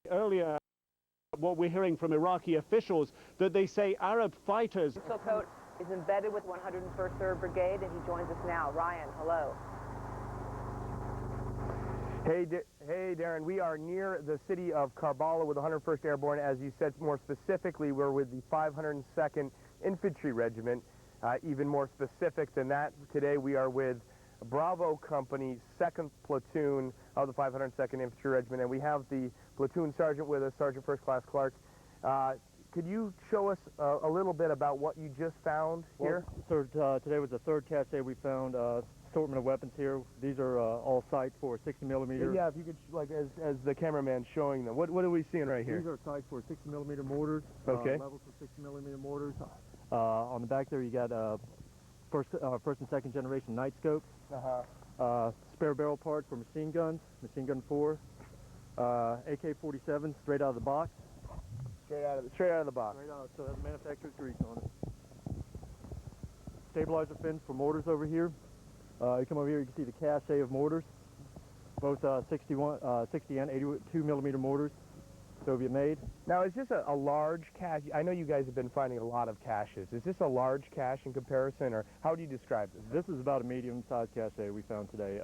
Earlier, what we're hearing from Iraqi officials, that they say Arab fighters... Silcoat is embedded with 101st 3rd Brigade, and he joins us now. Ryan, hello. Hey, Darren, we are near the city of Karbala with the 101st Airborne. As you said, more specifically, we're with the 502nd Infantry Regiment. Even more specific than that, today we are with Bravo Company, 2nd Platoon of the 502nd Infantry Regiment, and we have the platoon sergeant with us, Sergeant First Class Clark. Could you show us a little bit about what you just found here? Sir, today was the third cache we found. Assortment of weapons here. These are all sights for 60mm. Yeah, if you could, like, as the cameraman's showing them. What are we seeing right here? These are sights for 60mm mortars. Okay. Levels for 60mm mortars. On the back there, you got first and second generation night scopes. Spare barrel parts for machine guns, machine gun 4, AK-47 straight out of the box. Straight out of the box. Straight out, so it has manufacturer's grease on it. Stabilizer fins for mortars over here. You come over here, you can see the cache of mortars, both 60 and 82mm mortars, Soviet made. Now, is this a large cache? I know you guys have been finding a lot of caches. Is this a large cache in comparison, or how do you describe this? This is about a medium-sized cache we found today.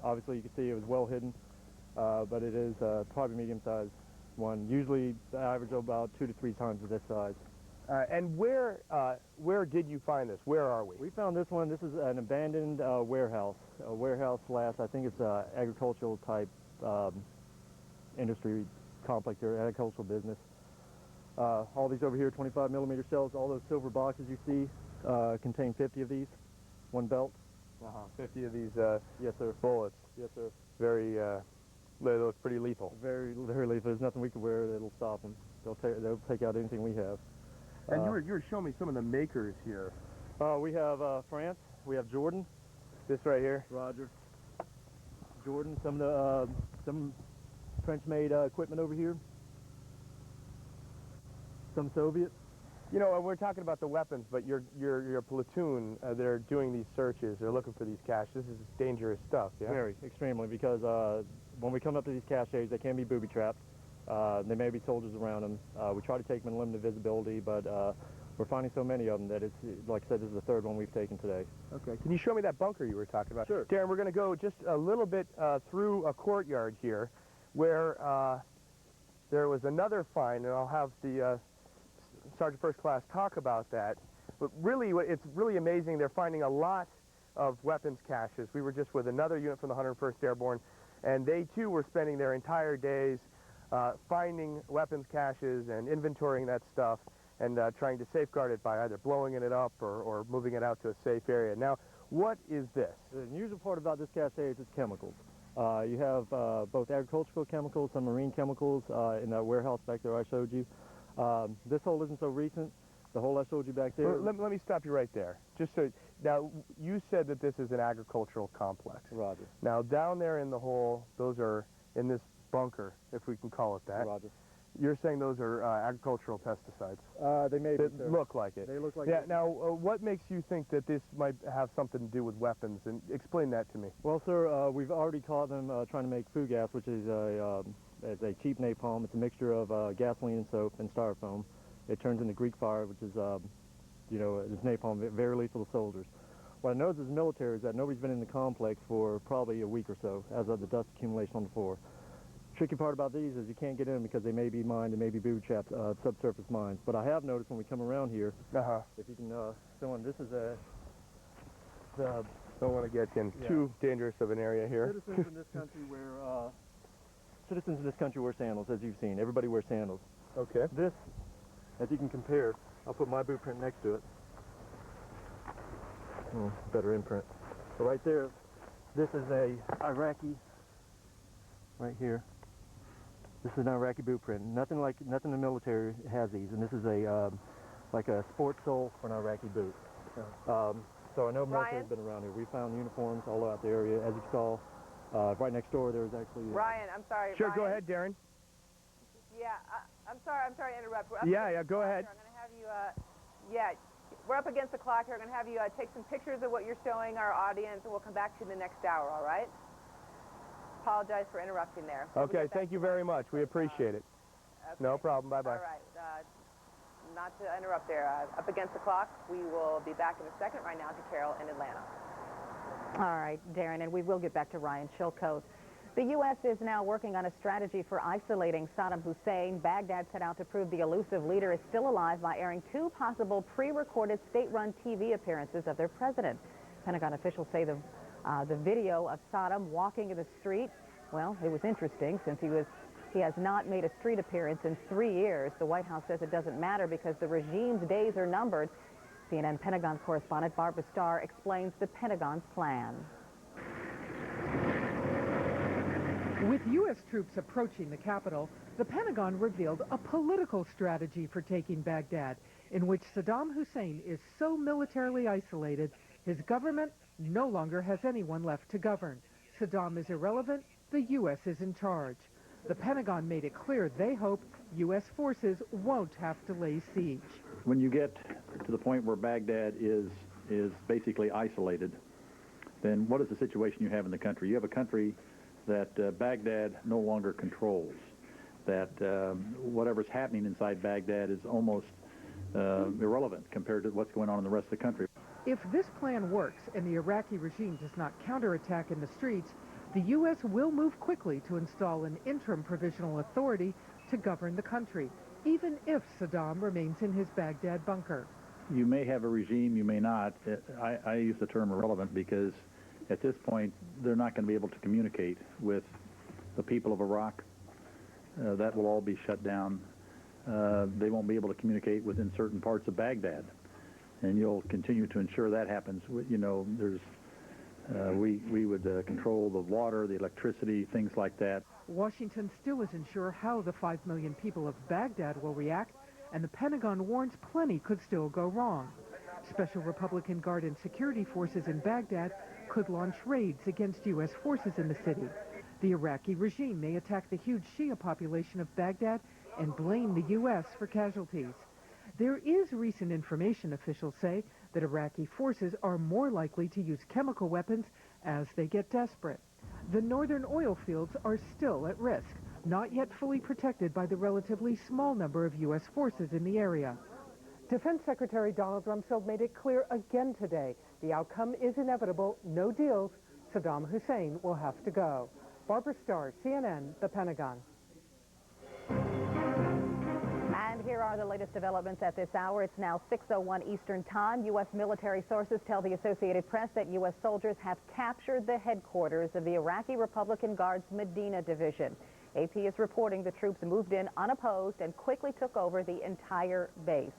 Obviously, you can see it was well hidden, but it is probably a medium-sized one. Usually, the average of about 2 to 3 times of this size. And where did you find this? Where are we? We found this one. This is an abandoned warehouse. A warehouse slash, I think it's agricultural type industry complex or agricultural business. All these over here, 25mm shells. All those silver boxes you see contain 50 of these. One belt. 50 of these yes, sir. Bullets. Yes, sir. Very, they look pretty lethal. Very, very lethal. There's nothing we can wear that'll stop them. They'll take out anything we have. And you were showing me some of the makers here. We have France. We have Jordan. This right here. Roger. Jordan. Some of the some French-made equipment over here. Some Soviet. You know, we're talking about the weapons, but your platoon, they're doing these searches. They're looking for these caches. This is dangerous stuff, yeah? Very, extremely, because when we come up to these caches, they can be booby-trapped. There may be soldiers around them. We try to take them in limited visibility, but we're finding so many of them that it's, like I said, this is the third one we've taken today. Okay. Can you show me that bunker you were talking about? Sure. Darren, we're going to go just a little bit through a courtyard here where there was another find, and I'll have the Sergeant First Class talk about that. But really, it's really amazing. They're finding a lot of weapons caches. We were just with another unit from the 101st Airborne, and they, too, were spending their entire days finding weapons caches and inventorying that stuff and trying to safeguard it by either blowing it up or moving it out to a safe area. Now, what is this? The unusual part about this cache is its chemicals. You have both agricultural chemicals, some marine chemicals in that warehouse back there I showed you. This hole isn't so recent. The hole I showed you back there. Well, let me stop you right there. Just so, now, you said that this is an agricultural complex. Roger. Now, down there in the hole, those are in this bunker, if we can call it that. Roger. You're saying those are agricultural pesticides? They may be, They look like it. They look like yeah, it. now, what makes you think that this might have something to do with weapons? And explain that to me. Well, sir, we've already caught them trying to make food gas, which is a cheap napalm. It's a mixture of gasoline and soap and styrofoam. It turns into Greek fire, which is, you know, it's napalm, very lethal to soldiers. What I know as the military is that nobody's been in the complex for probably a week or so as of the dust accumulation on the floor. Tricky part about these is you can't get in because they may be mined, they may be booby-trapped, subsurface mines. But I have noticed when we come around here, if you can show them, this is Don't want to get in too dangerous of an area here. Citizens in this country wear sandals, as you've seen. Everybody wears sandals. Okay. This, as you can compare, I'll put my boot print next to it. Better imprint. So right there, this is a Iraqi, right here. This is an Iraqi boot print. Nothing in the military has these, and this is a like a sports sole for an Iraqi boot. So I know military has been around here. We found uniforms all out the area. As you saw, right next door there was actually... Ryan, I'm sorry. Sure, Ryan. Go ahead, Darren. Yeah, I'm sorry to interrupt. Yeah, go ahead. I'm going to have you, we're up against the clock here. I'm going to have you take some pictures of what you're showing our audience, and we'll come back to you in the next hour, all right? apologize for interrupting there. Okay, thank you very much. We appreciate it. Okay. No problem. Bye-bye. All right. Not to interrupt there. Up against the clock. We will be back in a second. Right now to Carol in Atlanta. All right, Darren, and we will get back to Ryan Chilcote. The U.S. is now working on a strategy for isolating Saddam Hussein. Baghdad set out to prove the elusive leader is still alive by airing 2 possible pre-recorded state-run TV appearances of their president. Pentagon officials say the video of Saddam walking in the street, well, it was interesting since he has not made a street appearance in 3 years. The White House says it doesn't matter because the regime's days are numbered. CNN Pentagon correspondent Barbara Starr explains the Pentagon's plan. With U.S. troops approaching the capital, the Pentagon revealed a political strategy for taking Baghdad, in which Saddam Hussein is so militarily isolated, his government no longer has anyone left to govern. Saddam is irrelevant, the U.S. is in charge. The Pentagon made it clear they hope U.S. forces won't have to lay siege. When you get to the point where Baghdad is basically isolated, then what is the situation you have in the country? You have a country that Baghdad no longer controls, that whatever's happening inside Baghdad is almost irrelevant compared to what's going on in the rest of the country. If this plan works and the Iraqi regime does not counterattack in the streets, the U.S. will move quickly to install an interim provisional authority to govern the country, even if Saddam remains in his Baghdad bunker. You may have a regime, you may not. I use the term irrelevant because at this point they're not going to be able to communicate with the people of Iraq. That will all be shut down. They won't be able to communicate within certain parts of Baghdad, and you'll continue to ensure that happens. You know, we would control the water, the electricity, things like that. Washington still isn't sure how the 5 million people of Baghdad will react, and the Pentagon warns plenty could still go wrong. Special Republican Guard and security forces in Baghdad could launch raids against U.S. forces in the city. The Iraqi regime may attack the huge Shia population of Baghdad and blame the U.S. for casualties. There is recent information, officials say, that Iraqi forces are more likely to use chemical weapons as they get desperate. The northern oil fields are still at risk, not yet fully protected by the relatively small number of U.S. forces in the area. Defense Secretary Donald Rumsfeld made it clear again today, the outcome is inevitable, no deals, Saddam Hussein will have to go. Barbara Starr, CNN, the Pentagon. And here are the latest developments at this hour. It's now 6:01 Eastern Time. U.S. military sources tell the Associated Press that U.S. soldiers have captured the headquarters of the Iraqi Republican Guard's Medina division. AP is reporting the troops moved in unopposed and quickly took over the entire base.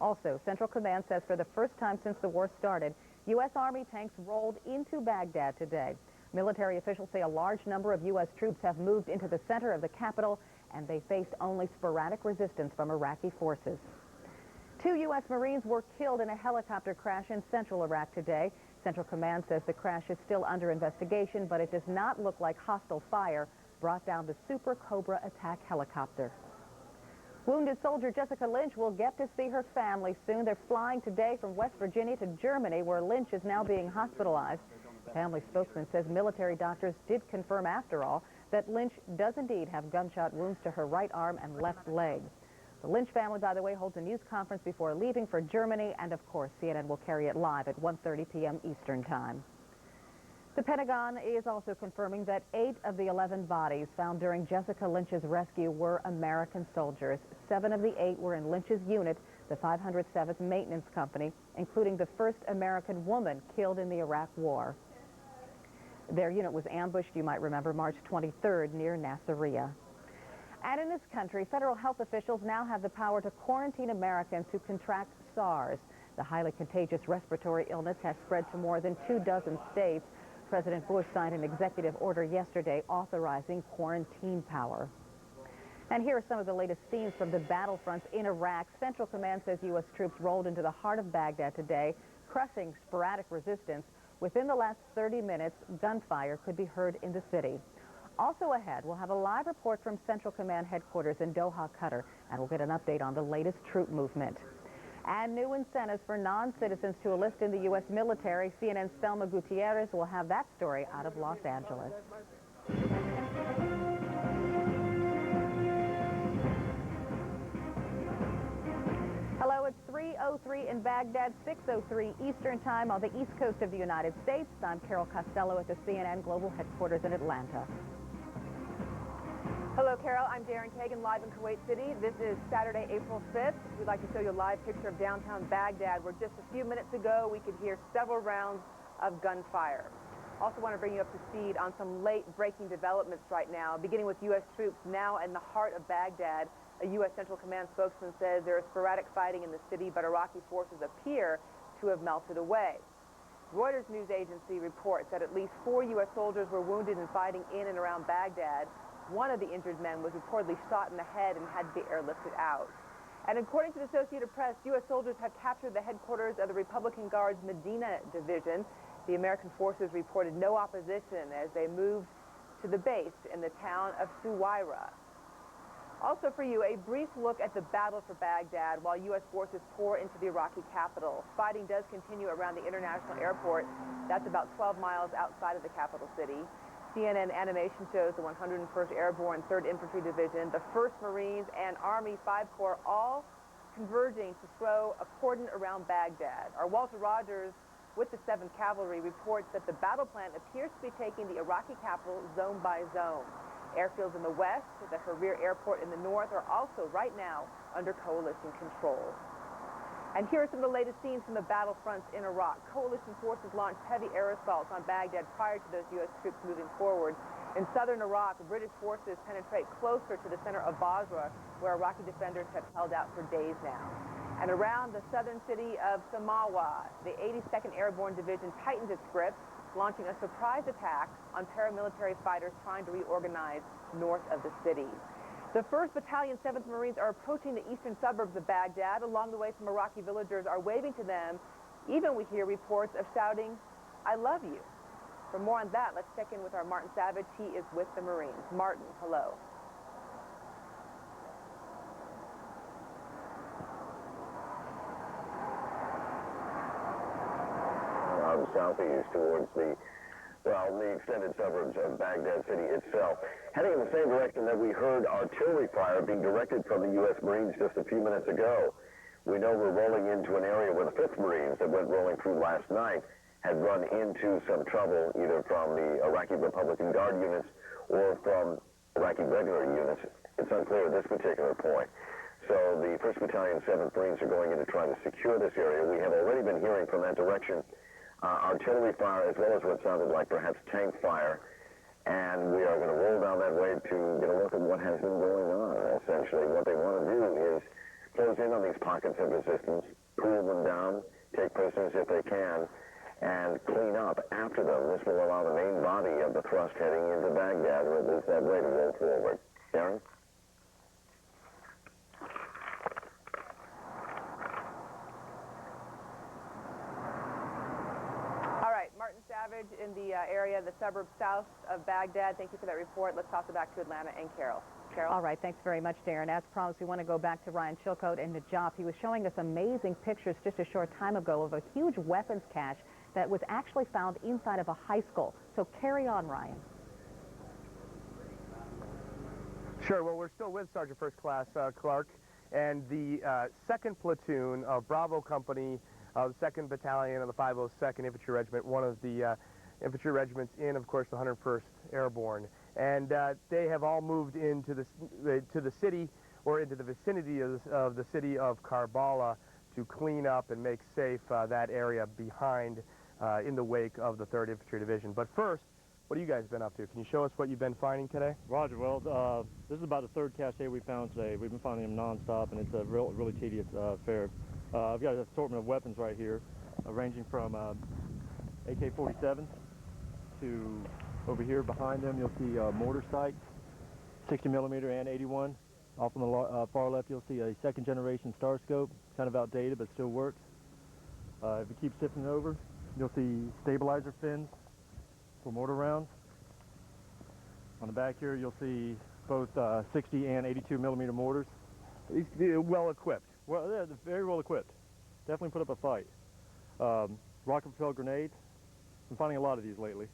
Also, Central Command says for the first time since the war started, U.S. Army tanks rolled into Baghdad today. Military officials say a large number of U.S. troops have moved into the center of the capital, and they faced only sporadic resistance from Iraqi forces. 2 U.S. Marines were killed in a helicopter crash in central Iraq today. Central Command says the crash is still under investigation, but it does not look like hostile fire brought down the Super Cobra attack helicopter. Wounded soldier Jessica Lynch will get to see her family soon. They're flying today from West Virginia to Germany, where Lynch is now being hospitalized. The family spokesman says military doctors did confirm, after all, that Lynch does indeed have gunshot wounds to her right arm and left leg. The Lynch family, by the way, holds a news conference before leaving for Germany, and of course, CNN will carry it live at 1:30 p.m. Eastern Time. The Pentagon is also confirming that 8 of the 11 bodies found during Jessica Lynch's rescue were American soldiers. 7 of the 8 were in Lynch's unit, the 507th Maintenance Company, including the first American woman killed in the Iraq War. Their unit was ambushed, you might remember, March 23rd near Nasiriyah. And in this country, federal health officials now have the power to quarantine Americans who contract SARS. The highly contagious respiratory illness has spread to more than 24 states. President Bush signed an executive order yesterday authorizing quarantine power. And here are some of the latest scenes from the battlefronts in Iraq. Central Command says U.S. troops rolled into the heart of Baghdad today, crushing sporadic resistance. Within the last 30 minutes, gunfire could be heard in the city. Also ahead, we'll have a live report from Central Command headquarters in Doha, Qatar, and we'll get an update on the latest troop movement. And new incentives for non-citizens to enlist in the U.S. military. CNN's Thelma Gutierrez will have that story out of Los Angeles. in Baghdad, 6:03 Eastern Time on the East Coast of the United States. I'm Carol Costello at the CNN Global Headquarters in Atlanta. Hello, Carol. I'm Darren Kagan, live in Kuwait City. This is Saturday, April 5th. We'd like to show you a live picture of downtown Baghdad, where just a few minutes ago we could hear several rounds of gunfire. Also want to bring you up to speed on some late-breaking developments right now, beginning with U.S. troops now in the heart of Baghdad. A U.S. Central Command spokesman says there is sporadic fighting in the city, but Iraqi forces appear to have melted away. Reuters news agency reports that at least 4 U.S. soldiers were wounded in fighting in and around Baghdad. One of the injured men was reportedly shot in the head and had to be airlifted out. And according to the Associated Press, U.S. soldiers have captured the headquarters of the Republican Guard's Medina division. The American forces reported no opposition as they moved to the base in the town of Suwaira. Also for you, a brief look at the battle for Baghdad while U.S. forces pour into the Iraqi capital. Fighting does continue around the international airport. That's about 12 miles outside of the capital city. CNN animation shows the 101st Airborne 3rd Infantry Division, the 1st Marines, and Army 5 Corps all converging to throw a cordon around Baghdad. Our Walter Rogers with the 7th Cavalry reports that the battle plan appears to be taking the Iraqi capital zone by zone. Airfields in the west, the Harir Airport in the north are also right now under coalition control. And here are some of the latest scenes from the battlefronts in Iraq. Coalition forces launched heavy air assaults on Baghdad prior to those U.S. troops moving forward. In southern Iraq, British forces penetrate closer to the center of Basra, where Iraqi defenders have held out for days now. And around the southern city of Samawa, the 82nd Airborne Division tightens its grip, launching a surprise attack on paramilitary fighters trying to reorganize north of the city. The 1st Battalion, 7th Marines are approaching the eastern suburbs of Baghdad. Along the way, some Iraqi villagers are waving to them. Even we hear reports of shouting, "I love you." For more on that, let's check in with our Martin Savage. He is with the Marines. Martin, hello. Southeast towards the extended suburbs of Baghdad city itself. Heading in the same direction that we heard artillery fire being directed from the U.S. Marines just a few minutes ago. We know we're rolling into an area where the 5th Marines that went rolling through last night had run into some trouble, either from the Iraqi Republican Guard units or from Iraqi regular units. It's unclear at this particular point. So the 1st Battalion, 7th Marines are going in to try to secure this area. We have already been hearing from that direction artillery fire as well as what sounded like perhaps tank fire. And we are going to roll down that way to get a look at what has been going on. Essentially, what they want to do is close in on these pockets of resistance, cool them down, take prisoners if they can, and clean up after them. This will allow the main body of the thrust heading into Baghdad, or at least that way, to roll forward. Darren? In the area, the suburbs south of Baghdad. Thank you for that report. Let's toss it back to Atlanta and Carol. Carol? All right, thanks very much, Darren. As promised, we want to go back to Ryan Chilcote in Najaf. He was showing us amazing pictures just a short time ago of a huge weapons cache that was actually found inside of a high school. So carry on, Ryan. Sure. Well, we're still with Sergeant First Class Clark and the 2nd Platoon of Bravo Company, the 2nd Battalion of the 502nd Infantry Regiment, one of the infantry regiments in, of course, the 101st Airborne. And they have all moved into to the city, or into the vicinity of the city of Karbala, to clean up and make safe that area behind, in the wake of the 3rd Infantry Division. But first, what have you guys been up to? Can you show us what you've been finding today? Roger. Well, this is about the 3rd cache we found today. We've been finding them nonstop, and it's a really tedious affair. I've got an assortment of weapons right here, ranging from AK-47s to over here behind them. You'll see mortar sights, 60mm and 81. Off on the far left, you'll see a 2nd generation star scope, kind of outdated but still works. If you keep shifting over, you'll see stabilizer fins for mortar rounds. On the back here, you'll see both 60 and 82mm mortars. Well equipped. Well, they're very well equipped. Definitely put up a fight. Rocket-propelled grenades. Been finding a lot of these lately.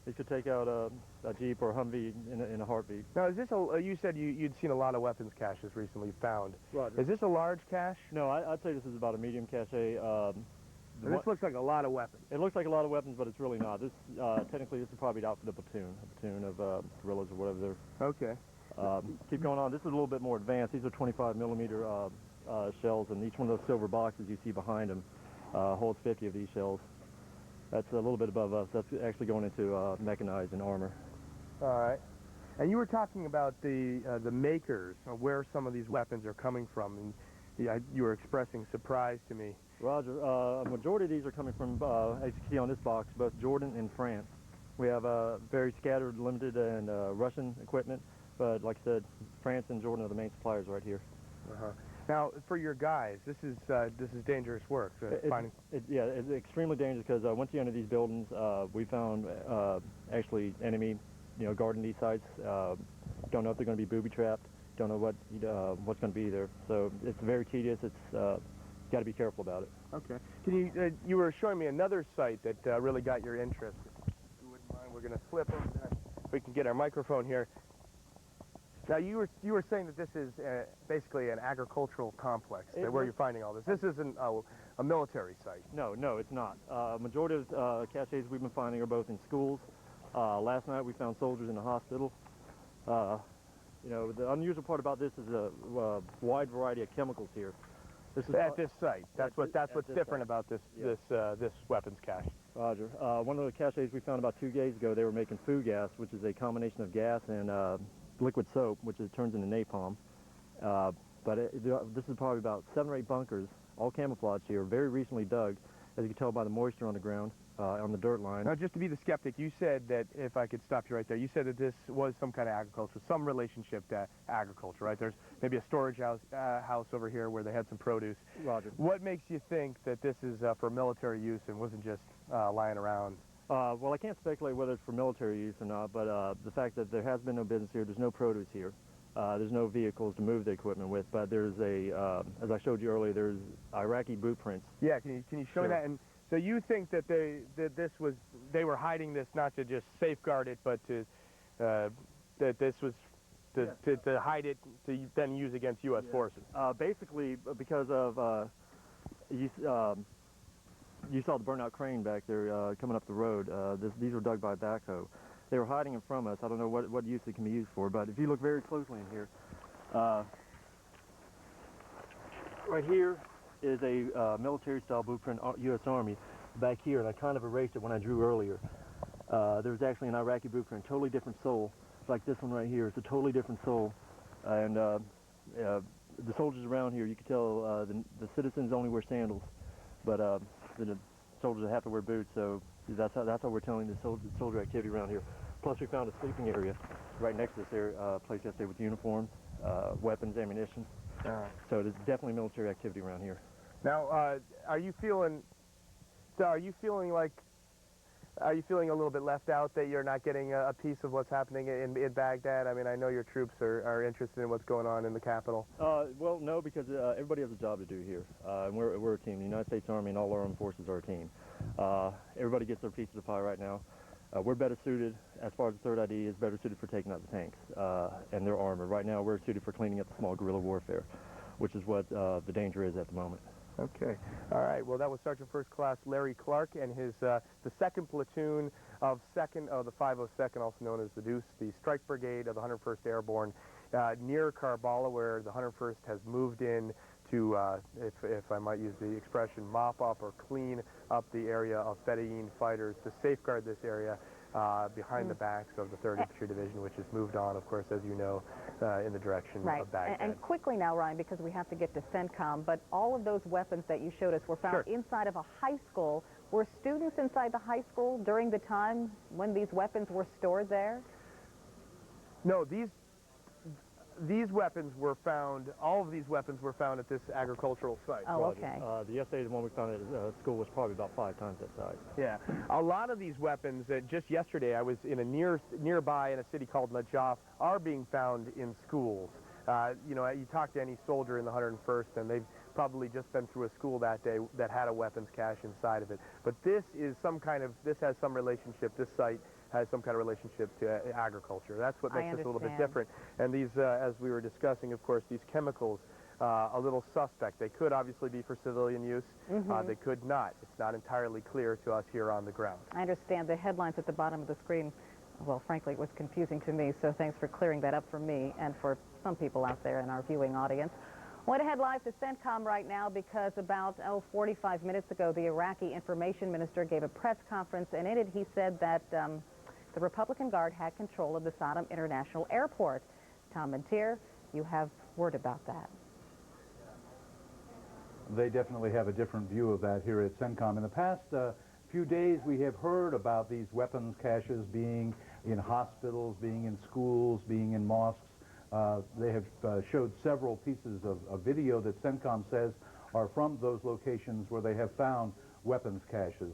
It could take out a Jeep or a Humvee in a heartbeat. Now, is this you said you'd seen a lot of weapons caches recently found. Roger. Is this a large cache? No, I'd say this is about a medium cache. This looks like a lot of weapons. It looks like a lot of weapons, but it's really not. This technically, this is probably out for the platoon of guerrillas or whatever they're. Okay. Keep going on. This is a little bit more advanced. These are 25 millimeter shells, and each one of those silver boxes you see behind them holds 50 of these shells. That's a little bit above us. That's actually going into mechanized and armor. All right. And you were talking about the makers, where some of these weapons are coming from, and you were expressing surprise to me. Roger. A majority of these are coming from, as you can see on this box, both Jordan and France. We have very scattered, limited, and Russian equipment, but like I said, France and Jordan are the main suppliers right here. Now, for your guys, this is dangerous work. It's extremely dangerous because once you enter these buildings, we found actually enemy, guarding these sites. Don't know if they're going to be booby trapped. Don't know what's going to be there. So it's very tedious. It's got to be careful about it. Okay. Can you were showing me another site that really got your interest. If you wouldn't mind, we're going to flip over there. We can get our microphone here. Now, you were saying that this is basically an agricultural complex, where you're finding all this. This isn't a military site. No, it's not. Majority of caches we've been finding are both in schools. Last night we found soldiers in the hospital. The unusual part about this is a wide variety of chemicals here. This is at this site. That's what's different about this weapons cache. Roger. One of the caches we found about 2 days ago, they were making food gas, which is a combination of gas and liquid soap, which turns into napalm. This is probably about 7 or 8 bunkers, all camouflaged here, very recently dug, as you can tell by the moisture on the ground, on the dirt line. Now, just to be the skeptic, you said that, if I could stop you right there, you said that this was some kind of agriculture, some relationship to agriculture, right? There's maybe a storage house over here where they had some produce. Roger. What makes you think that this is for military use and wasn't just lying around? Well, I can't speculate whether it's for military use or not, but the fact that there has been no business here, there's no produce here, there's no vehicles to move the equipment with, but there's as I showed you earlier, there's Iraqi blueprints. Yeah, can you show me that? And so you think that they were hiding this not to just safeguard it, but to that this was to hide it to then use against U.S. forces? Basically, because of you saw the burnout crane back there coming up the road. These were dug by a backhoe. They were hiding them from us. I don't know what use it can be used for, but if you look very closely in here, right here is a military-style blueprint, U.S. Army. Back here, and I kind of erased it when I drew earlier. There's actually an Iraqi blueprint, totally different sole. Like this one right here, it's a totally different sole. And the soldiers around here, you can tell the citizens only wear sandals, but the soldiers have to wear boots, so that's how we're telling the soldier activity around here. Plus, we found a sleeping area right next to this area, place yesterday with uniforms, weapons, ammunition. So there's definitely military activity around here. Now, are you feeling a little bit left out, that you're not getting a piece of what's happening in Baghdad? I mean, I know your troops are interested in what's going on in the capital. Well, no, because everybody has a job to do here. And we're a team. The United States Army and all our armed forces are a team. Everybody gets their piece of the pie right now. We're better suited, as far as the 3rd ID is better suited for taking out the tanks and their armor. Right now, we're suited for cleaning up the small guerrilla warfare, which is what the danger is at the moment. Okay. All right. Well, that was Sergeant First Class Larry Clark and his the 2nd Platoon of the 502nd, also known as the Deuce, the Strike Brigade of the 101st Airborne, near Karbala, where the 101st has moved in to, if I might use the expression, mop up or clean up the area of Fedayeen fighters to safeguard this area behind the backs of the 3rd Infantry Division, which has moved on, of course, as you know, in the direction of Baghdad. And quickly now, Ryan, because we have to get to CENTCOM, but all of those weapons that you showed us were found inside of a high school. Were students inside the high school during the time when these weapons were stored there? No, these weapons were found, all of these weapons were found at this agricultural site. Oh, okay. The SA, the one we found at school, was probably about 5 times that size. Yeah. A lot of these weapons, just yesterday I was in a nearby in a city called Najaf, are being found in schools. You talk to any soldier in the 101st and they've probably just been through a school that day that had a weapons cache inside of it. But this is this has some relationship, this site has some kind of relationship to agriculture. That's what makes this a little bit understand. different. And these, as we were discussing, of course, these chemicals, a little suspect. They could obviously be for civilian use. They could not. It's not entirely clear to us here on the ground. I understand the headlines at the bottom of the screen. Well, frankly, it was confusing to me, so thanks for clearing that up for me and for some people out there in our viewing audience. I want to head live to CENTCOM right now because about 45 minutes ago, the Iraqi information minister gave a press conference, and in it he said that the Republican Guard had control of the Saddam International Airport. Tom Mentir, you have word about that. They definitely have a different view of that here at CENTCOM. In the past few days, we have heard about these weapons caches being in hospitals, being in schools, being in mosques. They have showed several pieces of video that CENTCOM says are from those locations where they have found weapons caches.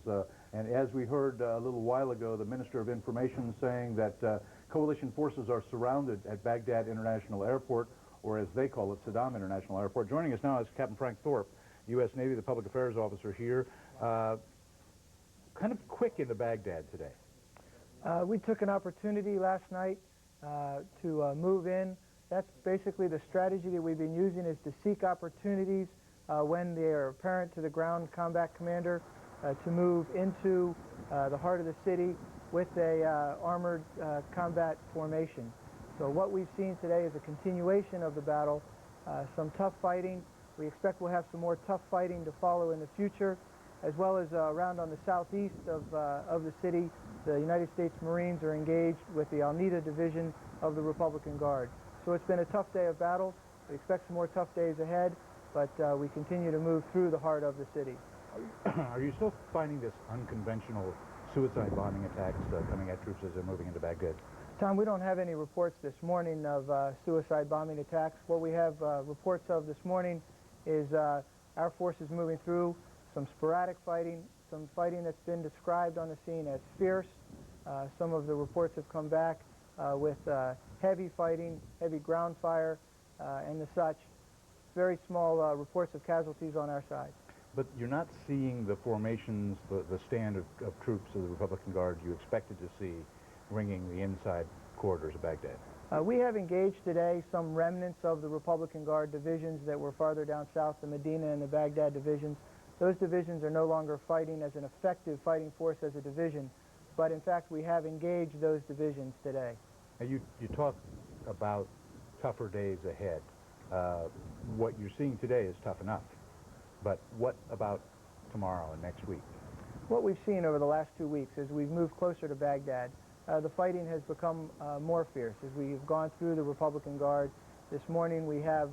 And as we heard a little while ago, the Minister of Information saying that coalition forces are surrounded at Baghdad International Airport, or as they call it, Saddam International Airport. Joining us now is Captain Frank Thorpe, U.S. Navy, the Public Affairs Officer here. Kind of quick into Baghdad today. We took an opportunity last night to move in. That's basically the strategy that we've been using, is to seek opportunities when they are apparent to the ground combat commander to move into the heart of the city with a armored combat formation. So what we've seen today is a continuation of the battle, some tough fighting. We expect we'll have some more tough fighting to follow in the future, as well as around on the southeast of the city. The United States Marines are engaged with the Al-Nida Division of the Republican Guard. So it's been a tough day of battles. We expect some more tough days ahead, but we continue to move through the heart of the city. Are you still finding this unconventional suicide bombing attacks coming at troops as they're moving into Baghdad? Tom, we don't have any reports this morning of suicide bombing attacks. What we have reports of this morning is our forces moving through some sporadic fighting, some fighting that's been described on the scene as fierce. Some of the reports have come back with heavy fighting, heavy ground fire, and the such. Very small reports of casualties on our side. But you're not seeing the formations, the stand of troops of the Republican Guard you expected to see ringing the inside corridors of Baghdad. We have engaged today some remnants of the Republican Guard divisions that were farther down south, the Medina and the Baghdad divisions. Those divisions are no longer fighting as an effective fighting force as a division, but in fact we have engaged those divisions today. Now you talk about tougher days ahead. What you're seeing today is tough enough, but what about tomorrow and next week? What we've seen over the last 2 weeks as we've moved closer to Baghdad, the fighting has become more fierce as we've gone through the Republican Guard. This morning we have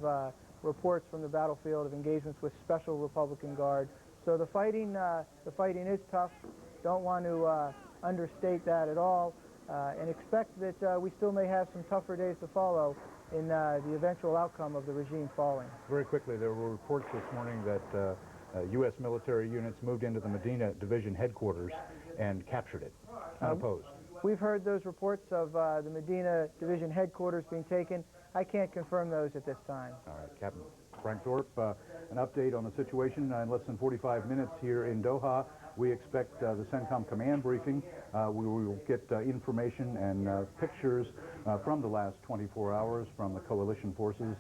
reports from the battlefield of engagements with Special Republican Guard. So the fighting is tough. Don't want to understate that at all, and expect that we still may have some tougher days to follow in the eventual outcome of the regime falling. Very quickly, there were reports this morning that U.S. military units moved into the Medina Division headquarters and captured it, unopposed. We've heard those reports of the Medina Division headquarters being taken. I can't confirm those at this time. All right, Captain Frank Thorpe, an update on the situation in less than 45 minutes here in Doha. We expect the CENTCOM command briefing. We will get information and pictures from the last 24 hours from the coalition forces.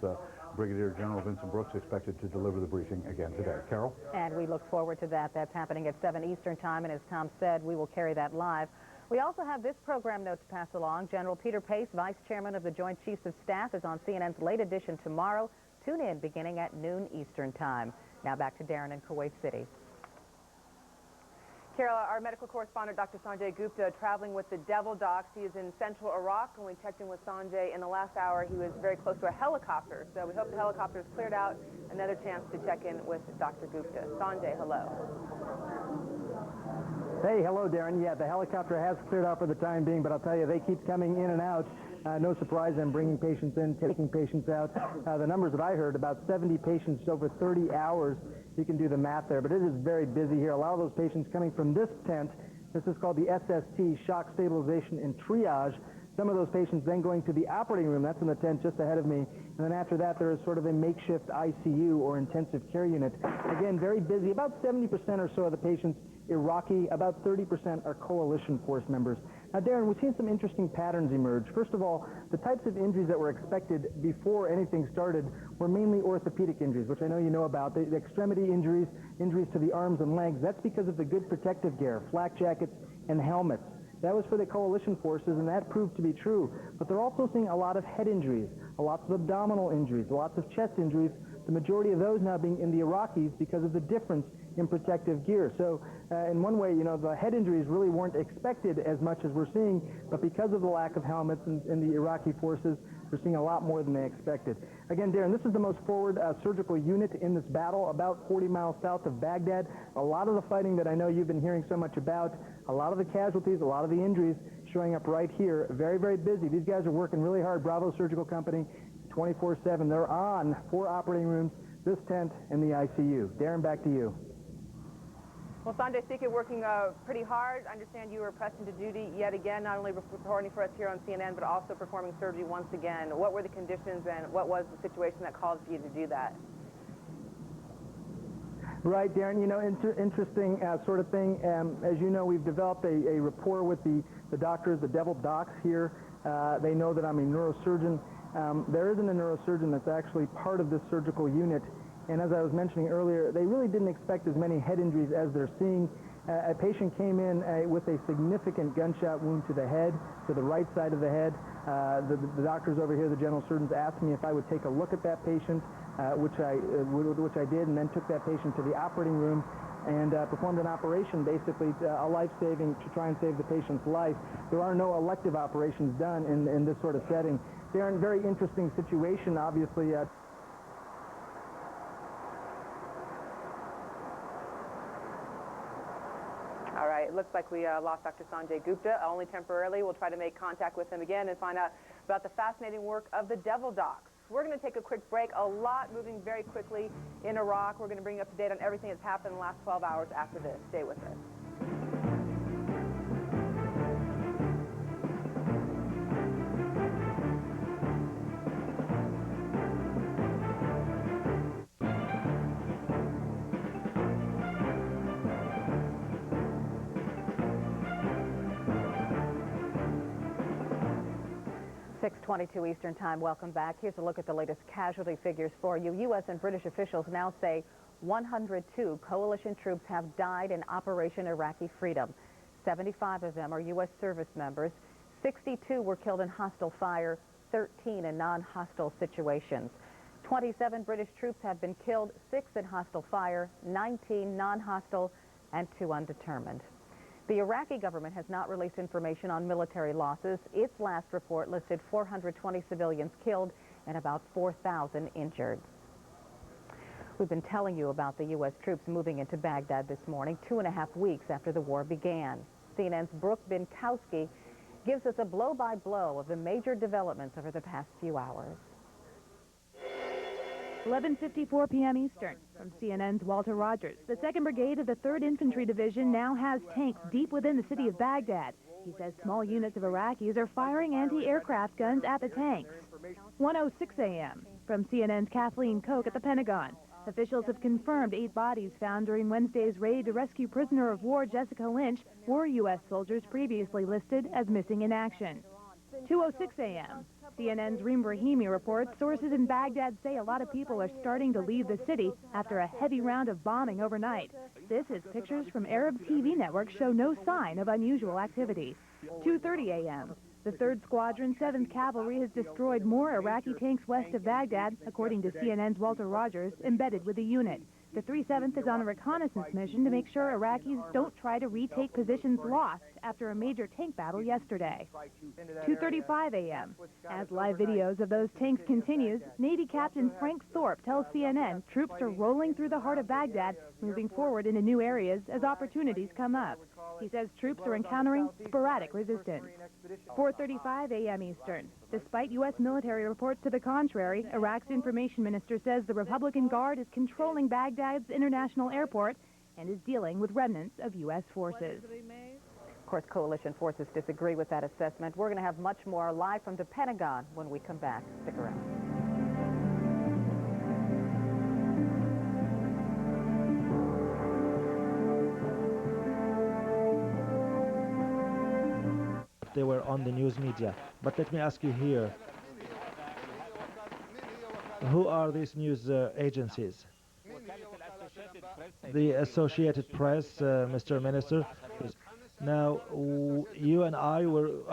Brigadier General Vincent Brooks expected to deliver the briefing again today. Carol? And we look forward to that. That's happening at 7 Eastern Time, and as Tom said, we will carry that live. We also have this program note to pass along. General Peter Pace, Vice Chairman of the Joint Chiefs of Staff, is on CNN's late edition tomorrow. Tune in beginning at noon Eastern Time. Now back to Darren in Kuwait City. Carol, our medical correspondent, Dr. Sanjay Gupta, traveling with the Devil Docs. He is in central Iraq. When we checked in with Sanjay in the last hour, he was very close to a helicopter. So we hope the helicopter is cleared out. Another chance to check in with Dr. Gupta. Sanjay, hello. Hey, hello, Darren. Yeah, the helicopter has cleared out for the time being, but I'll tell you, they keep coming in and out. No surprise, I'm bringing patients in, taking patients out. The numbers that I heard, about 70 patients over 30 hours. You can do the math there, but it is very busy here. A lot of those patients coming from this tent. This is called the SST, Shock Stabilization and Triage. Some of those patients then going to the operating room. That's in the tent just ahead of me. And then after that, there is sort of a makeshift ICU or intensive care unit. Again, very busy. About 70% or so of the patients Iraqi, about 30% are coalition force members. Now, Darren, we've seen some interesting patterns emerge. First of all, the types of injuries that were expected before anything started were mainly orthopedic injuries, which I know you know about. The extremity injuries, injuries to the arms and legs, that's because of the good protective gear, flak jackets and helmets. That was for the coalition forces, and that proved to be true. But they're also seeing a lot of head injuries, lots of abdominal injuries, lots of chest injuries, the majority of those now being in the Iraqis because of the difference in protective gear. So in one way, you know, the head injuries really weren't expected as much as we're seeing, but because of the lack of helmets in the Iraqi forces, we're seeing a lot more than they expected. Again, Darren, this is the most forward surgical unit in this battle, about 40 miles south of Baghdad. A lot of the fighting that I know you've been hearing so much about, a lot of the casualties, a lot of the injuries showing up right here. Very, very busy. These guys are working really hard. Bravo Surgical Company, 24/7. They're on 4 operating rooms, this tent, and the ICU. Darren, back to you. Well, Sanjay Sikka working pretty hard. I understand you were pressed into duty yet again, not only reporting for us here on CNN, but also performing surgery once again. What were the conditions and what was the situation that caused you to do that? Right, Darren, you know, interesting sort of thing. As you know, we've developed a rapport with the doctors, the devil docs here. They know that I'm a neurosurgeon. There isn't a neurosurgeon that's actually part of this surgical unit. And as I was mentioning earlier, they really didn't expect as many head injuries as they're seeing. A patient came in with a significant gunshot wound to the head, to the right side of the head. The doctors over here, the general surgeons, asked me if I would take a look at that patient, which I did, and then took that patient to the operating room and performed an operation, basically a life-saving, to try and save the patient's life. There are no elective operations done in this sort of setting. They're in a very interesting situation, obviously. All right, it looks like we lost Dr. Sanjay Gupta, only temporarily. We'll try to make contact with him again and find out about the fascinating work of the devil docs. We're going to take a quick break. A lot moving very quickly in Iraq. We're going to bring you up to date on everything that's happened in the last 12 hours after this. Stay with us. 6:22 Eastern Time. Welcome back. Here's a look at the latest casualty figures for you. U.S. and British officials now say 102 coalition troops have died in Operation Iraqi Freedom. 75 of them are U.S. service members. 62 were killed in hostile fire, 13 in non-hostile situations. 27 British troops have been killed, 6 in hostile fire, 19 non-hostile, and 2 undetermined. The Iraqi government has not released information on military losses. Its last report listed 420 civilians killed and about 4,000 injured. We've been telling you about the U.S. troops moving into Baghdad this morning, 2.5 weeks after the war began. CNN's Brooke Binkowski gives us a blow-by-blow of the major developments over the past few hours. 11:54 p.m. Eastern. From CNN's Walter Rogers, the 2nd Brigade of the 3rd Infantry Division now has tanks deep within the city of Baghdad. He says small units of Iraqis are firing anti-aircraft guns at the tanks. 1:06 a.m. From CNN's Kathleen Koch at the Pentagon. Officials have confirmed 8 bodies found during Wednesday's raid to rescue prisoner of war Jessica Lynch were U.S. soldiers previously listed as missing in action. 2:06 a.m. CNN's Reem Brahimi reports sources in Baghdad say a lot of people are starting to leave the city after a heavy round of bombing overnight. This is pictures from Arab TV networks show no sign of unusual activity. 2:30 a.m. The 3rd Squadron, 7th Cavalry has destroyed more Iraqi tanks west of Baghdad, according to CNN's Walter Rogers, embedded with the unit. The 3/7th is on a reconnaissance mission to make sure Iraqis don't try to retake positions lost after a major tank battle yesterday. 2:35 a.m. As live videos of those tanks continues, Navy Captain Frank Thorpe tells CNN troops are rolling through the heart of Baghdad, moving forward into new areas as opportunities come up. He says troops are encountering sporadic resistance. 4:35 a.m. Eastern. Despite U.S. military reports to the contrary, Iraq's information minister says the Republican Guard is controlling Baghdad's international airport and is dealing with remnants of U.S. forces. Of course, coalition forces disagree with that assessment. We're going to have much more live from the Pentagon when we come back. Stick around. they were on the news media. But let me ask you here, who are these news agencies? The Associated Press, Mr. Minister. Now, you and I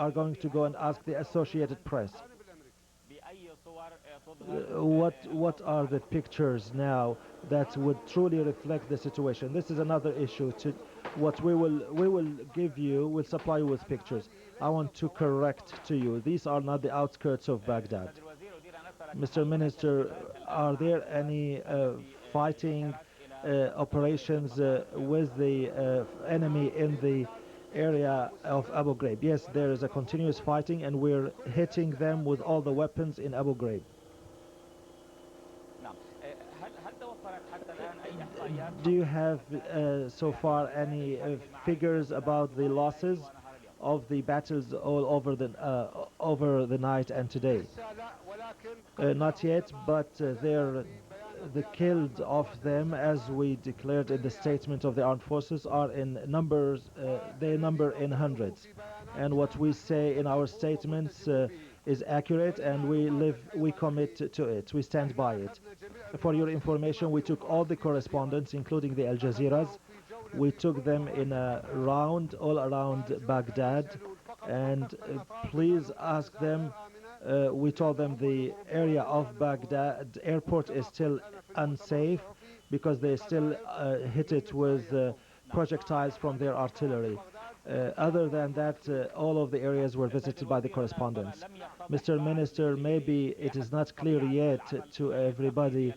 are going to go and ask the Associated Press. What are the pictures now that would truly reflect the situation? This is another issue. What we will give you, will supply you with pictures. I want to correct to you, these are not the outskirts of Baghdad. Mr. Minister, are there any fighting operations with the enemy in the area of Abu Ghraib? Yes, there is a continuous fighting, and we're hitting them with all the weapons in Abu Ghraib. Do you have so far any figures about the losses of the battles all over the night and today? Not yet, but the killed of them, as we declared in the statement of the armed forces, are in numbers. They number in hundreds, and what we say in our statements is accurate, and we commit to it. We stand by it. For your information, we took all the correspondents, including the Al Jazeera's. We took them in a round all around Baghdad, and please ask them. We told them the area of Baghdad airport is still unsafe because they still hit it with projectiles from their artillery. Other than that, all of the areas were visited by the correspondents. Mr. Minister, maybe it is not clear yet to everybody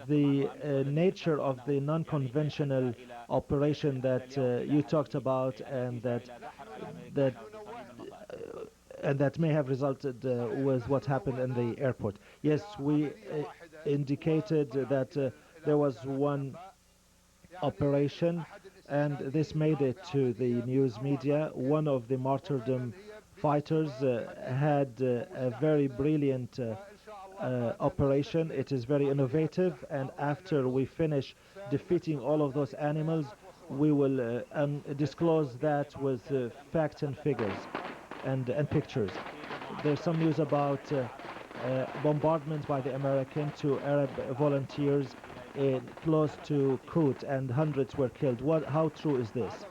the nature of the non-conventional operation that you talked about, and that may have resulted with what happened in the airport. Yes, we indicated that there was one operation, and this made it to the news media. One of the martyrdom fighters had a very brilliant operation. It is very innovative, and after we finish defeating all of those animals, we will disclose that with facts and figures and pictures. There's some news about bombardment by the American to Arab volunteers close to Kut, and hundreds were killed. How true is this?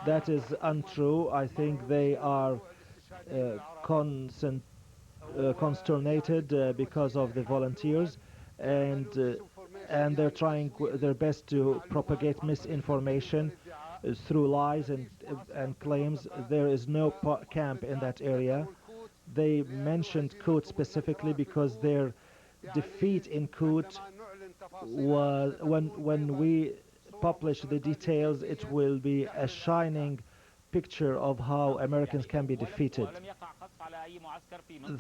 That is untrue. I think they are consternated because of the volunteers, and they're trying their best to propagate misinformation through lies and claims. There is no camp in that area. They mentioned Kut specifically because their defeat in Kut was, when we publish the details, it will be a shining picture of how Americans can be defeated.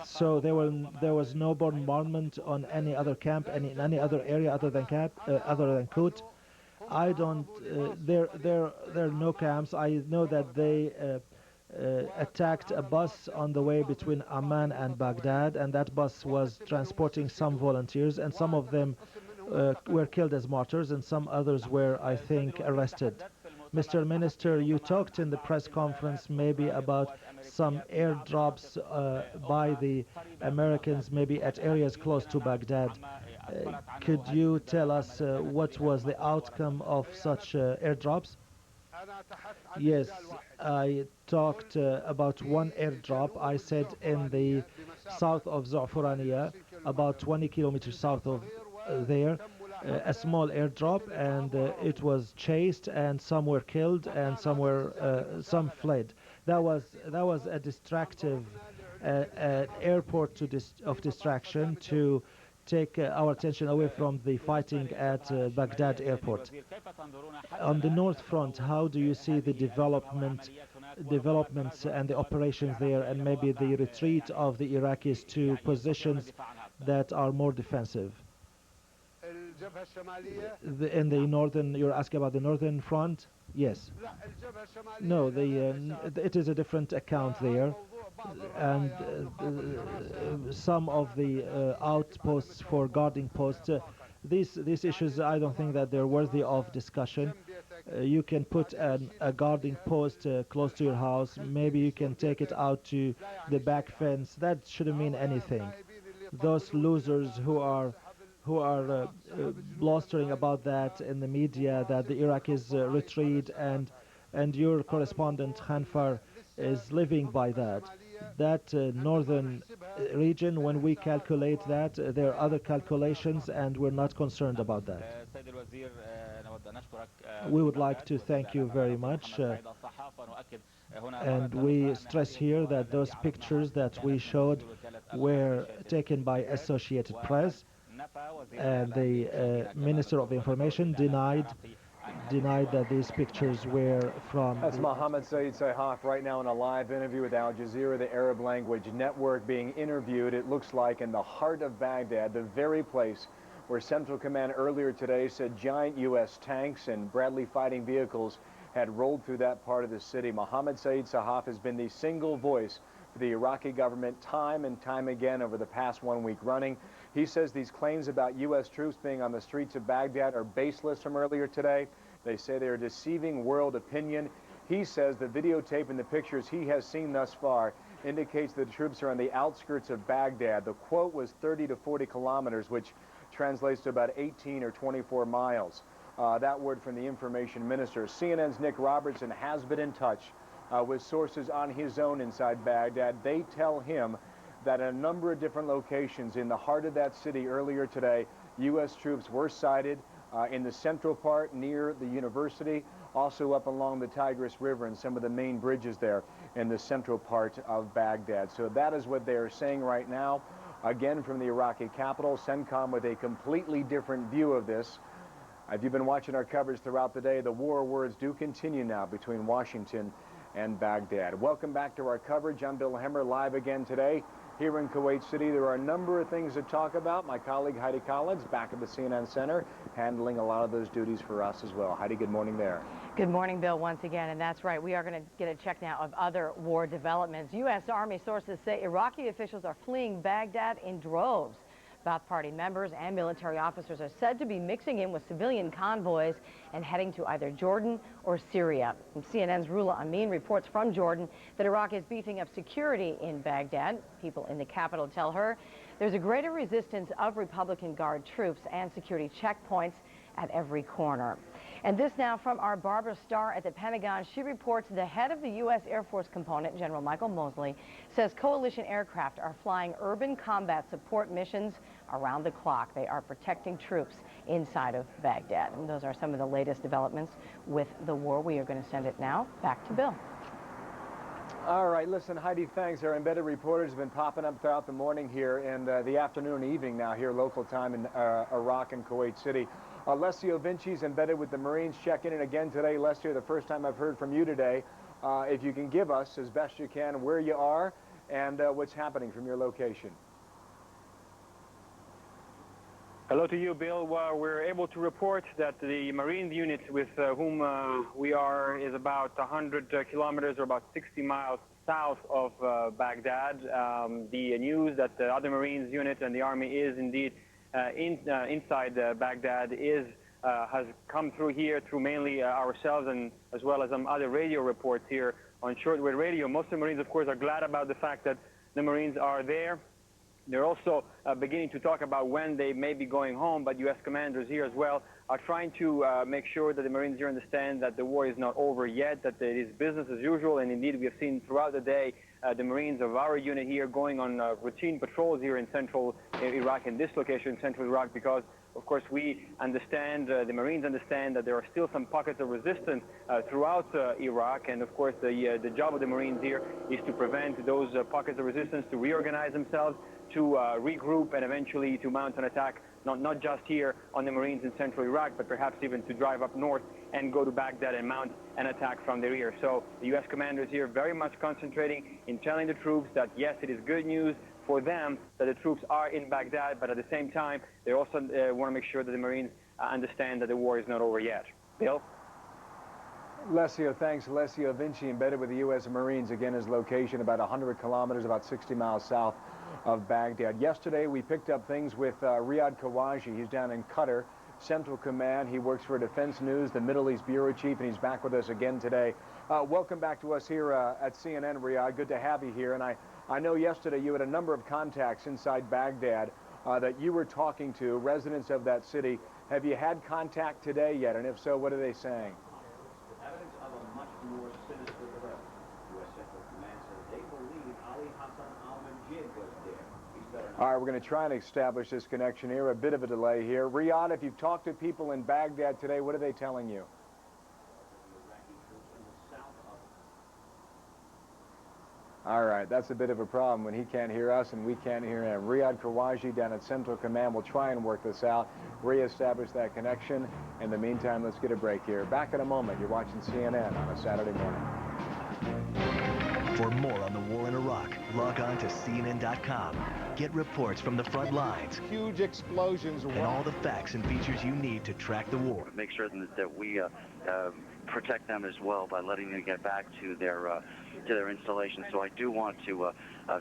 So there was no bombardment on any other camp, in any other area other than Kut. I don't. There are no camps. I know that they attacked a bus on the way between Amman and Baghdad, and that bus was transporting some volunteers, and some of them were killed as martyrs, and some others were, I think, arrested. Mr. Minister, you talked in the press conference maybe about some airdrops by the Americans, maybe at areas close to Baghdad. Could you tell us what was the outcome of such airdrops? Yes, I talked about one airdrop. I said in the south of Za'furaniya, about 20 kilometers south of there, a small airdrop, and it was chased, and some were killed, and some fled. That was a distractive airport of distraction to take our attention away from the fighting at Baghdad airport. On the north front, how do you see the developments and the operations there, and maybe the retreat of the Iraqis to positions that are more defensive? In the northern, you're asking about the northern front? Yes. No, it is a different account there, and some of the outposts for guarding posts these issues, I don't think that they're worthy of discussion. You can put a guarding post close to your house. Maybe you can take it out to the back fence. That shouldn't mean anything. Those losers who are blustering about that in the media, that the Iraqis retreat, and your correspondent Khanfar is living by that. That northern region, when we calculate that, there are other calculations, and we're not concerned about that. We would like to thank you very much, and we stress here that those pictures that we showed were taken by Associated Press, and the Minister of Information denied that these pictures were from... That's Mohammed Saeed Sahaf right now in a live interview with Al Jazeera, the Arab language network, being interviewed, it looks like, in the heart of Baghdad, the very place where Central Command earlier today said giant U.S. tanks and Bradley fighting vehicles had rolled through that part of the city. Mohammed Saeed Sahaf has been the single voice for the Iraqi government time and time again over the past 1 week running. He says these claims about U.S. troops being on the streets of Baghdad are baseless from earlier today. They say they are deceiving world opinion. He says the videotape and the pictures he has seen thus far indicates that the troops are on the outskirts of Baghdad. The quote was 30 to 40 kilometers, which translates to about 18 or 24 miles. That word from the information minister. CNN's Nick Robertson has been in touch with sources on his own inside Baghdad. They tell him that at a number of different locations in the heart of that city earlier today, U.S. troops were sighted in the central part near the university, also up along the Tigris River and some of the main bridges there in the central part of Baghdad. So that is what they are saying right now. Again, from the Iraqi capital, CENTCOM with a completely different view of this. If you've been watching our coverage throughout the day, the war words do continue now between Washington and Baghdad. Welcome back to our coverage. I'm Bill Hemmer, live again today here in Kuwait City. There are a number of things to talk about. My colleague Heidi Collins back at the CNN Center handling a lot of those duties for us as well. Heidi, good morning there. Good morning, Bill, once again. And that's right. We are going to get a check now of other war developments. U.S. Army sources say Iraqi officials are fleeing Baghdad in droves. Ba'ath Party members and military officers are said to be mixing in with civilian convoys and heading to either Jordan or Syria. And CNN's Rula Amin reports from Jordan that Iraq is beefing up security in Baghdad. People in the capital tell her there's a greater resistance of Republican Guard troops and security checkpoints at every corner. And this now from our Barbara Starr at the Pentagon. She reports the head of the U.S. Air Force component, General Michael Mosley, says coalition aircraft are flying urban combat support missions around the clock. They are protecting troops inside of Baghdad. And those are some of the latest developments with the war. We are going to send it now back to Bill. All right, listen, Heidi, thanks. Our embedded reporters have been popping up throughout the morning here and the afternoon and evening now here local time in Iraq and Kuwait City. Alessio Vinci's embedded with the Marines, checking in again today. Alessio, the first time I've heard from you today. If you can give us, as best you can, where you are and what's happening from your location. Hello to you, Bill. We're able to report that the Marine unit with whom we are is about 100 kilometers or about 60 miles south of Baghdad. The news that the other Marines unit and the Army is indeed inside Baghdad has come through here through mainly ourselves and as well as some other radio reports here on shortwave radio. Most of the Marines, of course, are glad about the fact that the Marines are there. They're also beginning to talk about when they may be going home, but U.S. commanders here as well are trying to make sure that the Marines here understand that the war is not over yet, that it is business as usual. And indeed, we have seen throughout the day the Marines of our unit here going on routine patrols here in central Iraq, in this location in central Iraq, because of course we understand, the Marines understand that there are still some pockets of resistance throughout Iraq, and of course the job of the Marines here is to prevent those pockets of resistance, to reorganize themselves, to regroup, and eventually to mount an attack, not just here on the Marines in central Iraq, but perhaps even to drive up north and go to Baghdad and mount an attack from the rear. So the U.S. commanders here very much concentrating in telling the troops that yes, it is good news for them that the troops are in Baghdad, but at the same time they also want to make sure that the Marines understand that the war is not over yet. Bill? Alessio, thanks. Alessio Vinci embedded with the U.S. Marines, again his location about 100 kilometers, about 60 miles south of Baghdad. Yesterday, we picked up things with Riyad Khawaji. He's down in Qatar, Central Command. He works for Defense News, the Middle East Bureau Chief, and he's back with us again today. Welcome back to us here at CNN, Riyad. Good to have you here. And I know yesterday you had a number of contacts inside Baghdad that you were talking to, residents of that city. Have you had contact today yet? And if so, what are they saying? Evidence of a much more sinister threat. U.S. Central Command says they believe Ali Hassan al-Majid was there. All right, we're going to try and establish this connection here. A bit of a delay here. Riyad, if you've talked to people in Baghdad today, what are they telling you? All right, that's a bit of a problem when he can't hear us and we can't hear him. Riyad Khawaji down at Central Command will try and work this out, reestablish that connection. In the meantime, let's get a break here. Back in a moment. You're watching CNN on a Saturday morning. For more on the war in Iraq, log on to CNN.com. Get reports from the front lines. Huge explosions. And all the facts and features you need to track the war. Make sure that we protect them as well by letting them get back to their installation. So I do want to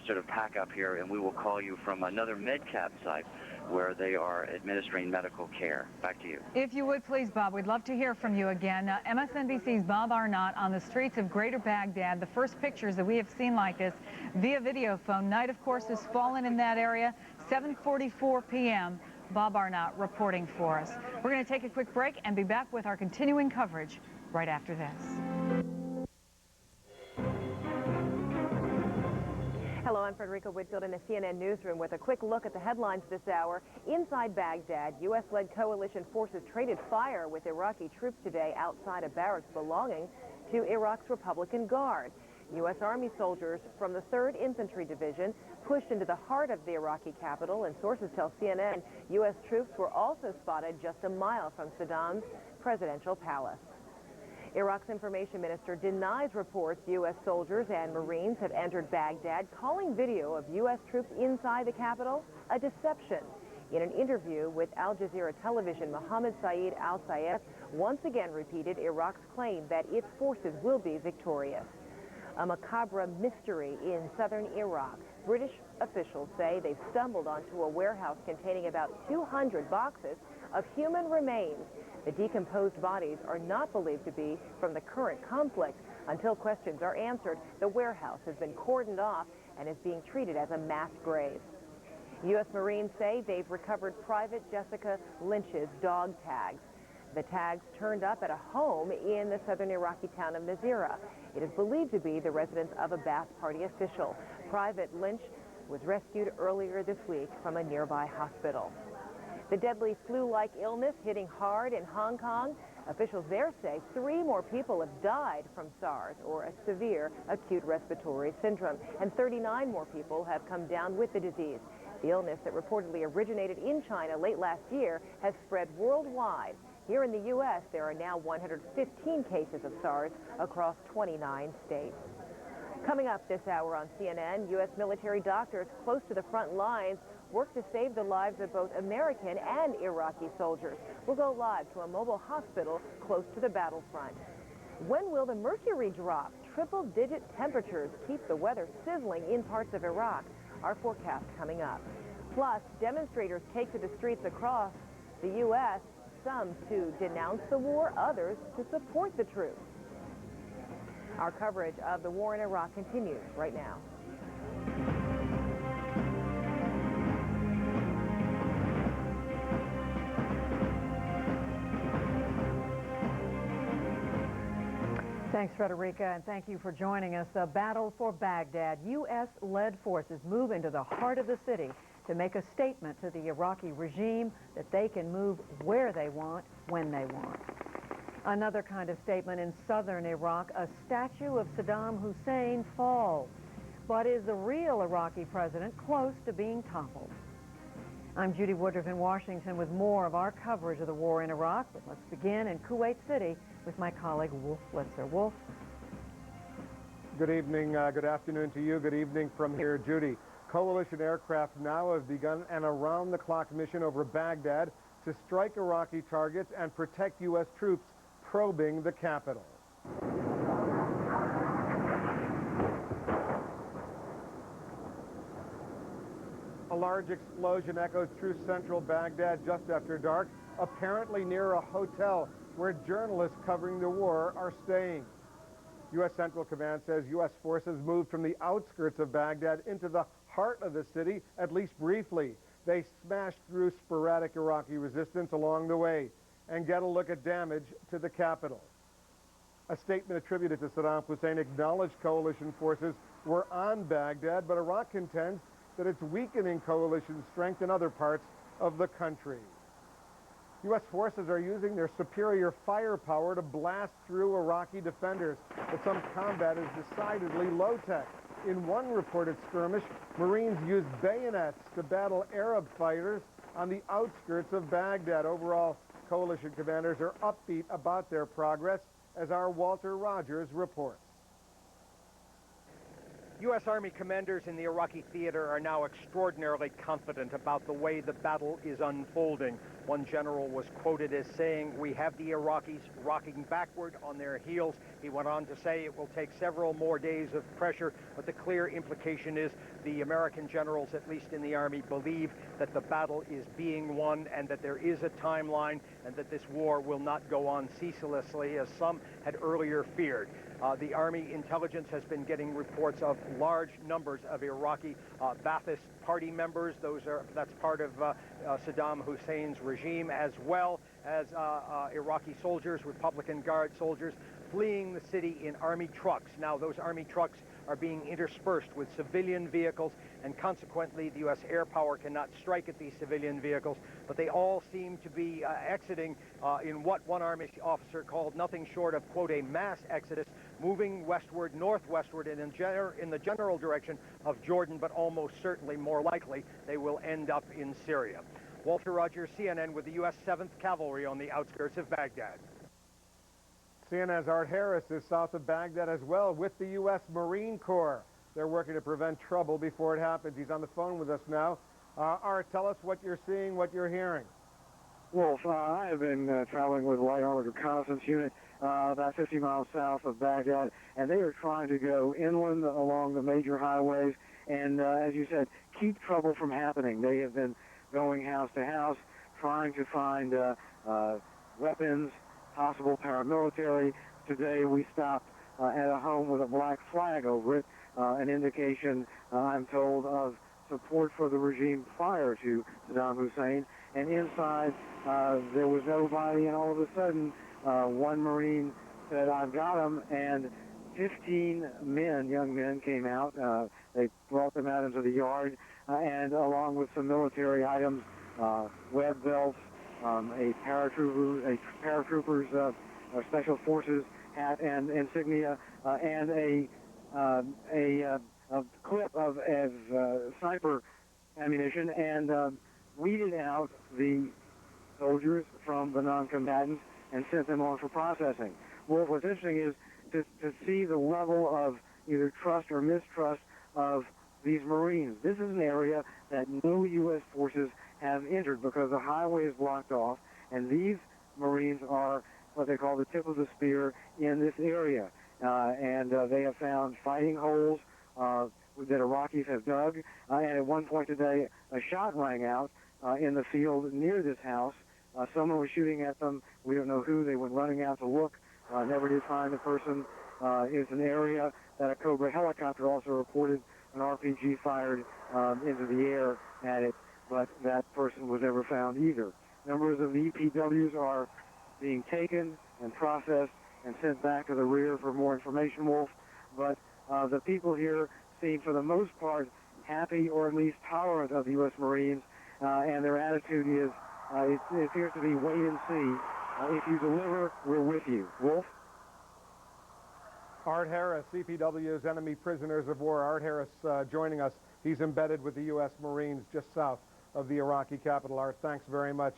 sort of pack up here, and we will call you from another MedCap site where they are administering medical care. Back to you. If you would, please, Bob, we'd love to hear from you again. MSNBC's Bob Arnott on the streets of Greater Baghdad. The first pictures that we have seen like this via video phone. Night, of course, has fallen in that area. 7:44 p.m. Bob Arnott reporting for us. We're going to take a quick break and be back with our continuing coverage right after this. Hello, I'm Frederica Whitfield in the CNN newsroom with a quick look at the headlines this hour. Inside Baghdad, U.S.-led coalition forces traded fire with Iraqi troops today outside a barracks belonging to Iraq's Republican Guard. U.S. Army soldiers from the 3rd Infantry Division pushed into the heart of the Iraqi capital, and sources tell CNN U.S. troops were also spotted just a mile from Saddam's presidential palace. Iraq's information minister denies reports U.S. soldiers and Marines have entered Baghdad, calling video of U.S. troops inside the capital a deception. In an interview with Al Jazeera television, Mohammed Saeed al-Sayed once again repeated Iraq's claim that its forces will be victorious. A macabre mystery in southern Iraq. British officials say they've stumbled onto a warehouse containing about 200 boxes of human remains. The decomposed bodies are not believed to be from the current conflict. Until questions are answered, the warehouse has been cordoned off and is being treated as a mass grave. U.S. Marines say they've recovered Private Jessica Lynch's dog tags. The tags turned up at a home in the southern Iraqi town of Nazira. It is believed to be the residence of a Ba'ath Party official. Private Lynch was rescued earlier this week from a nearby hospital. The deadly flu-like illness hitting hard in Hong Kong. Officials there say 3 more people have died from SARS, or a severe acute respiratory syndrome, and 39 more people have come down with the disease. The illness that reportedly originated in China late last year has spread worldwide. Here in the U.S., there are now 115 cases of SARS across 29 states. Coming up this hour on CNN, U.S. military doctors close to the front lines work to save the lives of both American and Iraqi soldiers. We'll go live to a mobile hospital close to the battlefront. When will the mercury drop? Triple-digit temperatures keep the weather sizzling in parts of Iraq. Our forecast coming up. Plus, demonstrators take to the streets across the U.S., some to denounce the war, others to support the troops. Our coverage of the war in Iraq continues right now. Thanks, Frederica, and thank you for joining us. The battle for Baghdad. U.S.-led forces move into the heart of the city to make a statement to the Iraqi regime that they can move where they want, when they want. Another kind of statement in southern Iraq, a statue of Saddam Hussein falls. But is the real Iraqi president close to being toppled? I'm Judy Woodruff in Washington with more of our coverage of the war in Iraq. But let's begin in Kuwait City with my colleague Wolf Blitzer. Wolf. Good evening, good afternoon to you. Good evening from here, Judy. Coalition aircraft now have begun an around-the-clock mission over Baghdad to strike Iraqi targets and protect U.S. troops probing the capital. large explosion echoed through central Baghdad just after dark, apparently near a hotel where journalists covering the war are staying. U.S. Central Command says U.S. forces moved from the outskirts of Baghdad into the heart of the city, at least briefly. They smashed through sporadic Iraqi resistance along the way. And get a look at damage to the capital. A statement attributed to Saddam Hussein acknowledged coalition forces were on Baghdad, but Iraq contends that it's weakening coalition strength in other parts of the country. U.S. forces are using their superior firepower to blast through Iraqi defenders, but some combat is decidedly low-tech. In one reported skirmish, Marines used bayonets to battle Arab fighters on the outskirts of Baghdad. Overall, coalition commanders are upbeat about their progress, as our Walter Rogers reports. U.S. Army commanders in the Iraqi theater are now extraordinarily confident about the way the battle is unfolding. One general was quoted as saying, "We have the Iraqis rocking backward on their heels." He went on to say it will take several more days of pressure, but the clear implication is the American generals, at least in the Army, believe that the battle is being won and that there is a timeline and that this war will not go on ceaselessly, as some had earlier feared. The Army intelligence has been getting reports of large numbers of Iraqi Ba'athist party members. That's part of Saddam Hussein's regime, as well as Iraqi soldiers, Republican Guard soldiers, fleeing the city in Army trucks. Now, those Army trucks are being interspersed with civilian vehicles, and consequently, the U.S. air power cannot strike at these civilian vehicles, but they all seem to be exiting in what one Army officer called nothing short of, quote, a mass exodus, moving westward, northwestward, and in the general direction of Jordan, but almost certainly, more likely, they will end up in Syria. Walter Rogers, CNN, with the U.S. 7th Cavalry on the outskirts of Baghdad. CNN's Art Harris is south of Baghdad as well with the U.S. Marine Corps. They're working to prevent trouble before it happens. He's on the phone with us now. Art, tell us what you're seeing, what you're hearing. Wolf, I have been traveling with a light armored reconnaissance unit about 50 miles south of Baghdad, and they are trying to go inland along the major highways and, as you said, keep trouble from happening. They have been going house to house, trying to find weapons, possible paramilitary. Today we stopped at a home with a black flag over it, an indication, I'm told, of support for the regime prior to Saddam Hussein. And inside, there was nobody, and all of a sudden, one Marine said, "I've got him," and 15 men, young men, came out. They brought them out into the yard, and along with some military items, web belts, a paratrooper's special forces hat and insignia, and a clip of sniper ammunition, and weeded out the soldiers from the non-combatants and sent them on for processing. Well, what's interesting is to see the level of either trust or mistrust of these Marines. This is an area that no U.S. forces have entered because the highway is blocked off, and these Marines are what they call the tip of the spear in this area. And they have found fighting holes that Iraqis have dug, and at one point today, a shot rang out in the field near this house. Someone was shooting at them. We don't know who. They went running out to look. Never did find the person. It's an area that a Cobra helicopter also reported an RPG fired into the air at it, but that person was never found either. Numbers of EPWs are being taken and processed and sent back to the rear for more information, Wolf. But the people here seem, for the most part, happy or at least tolerant of the U.S. Marines, and their attitude is, it appears to be wait and see. If you deliver, we're with you. Wolf? Art Harris, CPW's Enemy Prisoners of War. Art Harris joining us. He's embedded with the U.S. Marines just south of the Iraqi capital. Art, thanks very much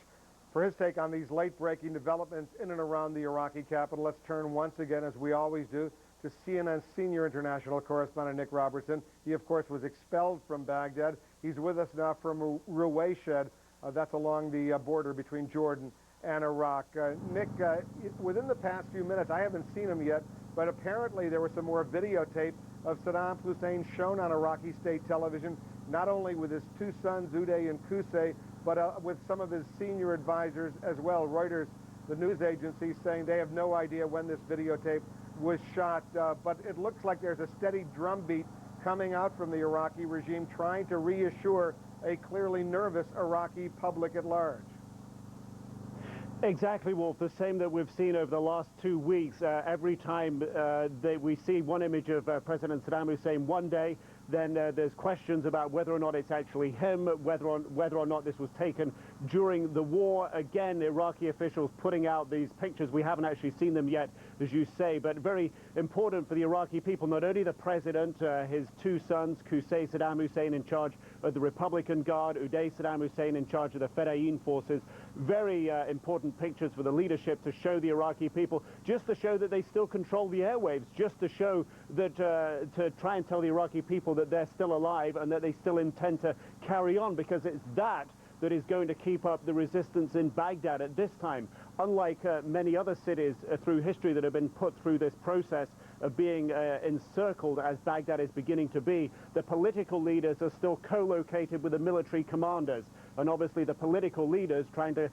for his take on these late-breaking developments in and around the Iraqi capital. Let's turn once again, as we always do, to CNN's senior international correspondent, Nick Robertson. He, of course, was expelled from Baghdad. He's with us now from Ruwayshed. That's along the border between Jordan and Iraq. Nick, within the past few minutes, I haven't seen him yet, but apparently there was some more videotape of Saddam Hussein shown on Iraqi state television not only with his two sons, Uday and Qusay, but with some of his senior advisors as well. Reuters, the news agency, saying they have no idea when this videotape was shot, but it looks like there's a steady drumbeat coming out from the Iraqi regime trying to reassure a clearly nervous Iraqi public at large. Exactly, Wolf. The same that we've seen over the last 2 weeks. Every time we see one image of President Saddam Hussein one day, then there's questions about whether or not it's actually him, whether or not this was taken during the war. Again, Iraqi officials putting out these pictures. We haven't actually seen them yet, as you say, but very important for the Iraqi people. Not only the president, his two sons, Qusay Saddam Hussein in charge of the Republican Guard, Uday Saddam Hussein in charge of the Fedayeen forces. Very important pictures for the leadership to show the Iraqi people, just to show that they still control the airwaves, just to show that, to try and tell the Iraqi people that they're still alive and that they still intend to carry on, because it's that is going to keep up the resistance in Baghdad at this time. Unlike many other cities through history that have been put through this process of being encircled as Baghdad is beginning to be, the political leaders are still co-located with the military commanders, and obviously the political leaders trying to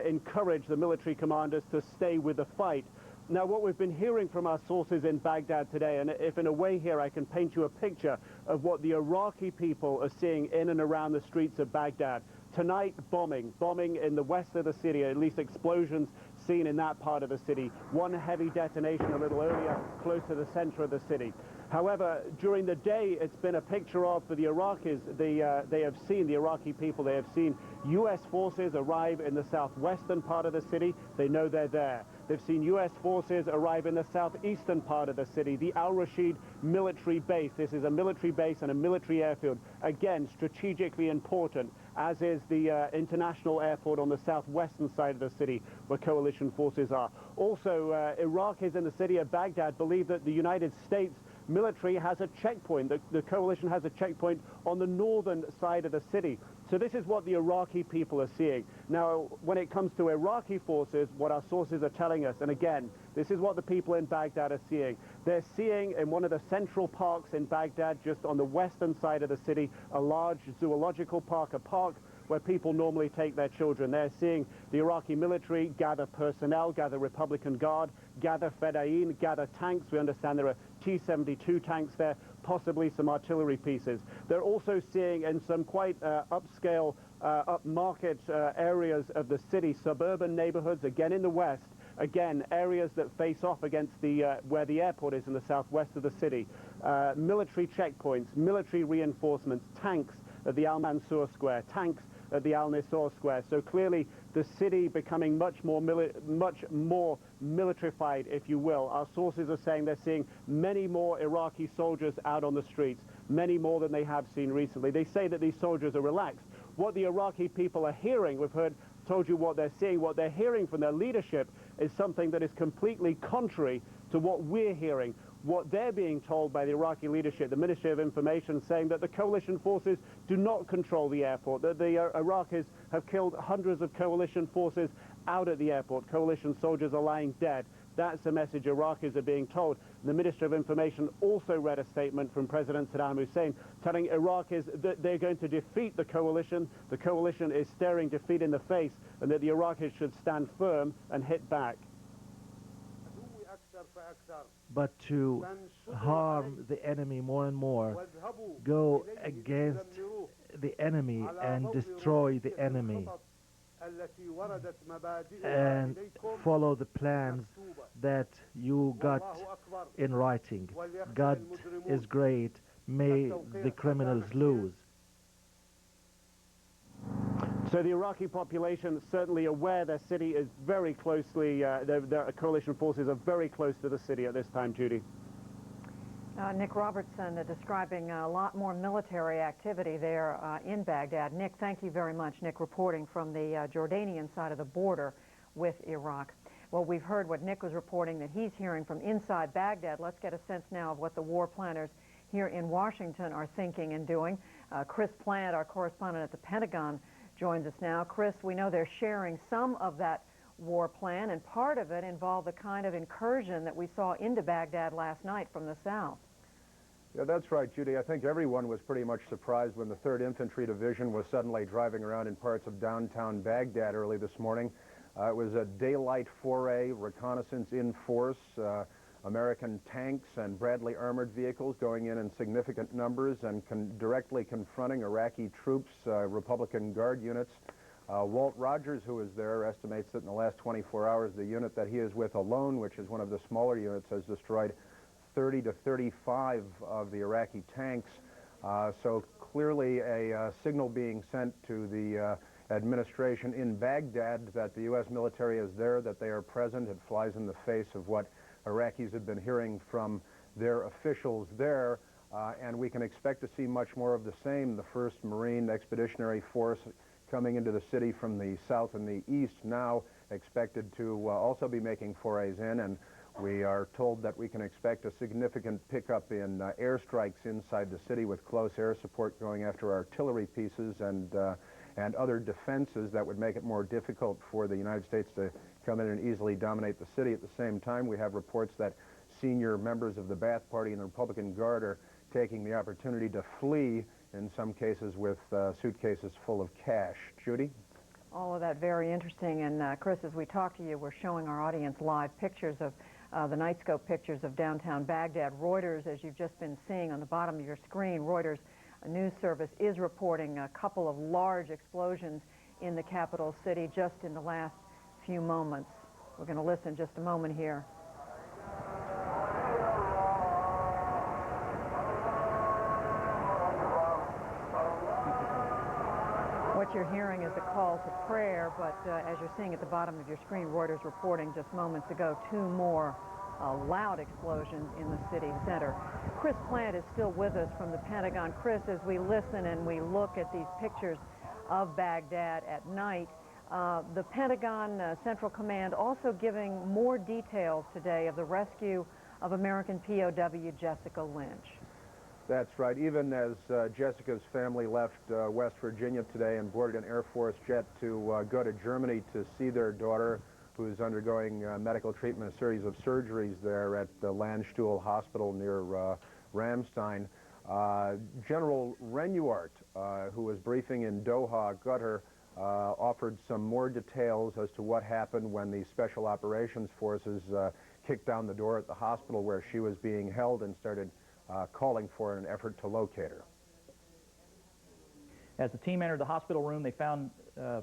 encourage the military commanders to stay with the fight. Now, what we've been hearing from our sources in Baghdad today, and if in a way here I can paint you a picture of what the Iraqi people are seeing in and around the streets of Baghdad. Tonight, bombing in the west of the city, at least explosions seen in that part of the city. One heavy detonation a little earlier, close to the center of the city. However, during the day, it's been a picture of, for the Iraqis, they have seen, the Iraqi people, they have seen U.S. forces arrive in the southwestern part of the city. They know they're there. They've seen U.S. forces arrive in the southeastern part of the city, the Al-Rashid military base. This is a military base and a military airfield. Again, strategically important, as is the international airport on the southwestern side of the city, where coalition forces are. Also, Iraqis in the city of Baghdad believe that the United States military has a checkpoint. The coalition has a checkpoint on the northern side of the city. So this is what the Iraqi people are seeing. Now, when it comes to Iraqi forces, what our sources are telling us, and again, this is what the people in Baghdad are seeing. They're seeing in one of the central parks in Baghdad, just on the western side of the city, a large zoological park, a park where people normally take their children. They're seeing the Iraqi military gather personnel, gather Republican Guard, gather Fedayeen, gather tanks. We understand there are T-72 tanks there, possibly some artillery pieces. They're also seeing in some quite upscale, upmarket areas of the city, suburban neighborhoods, again in the west, again, areas that face off against where the airport is in the southwest of the city. Military checkpoints, military reinforcements, tanks at the Al-Mansur Square, tanks at the Al-Nisor Square. So clearly the city becoming much more militarified, if you will. Our sources are saying they're seeing many more Iraqi soldiers out on the streets, many more than they have seen recently. They say that these soldiers are relaxed. What the Iraqi people are hearing, told you what they're seeing, what they're hearing from their leadership is something that is completely contrary to what we're hearing. What they're being told by the Iraqi leadership, the Ministry of Information, saying that the coalition forces do not control the airport, that the Iraqis have killed hundreds of coalition forces out at the airport. Coalition soldiers are lying dead. That's the message Iraqis are being told. The Minister of Information also read a statement from President Saddam Hussein telling Iraqis that they're going to defeat the coalition. The coalition is staring defeat in the face, and that the Iraqis should stand firm and hit back. But to harm the enemy more and more, go against the enemy and destroy the enemy, and follow the plans that you got in writing. God is great. May the criminals lose. So the Iraqi population certainly aware their city is very closely, their coalition forces are very close to the city at this time, Judy. Nick Robertson describing a lot more military activity there in Baghdad. Nick, thank you very much. Nick reporting from the Jordanian side of the border with Iraq. Well, we've heard what Nick was reporting that he's hearing from inside Baghdad. Let's get a sense now of what the war planners here in Washington are thinking and doing. Chris Plant, our correspondent at the Pentagon, joins us now. Chris, we know they're sharing some of that war plan, and part of it involved the kind of incursion that we saw into Baghdad last night from the south. Yeah, that's right, Judy. I think everyone was pretty much surprised when the 3rd Infantry Division was suddenly driving around in parts of downtown Baghdad early this morning. It was a daylight foray, reconnaissance in force, American tanks and Bradley armored vehicles going in significant numbers and directly confronting Iraqi troops, Republican Guard units. Walt Rogers, who is there, estimates that in the last 24 hours, the unit that he is with alone, which is one of the smaller units, has destroyed 30 to 35 of the Iraqi tanks. So clearly a signal being sent to the administration in Baghdad that the U.S. military is there, that they are present. It flies in the face of what Iraqis have been hearing from their officials there, and we can expect to see much more of the same. The 1st Marine Expeditionary Force coming into the city from the south and the east now expected to also be making forays in, and we are told that we can expect a significant pickup in airstrikes inside the city with close air support going after artillery pieces and other defenses that would make it more difficult for the United States to come in and easily dominate the city. At the same time, we have reports that senior members of the Ba'ath Party and the Republican Guard are taking the opportunity to flee, in some cases with suitcases full of cash. Judy? All of that very interesting. And Chris, as we talk to you, we're showing our audience live pictures of the Nightscope pictures of downtown Baghdad. Reuters, as you've just been seeing on the bottom of your screen, Reuters news service is reporting a couple of large explosions in the capital city just in the last few moments. We're going to listen just a moment here. What you're hearing is a call to prayer, but as you're seeing at the bottom of your screen, Reuters reporting just moments ago 2 more loud explosions in the city center. Chris Plant is still with us from the Pentagon. Chris, as we listen and we look at these pictures of Baghdad at night, the Pentagon Central Command also giving more details today of the rescue of American POW Jessica Lynch. That's right. Even as Jessica's family left West Virginia today and boarded an Air Force jet to go to Germany to see their daughter, who is undergoing medical treatment, a series of surgeries there at the Landstuhl Hospital near Ramstein. General Renuart, who was briefing in Doha, Qatar, offered some more details as to what happened when the Special Operations Forces kicked down the door at the hospital where she was being held and started calling for an effort to locate her. As the team entered the hospital room, they found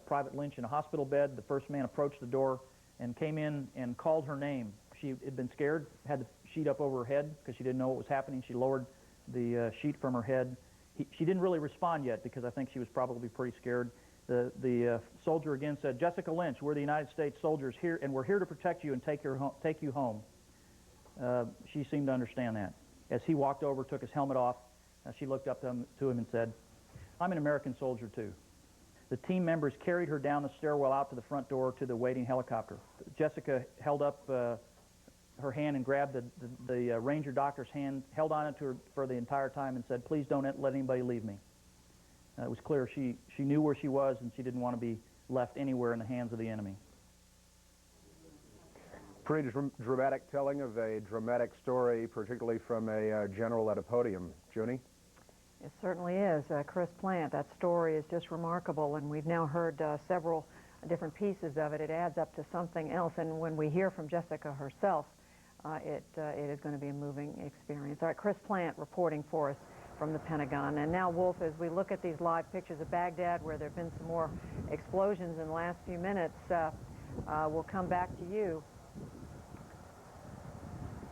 Private Lynch in a hospital bed. The first man approached the door and came in and called her name. She had been scared, had the sheet up over her head because she didn't know what was happening. She lowered the sheet from her head. She didn't really respond yet because I think she was probably pretty scared. The soldier again said, "Jessica Lynch, we're the United States soldiers here, and we're here to protect you and take you home." She seemed to understand that. As he walked over, took his helmet off, she looked up to him and said, "I'm an American soldier too." The team members carried her down the stairwell out to the front door to the waiting helicopter. Jessica held up her hand and grabbed the ranger doctor's hand, held on it to her for the entire time and said, "Please don't let anybody leave me." It was clear she knew where she was and she didn't want to be left anywhere in the hands of the enemy. Pretty dramatic telling of a dramatic story, particularly from a general at a podium. Junie? It certainly is. Chris Plant, that story is just remarkable, and we've now heard several different pieces of it. It adds up to something else, and when we hear from Jessica herself, it is going to be a moving experience. All right, Chris Plant reporting for us from the Pentagon. And now, Wolf, as we look at these live pictures of Baghdad, where there have been some more explosions in the last few minutes, we'll come back to you.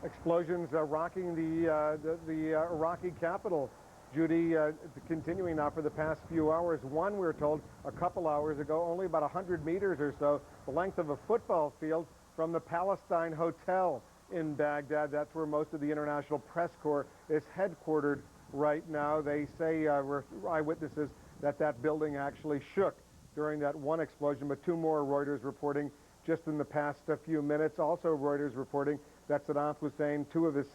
Explosions rocking the Iraqi capital. Judy, continuing now for the past few hours. One, we're told, a couple hours ago, only about 100 meters or so, the length of a football field from the Palestine Hotel in Baghdad. That's where most of the International Press Corps is headquartered right now. They say, eyewitnesses, that building actually shook during that one explosion, but 2 more, Reuters reporting just in the past few minutes. Also Reuters reporting that Saddam Hussein, 2 of his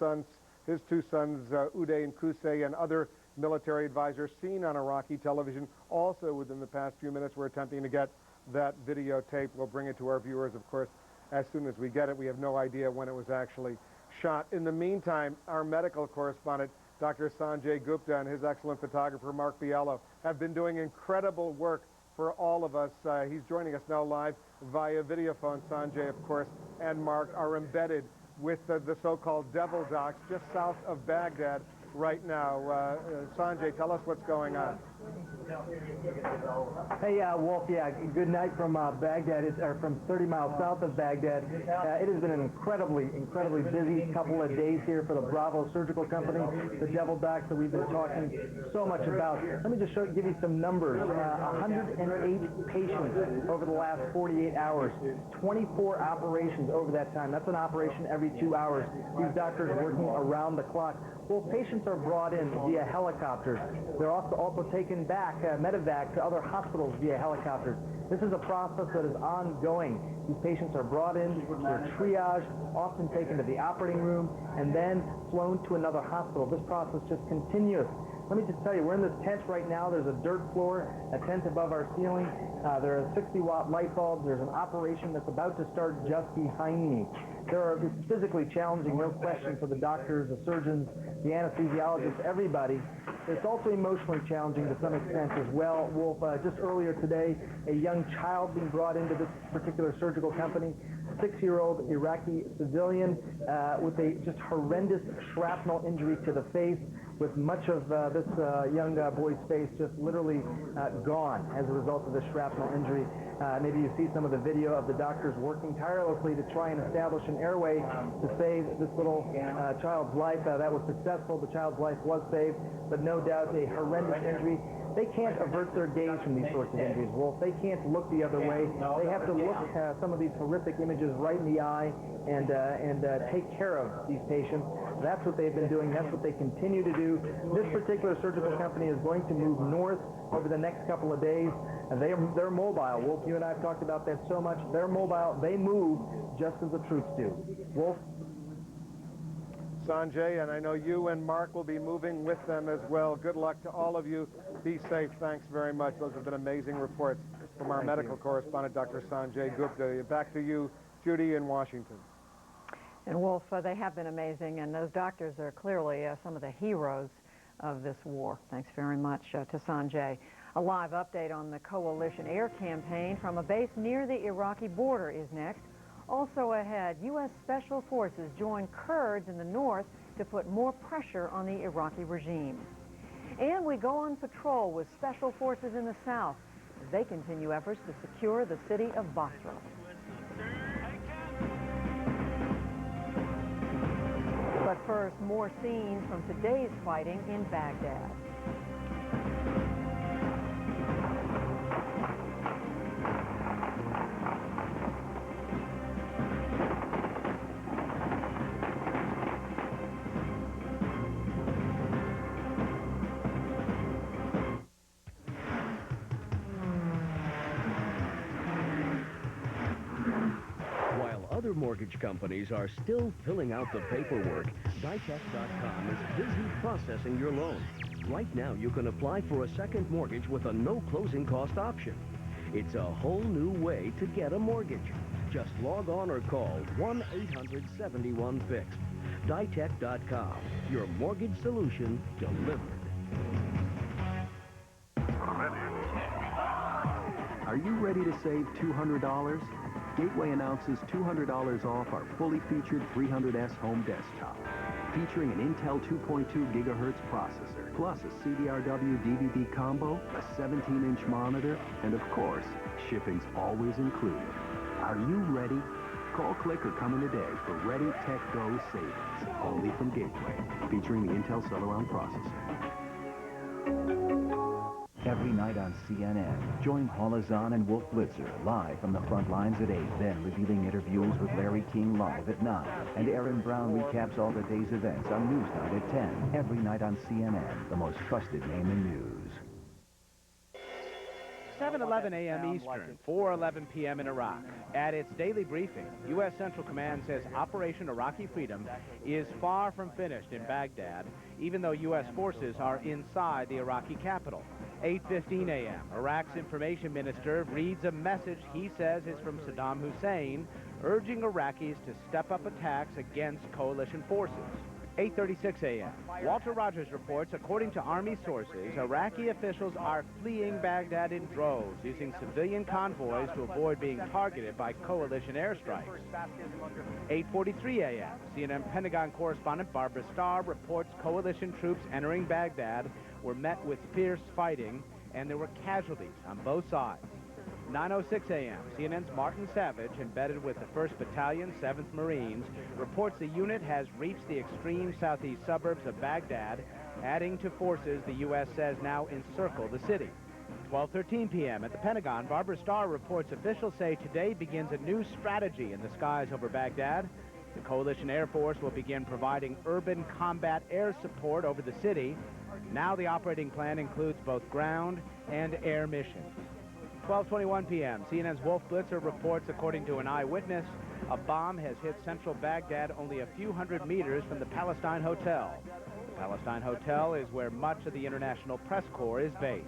two sons, Uday and Qusay, and other military advisors seen on Iraqi television also within the past few minutes. We're attempting to get that videotape. We'll bring it to our viewers, of course, as soon as we get it. We have no idea when it was actually shot. In the meantime, our medical correspondent, Dr. Sanjay Gupta and his excellent photographer, Mark Biello, have been doing incredible work for all of us. He's joining us now live via video phone. Sanjay, of course, and Mark are embedded with the so-called Devil Docks just south of Baghdad right now. Sanjay, tell us what's going on. Hey, Wolf, yeah, good night from Baghdad, or from 30 miles south of Baghdad. It has been an incredibly busy couple of days here for the Bravo Surgical Company, the Devil Docks that we've been talking so much about. Let me just give you some numbers. 108 patients over the last 48 hours, 24 operations over that time. That's an operation every 2 hours. These doctors working around the clock. Well, patients are brought in via helicopters. They're also taken back, medevac, to other hospitals via helicopters. This is a process that is ongoing. These patients are brought in, they're triaged, often taken to the operating room, and then flown to another hospital. This process just continues. Let me just tell you, we're in this tent right now. There's a dirt floor, a tent above our ceiling. There are 60-watt light bulbs. There's an operation that's about to start just behind me. It's physically challenging, no question, for the doctors, the surgeons, the anesthesiologists, everybody. It's also emotionally challenging to some extent as well. Wolf, just earlier today, a young child being brought into this particular surgical company, 6-year-old Iraqi civilian with a just horrendous shrapnel injury to the face, with much of this young boy's face just literally gone as a result of the shrapnel injury. Maybe you see some of the video of the doctors working tirelessly to try and establish an airway to save this little child's life. That was successful. The child's life was saved, but no doubt a horrendous injury. They can't avert their gaze from these sorts of injuries, Wolf. They can't look the other way. They have to look some of these horrific images right in the eye and take care of these patients. That's what they've been doing. That's what they continue to do. This particular surgical company is going to move north over the next couple of days. And they're mobile. Wolf, you and I have talked about that so much. They're mobile. They move just as the troops do. Wolf? Sanjay, and I know you and Mark will be moving with them as well. Good luck to all of you. Be safe. Thanks very much. Those have been amazing reports from our medical correspondent, Dr. Sanjay Gupta. Back to you, Judy, in Washington. And Wolf, they have been amazing, and those doctors are clearly some of the heroes of this war. Thanks very much to Sanjay. A live update on the coalition air campaign from a base near the Iraqi border is next. Also ahead, U.S. Special Forces join Kurds in the north to put more pressure on the Iraqi regime. And we go on patrol with Special Forces in the south as they continue efforts to secure the city of Basra. But first, more scenes from today's fighting in Baghdad. Other mortgage companies are still filling out the paperwork. Ditech.com is busy processing your loan. Right now, you can apply for a second mortgage with a no closing cost option. It's a whole new way to get a mortgage. Just log on or call 1-800-71-FIXED. Ditech.com, your mortgage solution delivered. Are you ready to save $200? Gateway announces $200 off our fully featured 300S home desktop, featuring an Intel 2.2 gigahertz processor, plus a CDRW DVD combo, a 17-inch monitor, and of course, shipping's always included. Are you ready? Call, click, or come in today for Ready Tech Go savings, only from Gateway, featuring the Intel Celeron processor. Every night on CNN, join Paula Zahn and Wolf Blitzer live from the front lines at 8, then revealing interviews with Larry King live at 9. And Aaron Brown recaps all the day's events on Newsnight at 10. Every night on CNN, the most trusted name in news. 7:11 a.m. Eastern, 4:11 p.m. in Iraq. At its daily briefing, U.S. Central Command says Operation Iraqi Freedom is far from finished in Baghdad, even though U.S. forces are inside the Iraqi capital. 8:15 a.m., Iraq's information minister reads a message he says is from Saddam Hussein, urging Iraqis to step up attacks against coalition forces. 8:36 a.m. Walter Rogers reports, according to Army sources, Iraqi officials are fleeing Baghdad in droves, using civilian convoys to avoid being targeted by coalition airstrikes. 8:43 a.m. CNN Pentagon correspondent Barbara Starr reports coalition troops entering Baghdad were met with fierce fighting, and there were casualties on both sides. 9:06 a.m. CNN's Martin Savage, embedded with the 1st Battalion, 7th Marines, reports the unit has reached the extreme southeast suburbs of Baghdad, adding to forces the U.S. says now encircle the city. 12:13 p.m. at the Pentagon, Barbara Starr reports officials say today begins a new strategy in the skies over Baghdad. The Coalition Air Force will begin providing urban combat air support over the city. Now the operating plan includes both ground and air missions. 12:21 p.m. CNN's Wolf Blitzer reports, according to an eyewitness, a bomb has hit central Baghdad only a few hundred meters from the Palestine Hotel. The Palestine Hotel is where much of the International Press Corps is based.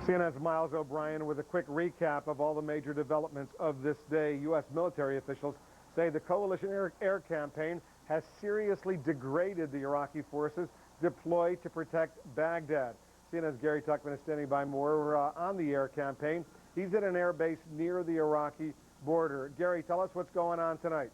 CNN's Miles O'Brien with a quick recap of all the major developments of this day. U.S. military officials say the coalition air campaign has seriously degraded the Iraqi forces deployed to protect Baghdad. CNN's Gary Tuckman is standing by more on the air campaign. He's at an air base near the Iraqi border. Gary, tell us what's going on tonight.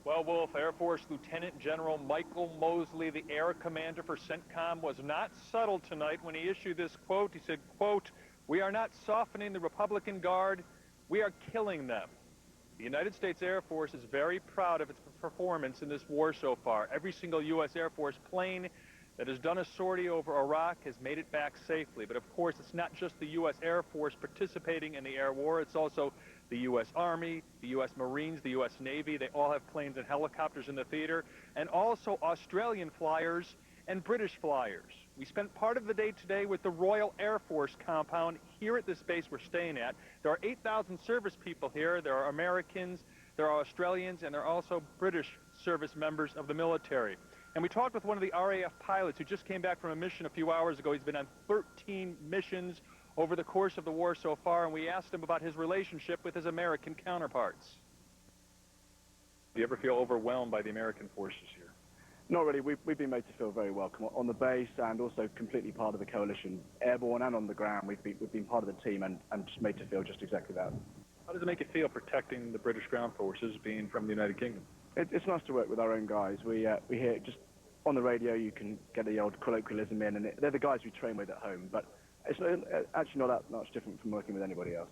Well, Wolf, Air Force Lieutenant General Michael Mosley, the air commander for CENTCOM, was not subtle tonight when he issued this quote. He said, quote, "We are not softening the Republican Guard, we are killing them." The United States Air Force is very proud of its performance in this war so far. Every single U.S. Air Force plane that has done a sortie over Iraq has made it back safely. But of course, it's not just the U.S. Air Force participating in the air war. It's also the U.S. Army, the U.S. Marines, the U.S. Navy. They all have planes and helicopters in the theater. And also Australian flyers and British flyers. We spent part of the day today with the Royal Air Force compound here at this base we're staying at. There are 8,000 service people here. There are Americans, there are Australians, and there are also British service members of the military. And we talked with one of the RAF pilots who just came back from a mission a few hours ago. He's been on 13 missions over the course of the war so far, and we asked him about his relationship with his American counterparts. Do you ever feel overwhelmed by the American forces here? Not really. We've been made to feel very welcome on the base and also completely part of the coalition, airborne and on the ground. We've been part of the team and just made to feel just exactly that. How does it make you feel protecting the British ground forces being from the United Kingdom? It's nice to work with our own guys. We hear just on the radio you can get the old colloquialism in, and they're the guys we train with at home, but it's actually not that much different from working with anybody else.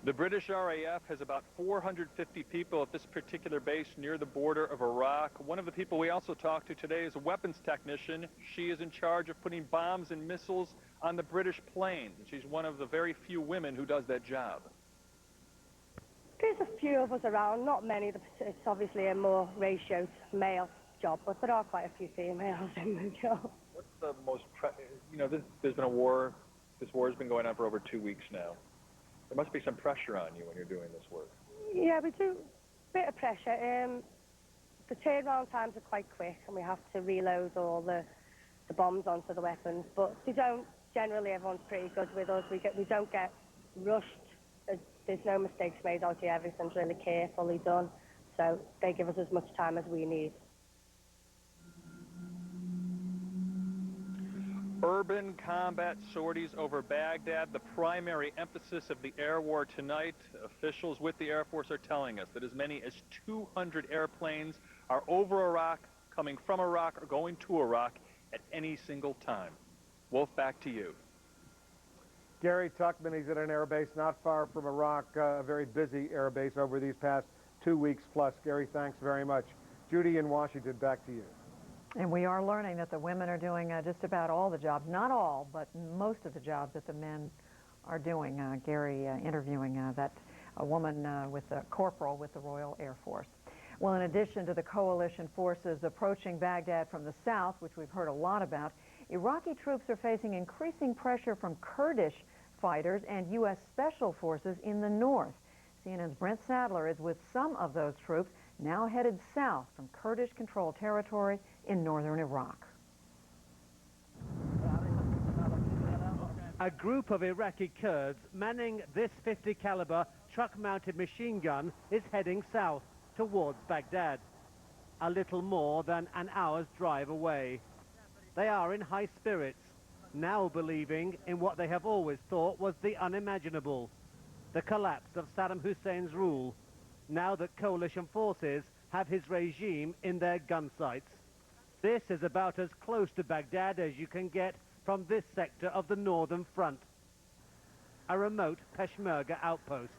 The British RAF has about 450 people at this particular base near the border of Iraq. One of the people we also talked to today is a weapons technician. She is in charge of putting bombs and missiles on the British planes. She's one of the very few women who does that job. There's a few of us around, not many. It's obviously a more ratio male job, but there are quite a few females in the job. What's the most, there's been a war. This war has been going on for over 2 weeks now. There must be some pressure on you when you're doing this work. Yeah, we do. A bit of pressure. The turnaround times are quite quick, and we have to reload all the bombs onto the weapons. But they don't. Generally, everyone's pretty good with us. We don't get rushed. There's no mistakes made out here. Everything's really carefully done. So they give us as much time as we need. Urban combat sorties over Baghdad, the primary emphasis of the air war tonight. Officials with the Air Force are telling us that as many as 200 airplanes are over Iraq, coming from Iraq, or going to Iraq at any single time. Wolf, back to you. Gary Tuckman, he's at an air base not far from Iraq, a very busy air base over these past 2 weeks plus. Gary, thanks very much. Judy in Washington, back to you. And we are learning that the women are doing just about all the jobs, not all, but most of the jobs that the men are doing. Gary interviewing a woman with a corporal with the Royal Air Force. Well, in addition to the coalition forces approaching Baghdad from the south, which we've heard a lot about, Iraqi troops are facing increasing pressure from Kurdish fighters and U.S. Special Forces in the north. CNN's Brent Sadler is with some of those troops now headed south from Kurdish-controlled territory in northern Iraq. A group of Iraqi Kurds manning this .50 caliber truck-mounted machine gun is heading south towards Baghdad, a little more than an hour's drive away. They are in high spirits, now believing in what they have always thought was the unimaginable, the collapse of Saddam Hussein's rule, now that coalition forces have his regime in their gun sights. This is about as close to Baghdad as you can get from this sector of the northern front, a remote Peshmerga outpost.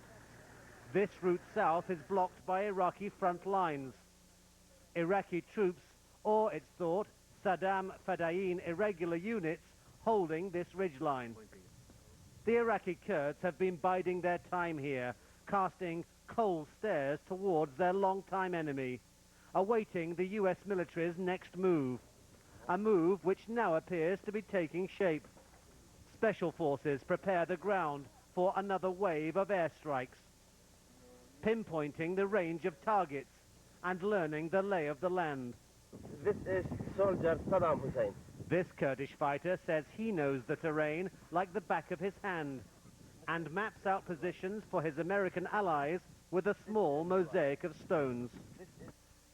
This route south is blocked by Iraqi front lines. Iraqi troops, or it's thought, Saddam Fedayeen irregular units holding this ridgeline. The Iraqi Kurds have been biding their time here, casting cold stares towards their longtime enemy, awaiting the US military's next move, a move which now appears to be taking shape. Special forces prepare the ground for another wave of airstrikes, pinpointing the range of targets and learning the lay of the land. This is soldier Saddam Hussein. This Kurdish fighter says he knows the terrain like the back of his hand and maps out positions for his American allies with a small mosaic of stones.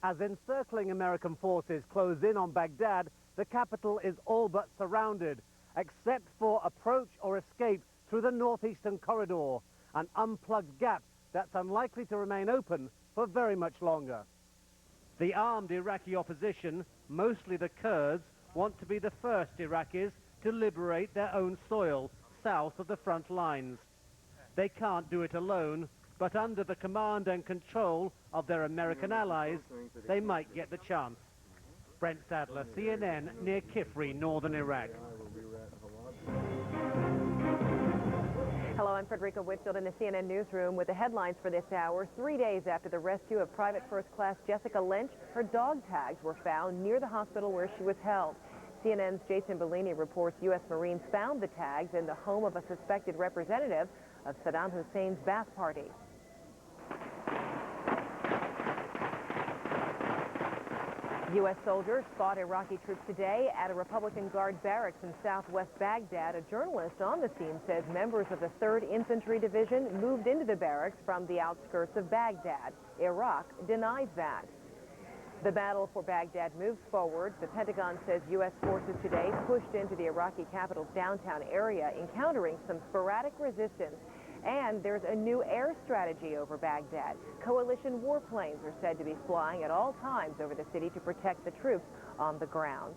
As encircling American forces close in on Baghdad, the capital is all but surrounded, except for approach or escape through the northeastern corridor, an unplugged gap that's unlikely to remain open for very much longer. The armed Iraqi opposition, mostly the Kurds, want to be the first Iraqis to liberate their own soil south of the front lines. They can't do it alone, but under the command and control of their American allies, they might get the chance. Brent Sadler, CNN, near Kifri, northern Iraq. Hello, I'm Frederica Whitfield in the CNN newsroom with the headlines for this hour. 3 days after the rescue of Private First Class Jessica Lynch, her dog tags were found near the hospital where she was held. CNN's Jason Bellini reports U.S. Marines found the tags in the home of a suspected representative of Saddam Hussein's Ba'ath Party. U.S. soldiers fought Iraqi troops today at a Republican Guard barracks in southwest Baghdad. A journalist on the scene says members of the 3rd Infantry Division moved into the barracks from the outskirts of Baghdad. Iraq denies that. The battle for Baghdad moves forward. The Pentagon says U.S. forces today pushed into the Iraqi capital's downtown area, encountering some sporadic resistance. And there's a new air strategy over Baghdad. Coalition warplanes are said to be flying at all times over the city to protect the troops on the ground.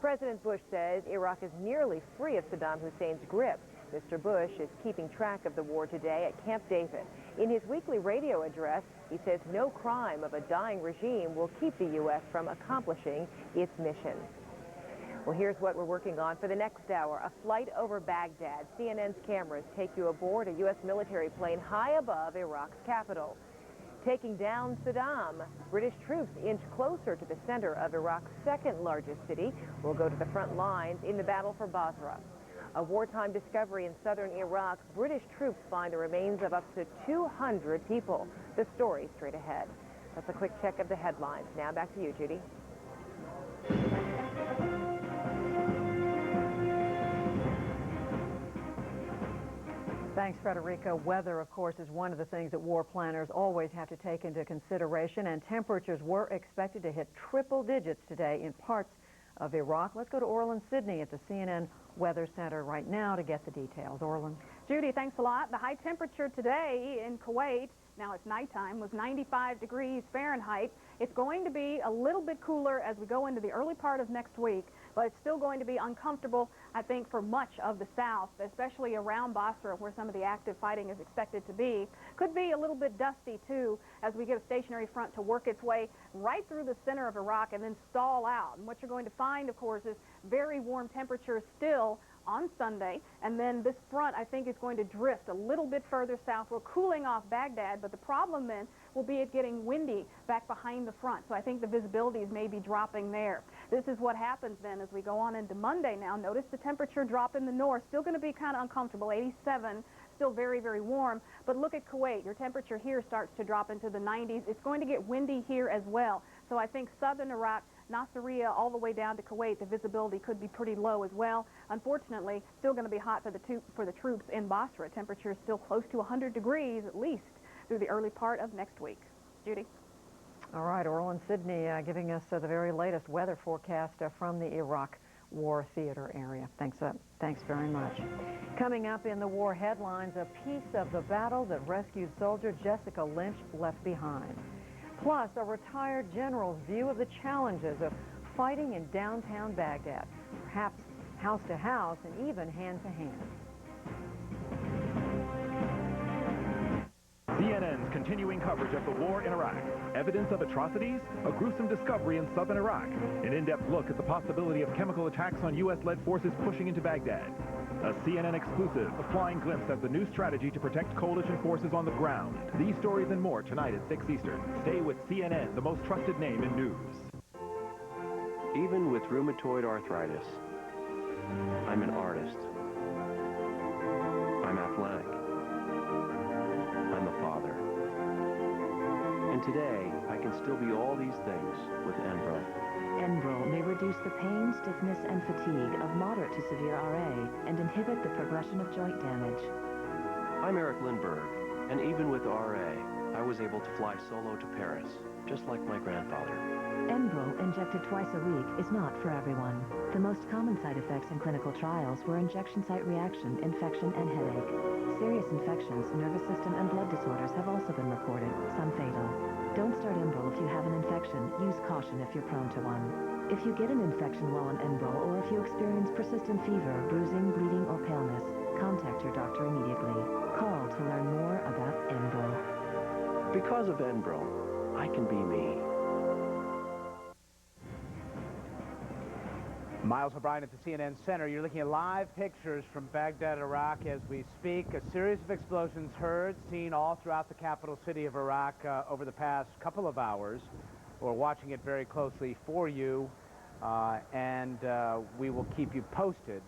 President Bush says Iraq is nearly free of Saddam Hussein's grip. Mr. Bush is keeping track of the war today at Camp David. In his weekly radio address, he says no crime of a dying regime will keep the U.S. from accomplishing its mission. Well, here's what we're working on for the next hour. A flight over Baghdad. CNN's cameras take you aboard a U.S. military plane high above Iraq's capital. Taking down Saddam, British troops inch closer to the center of Iraq's second largest city. We'll go to the front lines in the battle for Basra. A wartime discovery in southern Iraq. British troops find the remains of up to 200 people. The story straight ahead. That's a quick check of the headlines. Now back to you, Judy. Thanks, Frederica. Weather, of course, is one of the things that war planners always have to take into consideration, and temperatures were expected to hit triple digits today in parts of Iraq. Let's go to Orlin Sidney at the CNN Weather Center right now to get the details. Orlin. Judy, thanks a lot. The high temperature today in Kuwait, now it's nighttime, was 95 degrees Fahrenheit. It's going to be a little bit cooler as we go into the early part of next week, but it's still going to be uncomfortable, I think, for much of the south, especially around Basra, where some of the active fighting is expected to be. Could be a little bit dusty, too, as we get a stationary front to work its way right through the center of Iraq and then stall out. And what you're going to find, of course, is very warm temperatures still on Sunday, and then this front, I think, is going to drift a little bit further south. We're cooling off Baghdad, but the problem then will be it getting windy back behind the front, so I think the visibilities may be dropping there. This is what happens then as we go on into Monday now. Notice the temperature drop in the north, still going to be kind of uncomfortable, 87, still very, very warm, but look at Kuwait. Your temperature here starts to drop into the 90s. It's going to get windy here as well, so I think southern Iraq Nasiriyah all the way down to Kuwait, the visibility could be pretty low as well. Unfortunately, still going to be hot for the troops in Basra. Temperatures still close to 100 degrees at least through the early part of next week. Judy? All right, Orlin Sidney giving us the very latest weather forecast from the Iraq War Theater area. Thanks very much. Coming up in the war headlines, a piece of the battle that rescued soldier Jessica Lynch left behind. Plus, a retired general's view of the challenges of fighting in downtown Baghdad, perhaps house to house and even hand to hand. CNN's continuing coverage of the war in Iraq. Evidence of atrocities? A gruesome discovery in southern Iraq. An in-depth look at the possibility of chemical attacks on U.S.-led forces pushing into Baghdad. A CNN exclusive, a flying glimpse at the new strategy to protect coalition forces on the ground. These stories and more tonight at 6 Eastern. Stay with CNN, the most trusted name in news. Even with rheumatoid arthritis, I'm an artist. I'm athletic. I'm a father. And today, I can still be all these things with Enbrel. Enbrel may reduce the pain, stiffness, and fatigue of moderate to severe RA and inhibit the progression of joint damage. I'm Eric Lindbergh, and even with RA, I was able to fly solo to Paris, just like my grandfather. Enbrel, injected twice a week, is not for everyone. The most common side effects in clinical trials were injection site reaction, infection, and headache. Serious infections, nervous system, and blood disorders have also been reported, some fatal. Don't start Enbrel if you have an infection. Use caution if you're prone to one. If you get an infection while on Enbrel, or if you experience persistent fever, bruising, bleeding, or paleness, contact your doctor immediately. Call to learn more about Enbrel. Because of Enbrel, I can be me. Miles O'Brien at the CNN Center. You're looking at live pictures from Baghdad, Iraq as we speak. A series of explosions heard, seen all throughout the capital city of Iraq over the past couple of hours. We're watching it very closely for you, and we will keep you posted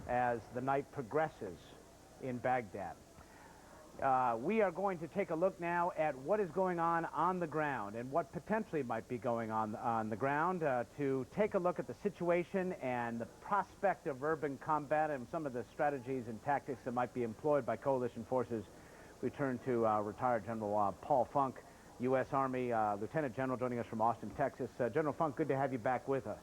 as the night progresses in Baghdad. We are going to take a look now at what is going on the ground and what potentially might be going on the ground to take a look at the situation and the prospect of urban combat and some of the strategies and tactics that might be employed by coalition forces. We turn to retired General Paul Funk, U.S. Army Lieutenant General, joining us from Austin, Texas. General Funk, good to have you back with us.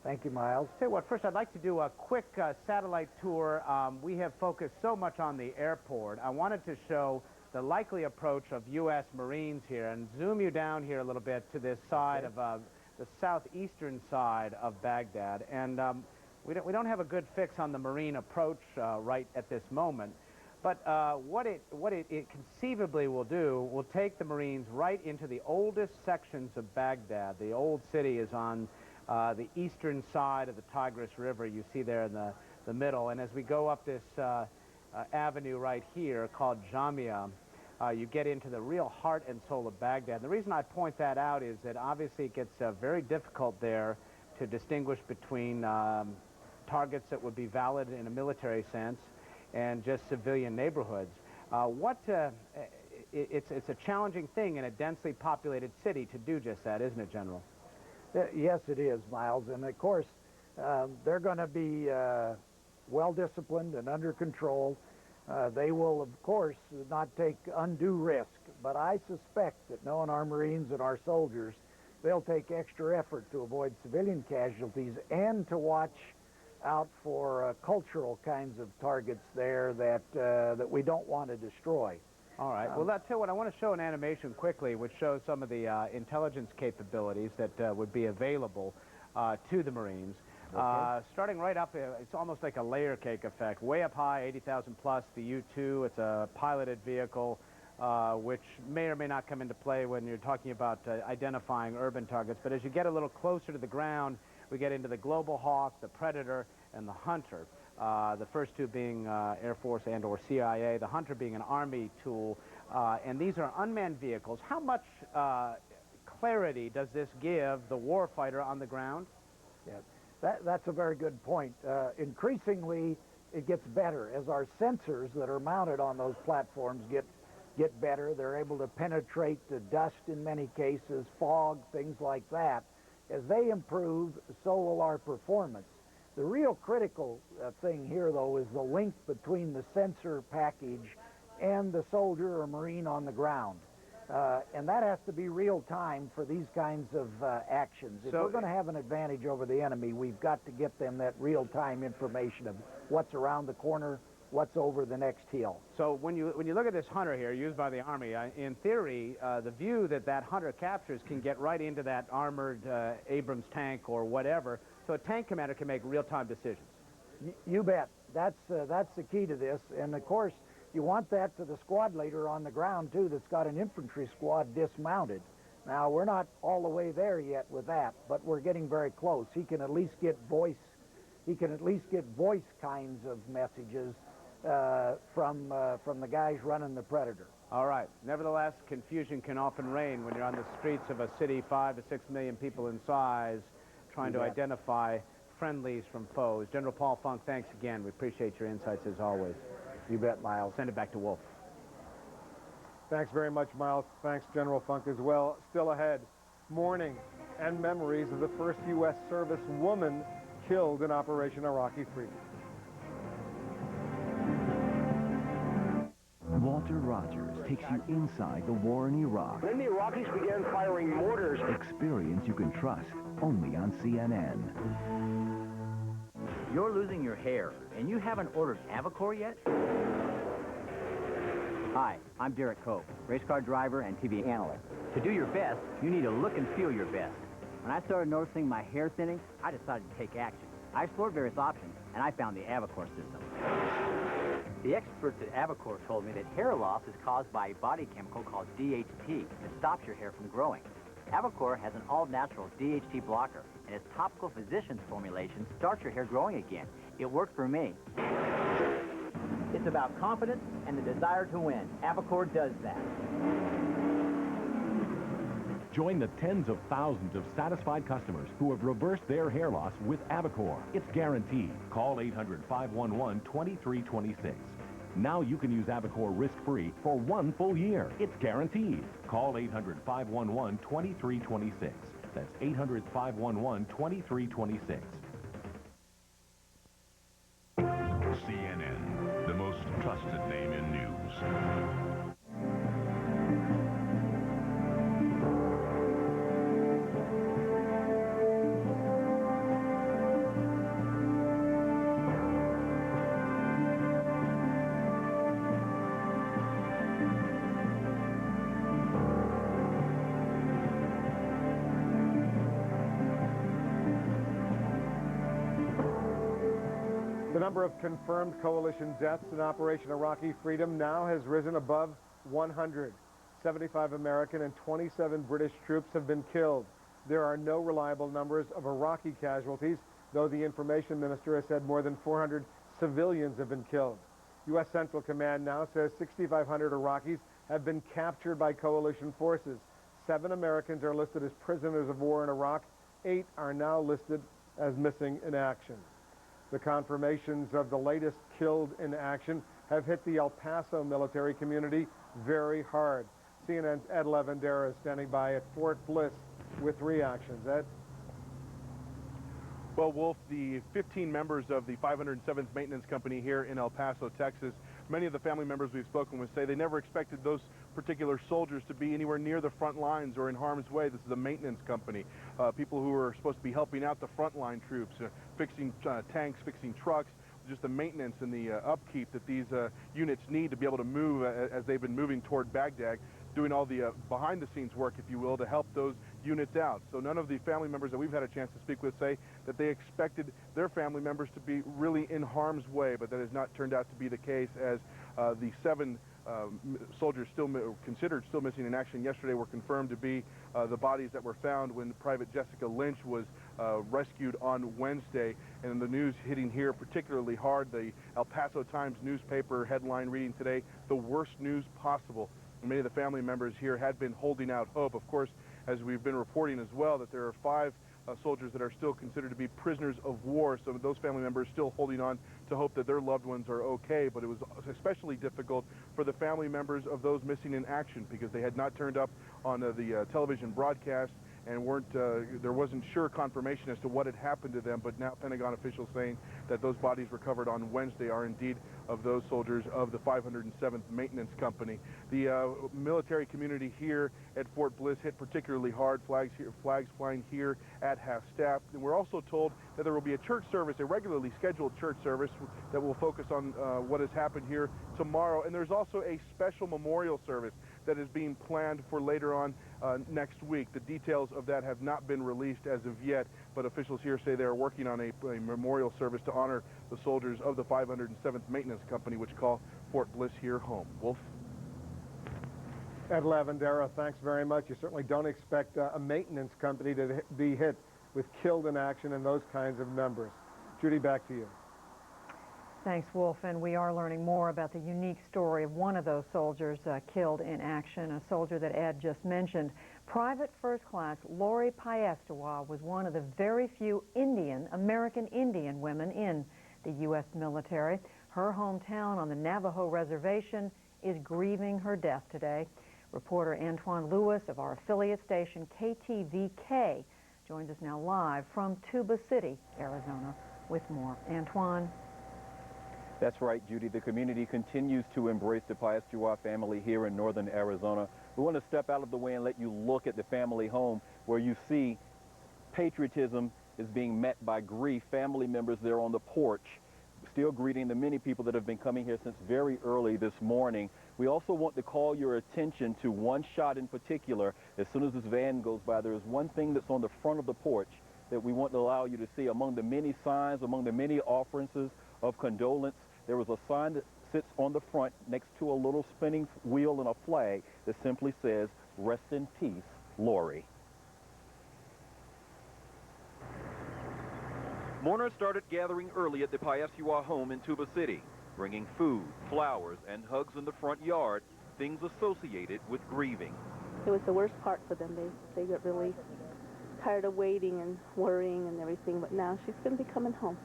Thank you, Miles. Tell you what, first I'd like to do a quick satellite tour. We have focused so much on the airport. I wanted to show the likely approach of U.S. Marines here and zoom you down here a little bit to this side of the southeastern side of Baghdad. And we don't have a good fix on the Marine approach right at this moment. But what it conceivably will do will take the Marines right into the oldest sections of Baghdad. The old city is on the eastern side of the Tigris River, you see there in the middle. And as we go up this avenue right here called Jamia, you get into the real heart and soul of Baghdad. And the reason I point that out is that obviously it gets very difficult there to distinguish between targets that would be valid in a military sense and just civilian neighborhoods. It's a challenging thing in a densely populated city to do just that, isn't it, General? Yes, it is, Miles. And of course, they're going to be well-disciplined and under control. They will, of course, not take undue risk. But I suspect that knowing our Marines and our soldiers, they'll take extra effort to avoid civilian casualties and to watch out for cultural kinds of targets there that we don't want to destroy. All right. Well, that's what I want to show an animation quickly, which shows some of the intelligence capabilities that would be available to the Marines. Okay. Starting right up, it's almost like a layer cake effect. Way up high, 80,000 plus, the U-2. It's a piloted vehicle, which may or may not come into play when you're talking about identifying urban targets. But as you get a little closer to the ground, we get into the Global Hawk, the Predator, and the Hunter. The first two being Air Force and or CIA, the Hunter being an Army tool. And these are unmanned vehicles. How much clarity does this give the warfighter on the ground? Yeah, that's a very good point. Increasingly, it gets better as our sensors that are mounted on those platforms get better. They're able to penetrate the dust in many cases, fog, things like that. As they improve, so will our performance. The real critical thing here, though, is the link between the sensor package and the soldier or Marine on the ground. And that has to be real time for these kinds of actions. If we're going to have an advantage over the enemy, we've got to get them that real time information of what's around the corner, what's over the next hill. So when you look at this Hunter here used by the Army, in theory, the view that Hunter captures can get right into that armored Abrams tank or whatever, so a tank commander can make real-time decisions. You bet. That's the key to this. And of course, you want that to the squad leader on the ground too that's got an infantry squad dismounted. Now, we're not all the way there yet with that, but we're getting very close. He can at least get voice kinds of messages from the guys running the Predator. All right. Nevertheless, confusion can often reign when you're on the streets of a city 5 to 6 million people in size, trying to identify friendlies from foes. General Paul Funk, thanks again. We appreciate your insights as always. You bet, Miles. Send it back to Wolf. Thanks very much, Miles. Thanks, General Funk, as well. Still ahead, mourning and memories of the first U.S. service woman killed in Operation Iraqi Freedom. Walter Rogers takes you inside the war in Iraq. Then the Iraqis began firing mortars. Experience you can trust only on CNN. You're losing your hair, and you haven't ordered Avocor yet? Hi, I'm Derek Cope, race car driver and TV analyst. To do your best, you need to look and feel your best. When I started noticing my hair thinning, I decided to take action. I explored various options, and I found the Avocor system. The experts at Avocor told me that hair loss is caused by a body chemical called DHT that stops your hair from growing. Avocor has an all-natural DHT blocker, and its topical physician's formulation starts your hair growing again. It worked for me. It's about confidence and the desire to win. Avocor does that. Join the tens of thousands of satisfied customers who have reversed their hair loss with Avocor. It's guaranteed. Call 800-511-2326. Now you can use Avocor risk-free for 1 full year. It's guaranteed. Call 800-511-2326. That's 800-511-2326. CNN, the most trusted name in news. The number of confirmed coalition deaths in Operation Iraqi Freedom now has risen above 100. 75 American and 27 British troops have been killed. There are no reliable numbers of Iraqi casualties, though the information minister has said more than 400 civilians have been killed. U.S. Central Command now says 6,500 Iraqis have been captured by coalition forces. 7 Americans are listed as prisoners of war in Iraq. 8 are now listed as missing in action. The confirmations of the latest killed in action have hit the El Paso military community very hard. CNN's Ed Lavandera is standing by at Fort Bliss with reactions. Ed? Well, Wolf, the 15 members of the 507th Maintenance Company here in El Paso, Texas, many of the family members we've spoken with say they never expected those particular soldiers to be anywhere near the front lines or in harm's way. This is a maintenance company. People who are supposed to be helping out the frontline troops, fixing tanks, fixing trucks, just the maintenance and the upkeep that these units need to be able to move as they've been moving toward Baghdad, doing all the behind-the-scenes work, if you will, to help those units out. So none of the family members that we've had a chance to speak with say that they expected their family members to be really in harm's way, but that has not turned out to be the case, as the 7 soldiers considered still missing in action yesterday were confirmed to be the bodies that were found when Private Jessica Lynch was rescued on Wednesday. And the news hitting here particularly hard, the El Paso Times newspaper headline reading today, "The worst news possible." Many of the family members here had been holding out hope. Of course, as we've been reporting as well, that there are 5 soldiers that are still considered to be prisoners of war. So those family members still holding on to hope that their loved ones are okay. But it was especially difficult for the family members of those missing in action, because they had not turned up on the television broadcast, and there wasn't sure confirmation as to what had happened to them, but now Pentagon officials saying that those bodies recovered on Wednesday are indeed of those soldiers of the 507th Maintenance Company. The military community here at Fort Bliss hit particularly hard, flags flying here at half-staff. And we're also told that there will be a church service, a regularly scheduled church service that will focus on what has happened here tomorrow. And there's also a special memorial service that is being planned for later on next week. The details of that have not been released as of yet, but officials here say they are working on a memorial service to honor the soldiers of the 507th Maintenance Company, which call Fort Bliss here home. Wolf? Ed Lavandera, thanks very much. You certainly don't expect a maintenance company to be hit with killed in action and those kinds of numbers. Judy, back to you. Thanks, Wolf. And we are learning more about the unique story of one of those soldiers killed in action, a soldier that Ed just mentioned. Private First Class Lori Paestewa was one of the very few American Indian women in the U.S. military. Her hometown on the Navajo Reservation is grieving her death today. Reporter Antoine Lewis of our affiliate station KTVK joins us now live from Tuba City, Arizona, with more. Antoine? That's right, Judy. The community continues to embrace the Paestewa family here in northern Arizona. We want to step out of the way and let you look at the family home where you see patriotism is being met by grief. Family members there on the porch still greeting the many people that have been coming here since very early this morning. We also want to call your attention to one shot in particular. As soon as this van goes by, there is one thing that's on the front of the porch that we want to allow you to see. Among the many signs, among the many offerances of condolence, there was a sign that sits on the front next to a little spinning wheel and a flag that simply says, "Rest in peace, Lori." Mourners started gathering early at the Paestewa home in Tuba City, bringing food, flowers, and hugs in the front yard, things associated with grieving. It was the worst part for them. They got really tired of waiting and worrying and everything, but now she's going to be coming home.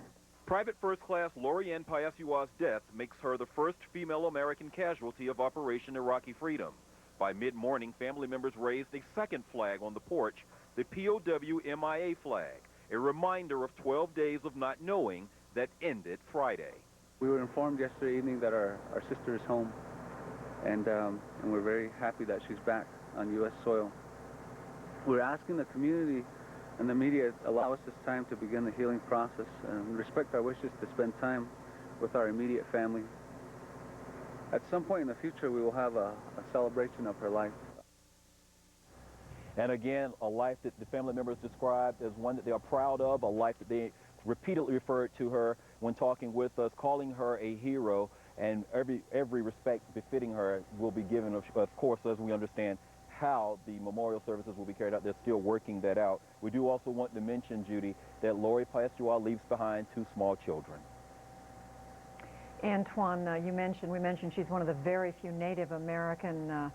Private First Class Lori Ann Paestewa's death makes her the first female American casualty of Operation Iraqi Freedom. By mid-morning, family members raised a second flag on the porch, the POW MIA flag, a reminder of 12 days of not knowing that ended Friday. We were informed yesterday evening that our sister is home, and we're very happy that she's back on U.S. soil. We're asking the community and the media allow us this time to begin the healing process and respect our wishes to spend time with our immediate family. At some point in the future, we will have a celebration of her life. And again, a life that the family members described as one that they are proud of, a life that they repeatedly referred to her when talking with us, calling her a hero, and every respect befitting her will be given, of course, as we understand how the memorial services will be carried out. They're still working that out. We do also want to mention, Judy, that Lori Paestewa leaves behind 2 small children. Antoine, we mentioned she's one of the very few Native American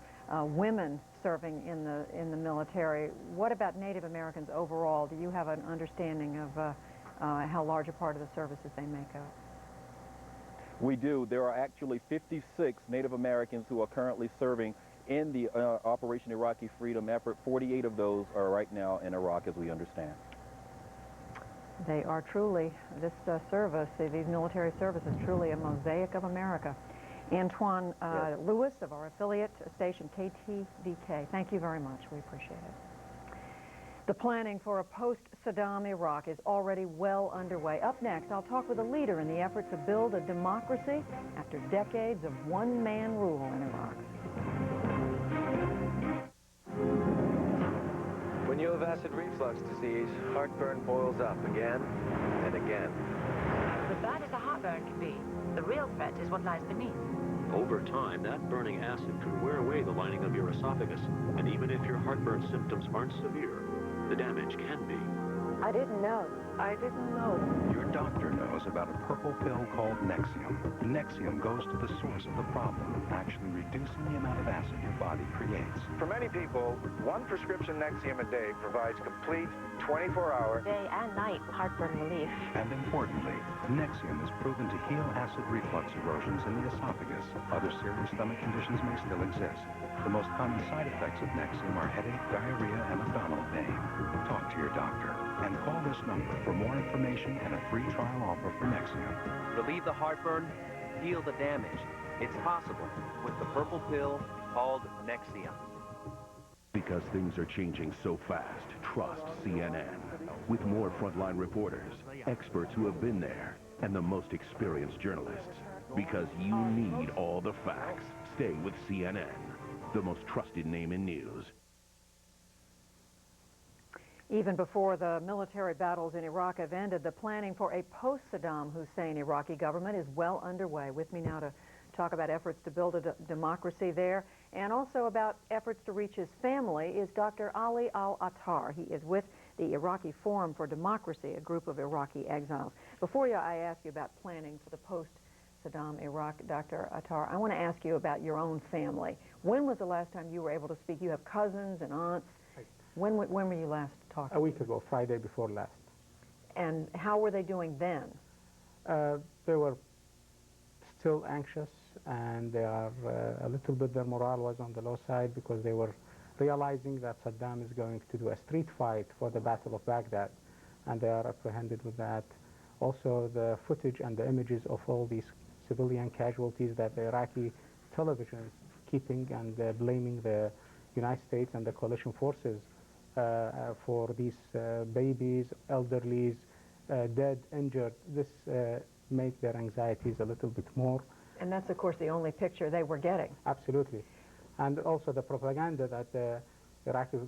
women serving in the military. What about Native Americans overall? Do you have an understanding of how large a part of the services they make up? We do. There are actually 56 Native Americans who are currently serving in the Operation Iraqi Freedom effort. 48 of those are right now in Iraq, as we understand. They are truly, this service, these military services, truly a mosaic of America. Antoine Lewis of our affiliate station KTVK, thank you very much. We appreciate it. The planning for a post-Saddam Iraq is already well underway. Up next, I'll talk with a leader in the effort to build a democracy after decades of one-man rule in Iraq. When you have acid reflux disease, heartburn boils up again and again. As bad as a heartburn can be, the real threat is what lies beneath. Over time, that burning acid can wear away the lining of your esophagus, and even if your heartburn symptoms aren't severe, the damage can be. I didn't know. Your doctor knows about a purple pill called Nexium. Nexium goes to the source of the problem, actually reducing the amount of acid your body creates. For many people, one prescription Nexium a day provides complete 24-hour, day and night heartburn relief. And importantly, Nexium is proven to heal acid reflux erosions in the esophagus. Other serious stomach conditions may still exist. The most common side effects of Nexium are headache, diarrhea, and abdominal pain. Talk to your doctor and call this number for more information and a free trial offer for Nexium. Relieve the heartburn, heal the damage. It's possible with the purple pill called Nexium. Because things are changing so fast, trust CNN. With more frontline reporters, experts who have been there, and the most experienced journalists. Because you need all the facts. Stay with CNN, the most trusted name in news. Even before the military battles in Iraq have ended, the planning for a post-Saddam Hussein Iraqi government is well underway. With me now to talk about efforts to build a democracy there and also about efforts to reach his family is Dr. Ali Al-Attar. He is with the Iraqi Forum for Democracy, a group of Iraqi exiles. Before I ask you about planning for the post-Saddam Iraq, Dr. Attar, I want to ask you about your own family. When was the last time you were able to speak? You have cousins and aunts. When were you last talking? A week ago, Friday before last. And how were they doing then? They were still anxious, and they are a little bit, their morale was on the low side because they were realizing that Saddam is going to do a street fight for the Battle of Baghdad, and they are apprehended with that. Also, the footage and the images of all these civilian casualties that the Iraqi television is keeping and blaming the United States and the coalition forces for these babies, elderlies, dead, injured. This make their anxieties a little bit more. And that's, of course, the only picture they were getting. Absolutely. And also the propaganda that the Iraqi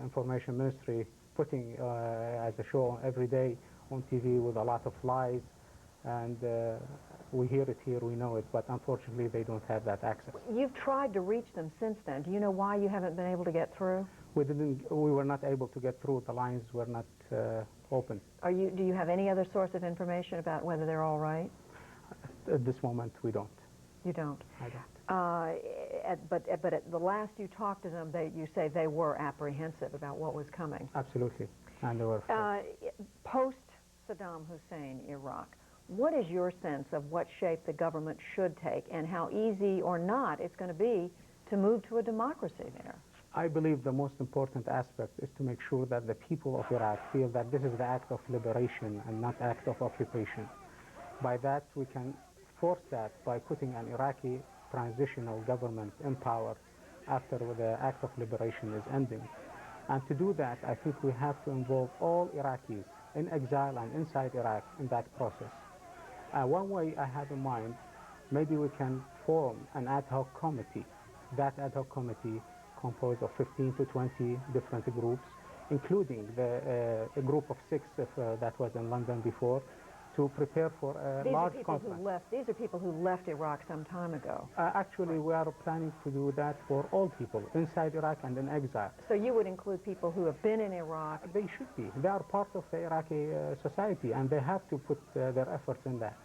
Information Ministry putting as a show every day on TV with a lot of lies. And we hear it here, we know it, but unfortunately they don't have that access. You've tried to reach them since then. Do you know why you haven't been able to get through? We were not able to get through. The lines were not open. Do you have any other source of information about whether they're all right? At this moment, we don't. You don't? I don't. But at the last you talked to them, you say they were apprehensive about what was coming. Absolutely. And they were post-Saddam Hussein Iraq, what is your sense of what shape the government should take and how easy or not it's going to be to move to a democracy there? I believe the most important aspect is to make sure that the people of Iraq feel that this is the act of liberation and not act of occupation. By that, we can force that by putting an Iraqi transitional government in power after the act of liberation is ending. And to do that, I think we have to involve all Iraqis in exile and inside Iraq in that process. One way I have in mind, maybe we can form an ad hoc committee. That ad hoc committee composed of 15 to 20 different groups, including a group of 6 that was in London before, to prepare for a large conference. These are people who left Iraq some time ago. Actually, we are planning to do that for all people inside Iraq and in exile. So you would include people who have been in Iraq? They should be. They are part of the Iraqi society, and they have to put their efforts in that.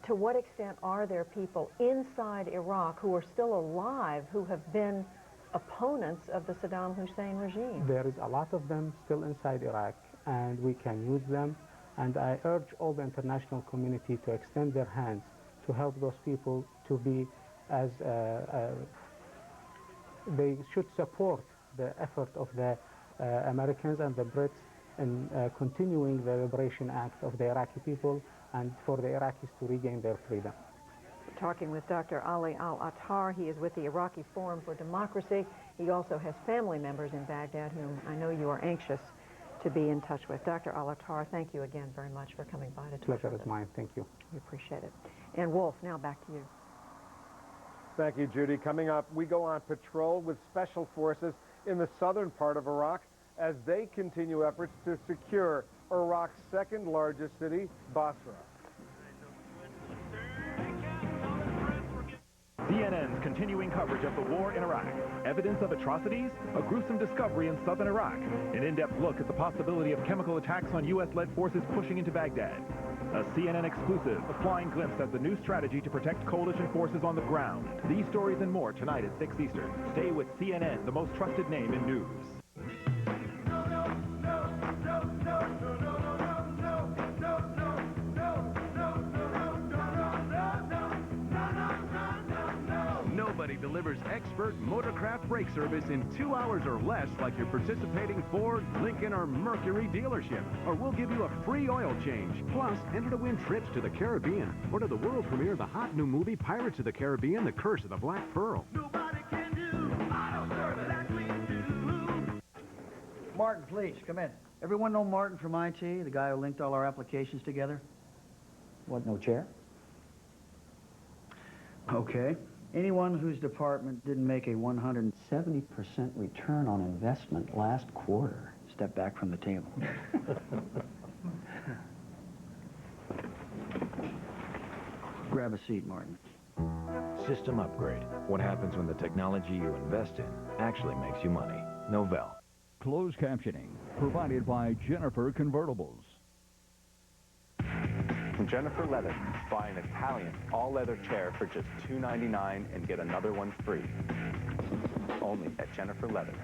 To what extent are there people inside Iraq who are still alive who have been opponents of the Saddam Hussein regime? There is a lot of them still inside Iraq, and we can use them. And I urge all the international community to extend their hands to help those people to be as they should support the effort of the Americans and the Brits in continuing the Liberation Act of the Iraqi people and for the Iraqis to regain their freedom. Talking with Dr. Ali Al-Attar. He is with the Iraqi Forum for Democracy. He also has family members in Baghdad whom I know you are anxious to be in touch with. Dr. Al-Attar, thank you again very much for coming by to talk Pleasure with is mine. Thank you. We appreciate it. And Wolf, now back to you. Thank you, Judy. Coming up, we go on patrol with special forces in the southern part of Iraq as they continue efforts to secure Iraq's second largest city, Basra. CNN's continuing coverage of the war in Iraq. Evidence of atrocities? A gruesome discovery in southern Iraq. An in-depth look at the possibility of chemical attacks on U.S.-led forces pushing into Baghdad. A CNN exclusive, a flying glimpse at the new strategy to protect coalition forces on the ground. These stories and more tonight at 6 Eastern. Stay with CNN, the most trusted name in news. Nobody delivers expert motorcraft brake service in 2 hours or less like your participating Ford, Lincoln, or Mercury dealership. Or we'll give you a free oil change. Plus, enter to win trips to the Caribbean or to the world premiere of the hot new movie Pirates of the Caribbean, The Curse of the Black Pearl. Nobody can do auto service like we do. Martin, please, come in. Everyone know Martin from IT, the guy who linked all our applications together? What, no chair? Okay. Anyone whose department didn't make a 170% return on investment last quarter, step back from the table. Grab a seat, Martin. System upgrade. What happens when the technology you invest in actually makes you money? Novell. Closed captioning provided by Jennifer Convertibles. From Jennifer Leather, buy an Italian all-leather chair for just $2.99 and get another one free. Only at Jennifer Leather.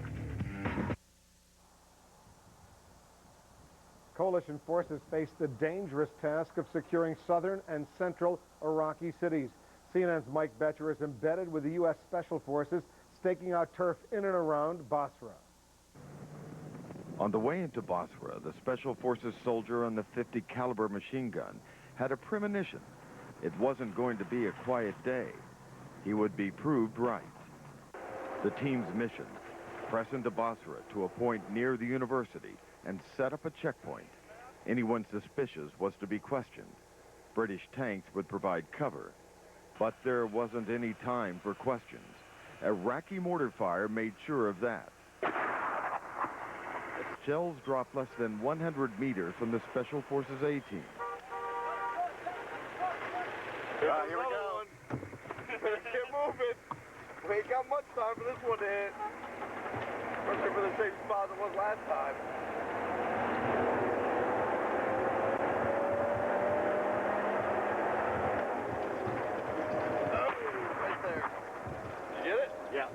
Coalition forces face the dangerous task of securing southern and central Iraqi cities. CNN's Mike Betcher is embedded with the U.S. Special Forces staking out turf in and around Basra. On the way into Basra, the Special Forces soldier on the .50 caliber machine gun had a premonition. It wasn't going to be a quiet day. He would be proved right. The team's mission, press into Basra to a point near the university and set up a checkpoint. Anyone suspicious was to be questioned. British tanks would provide cover, but there wasn't any time for questions. Iraqi mortar fire made sure of that. Shells dropped less than 100 meters from the Special Forces A-team. Here we go. Keep moving. We ain't got much time for this one to hit. Especially for the same spot as it was last time. Oh, right there. Did you get it? Yeah.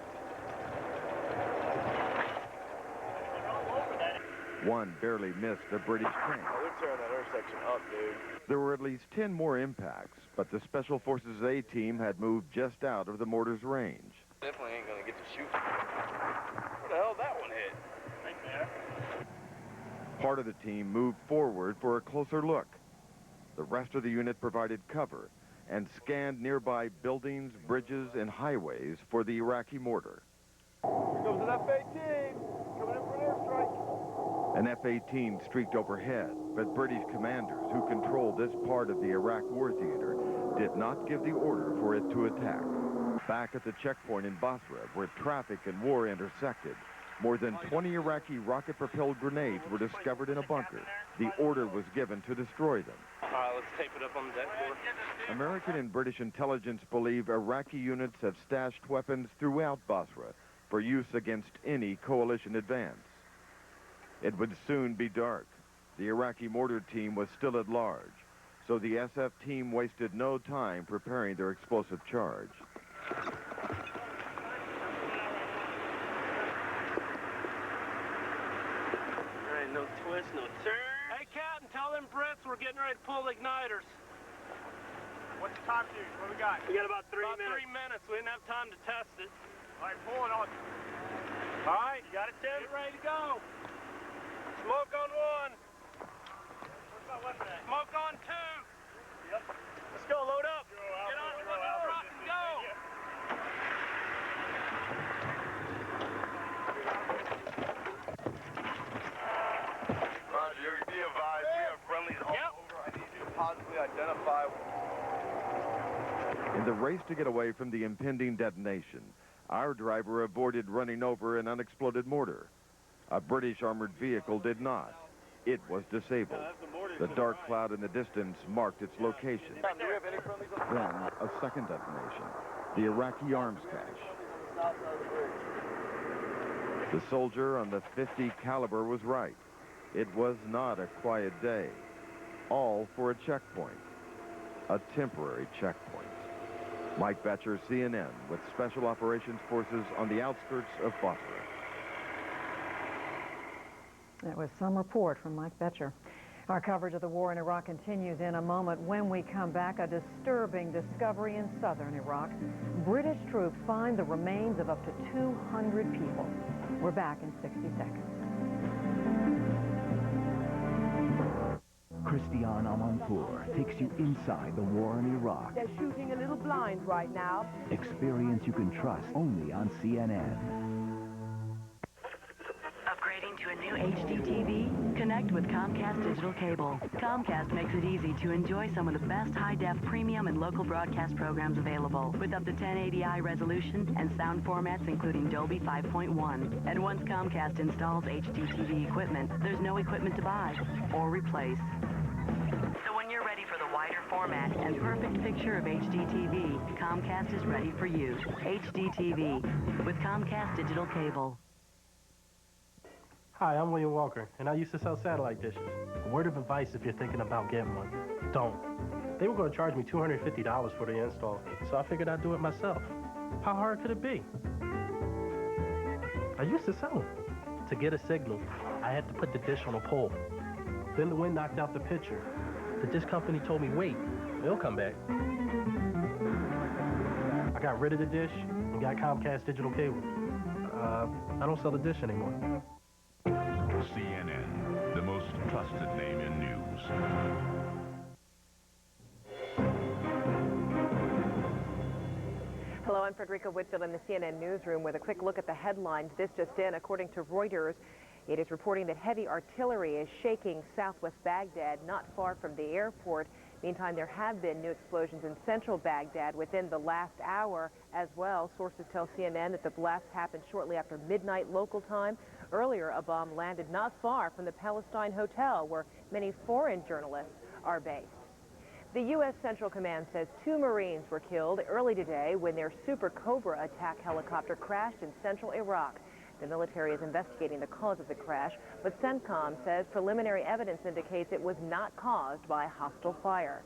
One barely missed a British tank. They're tearing that intersection up, dude. There were at least 10 more impacts, but the Special Forces A-team had moved just out of the mortar's range. Definitely ain't gonna get to shoot. Where the hell did that one hit? Right there. Part of the team moved forward for a closer look. The rest of the unit provided cover and scanned nearby buildings, bridges, and highways for the Iraqi mortar. Here comes an F-18. Coming in for an airstrike. An F-18 streaked overhead, but British commanders who controlled this part of the Iraq war theater did not give the order for it to attack. Back at the checkpoint in Basra, where traffic and war intersected, more than 20 Iraqi rocket-propelled grenades were discovered in a bunker. The order was given to destroy them. All right, let's tape it up on the deck floor. American and British intelligence believe Iraqi units have stashed weapons throughout Basra for use against any coalition advance. It would soon be dark. The Iraqi mortar team was still at large, so the SF team wasted no time preparing their explosive charge. All right, no twist, no turn. Hey, Captain, tell them Brits we're getting ready to pull the igniters. What's the time, dude? What we got? We got about 3 minutes. 3 minutes. We didn't have time to test it. All right, pull it on. All right. You got it, Tim? Get ready to go. Smoke on one. Where's my weapon at? Smoke on two. Yep. Let's go, load up. Get on the rock and go. Roger, be advised, we have friendlies all over. I need you to positively identify. In the race to get away from the impending detonation, our driver avoided running over an unexploded mortar. A British armored vehicle did not. It was disabled. The dark cloud in the distance marked its location. Then, a second detonation, the Iraqi arms cache. The soldier on the .50 caliber was right. It was not a quiet day. All for a checkpoint. A temporary checkpoint. Mike Betcher, CNN, with Special Operations Forces on the outskirts of Basra. That was some report from Mike Betcher. Our coverage of the war in Iraq continues in a moment. When we come back, a disturbing discovery in southern Iraq. British troops find the remains of up to 200 people. We're back in 60 seconds. Christiane Amanpour takes you inside the war in Iraq. They're shooting a little blind right now. Experience you can trust only on CNN. Upgrading to a new HD TV? Connect with Comcast Digital Cable. Comcast makes it easy to enjoy some of the best high-def premium and local broadcast programs available with up to 1080i resolution and sound formats including Dolby 5.1. And once Comcast installs HD TV equipment, there's no equipment to buy or replace. So when you're ready for the wider format and perfect picture of HD TV, Comcast is ready for you. HD TV with Comcast Digital Cable. Hi, I'm William Walker, and I used to sell satellite dishes. A word of advice if you're thinking about getting one, don't. They were going to charge me $250 for the install, so I figured I'd do it myself. How hard could it be? I used to sell them. To get a signal, I had to put the dish on a pole. Then the wind knocked out the picture. The dish company told me, wait, it'll come back. I got rid of the dish and got Comcast Digital Cable. I don't sell the dish anymore. CNN, the most trusted name in news. Hello, I'm Frederica Whitfield in the CNN newsroom with a quick look at the headlines. This just in, according to Reuters, it is reporting that heavy artillery is shaking southwest Baghdad, not far from the airport. Meantime, there have been new explosions in central Baghdad within the last hour as well. Sources tell CNN that the blast happened shortly after midnight local time. Earlier, a bomb landed not far from the Palestine Hotel, where many foreign journalists are based. The U.S. Central Command says 2 Marines were killed early today when their Super Cobra attack helicopter crashed in central Iraq. The military is investigating the cause of the crash, but CENTCOM says preliminary evidence indicates it was not caused by hostile fire.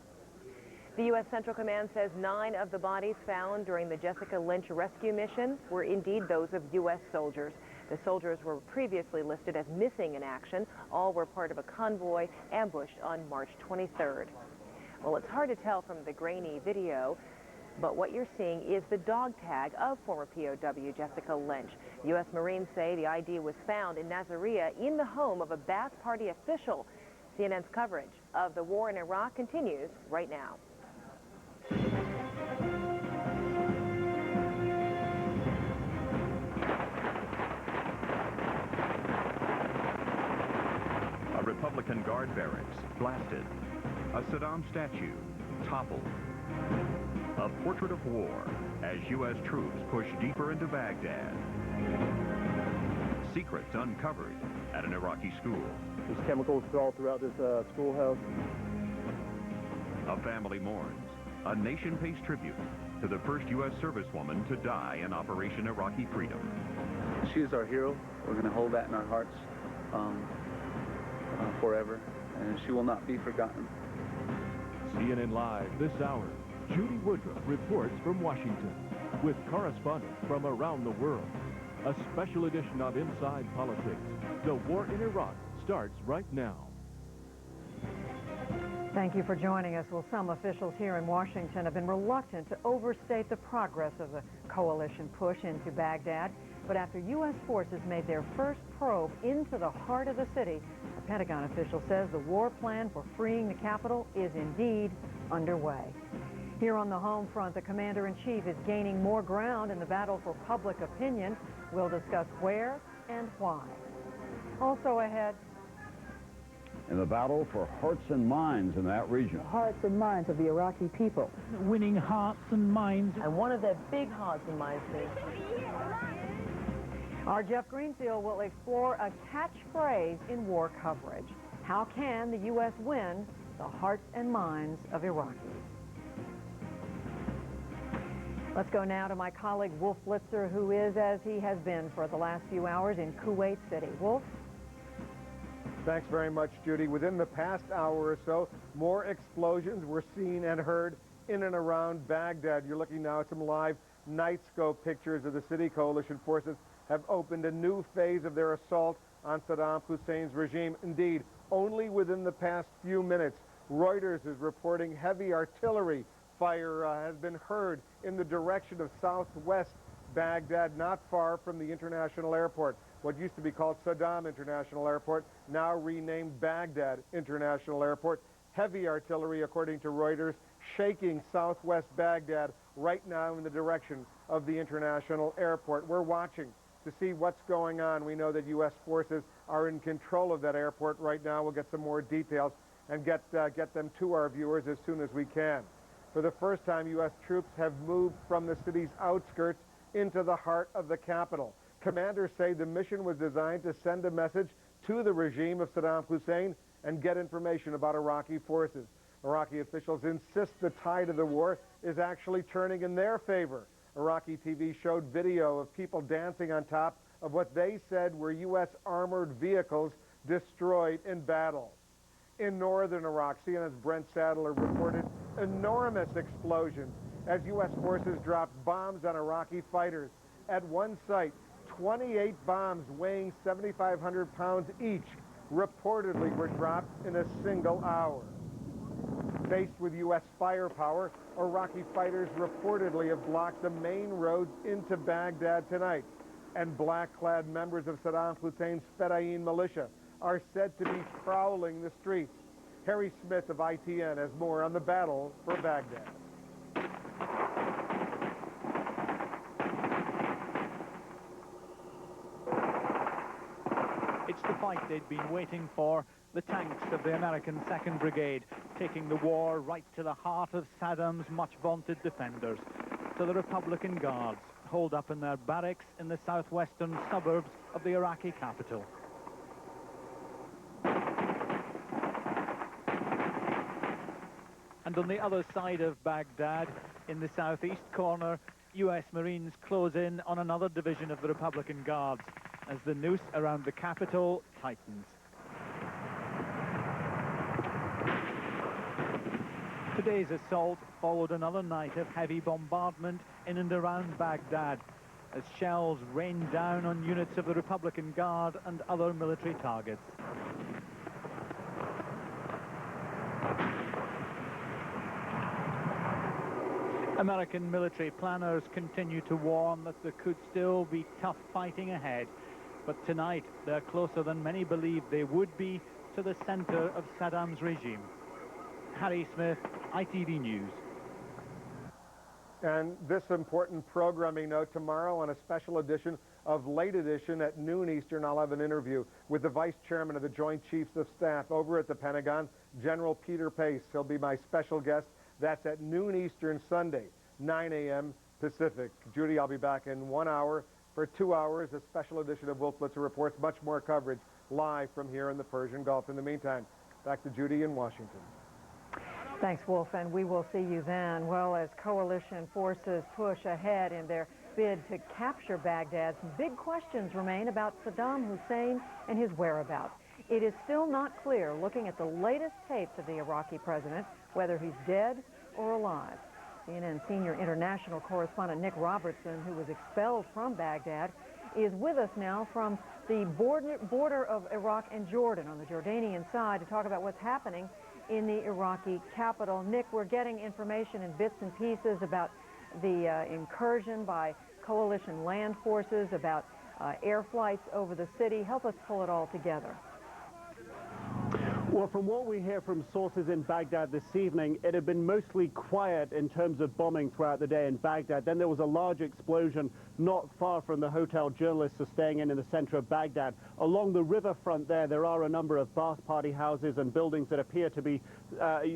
The U.S. Central Command says 9 of the bodies found during the Jessica Lynch rescue mission were indeed those of U.S. soldiers. The soldiers were previously listed as missing in action. All were part of a convoy ambushed on March 23rd. Well, it's hard to tell from the grainy video, but what you're seeing is the dog tag of former POW Jessica Lynch. U.S. Marines say the ID was found in Nasiriyah in the home of a Ba'ath Party official. CNN's coverage of the war in Iraq continues right now. A Republican guard barracks blasted. A Saddam statue toppled. A portrait of war as U.S. troops push deeper into Baghdad. Secrets uncovered at an Iraqi school. There's chemicals all throughout this schoolhouse. A family mourns. A nation pays tribute to the first U.S. servicewoman to die in Operation Iraqi Freedom. She is our hero. We're going to hold that in our hearts forever, and she will not be forgotten. CNN Live this hour. Judy Woodruff reports from Washington with correspondents from around the world. A special edition of Inside Politics. The war in Iraq starts right now. Thank you for joining us. Well, some officials here in Washington have been reluctant to overstate the progress of the coalition push into Baghdad. But after U.S. forces made their first probe into the heart of the city, a Pentagon official says the war plan for freeing the capital is indeed underway. Here on the home front, the commander-in-chief is gaining more ground in the battle for public opinion. We'll discuss where and why. Also ahead, in the battle for hearts and minds in that region. The hearts and minds of the Iraqi people. Winning hearts and minds. And one of their big hearts and minds is... Our Jeff Greenfield will explore a catchphrase in war coverage. How can the U.S. win the hearts and minds of Iraqis? Let's go now to my colleague Wolf Blitzer, who is, as he has been for the last few hours, in Kuwait City. Wolf? Thanks very much, Judy. Within the past hour or so, more explosions were seen and heard in and around Baghdad. You're looking now at some live night scope pictures of the city. Coalition forces have opened a new phase of their assault on Saddam Hussein's regime. Indeed, only within the past few minutes. Reuters is reporting heavy artillery fire has been heard in the direction of southwest Baghdad, not far from the international airport. What used to be called Saddam International Airport, now renamed Baghdad International Airport. Heavy artillery, according to Reuters, shaking southwest Baghdad right now in the direction of the international airport. We're watching to see what's going on. We know that U.S. forces are in control of that airport right now. We'll get some more details and get them to our viewers as soon as we can. For the first time, U.S. troops have moved from the city's outskirts into the heart of the capital. Commanders say the mission was designed to send a message to the regime of Saddam Hussein and get information about Iraqi forces. Iraqi officials insist the tide of the war is actually turning in their favor. Iraqi TV showed video of people dancing on top of what they said were U.S. armored vehicles destroyed in battle. In northern Iraq, CNN's Brent Sadler reported enormous explosions as U.S. forces dropped bombs on Iraqi fighters. At one site, 28 bombs weighing 7,500 pounds each reportedly were dropped in a single hour. Faced with U.S. firepower, Iraqi fighters reportedly have blocked the main roads into Baghdad tonight. And black-clad members of Saddam Hussein's Fedayeen militia are said to be prowling the streets. Harry Smith of ITN has more on the battle for Baghdad. It's the fight they'd been waiting for, the tanks of the American 2nd Brigade, taking the war right to the heart of Saddam's much-vaunted defenders, to the Republican Guards, holed up in their barracks in the southwestern suburbs of the Iraqi capital. And on the other side of Baghdad, in the southeast corner, U.S. Marines close in on another division of the Republican Guards as the noose around the capital tightens. Today's assault followed another night of heavy bombardment in and around Baghdad as shells rained down on units of the Republican Guard and other military targets. American military planners continue to warn that there could still be tough fighting ahead, but tonight they're closer than many believed they would be to the center of Saddam's regime. Harry Smith, ITV News. And this important programming note, tomorrow on a special edition of Late Edition at noon Eastern, I'll have an interview with the Vice Chairman of the Joint Chiefs of Staff over at the Pentagon, General Peter Pace. He'll be my special guest. That's at noon Eastern Sunday, 9 a.m. Pacific. Judy, I'll be back in 1 hour for 2 hours, a special edition of Wolf Blitzer Reports. Much more coverage live from here in the Persian Gulf. In the meantime, back to Judy in Washington. Thanks, Wolf, and we will see you then. Well, as coalition forces push ahead in their bid to capture Baghdad, some big questions remain about Saddam Hussein and his whereabouts. It is still not clear, looking at the latest tapes of the Iraqi president, whether he's dead or alive. CNN senior international correspondent Nick Robertson, who was expelled from Baghdad, is with us now from the border of Iraq and Jordan on the Jordanian side to talk about what's happening in the Iraqi capital. Nick, we're getting information in bits and pieces about the incursion by coalition land forces, about air flights over the city. Help us pull it all together. Well, from what we hear from sources in Baghdad this evening, it had been mostly quiet in terms of bombing throughout the day in Baghdad. Then there was a large explosion not far from the hotel journalists are staying in the center of Baghdad. Along the riverfront there are a number of bath party houses and buildings that appear to be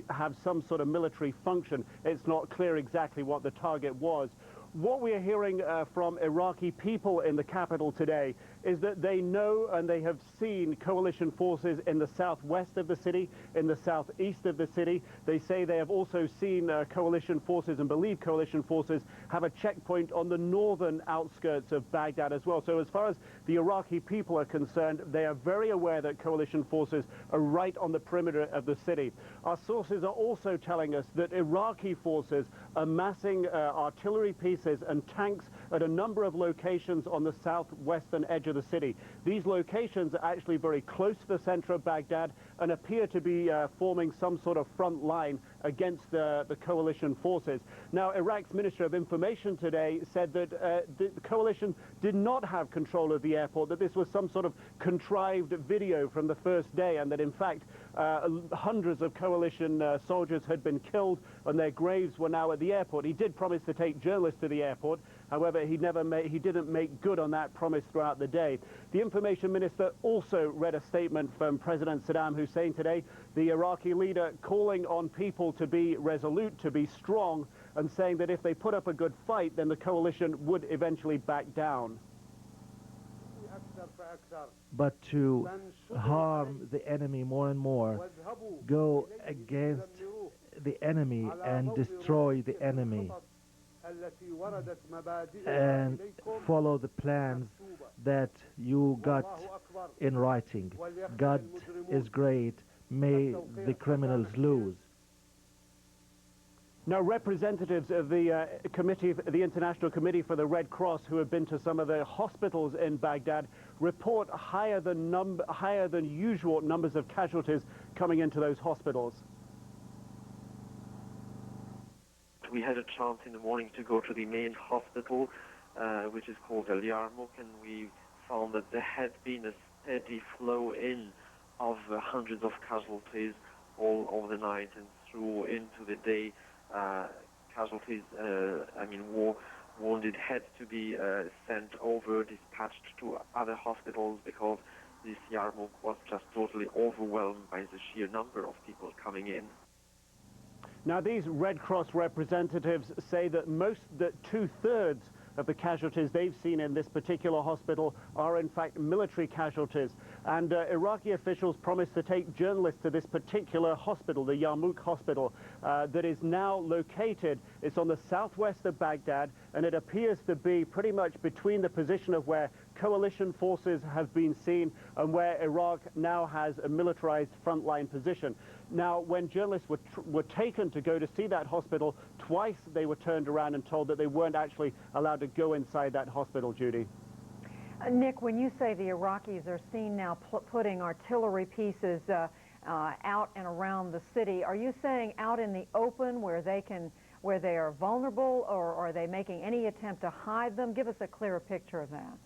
have some sort of military function. It's not clear exactly what the target was. What we are hearing from Iraqi people in the capital today is that they know and they have seen coalition forces in the southwest of the city, in the southeast of the city. They say they have also seen coalition forces and believe coalition forces have a checkpoint on the northern outskirts of Baghdad as well. So as far as the Iraqi people are concerned, they are very aware that coalition forces are right on the perimeter of the city. Our sources are also telling us that Iraqi forces are massing artillery pieces and tanks at a number of locations on the southwestern edge of the city. These locations are actually very close to the center of Baghdad and appear to be forming some sort of front line against the coalition forces. Now, Iraq's Minister of Information today said that the coalition did not have control of the airport, that this was some sort of contrived video from the first day, and that in fact hundreds of coalition soldiers had been killed and their graves were now at the airport. He did promise to take journalists to the airport. However, he didn't make good on that promise throughout the day. The information minister also read a statement from President Saddam Hussein today, the Iraqi leader calling on people to be resolute, to be strong, and saying that if they put up a good fight, then the coalition would eventually back down. But to harm the enemy more and more, go against the enemy and destroy the enemy, and follow the plans that you got in writing. God is great. May the criminals lose. Now, representatives of the the International Committee for the Red Cross, who have been to some of the hospitals in Baghdad, report higher than usual numbers of casualties coming into those hospitals. We had a chance in the morning to go to the main hospital, which is called El Yarmouk, and we found that there had been a steady flow in of hundreds of casualties all over the night and through into the day. Casualties, wounded had to be sent over, dispatched to other hospitals, because this Yarmouk was just totally overwhelmed by the sheer number of people coming in. Now, these Red Cross representatives say that two-thirds of the casualties they've seen in this particular hospital are in fact military casualties. And Iraqi officials promised to take journalists to this particular hospital, the Yarmouk hospital, that is now located. It's on the southwest of Baghdad, and it appears to be pretty much between the position of where coalition forces have been seen and where Iraq now has a militarized frontline position. Now, when journalists were taken to go to see that hospital, twice they were turned around and told that they weren't actually allowed to go inside that hospital, Judy. Nick, when you say the Iraqis are seen now putting artillery pieces out and around the city, are you saying out in the open where they are vulnerable, or are they making any attempt to hide them? Give us a clearer picture of that.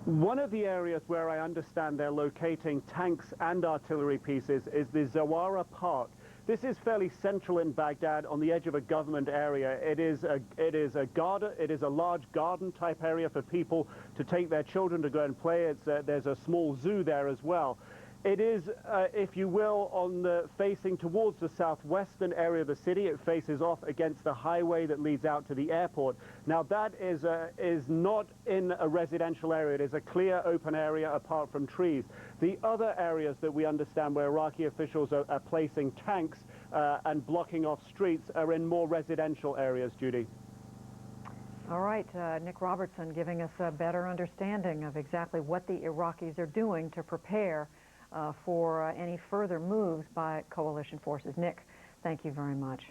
One of the areas where I understand they're locating tanks and artillery pieces is the Zawara Park. This is fairly central in Baghdad, on the edge of a government area. It is a large garden type area for people to take their children to go and play. There's a small zoo there as well. It is, if you will, facing towards the southwestern area of the city. It faces off against the highway that leads out to the airport. Now, that is not in a residential area. It is a clear, open area apart from trees. The other areas that we understand where Iraqi officials are placing tanks and blocking off streets are in more residential areas, Judy. All right, Nick Robertson giving us a better understanding of exactly what the Iraqis are doing to prepare for any further moves by coalition forces. Nick, thank you very much.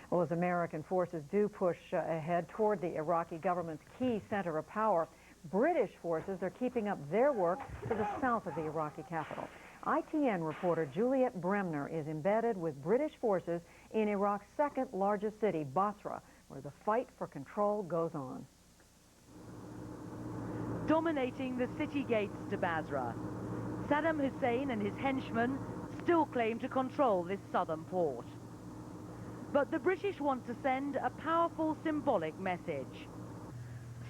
Well, as American forces do push ahead toward the Iraqi government's key center of power, British forces are keeping up their work to the south of the Iraqi capital. ITN reporter Juliet Bremner is embedded with British forces in Iraq's second largest city, Basra, where the fight for control goes on. Dominating the city gates to Basra, Saddam Hussein and his henchmen still claim to control this southern port. But the British want to send a powerful symbolic message.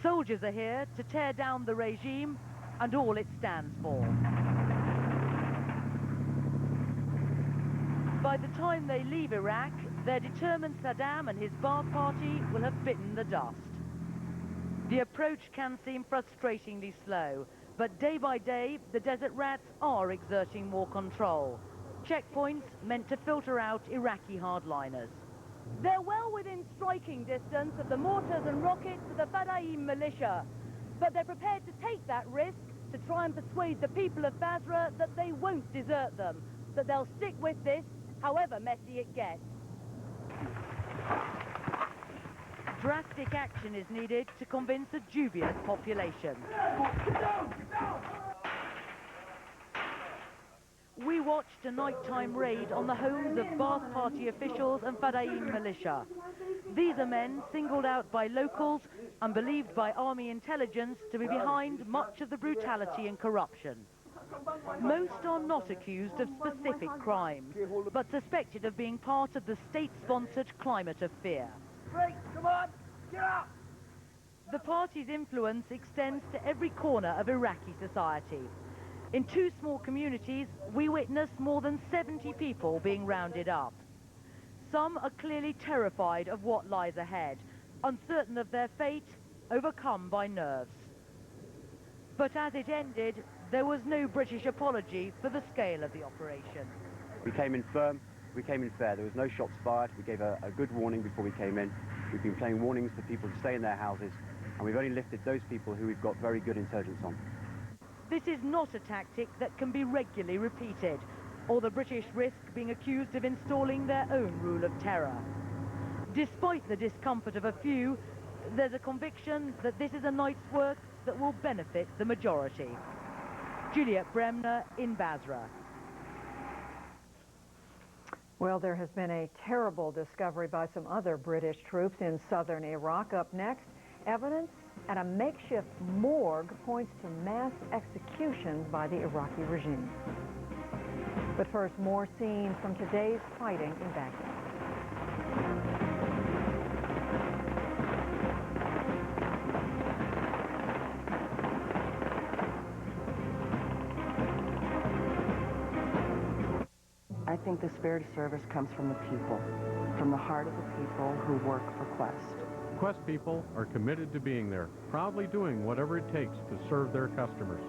Soldiers are here to tear down the regime and all it stands for. By the time they leave Iraq, they're determined Saddam and his Ba'ath Party will have bitten the dust. The approach can seem frustratingly slow, but day by day, the desert rats are exerting more control. Checkpoints meant to filter out Iraqi hardliners. They're well within striking distance of the mortars and rockets of the Fadaim militia, but they're prepared to take that risk to try and persuade the people of Basra that they won't desert them, that they'll stick with this, however messy it gets. Drastic action is needed to convince a dubious population. We watched a nighttime raid on the homes of Baath Party officials and Fadaim militia. These are men singled out by locals and believed by army intelligence to be behind much of the brutality and corruption. Most are not accused of specific crimes, but suspected of being part of the state-sponsored climate of fear. Break, come on, get up! The party's influence extends to every corner of Iraqi society. In 2 small communities, we witness more than 70 people being rounded up. Some are clearly terrified of what lies ahead, uncertain of their fate, overcome by nerves. But as it ended, there was no British apology for the scale of the operation. We came in firm, we came in fair. There was no shots fired. We gave a good warning before we came in. We've been playing warnings for people to stay in their houses, and we've only lifted those people who we've got very good intelligence on. This is not a tactic that can be regularly repeated, or the British risk being accused of installing their own rule of terror. Despite the discomfort of a few, there's a conviction that this is a night's work that will benefit the majority. Juliet Bremner in Basra. Well, there has been a terrible discovery by some other British troops in southern Iraq. Up next, evidence at a makeshift morgue points to mass executions by the Iraqi regime. But first, more scenes from today's fighting in Baghdad. I think the spirit of service comes from the people, from the heart of the people who work for Quest. Quest people are committed to being there, proudly doing whatever it takes to serve their customers.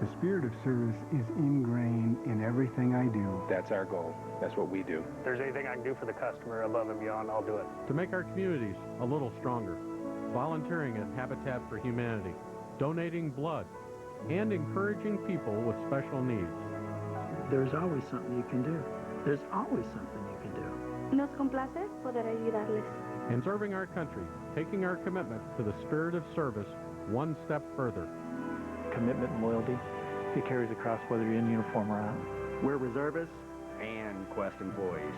The spirit of service is ingrained in everything I do. That's our goal. That's what we do. If there's anything I can do for the customer above and beyond, I'll do it. To make our communities a little stronger, volunteering at Habitat for Humanity, donating blood, and encouraging people with special needs. There's always something you can do. There's always something you can do. Nos complace poder ayudarles. In serving our country, taking our commitment to the spirit of service one step further. Commitment and loyalty, it carries across whether you're in uniform or out. We're reservists and Quest employees.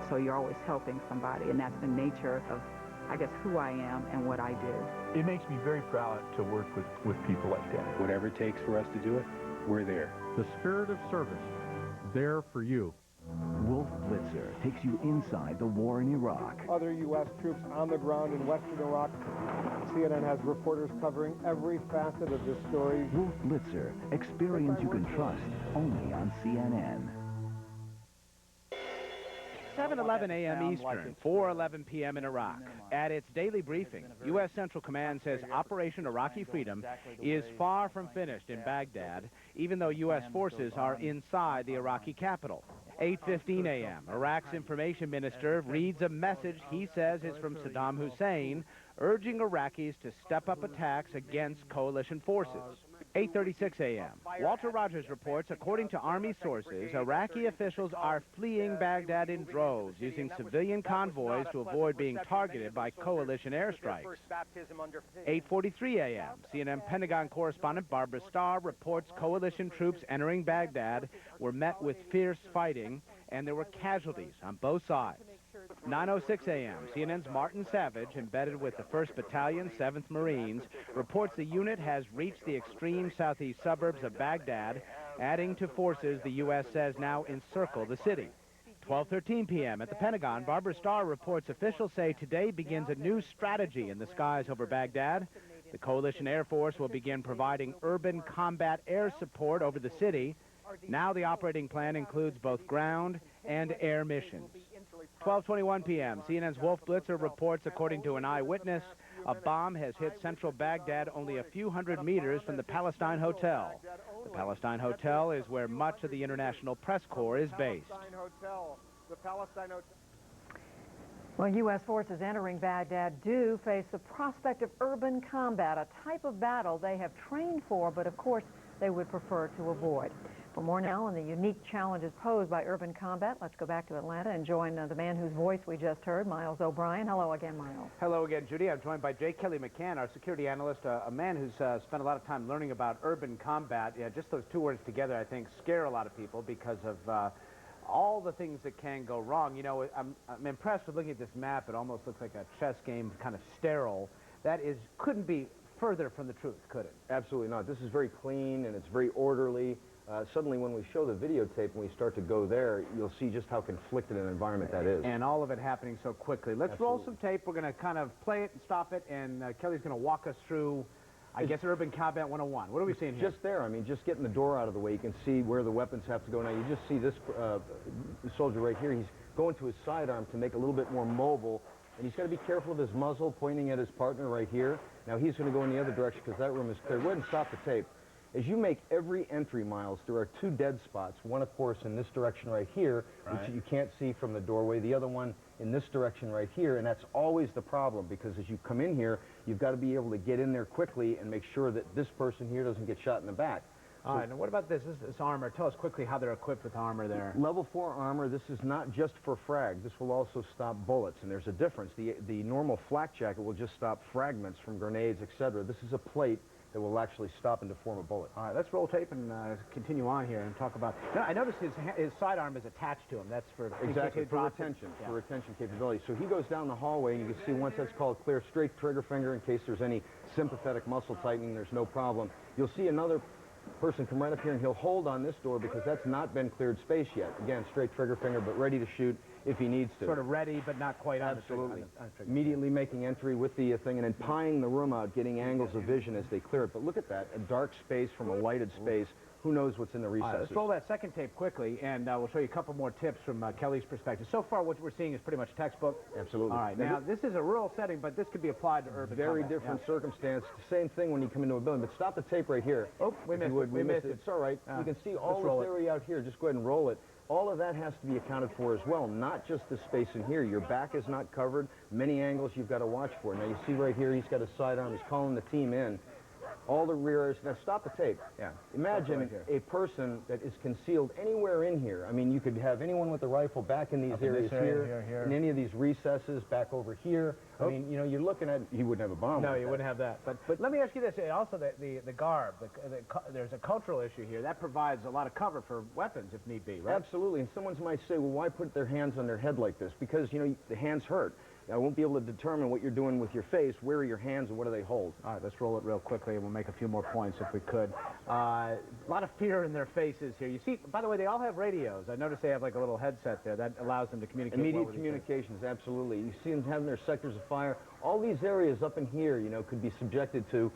So you're always helping somebody, and that's the nature of, I guess, who I am and what I do. It makes me very proud to work with people like that. Whatever it takes for us to do it, we're there. The spirit of service, there for you. Wolf Blitzer takes you inside the war in Iraq. Other U.S. troops on the ground in western Iraq. CNN has reporters covering every facet of this story. Wolf Blitzer, experience you can trust, only on CNN. 7:11 a.m. Eastern, 4:11 p.m. in Iraq. At its daily briefing, U.S. Central Command says Operation Iraqi Freedom is far from finished in Baghdad, even though U.S. forces are inside the Iraqi capital. 8:15 a.m., Iraq's information minister reads a message he says is from Saddam Hussein, urging Iraqis to step up attacks against coalition forces. 8:36 a.m., Walter Rogers reports, according to Army sources, Iraqi officials are fleeing Baghdad in droves, using civilian convoys to avoid being targeted by coalition airstrikes. 8:43 a.m., CNN Pentagon correspondent Barbara Starr reports coalition troops entering Baghdad were met with fierce fighting, and there were casualties on both sides. 9:06 a.m., CNN's Martin Savage, embedded with the 1st Battalion, 7th Marines, reports the unit has reached the extreme southeast suburbs of Baghdad, adding to forces the U.S. says now encircle the city. 12:13 p.m. at the Pentagon, Barbara Starr reports officials say today begins a new strategy in the skies over Baghdad. The Coalition Air Force will begin providing urban combat air support over the city. Now the operating plan includes both ground and air missions. 12:21 p.m., CNN's Wolf Blitzer reports, according to an eyewitness, a bomb has hit central Baghdad only a few hundred meters from the Palestine Hotel. The Palestine Hotel is where much of the International Press Corps is based. Well, U.S. forces entering Baghdad do face the prospect of urban combat, a type of battle they have trained for, but of course they would prefer to avoid. For more now on the unique challenges posed by urban combat, let's go back to Atlanta and join the man whose voice we just heard, Miles O'Brien. Hello again, Miles. Hello again, Judy. I'm joined by J. Kelly McCann, our security analyst, a man who's spent a lot of time learning about urban combat. Yeah, just those two words together, I think, scare a lot of people because of all the things that can go wrong. You know, I'm impressed with looking at this map. It almost looks like a chess game, kind of sterile. That couldn't be further from the truth, could it? Absolutely not. This is very clean and it's very orderly. Suddenly, when we show the videotape and we start to go there, you'll see just how conflicted an environment that is. And all of it happening so quickly. Let's roll some tape. We're going to kind of play it and stop it, and Kelly's going to walk us through, I guess, Urban Combat 101. What are we seeing here? Just there. I mean, just getting the door out of the way, you can see where the weapons have to go. Now, you just see this soldier right here. He's going to his sidearm to make a little bit more mobile, and he's got to be careful of his muzzle pointing at his partner right here. Now, he's going to go in the other direction because that room is clear. Go ahead and stop the tape. As you make every entry, Miles, there are two dead spots. One, of course, in this direction right here, which you can't see from the doorway. The other one in this direction right here, and that's always the problem because as you come in here, you've got to be able to get in there quickly and make sure that this person here doesn't get shot in the back. All right, and what about this armor? Tell us quickly how they're equipped with armor there. Level 4 armor, this is not just for frag. This will also stop bullets, and there's a difference. The normal flak jacket will just stop fragments from grenades, etc. This is a plate that will actually stop and deform a bullet. All right, let's roll tape and continue on here and talk about... Now, I noticed his sidearm is attached to him. That's for... Exactly, for retention, for retention capability. So he goes down the hallway, and you can see once that's called clear, straight trigger finger in case there's any sympathetic muscle tightening, there's no problem. You'll see another person come right up here, and he'll hold on this door because that's not been cleared space yet. Again, straight trigger finger, but ready to shoot if he needs to. Sort of ready, but not quite on Absolutely. On the Immediately making entry with the thing and then pieing the room out, getting angles of vision as they clear it. But look at that, a dark space from a lighted space. Who knows what's in the recesses? Let's roll that second tape quickly, and we'll show you a couple more tips from Kelly's perspective. So far, what we're seeing is pretty much textbook. Absolutely. All right, now, this is a rural setting, but this could be applied to urban Very combat. different circumstance. Same thing when you come into a building. But stop the tape right here. Oh, we missed it. We missed it. It's all right. You can see all this area out here. Just go ahead and roll it. All of that has to be accounted for as well, not just the space in here. Your back is not covered. Many angles you've got to watch for. Now, you see right here, he's got a sidearm. He's calling the team in. All the rear areas. Now, stop the tape. Yeah. Imagine a person that is concealed anywhere in here. I mean, you could have anyone with a rifle back in these areas here, in any of these recesses, back over here. I mean, you know, you're looking at, you wouldn't have a bomb. No, you wouldn't have that. But let me ask you this. Also, the garb, there's a cultural issue here. That provides a lot of cover for weapons if need be, right? Absolutely. And someone might say, well, why put their hands on their head like this? Because, you know, the hands hurt. I won't be able to determine what you're doing with your face. Where are your hands and what do they hold? All right, let's roll it real quickly and we'll make a few more points if we could. A lot of fear in their faces here. You see, by the way, they all have radios. I noticed they have like a little headset there. That allows them to communicate. Immediate communications, absolutely. You see them having their sectors of fire. All these areas up in here, you know, could be subjected to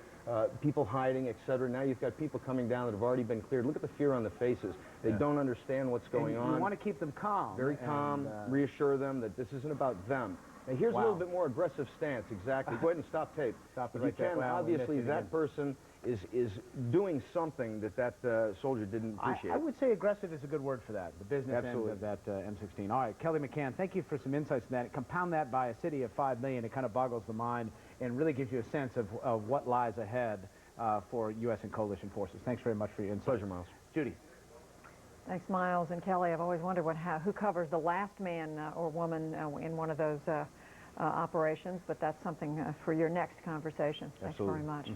people hiding, etc. Now you've got people coming down that have already been cleared. Look at the fear on the faces. They don't understand what's going on. You want to keep them calm. Very calm, reassure them that this isn't about them. Now, here's a little bit more aggressive stance, exactly. Go ahead and stop tape. Stop it if right you can, there. Well, obviously, that person is doing something that soldier didn't appreciate. I would say aggressive is a good word for that, the business end of that M16. All right, Kelly McCann, thank you for some insights in that. Compound that by a city of 5 million, it kind of boggles the mind and really gives you a sense of what lies ahead for U.S. and coalition forces. Thanks very much for your insight. Pleasure, Miles. Judy. Thanks, Miles and Kelly. I've always wondered who covers the last man or woman in one of those operations, but that's something for your next conversation. Thanks very much.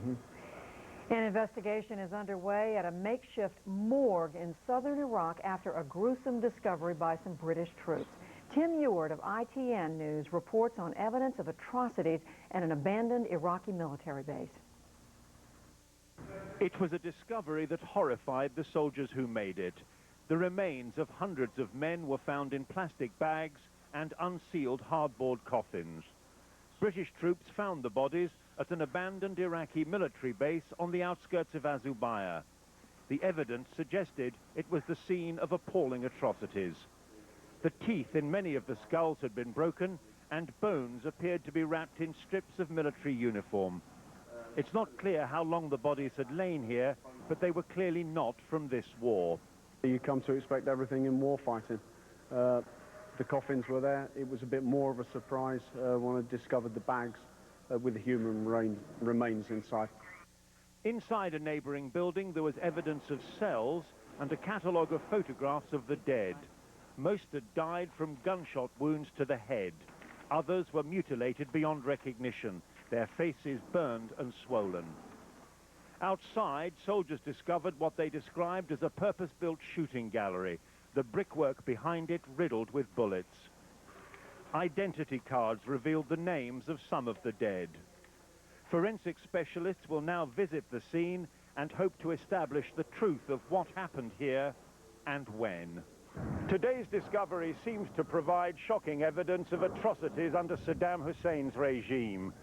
An investigation is underway at a makeshift morgue in southern Iraq after a gruesome discovery by some British troops. Tim Ewart of ITN News reports on evidence of atrocities at an abandoned Iraqi military base. It was a discovery that horrified the soldiers who made it. The remains of hundreds of men were found in plastic bags and unsealed hardboard coffins. British troops found the bodies at an abandoned Iraqi military base on the outskirts of Azubaya. The evidence suggested it was the scene of appalling atrocities. The teeth in many of the skulls had been broken, and bones appeared to be wrapped in strips of military uniform. It's not clear how long the bodies had lain here, but they were clearly not from this war. You come to expect everything in war fighting. The coffins were there. It was a bit more of a surprise when I discovered the bags with the human remains inside. Inside a neighboring building, there was evidence of cells and a catalogue of photographs of the dead. Most had died from gunshot wounds to the head. Others were mutilated beyond recognition, their faces burned and swollen. Outside, soldiers discovered what they described as a purpose-built shooting gallery, the brickwork behind it riddled with bullets. Identity cards revealed the names of some of the dead. Forensic specialists will now visit the scene and hope to establish the truth of what happened here and when. Today's discovery seems to provide shocking evidence of atrocities under Saddam Hussein's regime.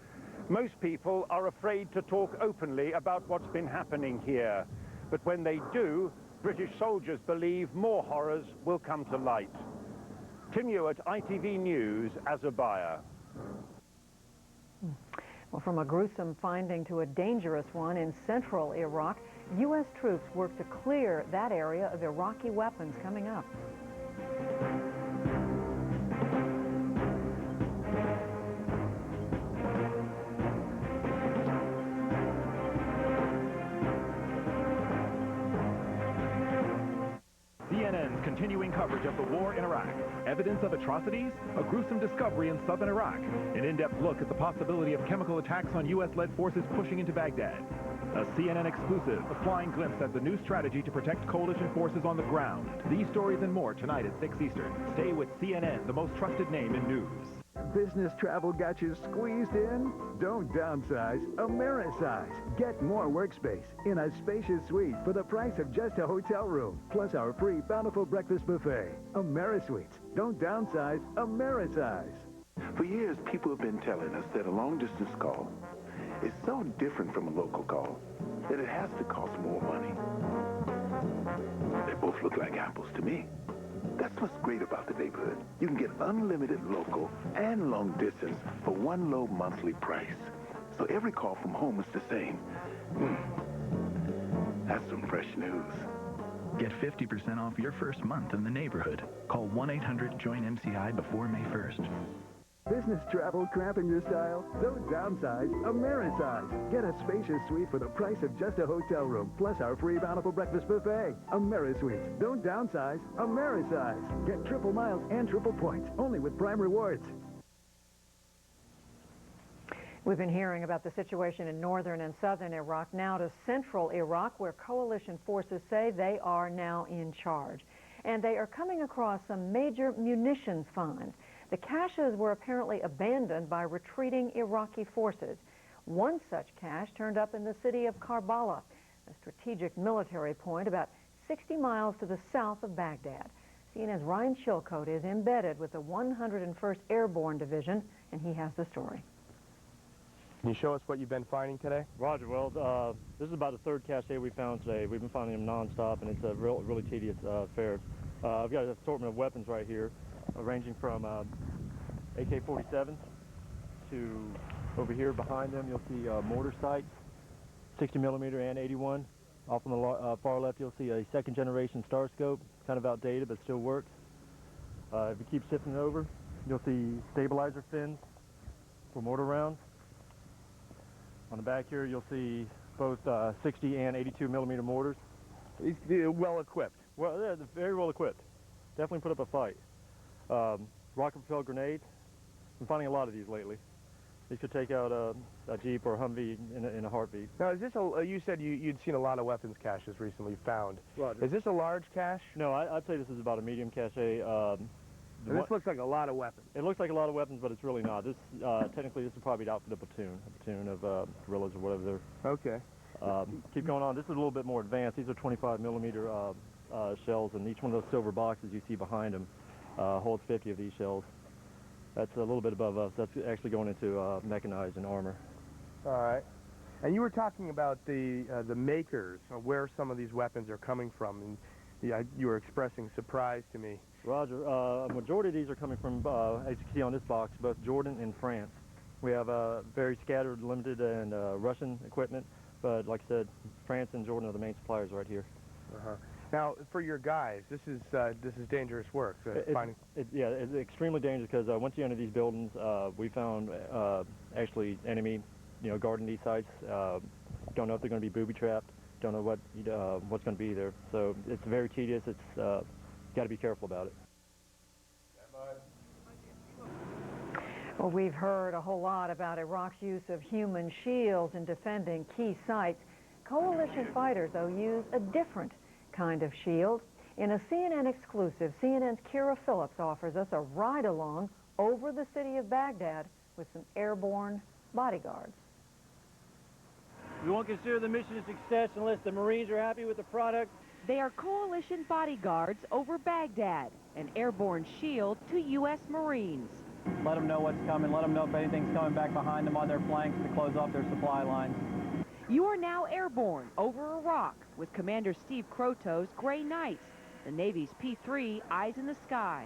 Most people are afraid to talk openly about what's been happening here. But when they do, British soldiers believe more horrors will come to light. Tim Hewitt, ITV News, Azabaya. Well, from a gruesome finding to a dangerous one in central Iraq, U.S. troops work to clear that area of Iraqi weapons coming up. CNN's continuing coverage of the war in Iraq. Evidence of atrocities? A gruesome discovery in southern Iraq. An in-depth look at the possibility of chemical attacks on U.S.-led forces pushing into Baghdad. A CNN exclusive, a flying glimpse at the new strategy to protect coalition forces on the ground. These stories and more tonight at 6 Eastern. Stay with CNN, the most trusted name in news. Business travel got you squeezed in? Don't downsize, Amerisize. Get more workspace in a spacious suite for the price of just a hotel room, plus our free bountiful breakfast buffet. AmeriSuites. Don't downsize, Amerisize. For years, people have been telling us that a long-distance call is so different from a local call that it has to cost more money. They both look like apples to me. That's what's great about the neighborhood. You can get unlimited local and long distance for one low monthly price. So every call from home is the same. That's some fresh news. Get 50% off your first month in the neighborhood. Call 1-800-JOIN-MCI before May 1st. Business travel cramping your style? Don't downsize, Amerisize. Get a spacious suite for the price of just a hotel room, plus our free bountiful breakfast buffet. AmeriSuites. Don't downsize, Amerisize. Get triple miles and triple points, only with Prime Rewards. We've been hearing about the situation in northern and southern Iraq, now to central Iraq, where coalition forces say they are now in charge. And they are coming across some major munitions finds. The caches were apparently abandoned by retreating Iraqi forces. One such cache turned up in the city of Karbala, a strategic military point about 60 miles to the south of Baghdad. CNN's Ryan Chilcote is embedded with the 101st Airborne Division, and he has the story. Can you show us what you've been finding today? Roger. Well, this is about the third cache we found today. We've been finding them nonstop, and it's a really tedious affair. I've got an assortment of weapons right here, ranging from AK-47 to over here behind them. You'll see mortar sights, 60 millimeter and 81. Off on the far left, you'll see a second-generation star scope, kind of outdated but still works. If you keep shifting over, you'll see stabilizer fins for mortar rounds. On the back here, you'll see both 60 and 82 millimeter mortars. He's well equipped. Well, they're very well equipped. Definitely put up a fight. Rocket-propelled grenades. I'm finding a lot of these lately. These could take out a Jeep or a Humvee in a heartbeat. Now, is this you said you'd seen a lot of weapons caches recently found. Roger. Is this a large cache? No, I'd say this is about a medium cache. This looks like a lot of weapons. It looks like a lot of weapons, but it's really not. This technically, this would probably be outfit a platoon of guerrillas or whatever they're. Okay. Keep going on. This is a little bit more advanced. These are 25 millimeter shells, and each one of those silver boxes you see behind them holds 50 of these shells. That's a little bit above us. That's actually going into mechanized and armor. All right. And you were talking about the makers, where some of these weapons are coming from, and you were expressing surprise to me. Roger. A majority of these are coming from, as you can see on this box, both Jordan and France. We have very scattered, limited, and Russian equipment, but like I said, France and Jordan are the main suppliers right here. Now, for your guys, this is dangerous work. It's extremely dangerous because once you enter these buildings, we found actually enemy, guarding these sites. Don't know if they're going to be booby-trapped. don't know what's going to be there. So it's very tedious. It's got to be careful about it. Well, we've heard a whole lot about Iraq's use of human shields in defending key sites. Coalition fighters, though, use a different kind of shield. In a CNN exclusive, CNN's Kira Phillips offers us a ride-along over the city of Baghdad with some airborne bodyguards. We won't consider the mission a success unless the Marines are happy with the product. They are coalition bodyguards over Baghdad, an airborne shield to U.S. Marines. Let them know what's coming. Let them know if anything's coming back behind them on their flanks to close off their supply lines. You are now airborne over Iraq with Commander Steve Croteau's Gray Knights, the Navy's P-3 Eyes in the Sky.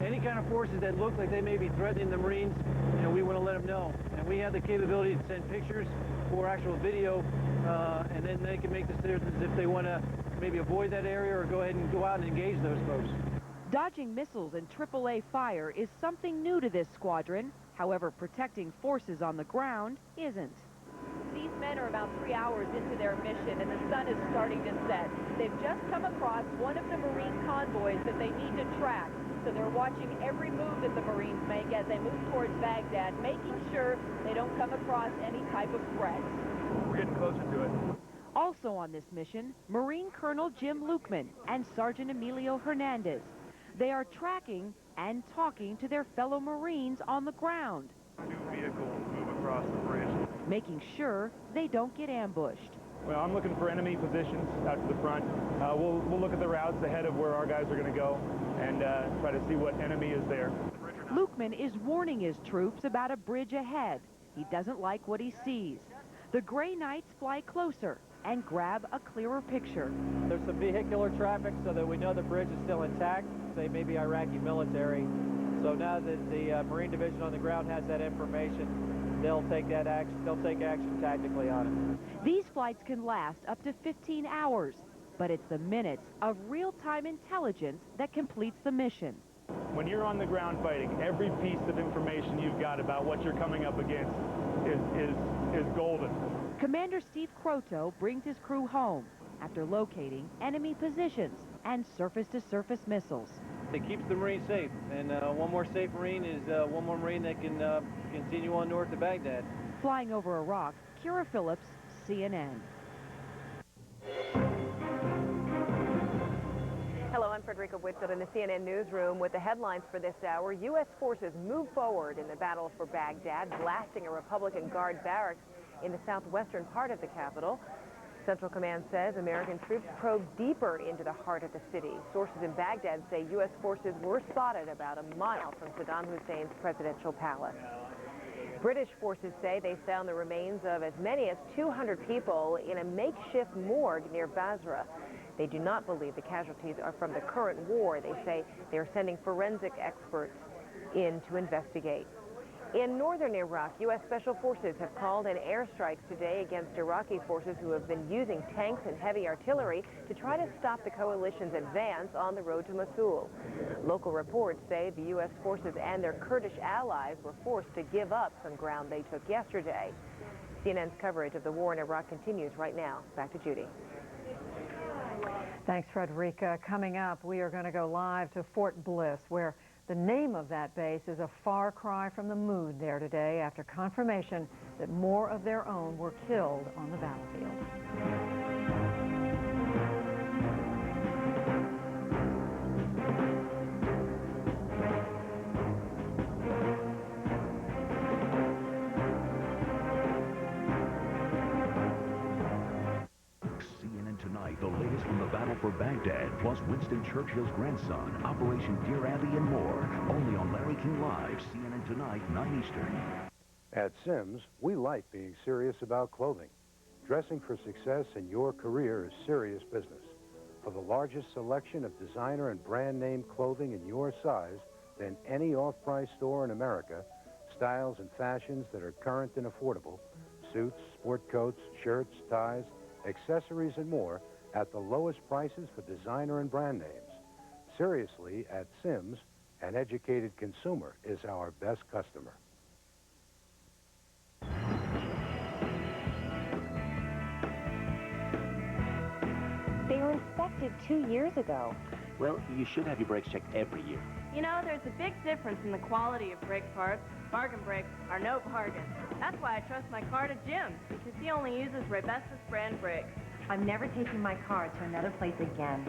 Any kind of forces that look like they may be threatening the Marines, we want to let them know. And we have the capability to send pictures or actual video, and then they can make decisions if they want to maybe avoid that area or go ahead and go out and engage those folks. Dodging missiles and AAA fire is something new to this squadron. However, protecting forces on the ground isn't. These men are about 3 hours into their mission, and the sun is starting to set. They've just come across one of the Marine convoys that they need to track. So they're watching every move that the Marines make as they move towards Baghdad, making sure they don't come across any type of threat. We're getting closer to it. Also on this mission, Marine Colonel Jim Lukeman and Sergeant Emilio Hernandez. They are tracking and talking to their fellow Marines on the ground. New vehicle move across the bridge. Making sure they don't get ambushed. Well, I'm looking for enemy positions out to the front. We'll look at the routes ahead of where our guys are going to go and try to see what enemy is there. Lukeman is warning his troops about a bridge ahead. He doesn't like what he sees. The Gray Knights fly closer and grab a clearer picture. There's some vehicular traffic so that we know the bridge is still intact, say maybe Iraqi military. So now that the Marine Division on the ground has that information, they'll take action tactically on it. These flights can last up to 15 hours, but it's the minutes of real-time intelligence that completes the mission. When you're on the ground fighting, every piece of information you've got about what you're coming up against is golden. Commander Steve Croteau brings his crew home after locating enemy positions and surface-to-surface missiles. It keeps the Marines safe, and one more safe Marine is one more Marine that can continue on north to Baghdad. Flying over Iraq, Kira Phillips, CNN. Hello, I'm Frederica Whitfield in the CNN newsroom with the headlines for this hour. U.S. forces move forward in the battle for Baghdad, blasting a Republican Guard barracks in the southwestern part of the capital. Central Command says American troops probe deeper into the heart of the city. Sources in Baghdad say U.S. forces were spotted about a mile from Saddam Hussein's presidential palace. British forces say they found the remains of as many as 200 people in a makeshift morgue near Basra. They do not believe the casualties are from the current war. They say they are sending forensic experts in to investigate. In northern Iraq, U.S. Special Forces have called in airstrikes today against Iraqi forces who have been using tanks and heavy artillery to try to stop the coalition's advance on the road to Mosul. Local reports say the U.S. forces and their Kurdish allies were forced to give up some ground they took yesterday. CNN's coverage of the war in Iraq continues right now. Back to Judy. Thanks, Frederica. Coming up, we are going to go live to Fort Bliss, where the name of that base is a far cry from the mood there today after confirmation that more of their own were killed on the battlefield. Tonight, the latest from the battle for Baghdad, plus Winston Churchill's grandson, Operation Dear Abby, and more. Only on Larry King Live, CNN Tonight, 9 Eastern. At Sims, we like being serious about clothing. Dressing for success in your career is serious business. For the largest selection of designer and brand name clothing in your size than any off-price store in America, styles and fashions that are current and affordable, suits, sport coats, shirts, ties, accessories, and more at the lowest prices for designer and brand names. Seriously, at Sims, an educated consumer is our best customer. 2 years ago. Well, you should have your brakes checked every year. You know, there's a big difference in the quality of brake parts. Bargain brakes are no bargain. That's why I trust my car to Jim, because he only uses Rebestos brand brakes. I'm never taking my car to another place again.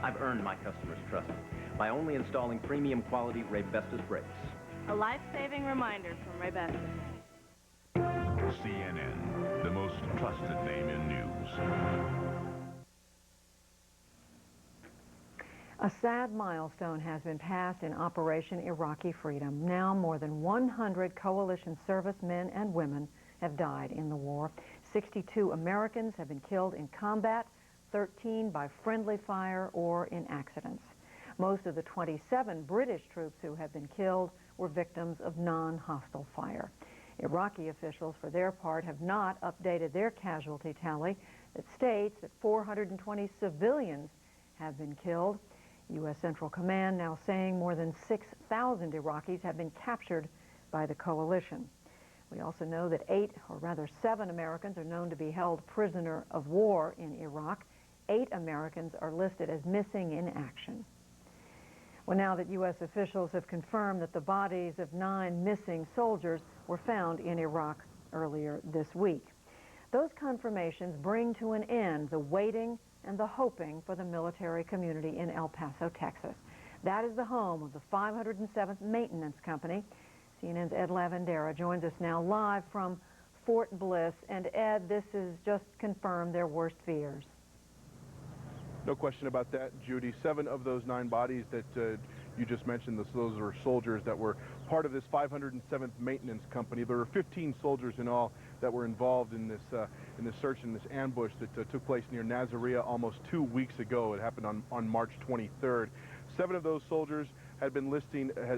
I've earned my customers' trust by only installing premium quality Rebestos brakes. A life-saving reminder from Rebestos. CNN, the most trusted name in news. A sad milestone has been passed in Operation Iraqi Freedom. Now more than 100 coalition servicemen and women have died in the war. 62 Americans have been killed in combat, 13 by friendly fire or in accidents. Most of the 27 British troops who have been killed were victims of non-hostile fire. Iraqi officials, for their part, have not updated their casualty tally that states that 420 civilians have been killed. U.S. Central Command now saying more than 6,000 Iraqis have been captured by the coalition. We also know that 7 Americans are known to be held prisoner of war in Iraq. 8 Americans are listed as missing in action. Well, now that U.S. officials have confirmed that the bodies of 9 missing soldiers were found in Iraq earlier this week. Those confirmations bring to an end the waiting and the hoping for the military community in El Paso, Texas. That is the home of the 507th Maintenance Company. CNN's Ed Lavandera joins us now live from Fort Bliss. And Ed, this has just confirmed their worst fears. No question about that, Judy. 7 of those 9 bodies that you just mentioned, those were soldiers that were part of this 507th Maintenance Company. There were 15 soldiers in all that were involved in this search, in this ambush that took place near Nazaria almost 2 weeks ago. It happened on March 23rd. 7 of those soldiers had been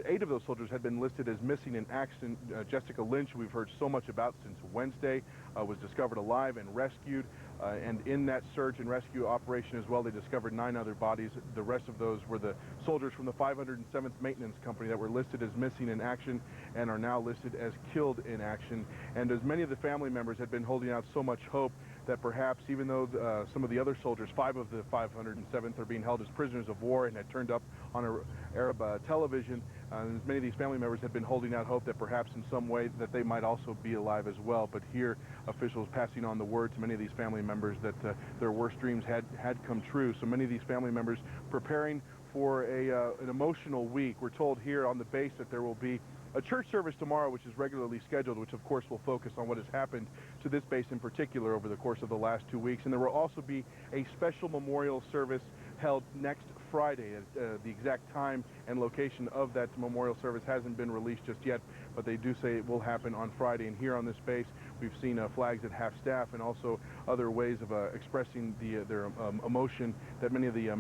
8 of those soldiers had been listed as missing in action. Jessica Lynch, we've heard so much about since Wednesday, was discovered alive and rescued. And in that search and rescue operation as well, they discovered 9 other bodies. The rest of those were the soldiers from the 507th Maintenance Company that were listed as missing in action and are now listed as killed in action. And as many of the family members had been holding out so much hope that perhaps, even though some of the other soldiers, 5 of the 507th, are being held as prisoners of war and had turned up on Arab television, as many of these family members had been holding out hope that perhaps in some way that they might also be alive as well. But here, officials passing on the word to many of these family members that their worst dreams had come true. So many of these family members preparing for an emotional week. We're told here on the base that there will be a church service tomorrow, which is regularly scheduled, which of course will focus on what has happened to this base in particular over the course of the last 2 weeks. And there will also be a special memorial service held next Friday. The exact time and location of that memorial service hasn't been released just yet, but they do say it will happen on Friday. And here on this base, we've seen flags at half staff and also other ways of expressing their emotion that many of the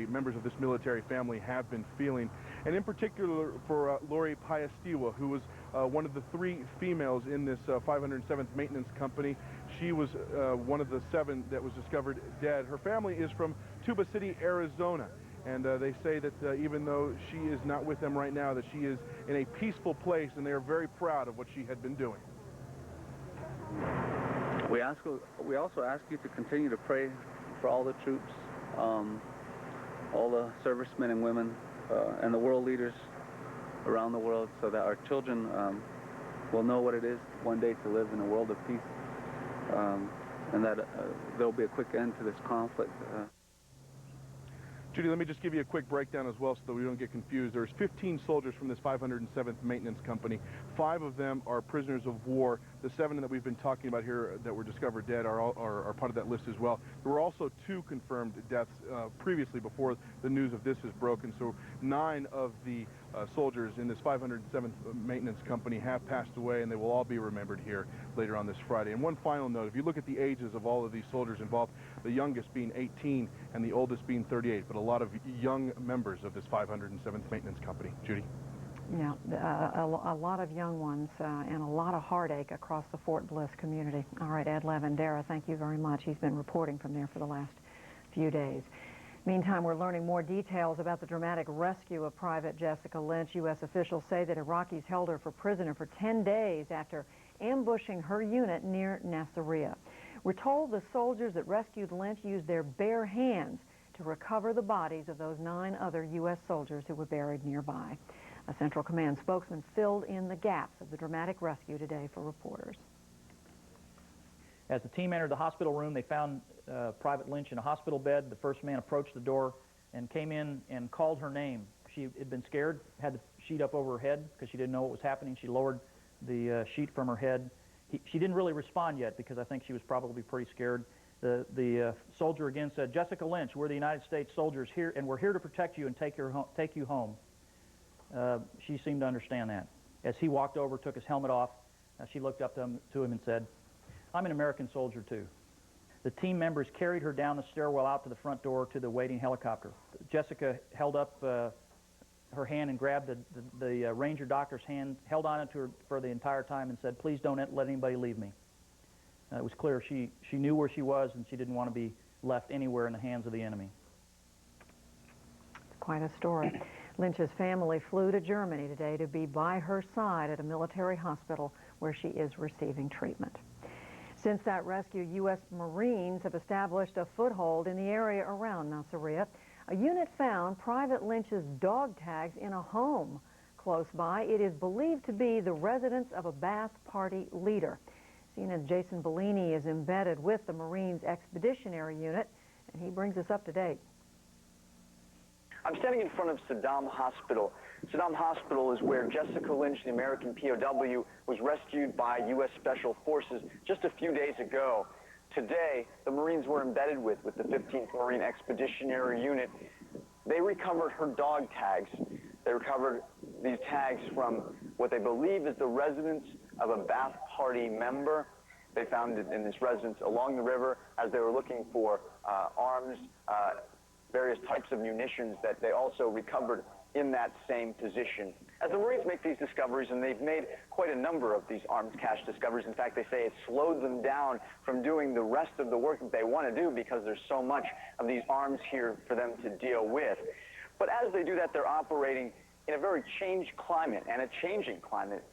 members of this military family have been feeling. And in particular for Lori Payastiwa, who was one of the 3 females in this 507th Maintenance Company. She was one of the 7 that was discovered dead. Her family is from Tuba City, Arizona. And they say that even though she is not with them right now, that she is in a peaceful place, and they are very proud of what she had been doing. We also ask you to continue to pray for all the troops, all the servicemen and women, and the world leaders around the world, so that our children will know what it is one day to live in a world of peace, and that there will be a quick end to this conflict. Judy, let me just give you a quick breakdown as well so that we don't get confused. There's 15 soldiers from this 507th Maintenance Company. 5 of them are prisoners of war. The 7 that we've been talking about here that were discovered dead are part of that list as well. There were also 2 confirmed deaths previously before the news of this is broken. So 9 of the soldiers in this 507th Maintenance Company have passed away, and they will all be remembered here later on this Friday. And one final note, if you look at the ages of all of these soldiers involved, the youngest being 18 and the oldest being 38, but a lot of young members of this 507th Maintenance Company. Judy? Yeah, a lot of young ones and a lot of heartache across the Fort Bliss community. All right, Ed Lavandera, thank you very much. He's been reporting from there for the last few days. Meantime, we're learning more details about the dramatic rescue of Private Jessica Lynch. U.S. officials say that Iraqis held her prisoner for 10 days after ambushing her unit near Nasiriyah. We're told the soldiers that rescued Lynch used their bare hands to recover the bodies of those 9 other U.S. soldiers who were buried nearby. A Central Command spokesman filled in the gaps of the dramatic rescue today for reporters. As the team entered the hospital room, they found Private Lynch in a hospital bed. The first man approached the door and came in and called her name. She had been scared, had the sheet up over her head because she didn't know what was happening. She lowered the sheet from her head. She didn't really respond yet because I think she was probably pretty scared. The soldier again said, "Jessica Lynch, we're the United States soldiers here, and we're here to protect you and take you home." She seemed to understand that. As he walked over, took his helmet off, she looked up to him and said, "I'm an American soldier too." The team members carried her down the stairwell out to the front door to the waiting helicopter. Jessica held up her hand and grabbed the ranger doctor's hand, held on it to her for the entire time and said, "Please don't let anybody leave me." It was clear she knew where she was and she didn't want to be left anywhere in the hands of the enemy. It's quite a story. Lynch's family flew to Germany today to be by her side at a military hospital where she is receiving treatment. Since that rescue, U.S. Marines have established a foothold in the area around Nasiriyah. A unit found Private Lynch's dog tags in a home close by. It is believed to be the residence of a Ba'ath Party leader. CNN's Jason Bellini is embedded with the Marines Expeditionary Unit, and he brings us up to date. I'm standing in front of Saddam Hospital. Saddam Hospital is where Jessica Lynch, the American POW, was rescued by U.S. Special Forces just a few days ago. Today, the Marines were embedded with the 15th Marine Expeditionary Unit. They recovered her dog tags. They recovered these tags from what they believe is the residence of a Ba'ath Party member. They found it in this residence along the river as they were looking for arms, various types of munitions that they also recovered in that same position. As the Marines make these discoveries, and they've made quite a number of these arms cache discoveries, in fact, they say it slowed them down from doing the rest of the work that they want to do because there's so much of these arms here for them to deal with. But as they do that, they're operating in a very changed climate and a changing climate.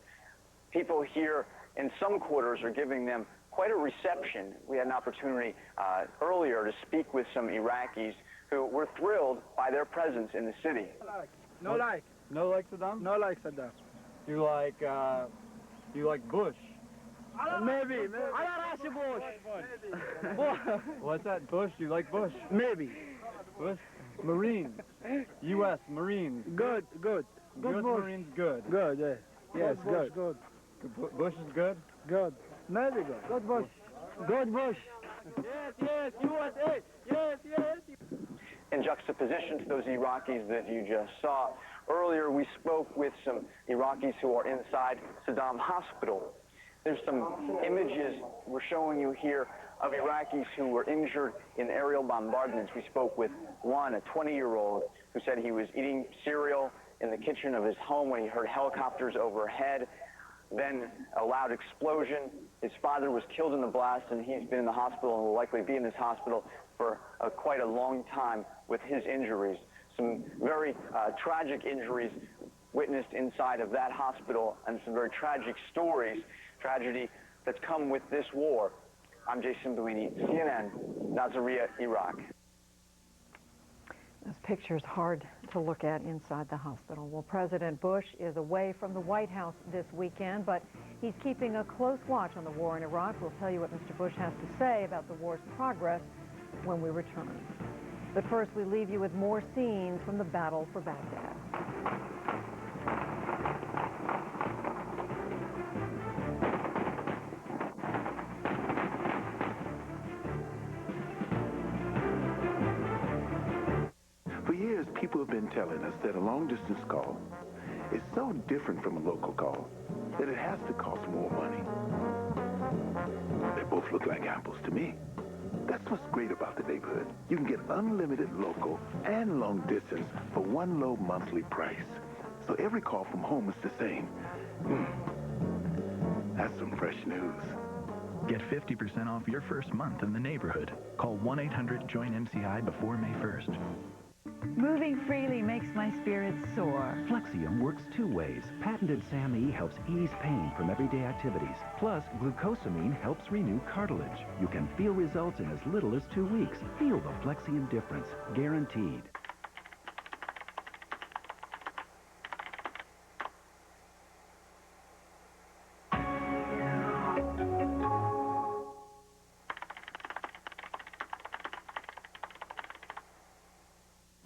People here in some quarters are giving them quite a reception. We had an opportunity earlier to speak with some Iraqis who were thrilled by their presence in the city. No like. No like Saddam? No like Saddam. You like Bush? Maybe. I like Bush. What's that? Bush? You like Bush? Maybe. Bush? Marines. U.S. Marines. Good. Good Marines, good. Good, yeah. Yes, good. Good. Bush is good? Good. Maybe good. Good Bush. Good Bush. Yes, USA. Yes. In juxtaposition to those Iraqis that you just saw, earlier we spoke with some Iraqis who are inside Saddam Hospital. There's some images we're showing you here of Iraqis who were injured in aerial bombardments. We spoke with one, a 20-year-old, who said he was eating cereal in the kitchen of his home when he heard helicopters overhead. Then a loud explosion. His father was killed in the blast, and he's been in the hospital and will likely be in this hospital for quite a long time with his injuries. Some very tragic injuries witnessed inside of that hospital, and some very tragic stories, tragedy that's come with this war. I'm Jason Bellini, CNN, Nasiriyah, Iraq. This picture's hard to look at inside the hospital. Well, President Bush is away from the White House this weekend, but he's keeping a close watch on the war in Iraq. We'll tell you what Mr. Bush has to say about the war's progress when we return. But first, we leave you with more scenes from the battle for Baghdad. For years, people have been telling us that a long-distance call is so different from a local call that it has to cost more money. They both look like apples to me. That's what's great about the neighborhood. You can get unlimited local and long distance for one low monthly price. So every call from home is the same. That's some fresh news. Get 50% off your first month in the neighborhood. Call 1-800-JOIN-MCI before May 1st. Moving freely makes my spirits soar. Flexium works two ways. Patented SAM-E helps ease pain from everyday activities. Plus, glucosamine helps renew cartilage. You can feel results in as little as 2 weeks. Feel the Flexium difference. Guaranteed.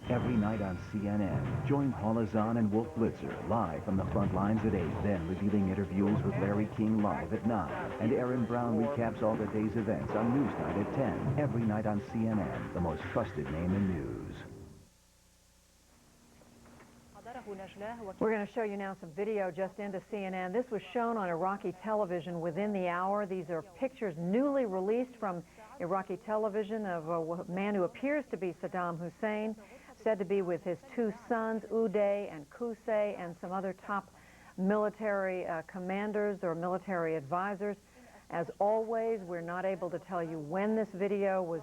Every night on CNN, join Paula Zahn and Wolf Blitzer live from the front lines at 8, then revealing interviews with Larry King live at 9. And Aaron Brown recaps all the day's events on Newsnight at 10. Every night on CNN, the most trusted name in news. We're going to show you now some video just into CNN. This was shown on Iraqi television within the hour. These are pictures newly released from Iraqi television of a man who appears to be Saddam Hussein, said to be with his 2 sons, Uday and Qusay, and some other top military commanders or military advisors. As always, we're not able to tell you when this video was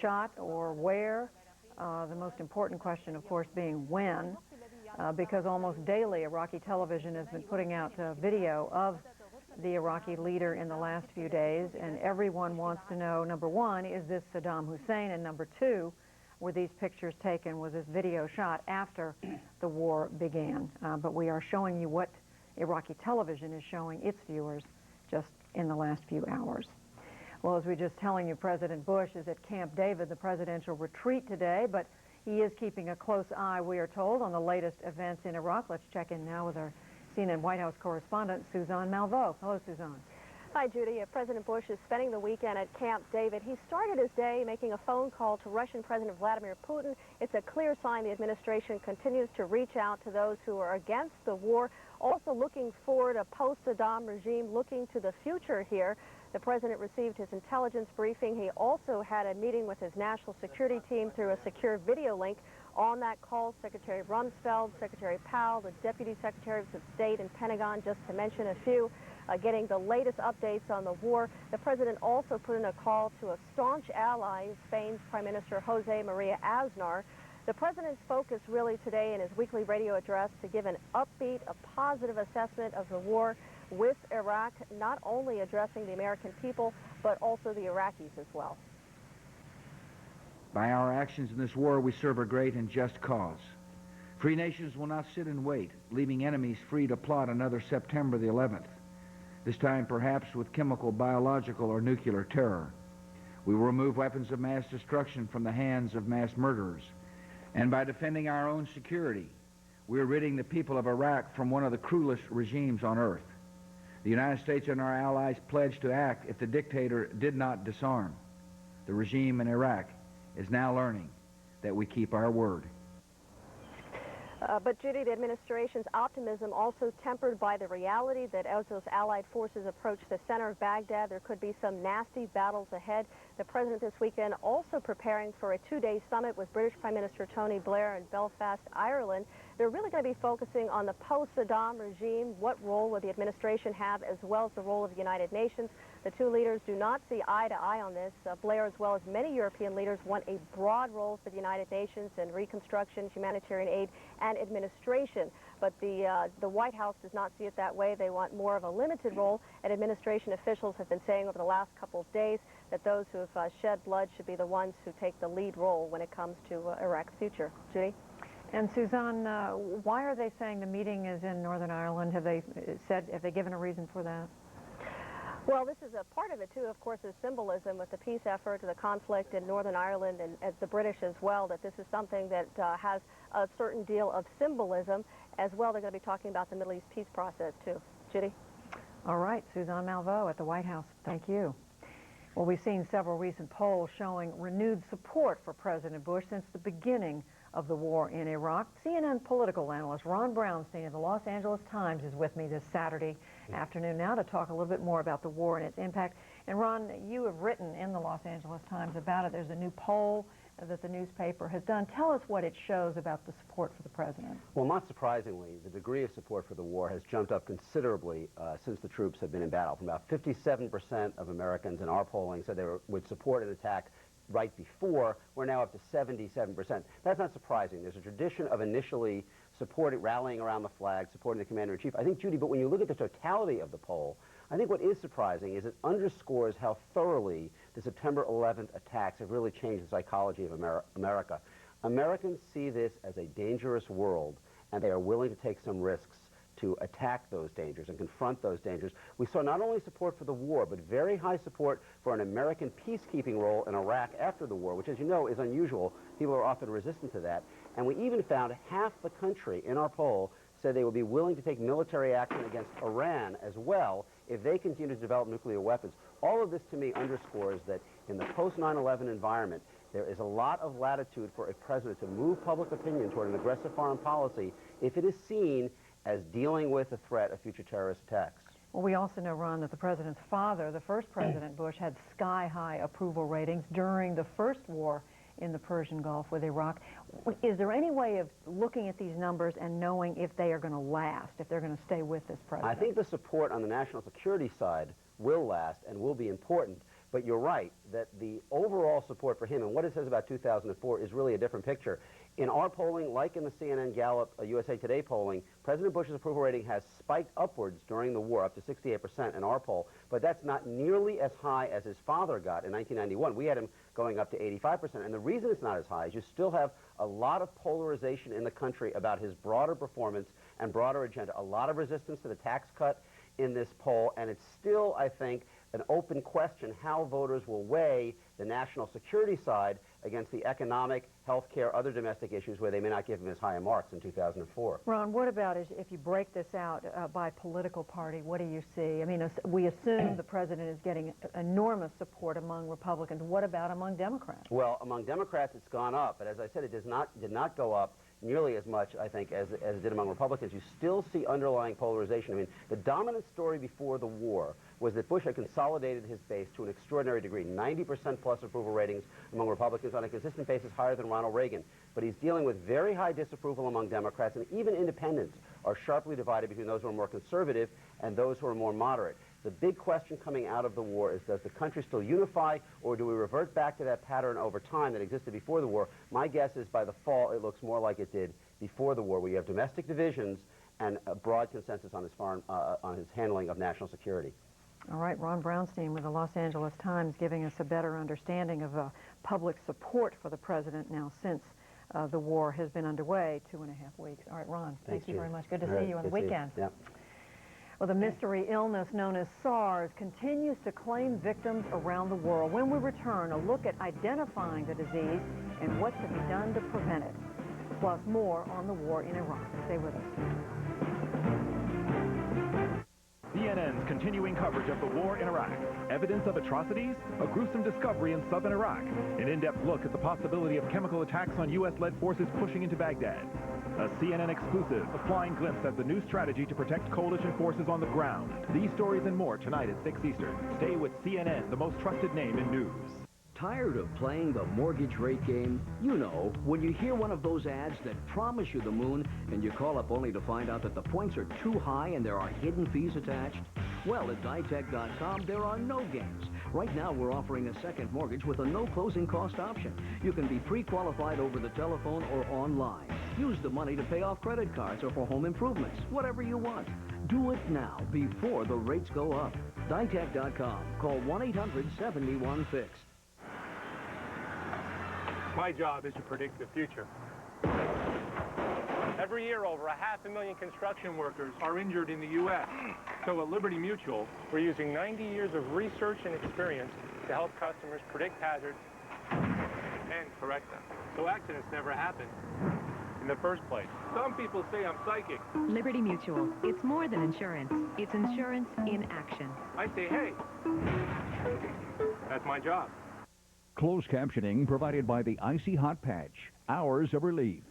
shot or where. The most important question, of course, being when, because almost daily Iraqi television has been putting out video of the Iraqi leader in the last few days, and everyone wants to know, number one, is this Saddam Hussein, and number two, were these pictures taken, was this video shot after the war began? But we are showing you what Iraqi television is showing its viewers just in the last few hours. Well, as we were just telling you, President Bush is at Camp David, the presidential retreat today, but he is keeping a close eye, we are told, on the latest events in Iraq. Let's check in now with our CNN White House correspondent, Suzanne Malveaux. Hello, Suzanne. Hi, Judy. President Bush is spending the weekend at Camp David. He started his day making a phone call to Russian President Vladimir Putin. It's a clear sign the administration continues to reach out to those who are against the war, also looking forward a post-Saddam regime, looking to the future here. The president received his intelligence briefing. He also had a meeting with his national security team through a secure video link. On that call, Secretary Rumsfeld, Secretary Powell, the Deputy Secretaries of State and Pentagon, just to mention a few, getting the latest updates on the war. The president also put in a call to a staunch ally, Spain's Prime Minister Jose Maria Aznar. The president's focus really today in his weekly radio address to give an upbeat, a positive assessment of the war with Iraq, not only addressing the American people, but also the Iraqis as well. By our actions in this war, we serve a great and just cause. Free nations will not sit and wait, leaving enemies free to plot another September the 11th, this time perhaps with chemical, biological, or nuclear terror. We will remove weapons of mass destruction from the hands of mass murderers. And by defending our own security, we are ridding the people of Iraq from one of the cruelest regimes on earth. The United States and our allies pledged to act if the dictator did not disarm. The regime in Iraq is now learning that we keep our word. But, Judy, the administration's optimism also tempered by the reality that as those allied forces approach the center of Baghdad, there could be some nasty battles ahead. The president this weekend also preparing for a 2-day summit with British Prime Minister Tony Blair in Belfast, Ireland. They're really going to be focusing on the post-Saddam regime. What role will the administration have, as well as the role of the United Nations? The two leaders do not see eye to eye on this. Blair, as well as many European leaders, want a broad role for the United Nations in reconstruction, humanitarian aid, and administration. But the White House does not see it that way. They want more of a limited role, and administration officials have been saying over the last couple of days that those who have shed blood should be the ones who take the lead role when it comes to Iraq's future. Judy? And Suzanne, why are they saying the meeting is in Northern Ireland? Have they given a reason for that? Well, this is a part of it, too, of course, is symbolism with the peace effort, the conflict in Northern Ireland, and as the British as well, that this is something that has a certain deal of symbolism. As well, they're going to be talking about the Middle East peace process, too. Judy? All right, Suzanne Malveaux at the White House. Thank you. Well, we've seen several recent polls showing renewed support for President Bush since the beginning of the war in Iraq. CNN political analyst Ron Brownstein of the Los Angeles Times is with me this Saturday afternoon now to talk a little bit more about the war and its impact. And Ron, you have written in the Los Angeles Times about it. There's a new poll that the newspaper has done. Tell us what it shows about the support for the president. Well, not surprisingly, the degree of support for the war has jumped up considerably since the troops have been in battle. From about 57% of Americans in our polling said they would support an attack right before, we're now up to 77%. That's not surprising. There's a tradition of initially rallying around the flag, supporting the commander-in-chief. I think, Judy, but when you look at the totality of the poll, I think what is surprising is it underscores how thoroughly the September 11th attacks have really changed the psychology of America. Americans see this as a dangerous world, and they are willing to take some risks to attack those dangers and confront those dangers. We saw not only support for the war, but very high support for an American peacekeeping role in Iraq after the war, which, as you know, is unusual. People are often resistant to that. And we even found half the country in our poll said they would be willing to take military action against Iran as well if they continue to develop nuclear weapons. All of this, to me, underscores that in the post-9/11 environment, there is a lot of latitude for a president to move public opinion toward an aggressive foreign policy if it is seen as dealing with the threat of future terrorist attacks. Well, we also know, Ron, that the president's father, the first President Bush, had sky-high approval ratings during the first war in the Persian Gulf with Iraq. Is there any way of looking at these numbers and knowing if they are going to last, if they're going to stay with this president? I think the support on the national security side will last and will be important. But you're right that the overall support for him and what it says about 2004 is really a different picture. In our polling, like in the CNN Gallup USA Today polling, President Bush's approval rating has spiked upwards during the war, up to 68% in our poll, but that's not nearly as high as his father got in 1991. We had him going up to 85%, and the reason it's not as high is you still have a lot of polarization in the country about his broader performance and broader agenda, a lot of resistance to the tax cut in this poll, and it's still, I think, an open question how voters will weigh the national security side against the economic, health care, other domestic issues where they may not give him as high a marks in 2004. Ron, what about if you break this out by political party, what do you see? I mean, we assume the president is getting enormous support among Republicans. What about among Democrats? Well, among Democrats it's gone up, but as I said, it did not go up nearly as much, I think, as it did among Republicans. You still see underlying polarization. I mean, the dominant story before the war was that Bush had consolidated his base to an extraordinary degree, 90% plus approval ratings among Republicans on a consistent basis, higher than Ronald Reagan. But he's dealing with very high disapproval among Democrats, and even independents are sharply divided between those who are more conservative and those who are more moderate. The big question coming out of the war is, does the country still unify, or do we revert back to that pattern over time that existed before the war? My guess is by the fall it looks more like it did before the war, where you have domestic divisions and a broad consensus on his handling of national security. All right, Ron Brownstein with the Los Angeles Times giving us a better understanding of public support for the president now since the war has been underway 2.5 weeks. All right, Ron, thank you very much. Good to see you on the weekend. Yeah. Well, the mystery illness known as SARS continues to claim victims around the world. When we return, a look at identifying the disease and what can be done to prevent it. Plus more on the war in Iraq. Stay with us. CNN's continuing coverage of the war in Iraq. Evidence of atrocities? A gruesome discovery in southern Iraq. An in-depth look at the possibility of chemical attacks on U.S.-led forces pushing into Baghdad. A CNN exclusive, a flying glimpse at the new strategy to protect coalition forces on the ground. These stories and more tonight at 6 Eastern. Stay with CNN, the most trusted name in news. Tired of playing the mortgage rate game? You know, when you hear one of those ads that promise you the moon and you call up only to find out that the points are too high and there are hidden fees attached? Well, at ditech.com, there are no games. Right now, we're offering a second mortgage with a no closing cost option. You can be pre-qualified over the telephone or online. Use the money to pay off credit cards or for home improvements, whatever you want. Do it now before the rates go up. ditech.com. Call 1-800-71-FIXED. My job is to predict the future. Every year, over 500,000 construction workers are injured in the U.S. So at Liberty Mutual, we're using 90 years of research and experience to help customers predict hazards and correct them, so accidents never happen in the first place. Some people say I'm psychic. Liberty Mutual. It's more than insurance. It's insurance in action. I say, hey, that's my job. Closed captioning provided by the Icy Hot Patch. Hours of relief.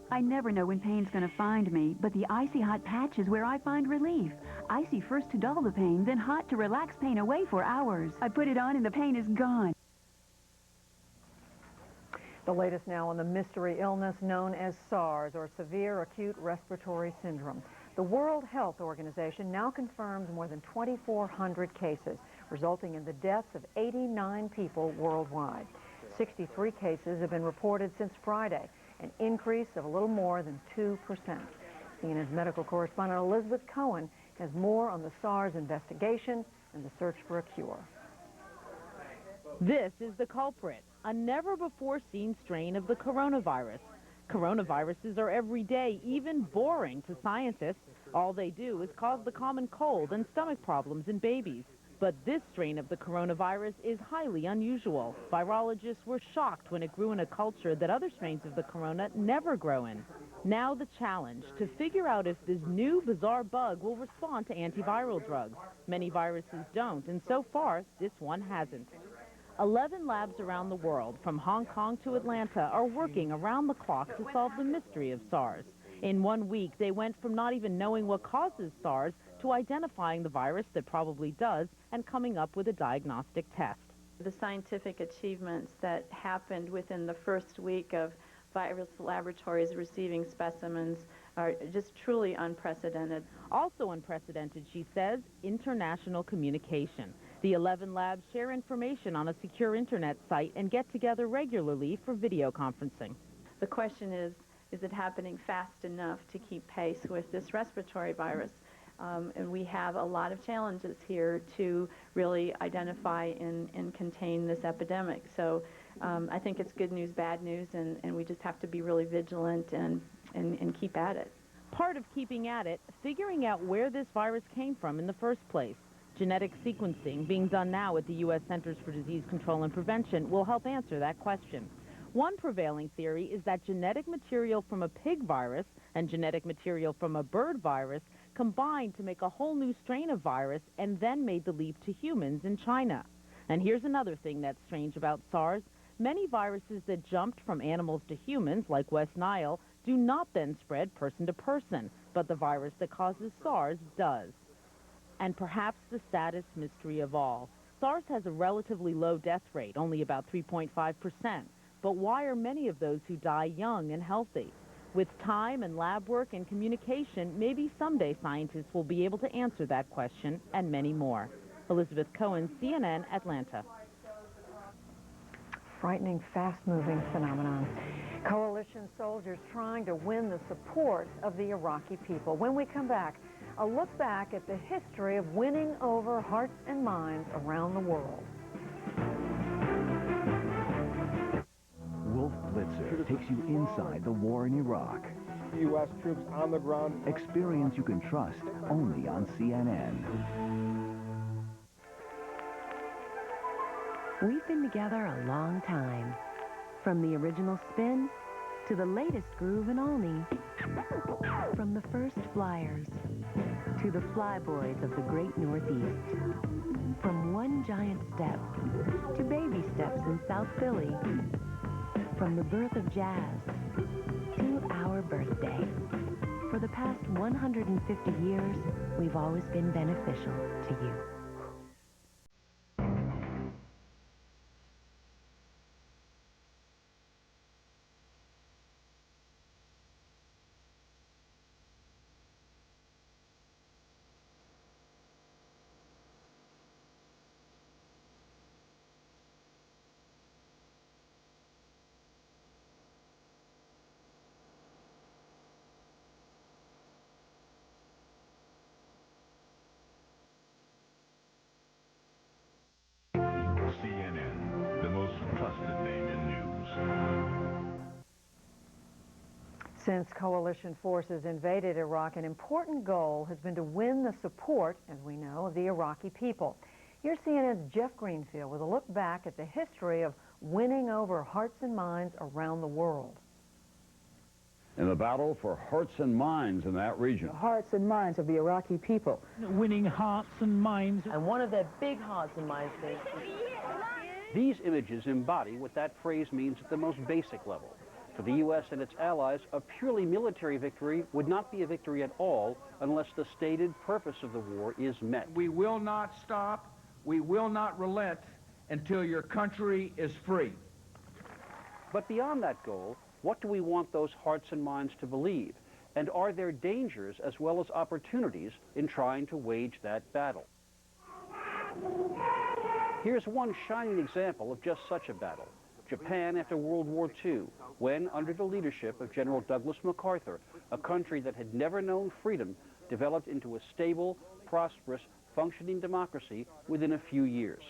I never know when pain's going to find me, but the Icy Hot Patch is where I find relief. Icy first to dull the pain, then hot to relax pain away for hours. I put it on and the pain is gone. The latest now on the mystery illness known as SARS, or Severe Acute Respiratory Syndrome. The World Health Organization now confirms more than 2,400 cases, resulting in the deaths of 89 people worldwide. 63 cases have been reported since Friday, an increase of a little more than 2%. CNN's medical correspondent Elizabeth Cohen has more on the SARS investigation and the search for a cure. This is the culprit, a never-before-seen strain of the coronavirus. Coronaviruses are everyday, even boring to scientists. All they do is cause the common cold and stomach problems in babies. But this strain of the coronavirus is highly unusual. Virologists were shocked when it grew in a culture that other strains of the corona never grow in. Now the challenge, to figure out if this new bizarre bug will respond to antiviral drugs. Many viruses don't, and so far, this one hasn't. 11 labs around the world, from Hong Kong to Atlanta, are working around the clock to solve the mystery of SARS. In 1 week, they went from not even knowing what causes SARS to identifying the virus that probably does and coming up with a diagnostic test. The scientific achievements that happened within the first week of virus laboratories receiving specimens are just truly unprecedented. Also unprecedented, she says, international communication. The 11 labs share information on a secure internet site and get together regularly for video conferencing. The question is it happening fast enough to keep pace with this respiratory virus? And we have a lot of challenges here to really identify and contain this epidemic. So I think it's good news, bad news, and we just have to be really vigilant and keep at it. Part of keeping at it, figuring out where this virus came from in the first place. Genetic sequencing, being done now at the U.S. Centers for Disease Control and Prevention, will help answer that question. One prevailing theory is that genetic material from a pig virus and genetic material from a bird virus combined to make a whole new strain of virus and then made the leap to humans in China. And here's another thing that's strange about SARS. Many viruses that jumped from animals to humans, like West Nile, do not then spread person to person, but the virus that causes SARS does. And perhaps the saddest mystery of all, SARS has a relatively low death rate, only about 3.5%. But why are many of those who die young and healthy? With time and lab work and communication, maybe someday scientists will be able to answer that question and many more. Elizabeth Cohen, CNN, Atlanta. Frightening, fast-moving phenomenon. Coalition soldiers trying to win the support of the Iraqi people. When we come back, a look back at the history of winning over hearts and minds around the world. Wolf Blitzer takes you inside the war in Iraq. U.S. troops on the ground. Experience you can trust only on CNN. We've been together a long time. From the original spin to the latest groove in Olney. From the first flyers to the flyboys of the great Northeast. From one giant step to baby steps in South Philly. From the birth of jazz to our birthday. For the past 150 years, we've always been beneficial to you. CNN, the most trusted name in news. Since coalition forces invaded Iraq, an important goal has been to win the support, as we know, of the Iraqi people. Here's CNN's Jeff Greenfield with a look back at the history of winning over hearts and minds around the world. In the battle for hearts and minds in that region. The hearts and minds of the Iraqi people. Winning hearts and minds. And one of their big hearts and minds things. These images embody what that phrase means at the most basic level. For the U.S. and its allies, a purely military victory would not be a victory at all unless the stated purpose of the war is met. We will not stop, we will not relent until your country is free. But beyond that goal, what do we want those hearts and minds to believe? And are there dangers as well as opportunities in trying to wage that battle? Here's one shining example of just such a battle. Japan after World War II, when, under the leadership of General Douglas MacArthur, a country that had never known freedom developed into a stable, prosperous, functioning democracy within a few years.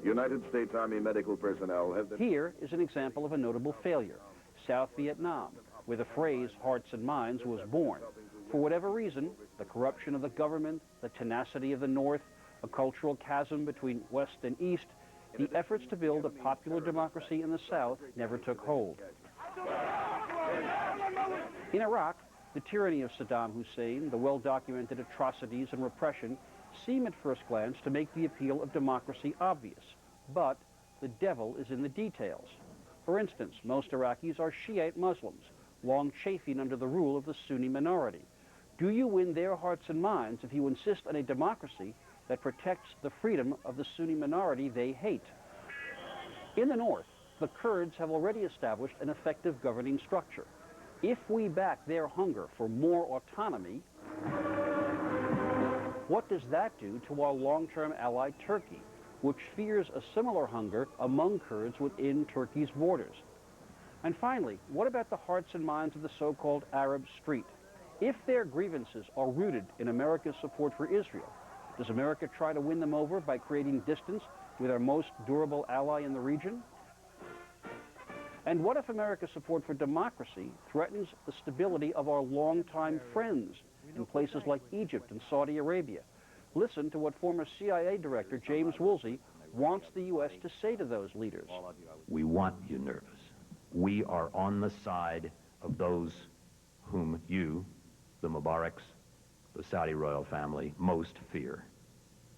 United States Army medical personnel have been... Here is an example of a notable failure, South Vietnam, where the phrase hearts and minds was born. For whatever reason, the corruption of the government, the tenacity of the North, a cultural chasm between West and East, the efforts to build a popular democracy in the South never took hold. In Iraq, the tyranny of Saddam Hussein, the well-documented atrocities and repression seem at first glance to make the appeal of democracy obvious. But the devil is in the details. For instance, most Iraqis are Shiite Muslims, long chafing under the rule of the Sunni minority. Do you win their hearts and minds if you insist on a democracy that protects the freedom of the Sunni minority they hate? In the North, the Kurds have already established an effective governing structure. If we back their hunger for more autonomy, what does that do to our long-term ally Turkey, which fears a similar hunger among Kurds within Turkey's borders? And finally, what about the hearts and minds of the so-called Arab street? If their grievances are rooted in America's support for Israel, does America try to win them over by creating distance with our most durable ally in the region? And what if America's support for democracy threatens the stability of our longtime friends in places like Egypt and Saudi Arabia? Listen to what former CIA Director James Woolsey wants the U.S. to say to those leaders. We want you nervous. We are on the side of those whom you, the Mubaraks, the Saudi royal family, most fear.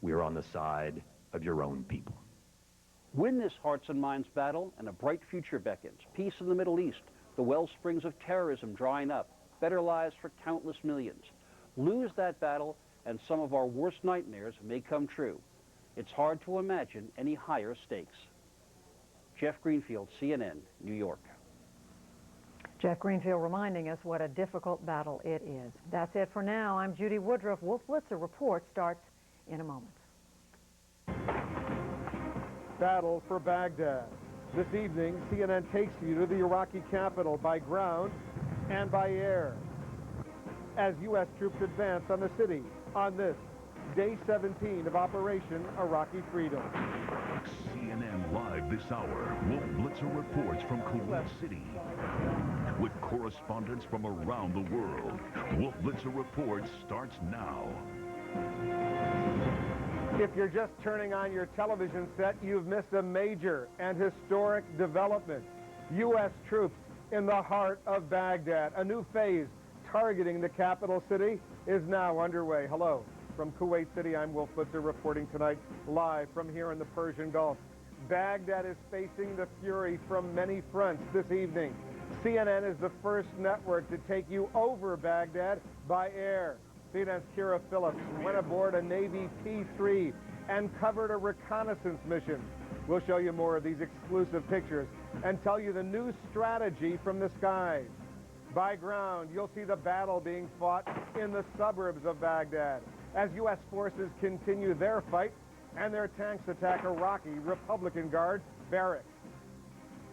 We are on the side of your own people. Win this hearts and minds battle, and a bright future beckons. Peace in the Middle East, the well springs of terrorism drying up, better lives for countless millions. Lose that battle, and some of our worst nightmares may come true. It's hard to imagine any higher stakes. Jeff Greenfield, CNN, New York. Jeff Greenfield reminding us what a difficult battle it is. That's it for now. I'm Judy Woodruff. Wolf Blitzer Report starts in a moment. Battle for Baghdad. This evening, CNN takes you to the Iraqi capital by ground and by air as U.S. troops advance on the city on this Day 17 of Operation Iraqi Freedom. CNN Live this hour. Wolf Blitzer reports from Kuwait City. With correspondents from around the world, Wolf Blitzer Report starts now. If you're just turning on your television set, you've missed a major and historic development. U.S. troops in the heart of Baghdad. A new phase targeting the capital city is now underway. Hello. From Kuwait City, I'm Wolf Blitzer reporting tonight live from here in the Persian Gulf. Baghdad is facing the fury from many fronts this evening. CNN is the first network to take you over Baghdad by air. CNN's Kira Phillips went aboard a Navy P-3 and covered a reconnaissance mission. We'll show you more of these exclusive pictures and tell you the new strategy from the skies. By ground, you'll see the battle being fought in the suburbs of Baghdad as U.S. forces continue their fight and their tanks attack Iraqi Republican Guard barracks.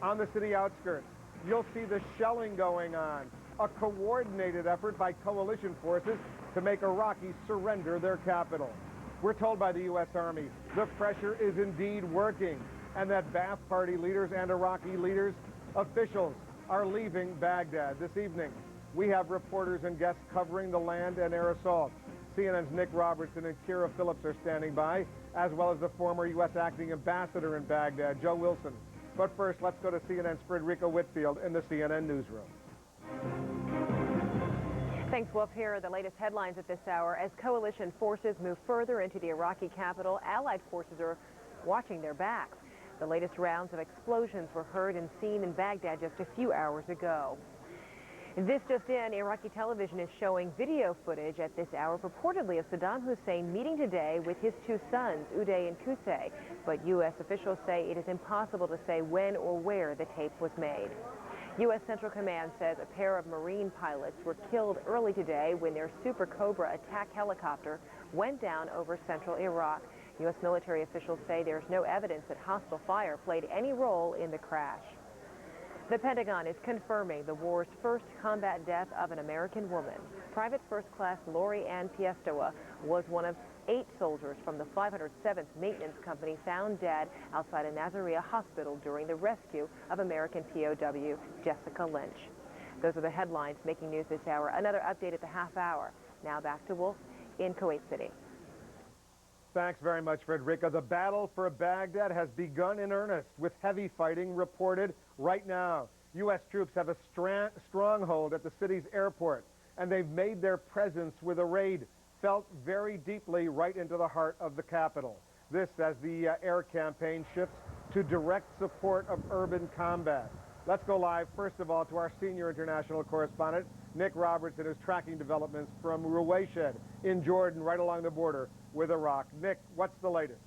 On the city outskirts, you'll see the shelling going on, a coordinated effort by coalition forces to make Iraqis surrender their capital. We're told by the U.S. Army the pressure is indeed working and that Ba'ath Party leaders and Iraqi leaders, officials, are leaving Baghdad. This evening, we have reporters and guests covering the land and air assault. CNN's Nick Robertson and Kira Phillips are standing by, as well as the former U.S. acting ambassador in Baghdad, Joe Wilson. But first, let's go to CNN's Frederica Whitfield in the CNN newsroom. Thanks, Wolf. Here are the latest headlines at this hour. As coalition forces move further into the Iraqi capital, Allied forces are watching their backs. The latest rounds of explosions were heard and seen in Baghdad just a few hours ago. This just in, Iraqi television is showing video footage at this hour purportedly of Saddam Hussein meeting today with his two sons, Uday and Qusay. But U.S. officials say it is impossible to say when or where the tape was made. U.S. Central Command says a pair of Marine pilots were killed early today when their Super Cobra attack helicopter went down over central Iraq. U.S. military officials say there's no evidence that hostile fire played any role in the crash. The Pentagon is confirming the war's first combat death of an American woman. Private First Class Lori Ann Piestoa was one of 8 soldiers from the 507th Maintenance Company found dead outside a Nazareth hospital during the rescue of American POW Jessica Lynch. Those are the headlines making news this hour. Another update at the half hour. Now back to Wolf in Kuwait City. Thanks very much, Frederica. The battle for Baghdad has begun in earnest, with heavy fighting reported right now. U.S. troops have a stronghold at the city's airport, and they've made their presence with a raid felt very deeply right into the heart of the capital. This as the air campaign shifts to direct support of urban combat. Let's go live, first of all, to our senior international correspondent, Nick Robertson, who's tracking developments from Ruwayshed in Jordan, right along the border with Iraq. Nick, what's the latest?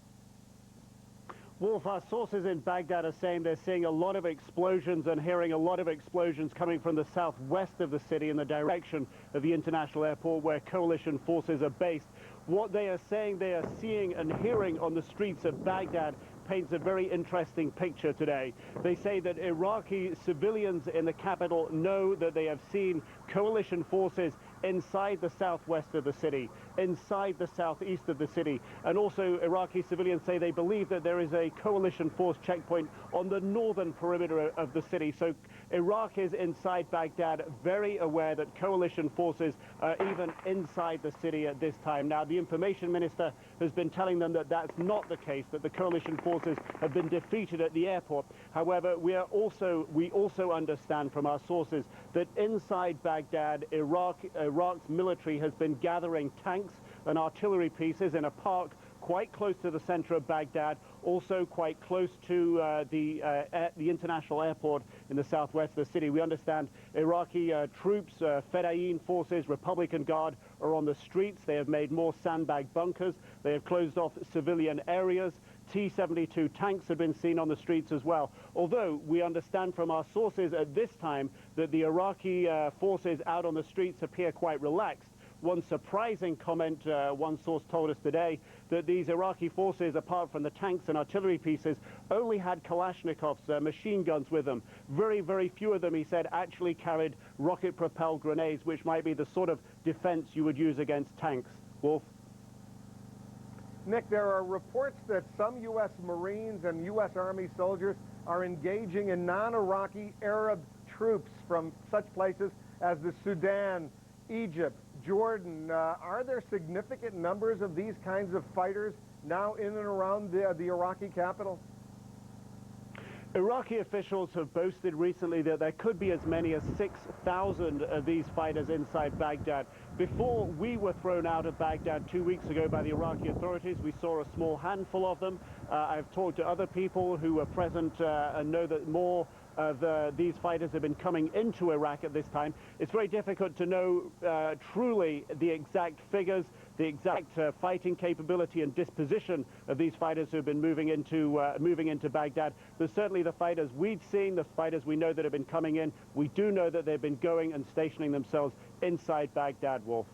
Wolf, our sources in Baghdad are saying they're seeing a lot of explosions and hearing a lot of explosions coming from the southwest of the city in the direction of the international airport where coalition forces are based. What they are saying they are seeing and hearing on the streets of Baghdad paints a very interesting picture today. They say that Iraqi civilians in the capital know that they have seen coalition forces inside the southwest of the city, inside the southeast of the city, and also Iraqi civilians say they believe that there is a coalition force checkpoint on the northern perimeter of the city. So Iraq is inside Baghdad, very aware that coalition forces are even inside the city at this time. Now, the information minister has been telling them that that's not the case, that the coalition forces have been defeated at the airport. However, we also understand from our sources that inside Baghdad, Iraq's military has been gathering tanks and artillery pieces in a park quite close to the center of Baghdad, also quite close to the international airport in the southwest of the city. We understand Iraqi troops, Fedayeen forces, Republican Guard are on the streets. They have made more sandbag bunkers. They have closed off civilian areas. T-72 tanks have been seen on the streets as well. Although we understand from our sources at this time that the Iraqi forces out on the streets appear quite relaxed. One surprising comment, one source told us today, that these Iraqi forces, apart from the tanks and artillery pieces, only had Kalashnikovs, machine guns with them. Very, very few of them, he said, actually carried rocket-propelled grenades, which might be the sort of defense you would use against tanks. Wolf? Nick, there are reports that some U.S. Marines and U.S. Army soldiers are engaging in non-Iraqi Arab troops from such places as the Sudan, Egypt, Jordan. Are there significant numbers of these kinds of fighters now in and around the Iraqi capital? Iraqi officials have boasted recently that there could be as many as 6,000 of these fighters inside Baghdad. Before we were thrown out of Baghdad 2 weeks ago by the Iraqi authorities, we saw a small handful of them. I've talked to other people who were present and know that more of these fighters have been coming into Iraq at this time. It's very difficult to know truly the exact figures, the exact fighting capability and disposition of these fighters who have been moving into Baghdad. But certainly the fighters we've seen, the fighters we know that have been coming in, we do know that they've been going and stationing themselves inside Baghdad, Wolf.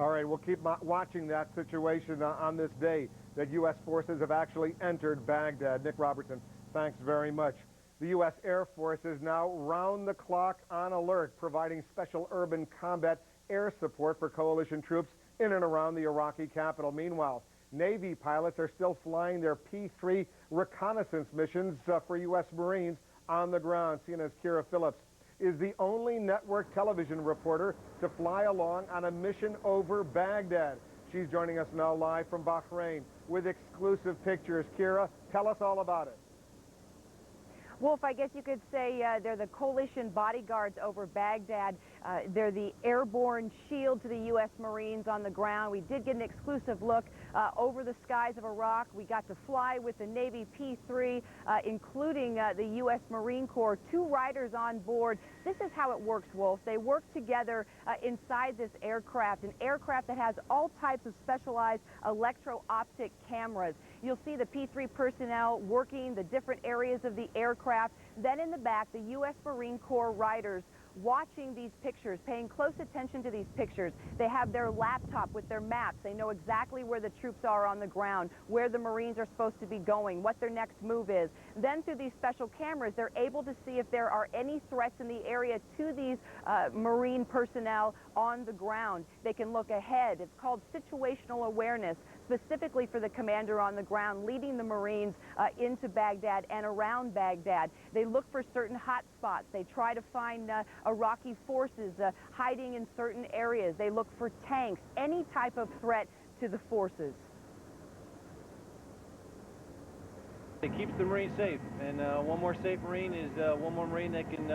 All right, we'll keep watching that situation on this day that U.S. forces have actually entered Baghdad. Nick Robertson, thanks very much. The U.S. Air Force is now round-the-clock on alert, providing special urban combat air support for coalition troops in and around the Iraqi capital. Meanwhile, Navy pilots are still flying their P-3 reconnaissance missions for U.S. Marines on the ground. CNN's Kira Phillips is the only network television reporter to fly along on a mission over Baghdad. She's joining us now live from Bahrain with exclusive pictures. Kira, tell us all about it. Wolf, I guess you could say they're the coalition bodyguards over Baghdad. They're the airborne shield to the U.S. Marines on the ground. We did get an exclusive look over the skies of Iraq. We got to fly with the Navy P-3, including the U.S. Marine Corps, 2 riders on board. This is how it works, Wolf. They work together inside this aircraft, an aircraft that has all types of specialized electro-optic cameras. You'll see the P-3 personnel working the different areas of the aircraft. Then in the back, the U.S. Marine Corps riders watching these pictures, paying close attention to these pictures. They have their laptop with their maps. They know exactly where the troops are on the ground, where the Marines are supposed to be going, what their next move is. Then through these special cameras, they're able to see if there are any threats in the area to these Marine personnel on the ground. They can look ahead. It's called situational awareness, specifically for the commander on the ground, leading the Marines into Baghdad and around Baghdad. They look for certain hot spots. They try to find Iraqi forces hiding in certain areas. They look for tanks, any type of threat to the forces. It keeps the Marine safe, and one more safe Marine is one more Marine that can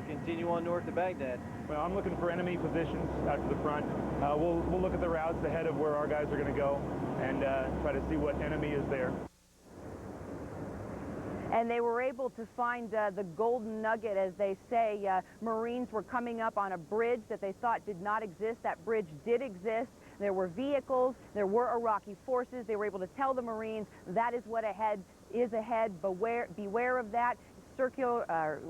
continue on north to Baghdad. Well, I'm looking for enemy positions out to the front. We'll look at the routes ahead of where our guys are going to go and try to see what enemy is there. And they were able to find the golden nugget, as they say. Marines were coming up on a bridge that they thought did not exist. That bridge did exist. There were vehicles. There were Iraqi forces. They were able to tell the Marines that is what is ahead. Beware of that.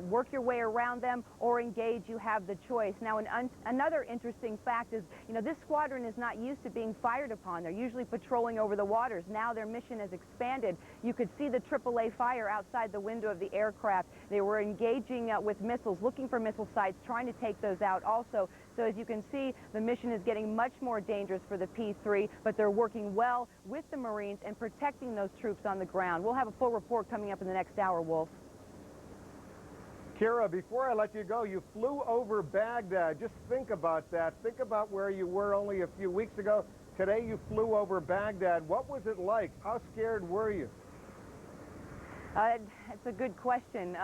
Work your way around them or engage. You have the choice. Now, another interesting fact is, this squadron is not used to being fired upon. They're usually patrolling over the waters. Now their mission has expanded. You could see the AAA fire outside the window of the aircraft. They were engaging with missiles, looking for missile sites, trying to take those out also. So as you can see, the mission is getting much more dangerous for the P-3, but they're working well with the Marines and protecting those troops on the ground. We'll have a full report coming up in the next hour, Wolf. Kira, before I let you go, you flew over Baghdad. Just think about that. Think about where you were only a few weeks ago. Today you flew over Baghdad. What was it like? How scared were you? It's a good question.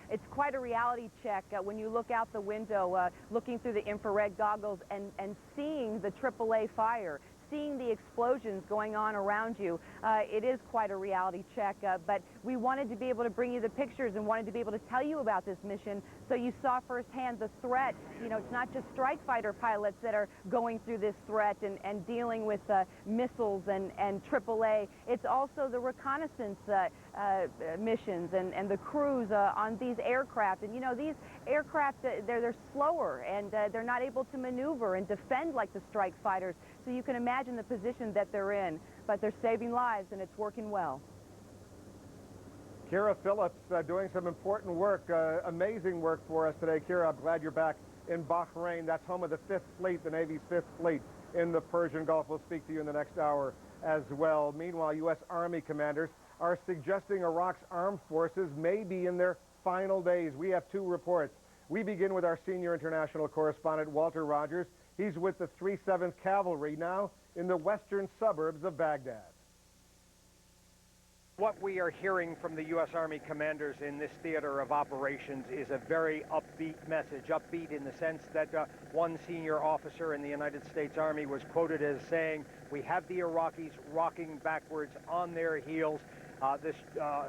It's quite a reality check when you look out the window, looking through the infrared goggles and seeing the AAA fire, seeing the explosions going on around you. It is quite a reality check, but we wanted to be able to bring you the pictures and wanted to be able to tell you about this mission so you saw firsthand the threat. It's not just strike fighter pilots that are going through this threat and dealing with missiles and AAA. It's also the reconnaissance missions and the crews on these aircraft. And these aircraft, they're slower and they're not able to maneuver and defend like the strike fighters. So you can imagine the position that they're in, but they're saving lives and it's working well. Kira Phillips doing some important work, amazing work for us today. Kira, I'm glad you're back in Bahrain. That's home of the 5th Fleet, the Navy's 5th Fleet in the Persian Gulf. We'll speak to you in the next hour as well. Meanwhile, U.S. Army commanders are suggesting Iraq's armed forces may be in their final days. We have 2 reports. We begin with our senior international correspondent, Walter Rogers. He's with the 307th Cavalry now in the western suburbs of Baghdad. What we are hearing from the U.S. Army commanders in this theater of operations is a very upbeat message. Upbeat in the sense that one senior officer in the United States Army was quoted as saying, "We have the Iraqis rocking backwards on their heels." This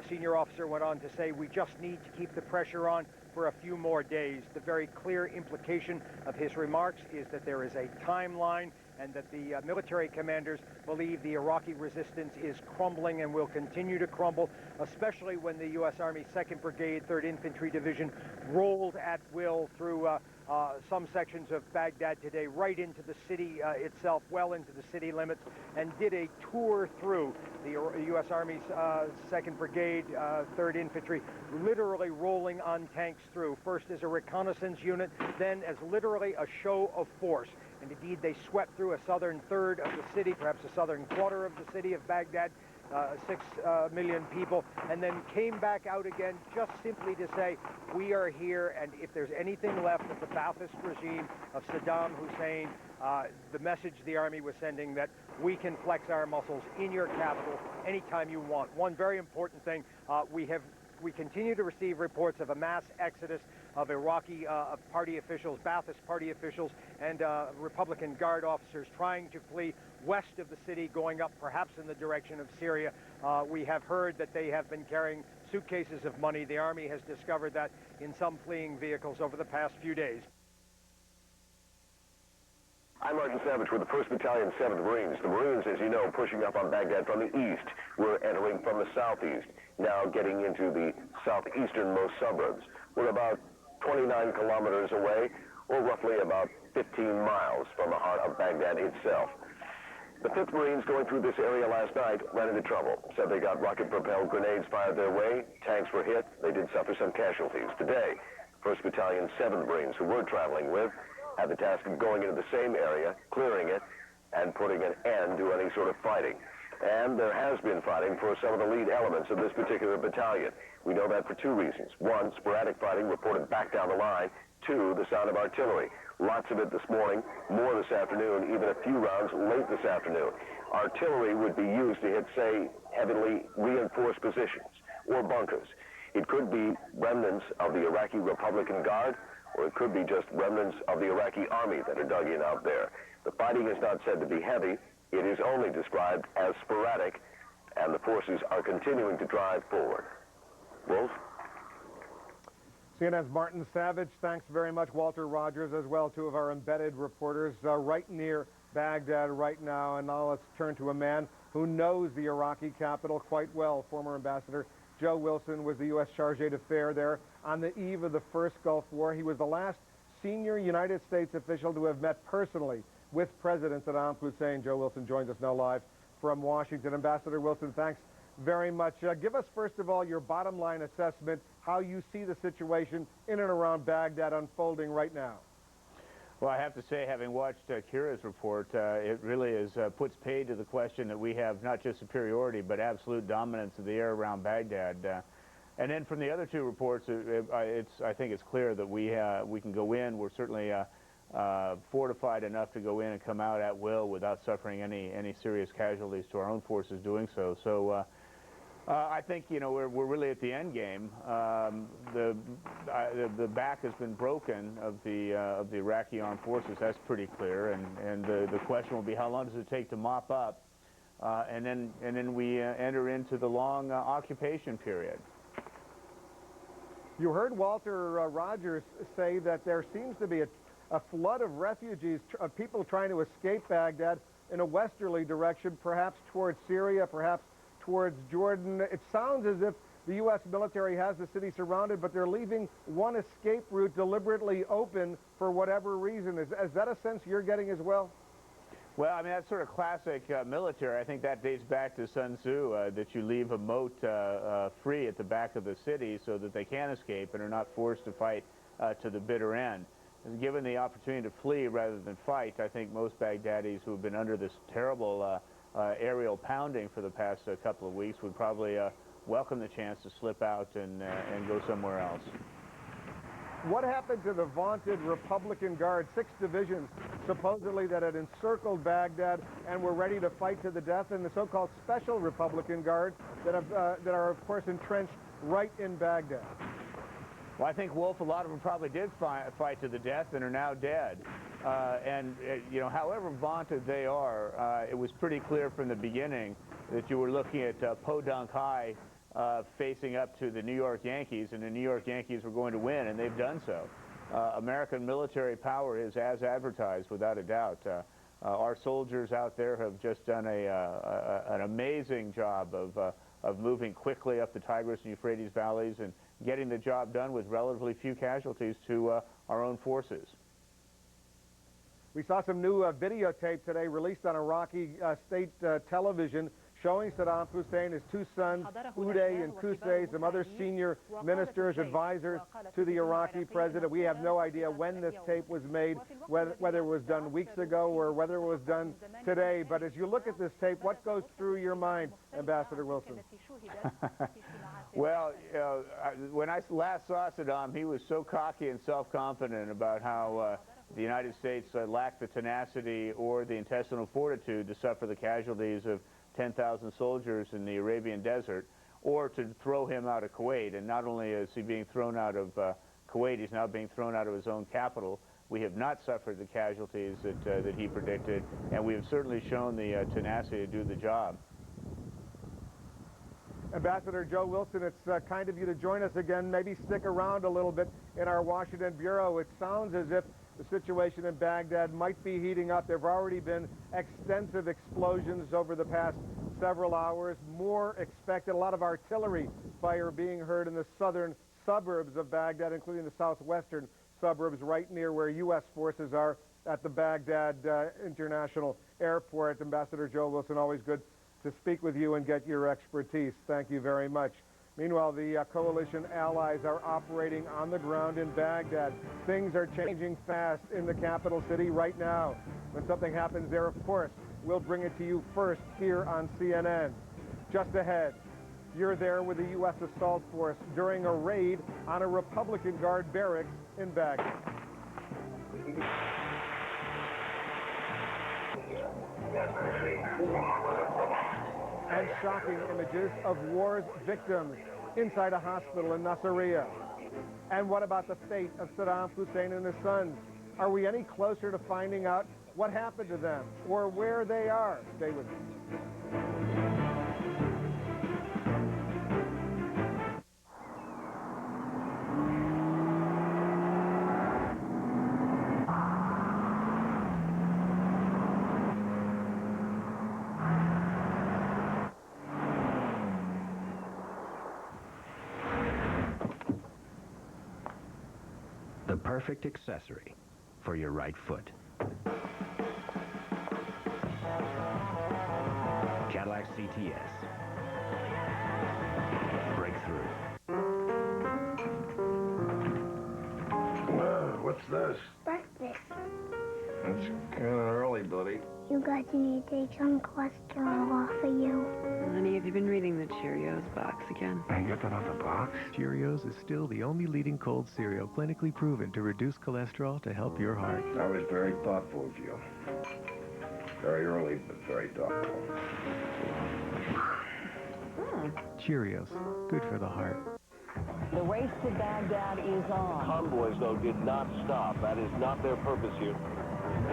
senior officer went on to say, "We just need to keep the pressure on for a few more days." The very clear implication of his remarks is that there is a timeline and that the military commanders believe the Iraqi resistance is crumbling and will continue to crumble, especially when the U.S. Army 2nd Brigade, 3rd Infantry Division rolled at will through some sections of Baghdad today, right into the city itself, well into the city limits, and did a tour through the U.S. Army's 2nd Brigade, 3rd Infantry, literally rolling on tanks through, first as a reconnaissance unit, then as literally a show of force. And indeed, they swept through a southern third of the city, perhaps a southern quarter of the city of Baghdad, 6 million people, and then came back out again just simply to say, we are here, and if there's anything left of the Ba'athist regime of Saddam Hussein, the message the Army was sending that we can flex our muscles in your capital anytime you want. One very important thing, we continue to receive reports of a mass exodus of Iraqi party officials, Ba'athist party officials, and Republican Guard officers trying to flee west of the city, going up perhaps in the direction of Syria. We have heard that they have been carrying suitcases of money. The Army has discovered that in some fleeing vehicles over the past few days. I'm Martin Savage with the 1st Battalion, 7th Marines. The Marines, as you know, pushing up on Baghdad from the east. We're entering from the southeast, now getting into the southeasternmost suburbs. We're about 29 kilometers away. or roughly about 15 miles from the heart of Baghdad itself. The 5th Marines going through this area last night ran into trouble. Said they got rocket-propelled grenades fired their way, tanks were hit, they did suffer some casualties. Today, 1st Battalion 7th Marines, who we're traveling with, had the task of going into the same area, clearing it, and putting an end to any sort of fighting. And there has been fighting for some of the lead elements of this particular battalion. We know that for 2 reasons. 1, sporadic fighting reported back down the line. 2, the sound of artillery. Lots of it this morning, more this afternoon, even a few rounds late this afternoon. Artillery would be used to hit, say, heavily reinforced positions or bunkers. It could be remnants of the Iraqi Republican Guard, or it could be just remnants of the Iraqi army that are dug in out there. The fighting is not said to be heavy. It is only described as sporadic, and the forces are continuing to drive forward. Wolf? CNN's Martin Savage, thanks very much. Walter Rogers as well, 2 of our embedded reporters right near Baghdad right now. And now let's turn to a man who knows the Iraqi capital quite well. Former Ambassador Joe Wilson was the U.S. Charge d'Affaires there on the eve of the first Gulf War. He was the last senior United States official to have met personally with President Saddam Hussein. Joe Wilson joins us now live from Washington. Ambassador Wilson, thanks very much. Give us, first of all, your bottom line assessment, how you see the situation in and around Baghdad unfolding right now. Well, I have to say, having watched Kira's report, it really is puts paid to the question that we have not just superiority, but absolute dominance of the air around Baghdad. And then from the other 2 reports, I think it's clear that we can go in. We're certainly fortified enough to go in and come out at will without suffering any serious casualties to our own forces doing so. So I think, you know, we're really at the end game. The back has been broken of the Iraqi armed forces. That's pretty clear. And the question will be, how long does it take to mop up? And then we enter into the long occupation period. You heard Walter Rogers say that there seems to be a flood of refugees, of people trying to escape Baghdad in a westerly direction, perhaps towards Syria, perhaps towards Jordan. It sounds as if the U.S. military has the city surrounded, but they're leaving one escape route deliberately open for whatever reason. Is that a sense you're getting as well? Well, I mean, that's sort of classic military. I think that dates back to Sun Tzu, that you leave a moat free at the back of the city so that they can escape and are not forced to fight to the bitter end. And given the opportunity to flee rather than fight, I think most Baghdadis who have been under this terrible aerial pounding for the past couple of weeks would probably welcome the chance to slip out and go somewhere else. What happened to the vaunted Republican Guard, 6 divisions, supposedly that had encircled Baghdad and were ready to fight to the death, and the so-called Special Republican Guard that are, of course, entrenched right in Baghdad? Well, I think, Wolf, a lot of them probably did fight to the death and are now dead. You know, however vaunted they are, it was pretty clear from the beginning that you were looking at Podunk High facing up to the New York Yankees, and the New York Yankees were going to win, and they've done so. American military power is as advertised, without a doubt. Our soldiers out there have just done an amazing job of moving quickly up the Tigris and Euphrates valleys and getting the job done with relatively few casualties to our own forces. We saw some new videotape today released on Iraqi state television showing Saddam Hussein, his 2 sons, Uday and Qusay, some other senior ministers, advisors to the Iraqi president. We have no idea when this tape was made, whether it was done weeks ago or whether it was done today. But as you look at this tape, what goes through your mind, Ambassador Wilson? Well, when I last saw Saddam, he was so cocky and self-confident about how the United States lacked the tenacity or the intestinal fortitude to suffer the casualties of 10,000 soldiers in the Arabian desert, or to throw him out of Kuwait. And not only is he being thrown out of Kuwait, he's now being thrown out of his own capital. We have not suffered the casualties that he predicted, and we have certainly shown the tenacity to do the job. Ambassador Joe Wilson, it's kind of you to join us again. Maybe stick around a little bit in our Washington bureau. It sounds as if the situation in Baghdad might be heating up. There have already been extensive explosions over the past several hours. More expected. A lot of artillery fire being heard in the southern suburbs of Baghdad, including the southwestern suburbs right near where U.S. forces are at the Baghdad International Airport. Ambassador Joe Wilson, always good to speak with you and get your expertise. Thank you very much. Meanwhile, the coalition allies are operating on the ground in Baghdad. Things are changing fast in the capital city right now. When something happens there, of course, we'll bring it to you first here on CNN. Just ahead, you're there with the U.S. assault force during a raid on a Republican Guard barracks in Baghdad. And shocking images of war's victims inside a hospital in Nasiriyah. And what about the fate of Saddam Hussein and his sons? Are we any closer to finding out what happened to them or where they are? Stay with me. The perfect accessory for your right foot. Cadillac CTS. Breakthrough. What's this? Breakfast. It's kind of early, buddy. You guys need to take some cholesterol off of you. Honey, have you been reading the Cheerios box again? I get that out the box? Cheerios is still the only leading cold cereal clinically proven to reduce cholesterol to help your heart. That was very thoughtful of you. Very early, but very thoughtful. Cheerios, good for the heart. The race to Baghdad is on. Convoys, though, did not stop. That is not their purpose here.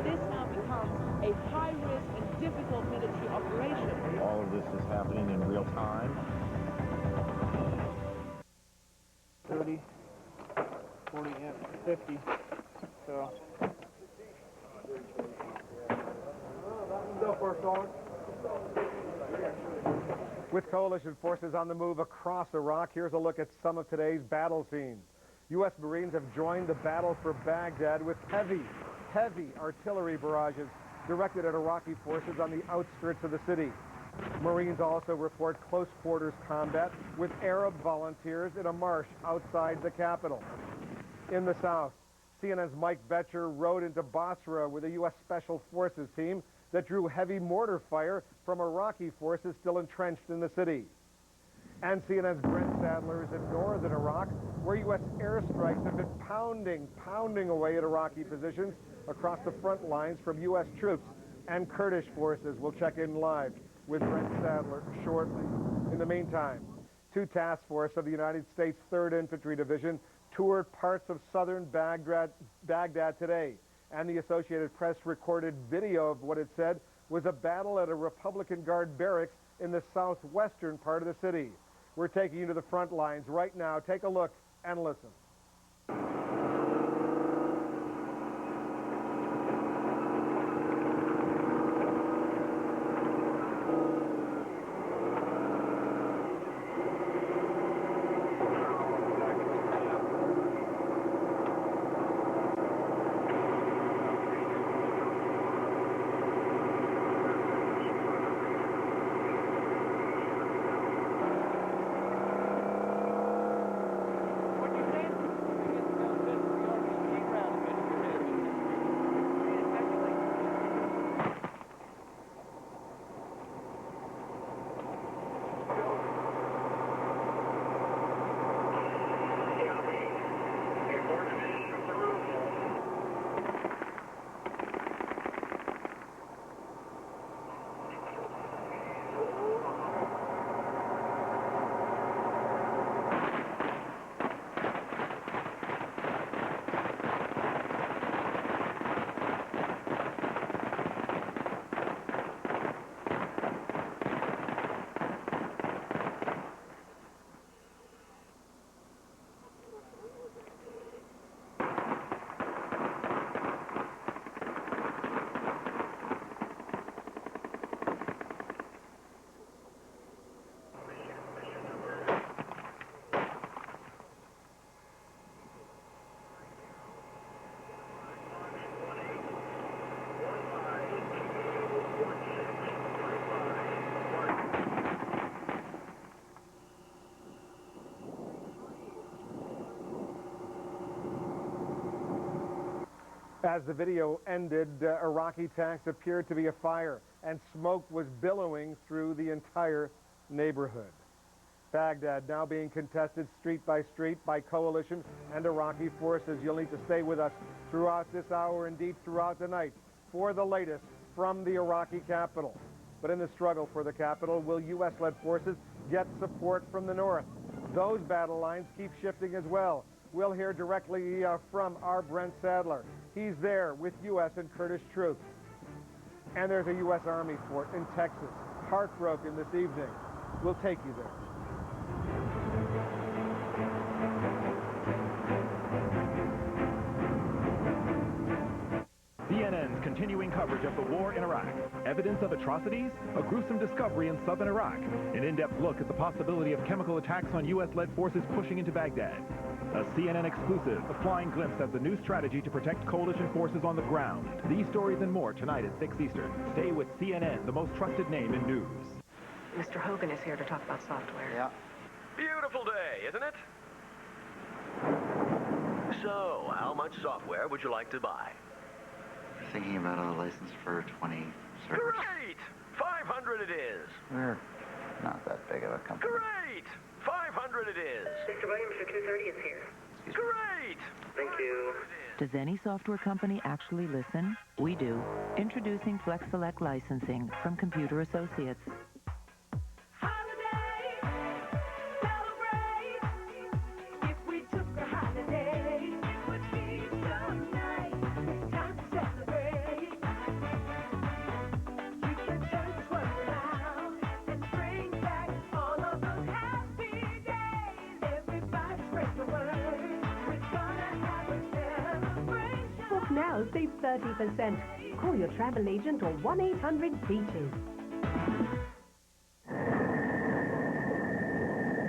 This now becomes a high-risk and difficult military operation. All of this is happening in real time. 30, 40, yeah, 50. So. With coalition forces on the move across Iraq, here's a look at some of today's battle scenes. U.S. Marines have joined the battle for Baghdad with heavy artillery barrages directed at Iraqi forces on the outskirts of the city. Marines also report close quarters combat with Arab volunteers in a marsh outside the capital. In the south, CNN's Mike Betcher rode into Basra with a U.S. Special Forces team that drew heavy mortar fire from Iraqi forces still entrenched in the city. And CNN's Brent Sadler is in northern Iraq, where U.S. airstrikes have been pounding away at Iraqi positions across the front lines from U.S. troops and Kurdish forces. We'll check in live with Brent Sadler shortly. In the meantime, two task forces of the United States 3rd Infantry Division toured parts of southern Baghdad today, and the Associated Press recorded video of what it said was a battle at a Republican Guard barracks in the southwestern part of the city. We're taking you to the front lines right now. Take a look and listen. As the video ended, Iraqi tanks appeared to be afire, and smoke was billowing through the entire neighborhood. Baghdad now being contested street by street by coalition and Iraqi forces. You'll need to stay with us throughout this hour, indeed throughout the night, for the latest from the Iraqi capital. But in the struggle for the capital, will U.S.-led forces get support from the north? Those battle lines keep shifting as well. We'll hear directly from our Brent Sadler. He's there with U.S. and Kurdish troops. And there's a U.S. Army fort in Texas, heartbroken this evening. We'll take you there. CNN's continuing coverage of the war in Iraq. Evidence of atrocities? A gruesome discovery in southern Iraq. An in-depth look at the possibility of chemical attacks on U.S.-led forces pushing into Baghdad. A CNN exclusive, a flying glimpse at the new strategy to protect coalition forces on the ground. These stories and more tonight at 6 Eastern. Stay with CNN, the most trusted name in news. Mr. Hogan is here to talk about software. Yeah. Beautiful day, isn't it? So, how much software would you like to buy? We're thinking about a license for 20 servers. Great! 500 it is. We're not that big of a company. Great! 500 it is. Mr. Williams for 230 is here. Great! Thank you. Does any software company actually listen? We do. Introducing Flex Select Licensing from Computer Associates. Now save 30%. Call your travel agent or 1-800-BEACHES.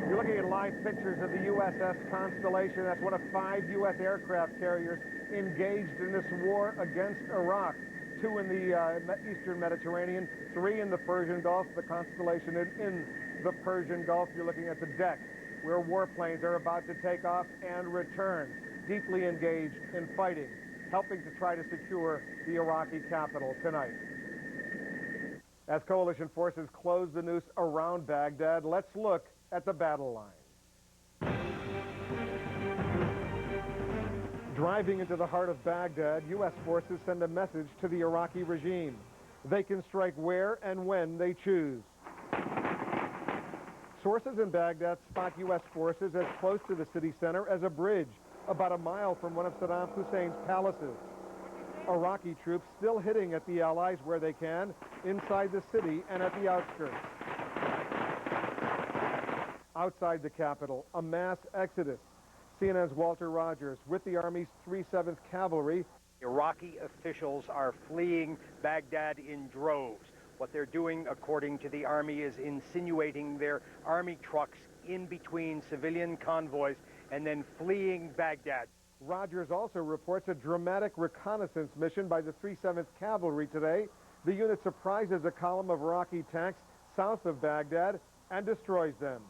You're looking at live pictures of the USS Constellation. That's one of 5 U.S. aircraft carriers engaged in this war against Iraq. 2 in the Eastern Mediterranean, 3 in the Persian Gulf. The Constellation in the Persian Gulf. You're looking at the deck where warplanes are about to take off and return, deeply engaged in fighting, helping to try to secure the Iraqi capital tonight. As coalition forces close the noose around Baghdad, let's look at the battle line. Driving into the heart of Baghdad, U.S. forces send a message to the Iraqi regime. They can strike where and when they choose. Sources in Baghdad spot U.S. forces as close to the city center as a bridge, about a mile from one of Saddam Hussein's palaces. Iraqi troops still hitting at the Allies where they can, inside the city and at the outskirts. Outside the capital, a mass exodus. CNN's Walter Rogers with the Army's 307th Cavalry. Iraqi officials are fleeing Baghdad in droves. What they're doing, according to the Army, is insinuating their Army trucks in between civilian convoys and then fleeing Baghdad. Rogers also reports a dramatic reconnaissance mission by the 307th Cavalry today. The unit surprises a column of Iraqi tanks south of Baghdad and destroys them.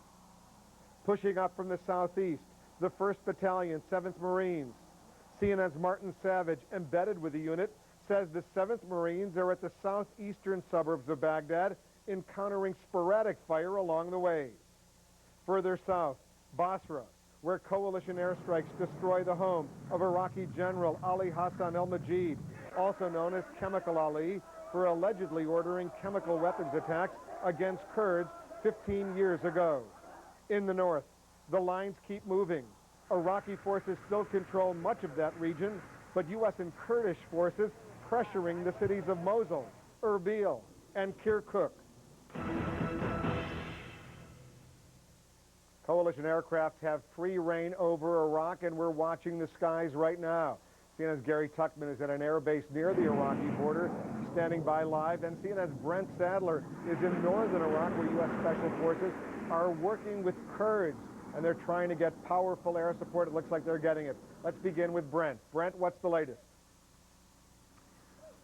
Pushing up from the southeast, the 1st Battalion, 7th Marines. CNN's Martin Savage, embedded with the unit, says the 7th Marines are at the southeastern suburbs of Baghdad, encountering sporadic fire along the way. Further south, Basra, where coalition airstrikes destroy the home of Iraqi General Ali Hassan al-Majid, also known as Chemical Ali, for allegedly ordering chemical weapons attacks against Kurds 15 years ago. In the north, the lines keep moving. Iraqi forces still control much of that region, but U.S. and Kurdish forces pressuring the cities of Mosul, Erbil, and Kirkuk. Coalition aircraft have free reign over Iraq, and we're watching the skies right now. CNN's Gary Tuckman is at an air base near the Iraqi border, standing by live, and CNN's Brent Sadler is in northern Iraq, where U.S. Special Forces are working with Kurds, and they're trying to get powerful air support. It looks like they're getting it. Let's begin with Brent. Brent, what's the latest?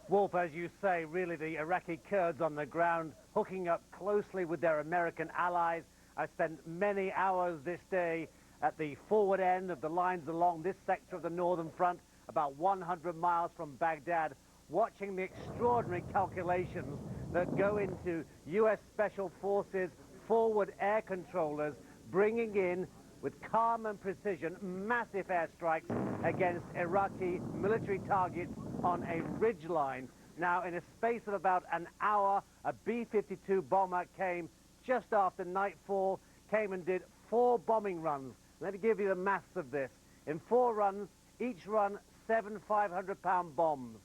Wolf, as you say, really the Iraqi Kurds on the ground hooking up closely with their American allies. I spent many hours this day at the forward end of the lines along this sector of the northern front, about 100 miles from Baghdad, watching the extraordinary calculations that go into U.S. Special Forces forward air controllers bringing in, with calm and precision, massive airstrikes against Iraqi military targets on a ridgeline. Now, in a space of about an hour, a B-52 bomber came just after nightfall, came and did 4 bombing runs. Let me give you the maths of this. In 4 runs, each run 7 500-pound bombs.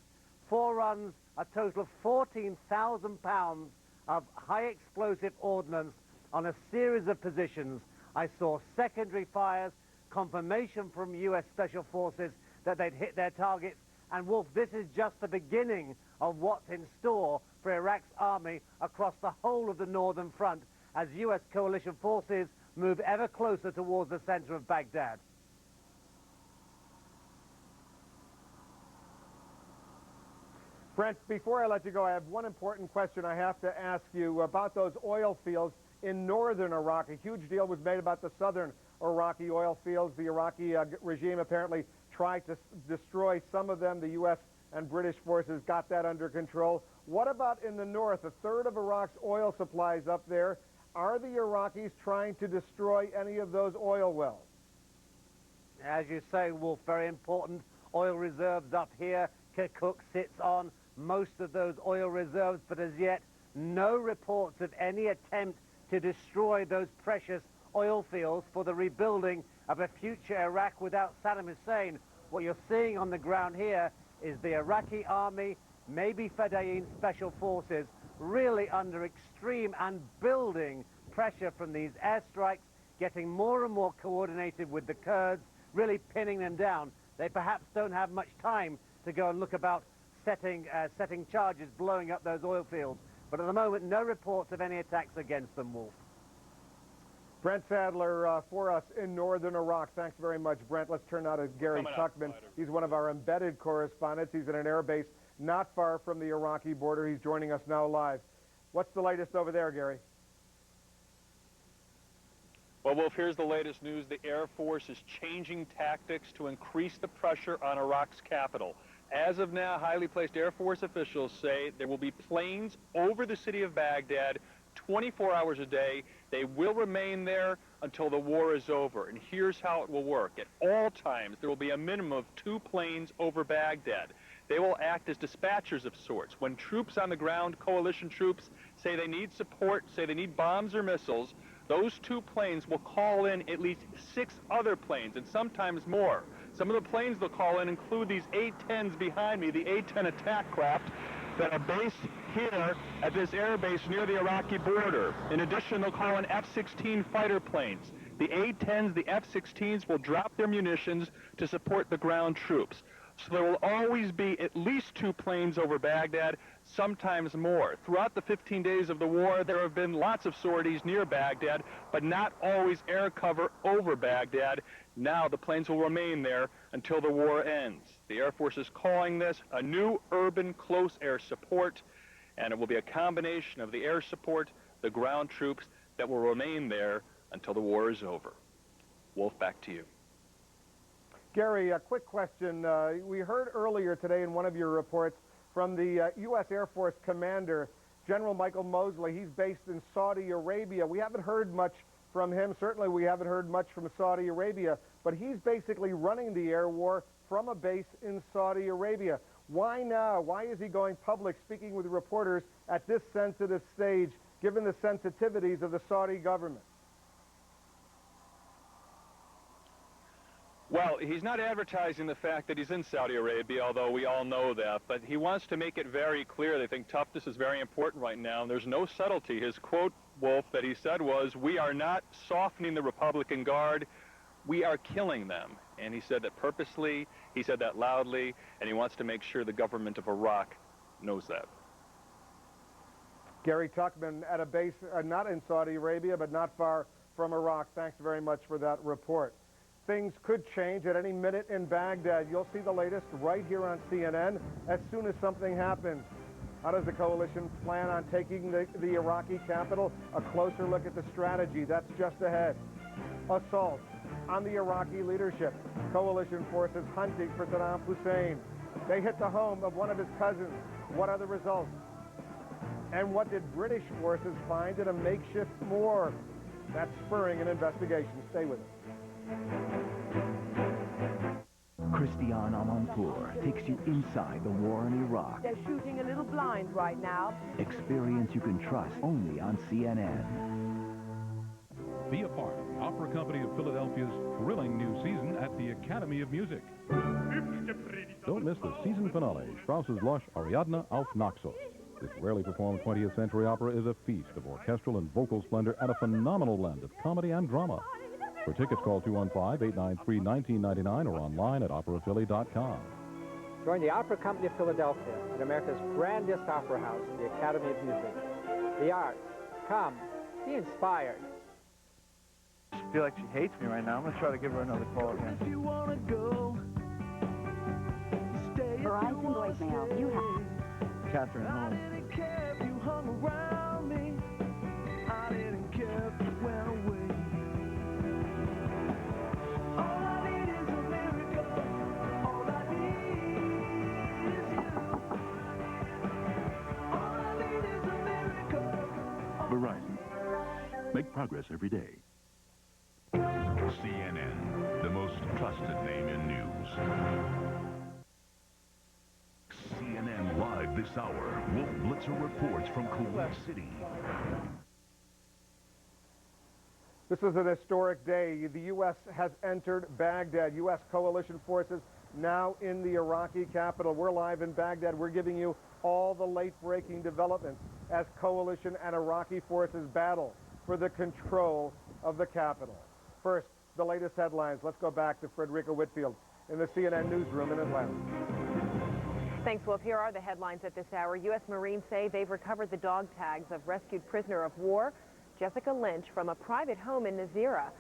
4 runs, a total of 14,000 pounds of high explosive ordnance on a series of positions. I saw secondary fires, confirmation from U.S. Special Forces that they'd hit their targets. And Wolf, this is just the beginning of what's in store for Iraq's army across the whole of the northern front as U.S. coalition forces move ever closer towards the center of Baghdad. Brent, before I let you go, I have one important question I have to ask you about those oil fields in northern Iraq. A huge deal was made about the southern Iraqi oil fields. The Iraqi regime apparently tried to destroy some of them. The U.S. and British forces got that under control. What about in the north? A third of Iraq's oil supplies up there. Are the Iraqis trying to destroy any of those oil wells? As you say, Wolf, very important oil reserves up here. Kirkuk sits on most of those oil reserves, but as yet, no reports of any attempt to destroy those precious oil fields for the rebuilding of a future Iraq without Saddam Hussein. What you're seeing on the ground here is the Iraqi army, maybe Fedayeen Special Forces, really under extreme and building pressure from these airstrikes, getting more and more coordinated with the Kurds, really pinning them down. They perhaps don't have much time to go and look about setting charges, blowing up those oil fields. But at the moment, no reports of any attacks against them, Wolf. Brent Sadler for us in northern Iraq. Thanks very much, Brent. Let's turn now to Gary Tuckman. He's one of our embedded correspondents. He's at an air base not far from the Iraqi border. He's joining us now live. What's the latest over there, Gary? Well, Wolf, here's the latest news. The Air Force is changing tactics to increase the pressure on Iraq's capital. As of now, highly placed Air Force officials say there will be planes over the city of Baghdad 24 hours a day. They will remain there until the war is over. And here's how it will work. At all times, there will be a minimum of 2 planes over Baghdad. They will act as dispatchers of sorts. When troops on the ground, coalition troops, say they need support, say they need bombs or missiles, those 2 planes will call in at least 6 other planes, and sometimes more. Some of the planes they'll call in include these A-10s behind me, the A-10 attack craft that are based here at this air base near the Iraqi border. In addition, they'll call in F-16 fighter planes. The A-10s, the F-16s will drop their munitions to support the ground troops. So there will always be at least 2 planes over Baghdad, sometimes more. Throughout the 15 days of the war, there have been lots of sorties near Baghdad, but not always air cover over Baghdad. Now the planes will remain there until the war ends. The Air Force is calling this a new urban close air support, and it will be a combination of the air support, the ground troops that will remain there until the war is over. Wolf, back to you. Gary, a quick question. We heard earlier today in one of your reports from the U.S. Air Force commander, General Michael Mosley. He's based in Saudi Arabia. We haven't heard much from him. Certainly we haven't heard much from Saudi Arabia, but he's basically running the air war from a base in Saudi Arabia. Why now? Why is he going public, speaking with reporters at this sensitive stage, given the sensitivities of the Saudi government? Well, he's not advertising the fact that he's in Saudi Arabia, although we all know that, but he wants to make it very clear. They think toughness is very important right now, and there's no subtlety. His quote, Wolf, that he said was, "We are not softening the Republican Guard, we are killing them." And he said that purposely, he said that loudly, and he wants to make sure the government of Iraq knows that. Gary Tuckman at a base not in Saudi Arabia, but not far from Iraq. Thanks very much for that report. Things could change at any minute in Baghdad. You'll see the latest right here on CNN as soon as something happens. How does the coalition plan on taking the Iraqi capital? A closer look at the strategy. That's just ahead. Assault, on the Iraqi leadership. Coalition forces hunting for Saddam Hussein. They hit the home of one of his cousins. What are the results? And what did British forces find in a makeshift morgue? That's spurring an investigation. Stay with us. Christiane Amanpour takes you inside the war in Iraq. They're shooting a little blind right now. Experience you can trust only on CNN. Be a part of the Opera Company of Philadelphia's thrilling new season at the Academy of Music. Don't miss the season finale, Strauss's lush Ariadne auf Naxos. This rarely performed 20th century opera is a feast of orchestral and vocal splendor and a phenomenal blend of comedy and drama. For tickets, call 215-893-1999 or online at operaphilly.com. Join the Opera Company of Philadelphia at America's grandest opera house, the Academy of Music. The arts. Come, be inspired. I feel like she hates me right now. I'm going to try to give her another call again. If you want to go, stay. Verizon voicemail. You have. Catherine I home. didn't care if you hung around me. I didn't care if you went away. All I need is a miracle. All I need is you. All I need is a miracle. Verizon. Make progress every day. CNN, the most trusted name in news. CNN Live this hour. Wolf Blitzer reports from Kuwait City. This is an historic day. The U.S. has entered Baghdad. U.S. coalition forces now in the Iraqi capital. We're live in Baghdad. We're giving you all the late-breaking developments as coalition and Iraqi forces battle for the control of the capital. First, the latest headlines. Let's go back to Frederica Whitfield in the CNN newsroom in Atlanta. Thanks, Wolf. Here are the headlines at this hour. U.S. Marines say they've recovered the dog tags of rescued prisoner of war Jessica Lynch from a private home in Nazirah.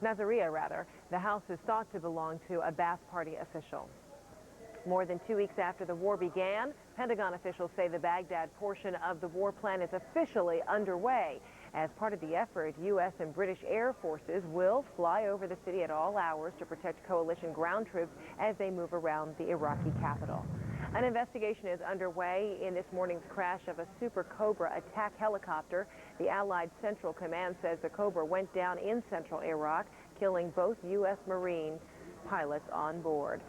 The house is thought to belong to a Ba'ath Party official. More than 2 weeks after the war began, Pentagon officials say the Baghdad portion of the war plan is officially underway. As part of the effort, U.S. and British Air Forces will fly over the city at all hours to protect coalition ground troops as they move around the Iraqi capital. An investigation is underway in this morning's crash of a Super Cobra attack helicopter. The Allied Central Command says the Cobra went down in central Iraq, killing both U.S. Marine pilots on board.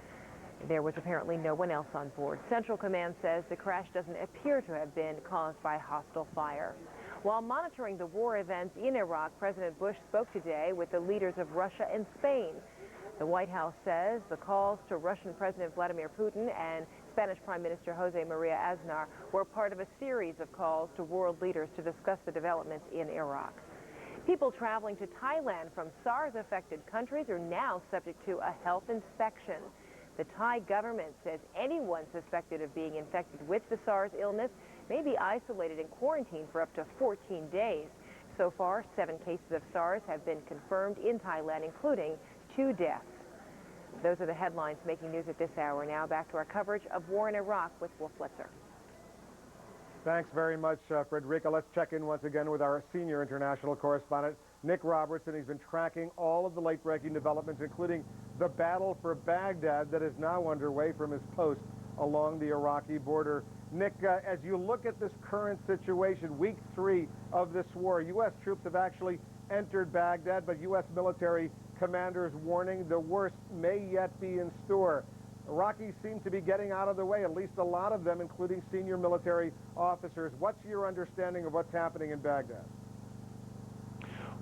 There was apparently no one else on board. Central Command says the crash doesn't appear to have been caused by hostile fire. While monitoring the war events in Iraq, President Bush spoke today with the leaders of Russia and Spain. The White House says the calls to Russian President Vladimir Putin and Spanish Prime Minister Jose Maria Aznar were part of a series of calls to world leaders to discuss the developments in Iraq. People traveling to Thailand from SARS-affected countries are now subject to a health inspection. The Thai government says anyone suspected of being infected with the SARS illness may be isolated and quarantined for up to 14 days. So far, 7 cases of SARS have been confirmed in Thailand, including 2 deaths. Those are the headlines making news at this hour. Now back to our coverage of war in Iraq with Wolf Blitzer. Thanks very much, Frederica. Let's check in once again with our senior international correspondent, Nick Robertson. He's been tracking all of the late-breaking developments, including the battle for Baghdad that is now underway from his post along the Iraqi border. Nick, as you look at this current situation, week 3 of this war, U.S. troops have actually entered Baghdad, but U.S. military commanders warning the worst may yet be in store. Iraqis seem to be getting out of the way, at least a lot of them, including senior military officers. What's your understanding of what's happening in Baghdad?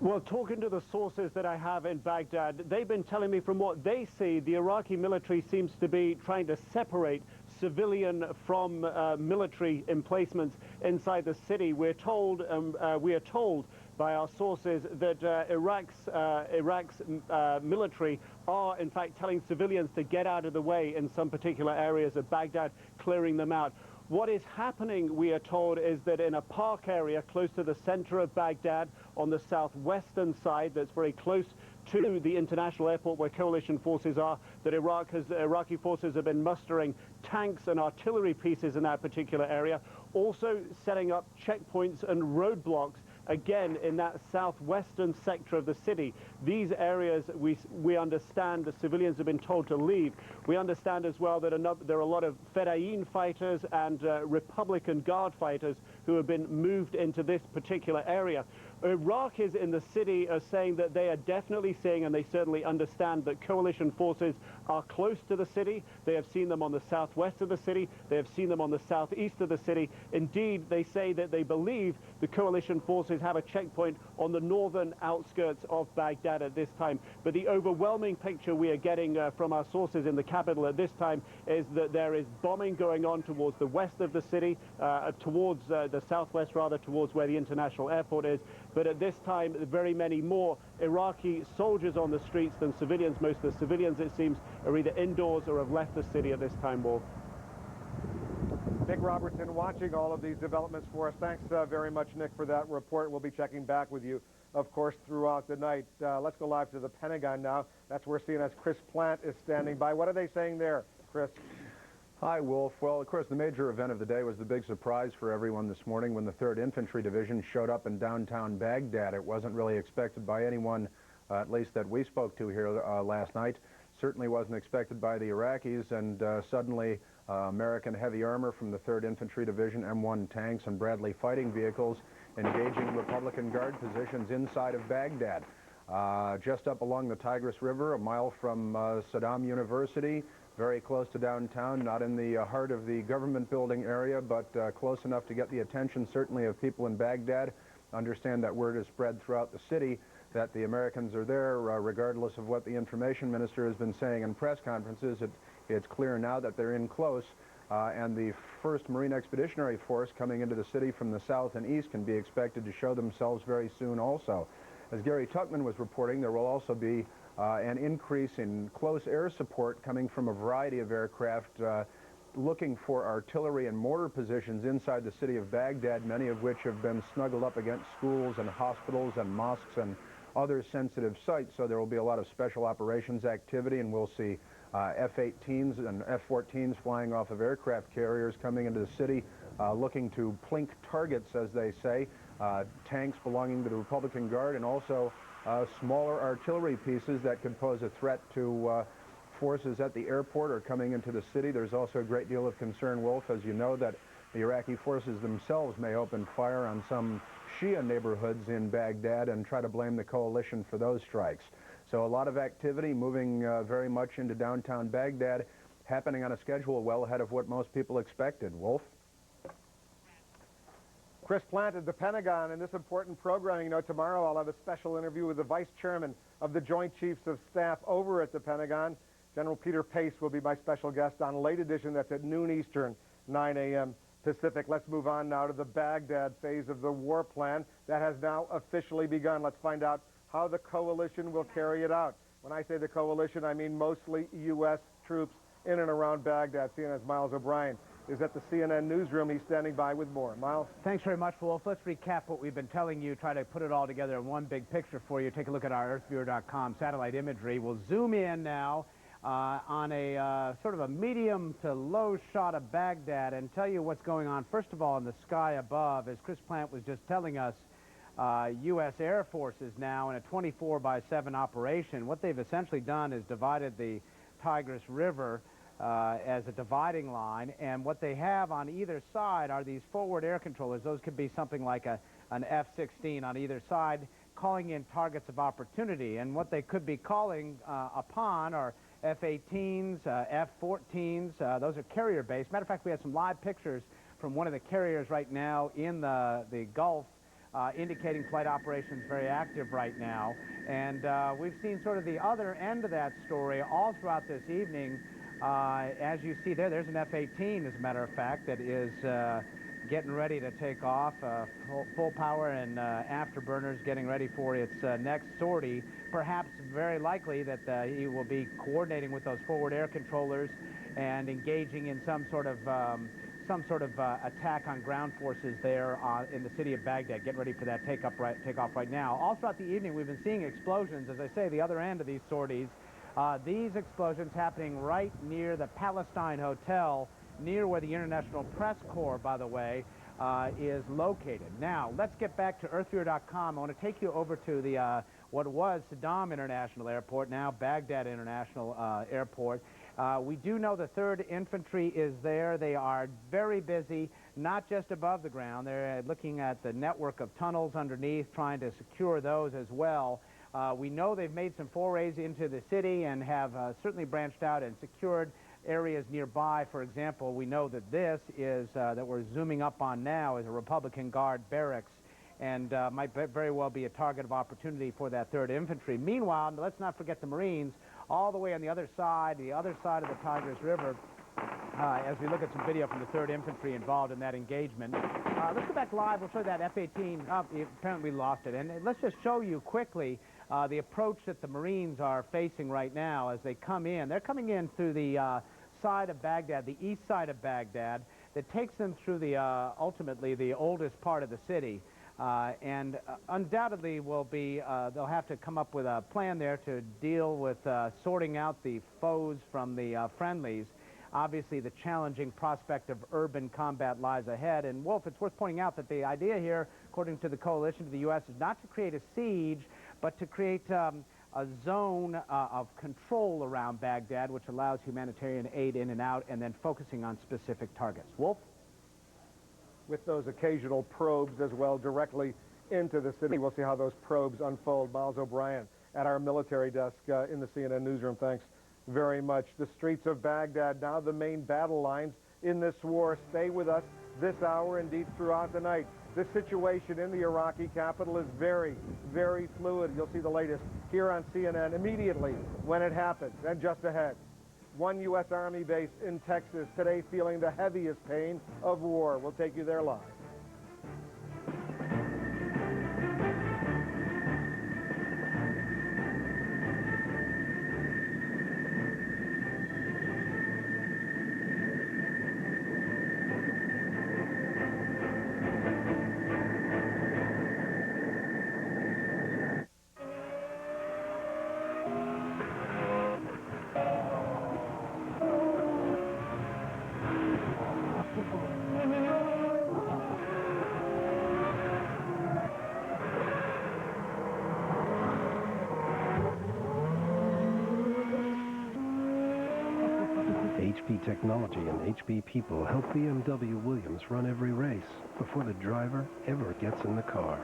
Well, talking to the sources that I have in Baghdad, they've been telling me from what they see, the Iraqi military seems to be trying to separate civilian from military emplacements inside the city. We are told by our sources that Iraq's military are, in fact, telling civilians to get out of the way in some particular areas of Baghdad, clearing them out. What is happening, we are told, is that in a park area close to the center of Baghdad on the southwestern side that's very close to the international airport where coalition forces are, that Iraqi forces have been mustering tanks and artillery pieces in that particular area, also setting up checkpoints and roadblocks again in that southwestern sector of the city. These areas we understand the civilians have been told to leave. We understand as well that there are a lot of Fedayeen fighters and Republican Guard fighters who have been moved into this particular area. Iraqis in the city are saying that they are definitely seeing, and they certainly understand, that coalition forces are close to the city. They have seen them on the southwest of the city. They have seen them on the southeast of the city. Indeed, they say that they believe the coalition forces have a checkpoint on the northern outskirts of Baghdad at this time. But the overwhelming picture we are getting from our sources in the capital at this time is that there is bombing going on towards the west of the city, towards the southwest, rather, towards where the international airport is. But at this time, very many more Iraqi soldiers on the streets than civilians. Most of the civilians, it seems, are either indoors or have left the city at this time, Wolf. Nick Robertson watching all of these developments for us. Thanks very much, Nick, for that report. We'll be checking back with you, of course, throughout the night. Let's go live to the Pentagon now. That's where CNN's Chris Plant is standing by. What are they saying there, Chris? Hi, Wolf. Well, of course, the major event of the day was the big surprise for everyone this morning when the 3rd Infantry Division showed up in downtown Baghdad. It wasn't really expected by anyone, at least that we spoke to here last night. Certainly wasn't expected by the Iraqis, and suddenly American heavy armor from the 3rd Infantry Division, M1 tanks, and Bradley fighting vehicles engaging Republican Guard positions inside of Baghdad. Just up along the Tigris River, a mile from Saddam University, very close to downtown, not in the heart of the government building area, but close enough to get the attention, certainly, of people in Baghdad. Understand that word is spread throughout the city that the Americans are there, regardless of what the information minister has been saying in press conferences. It's clear now that they're in close, and the 1st Marine Expeditionary Force coming into the city from the south and east can be expected to show themselves very soon also. As Gary Tuckman was reporting, there will also be an increase in close air support coming from a variety of aircraft looking for artillery and mortar positions inside the city of Baghdad, many of which have been snuggled up against schools and hospitals and mosques and other sensitive sites. So there will be a lot of special operations activity, and we'll see F-18s and F-14s flying off of aircraft carriers coming into the city looking to plink targets, as they say, tanks belonging to the Republican Guard, and also smaller artillery pieces that could pose a threat to forces at the airport or coming into the city. There's also a great deal of concern, Wolf, as you know, that the Iraqi forces themselves may open fire on some Shia neighborhoods in Baghdad and try to blame the coalition for those strikes. So a lot of activity moving very much into downtown Baghdad, happening on a schedule well ahead of what most people expected. Wolf? Chris Plant at the Pentagon, and this important programming. You know, tomorrow I'll have a special interview with the Vice Chairman of the Joint Chiefs of Staff over at the Pentagon. General Peter Pace will be my special guest on Late Edition. That's at noon Eastern, 9 a.m. Pacific. Let's move on now to the Baghdad phase of the war plan that has now officially begun. Let's find out how the coalition will carry it out. When I say the coalition, I mean mostly U.S. troops in and around Baghdad. CNN's Miles O'Brien is at the CNN newsroom. He's standing by with more. Miles? Thanks very much, Wolf. Let's recap what we've been telling you, try to put it all together in one big picture for you. Take a look at our earthviewer.com satellite imagery. We'll zoom in now on a sort of a medium to low shot of Baghdad and tell you what's going on, first of all, in the sky above. As Chris Plant was just telling us, U.S. Air Forces now in a 24/7 operation. What they've essentially done is divided the Tigris River as a dividing line, and what they have on either side are these forward air controllers. Those could be something like an F-16 on either side, calling in targets of opportunity. And what they could be calling upon are F-18s, F-14s. Those are carrier-based. Matter of fact, we have some live pictures from one of the carriers right now in the Gulf, indicating flight operations very active right now. And we've seen sort of the other end of that story all throughout this evening. As you see there, there's an F-18, as a matter of fact, that is getting ready to take off, full power and afterburners, getting ready for its next sortie. Perhaps very likely that he will be coordinating with those forward air controllers and engaging in some sort of attack on ground forces there in the city of Baghdad. Get ready for that takeoff right now. All throughout the evening, we've been seeing explosions, as I say, the other end of these sorties. These explosions happening right near the Palestine Hotel, near where the International Press Corps, by the way, is located. Now, let's get back to earthviewer.com. I want to take you over to the what was Saddam International Airport, now Baghdad International Airport. We do know the 3rd Infantry is there. They are very busy, not just above the ground. They're looking at the network of tunnels underneath, trying to secure those as well. We know they've made some forays into the city and have certainly branched out and secured areas nearby. For example, we know that this is, that we're zooming up on now, is a Republican Guard barracks, and might very well be a target of opportunity for that 3rd Infantry. Meanwhile, let's not forget the Marines, all the way on the other side of the Tigris River, as we look at some video from the 3rd Infantry involved in that engagement. Let's go back live. We'll show that F-18. Apparently we lost it. And let's just show you quickly the approach that the Marines are facing right now as they come in. They're coming in through the side of Baghdad, the east side of Baghdad, that takes them through the, ultimately, the oldest part of the city. And undoubtedly will be, they'll have to come up with a plan there to deal with sorting out the foes from the friendlies. Obviously, the challenging prospect of urban combat lies ahead. And, Wolf, it's worth pointing out that the idea here, according to the coalition to the U.S., is not to create a siege, but to create a zone of control around Baghdad, which allows humanitarian aid in and out, and then focusing on specific targets. Wolf? With those occasional probes as well directly into the city. We'll see how those probes unfold. Miles O'Brien at our military desk in the CNN newsroom. Thanks very much. The streets of Baghdad, now the main battle lines in this war. Stay with us this hour, indeed throughout the night. The situation in the Iraqi capital is very, very fluid. You'll see the latest here on CNN immediately when it happens. And just ahead, one U.S. Army base in Texas today feeling the heaviest pain of war. We'll take you there live. HP technology and HP people help BMW Williams run every race before the driver ever gets in the car.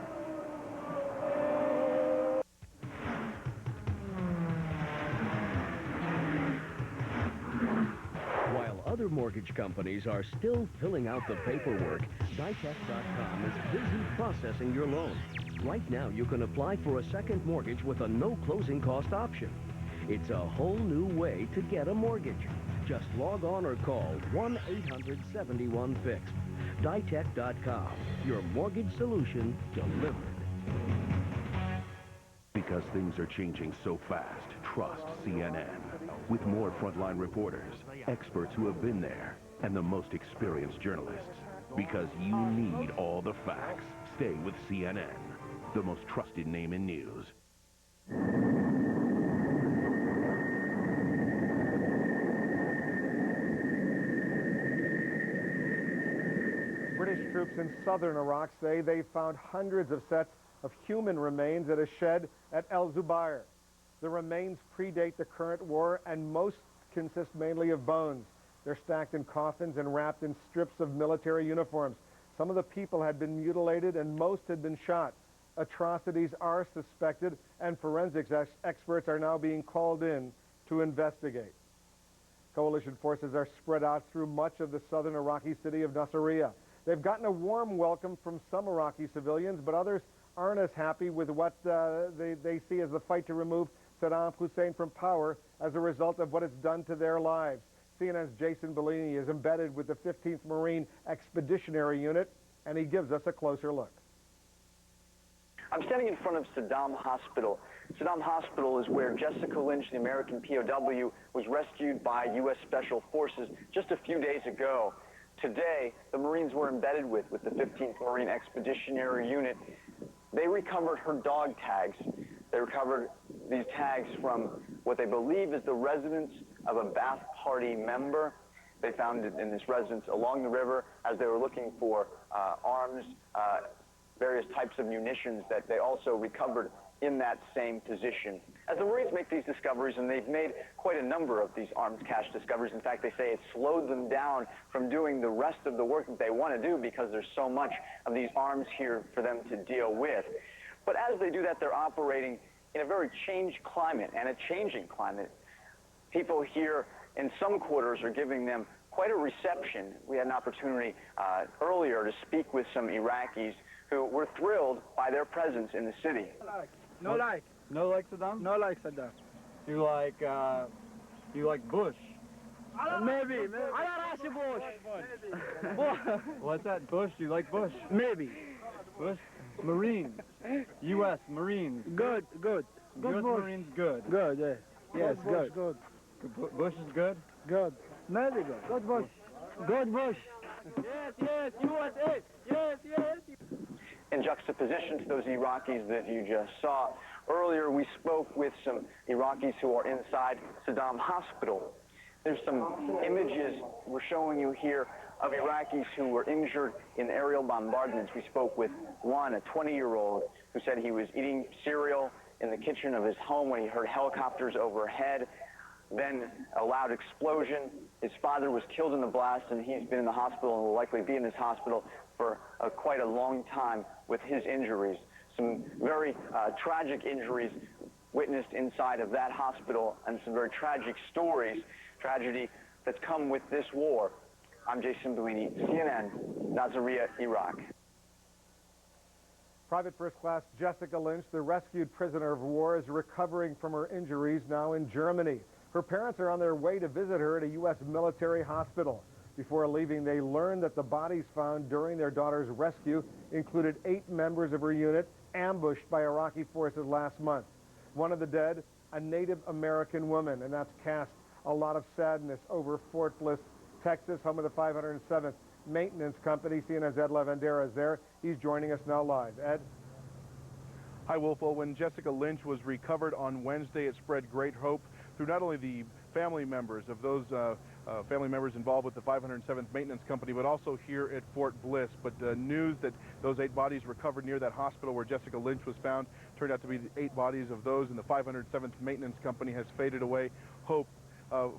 While other mortgage companies are still filling out the paperwork, Ditech.com is busy processing your loan. Right now, you can apply for a second mortgage with a no closing cost option. It's a whole new way to get a mortgage. Just log on or call 1-800-71-FIXED. Ditech.com, your mortgage solution delivered. Because things are changing so fast, trust CNN. With more frontline reporters, experts who have been there, and the most experienced journalists. Because you need all the facts. Stay with CNN, the most trusted name in news. British troops in southern Iraq say they found hundreds of sets of human remains at a shed at El Zubair. The remains predate the current war and most consist mainly of bones. They're stacked in coffins and wrapped in strips of military uniforms. Some of the people had been mutilated and most had been shot. Atrocities are suspected and forensics experts are now being called in to investigate. Coalition forces are spread out through much of the southern Iraqi city of Nasiriyah. They've gotten a warm welcome from some Iraqi civilians, but others aren't as happy with what they see as the fight to remove Saddam Hussein from power as a result of what it's done to their lives. CNN's Jason Bellini is embedded with the 15th Marine Expeditionary Unit, and he gives us a closer look. I'm standing in front of Saddam Hospital. Saddam Hospital is where Jessica Lynch, the American POW, was rescued by U.S. Special Forces just a few days ago. Today, the Marines were embedded with the 15th Marine Expeditionary Unit. They recovered her dog tags. They recovered these tags from what they believe is the residence of a Ba'ath Party member. They found it in this residence along the river as they were looking for arms, various types of munitions that they also recovered in that same position. As the Marines make these discoveries, and they've made quite a number of these arms cache discoveries, in fact, they say it slowed them down from doing the rest of the work that they want to do because there's so much of these arms here for them to deal with. But as they do that, they're operating in a very changed climate and a changing climate. People here in some quarters are giving them quite a reception. We had an opportunity earlier to speak with some Iraqis who were thrilled by their presence in the city. No like. No like Saddam? No like Saddam. You like Bush? Maybe. I like Bush. What's that? Bush? You like Bush? Maybe. Bush? Marines. U.S. Marines. Good. U.S. Marines good. Good, yes. Yes, good. Good. Bush is good? Good. Maybe good. Good Bush. Good Bush. Yes, USA. Yes. In juxtaposition to those Iraqis that you just saw, earlier we spoke with some Iraqis who are inside Saddam Hospital. There's some images we're showing you here of Iraqis who were injured in aerial bombardments. We spoke with one, a 20-year-old, who said he was eating cereal in the kitchen of his home when he heard helicopters overhead. Then a loud explosion. His father was killed in the blast, and he's been in the hospital and will likely be in this hospital for quite a long time with his injuries. Some very tragic injuries witnessed inside of that hospital, and some very tragic stories, tragedy that's come with this war. I'm Jason Bellini, CNN, Nasiriyah, Iraq. Private First Class Jessica Lynch, the rescued prisoner of war, is recovering from her injuries now in Germany. Her parents are on their way to visit her at a U.S. military hospital. Before leaving, they learned that the bodies found during their daughter's rescue included 8 members of her unit ambushed by Iraqi forces last month. One of the dead, a Native American woman, and that's cast a lot of sadness over Fort Bliss, Texas, home of the 507th Maintenance Company. CNN's Ed Lavandera is there. He's joining us now live. Ed? Hi, Wolf. Well, when Jessica Lynch was recovered on Wednesday, it spread great hope through not only the family members of those family members involved with the 507th Maintenance Company, but also here at Fort Bliss. But the news that those 8 bodies recovered near that hospital where Jessica Lynch was found turned out to be the 8 bodies of those in the 507th Maintenance Company has faded away. Hope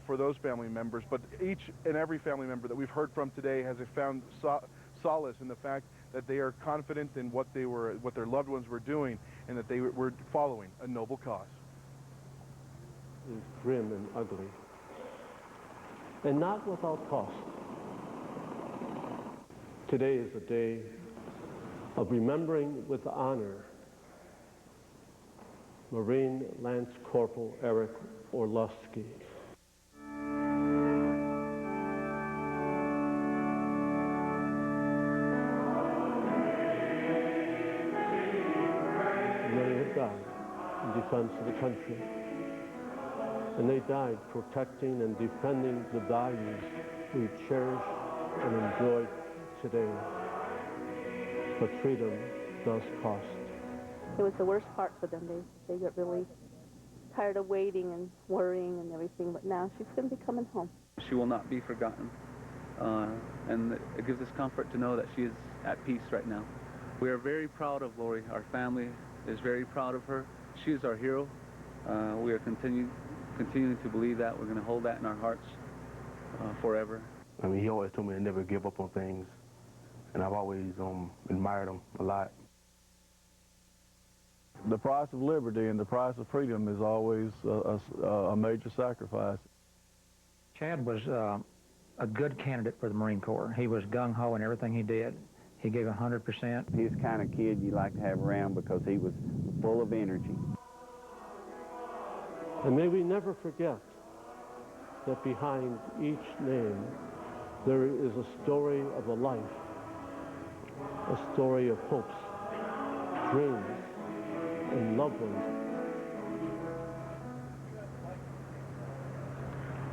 for those family members. But each and every family member that we've heard from today has found solace in the fact that they are confident in what their loved ones were doing, and that they were following a noble cause. Is grim and ugly, and not without cost. Today is a day of remembering with honor Marine Lance Corporal Eric Orlovsky. Many have died in defense of the country. And they died protecting and defending the values we cherish and enjoy today. But freedom does cost. It was the worst part for them. They got really tired of waiting and worrying and everything, but now she's going to be coming home. She will not be forgotten, and it gives us comfort to know that she is at peace right now. We are very proud of Lori. Our family is very proud of her. She is our hero. We are continuing to believe that. We're going to hold that in our hearts forever. I mean, he always told me to never give up on things, and I've always admired him a lot. The price of liberty and the price of freedom is always a major sacrifice. Chad was a good candidate for the Marine Corps. He was gung-ho in everything he did. He gave 100%. He's the kind of kid you like to have around because he was full of energy. And may we never forget that behind each name there is a story of a life, a story of hopes, dreams, and loved ones.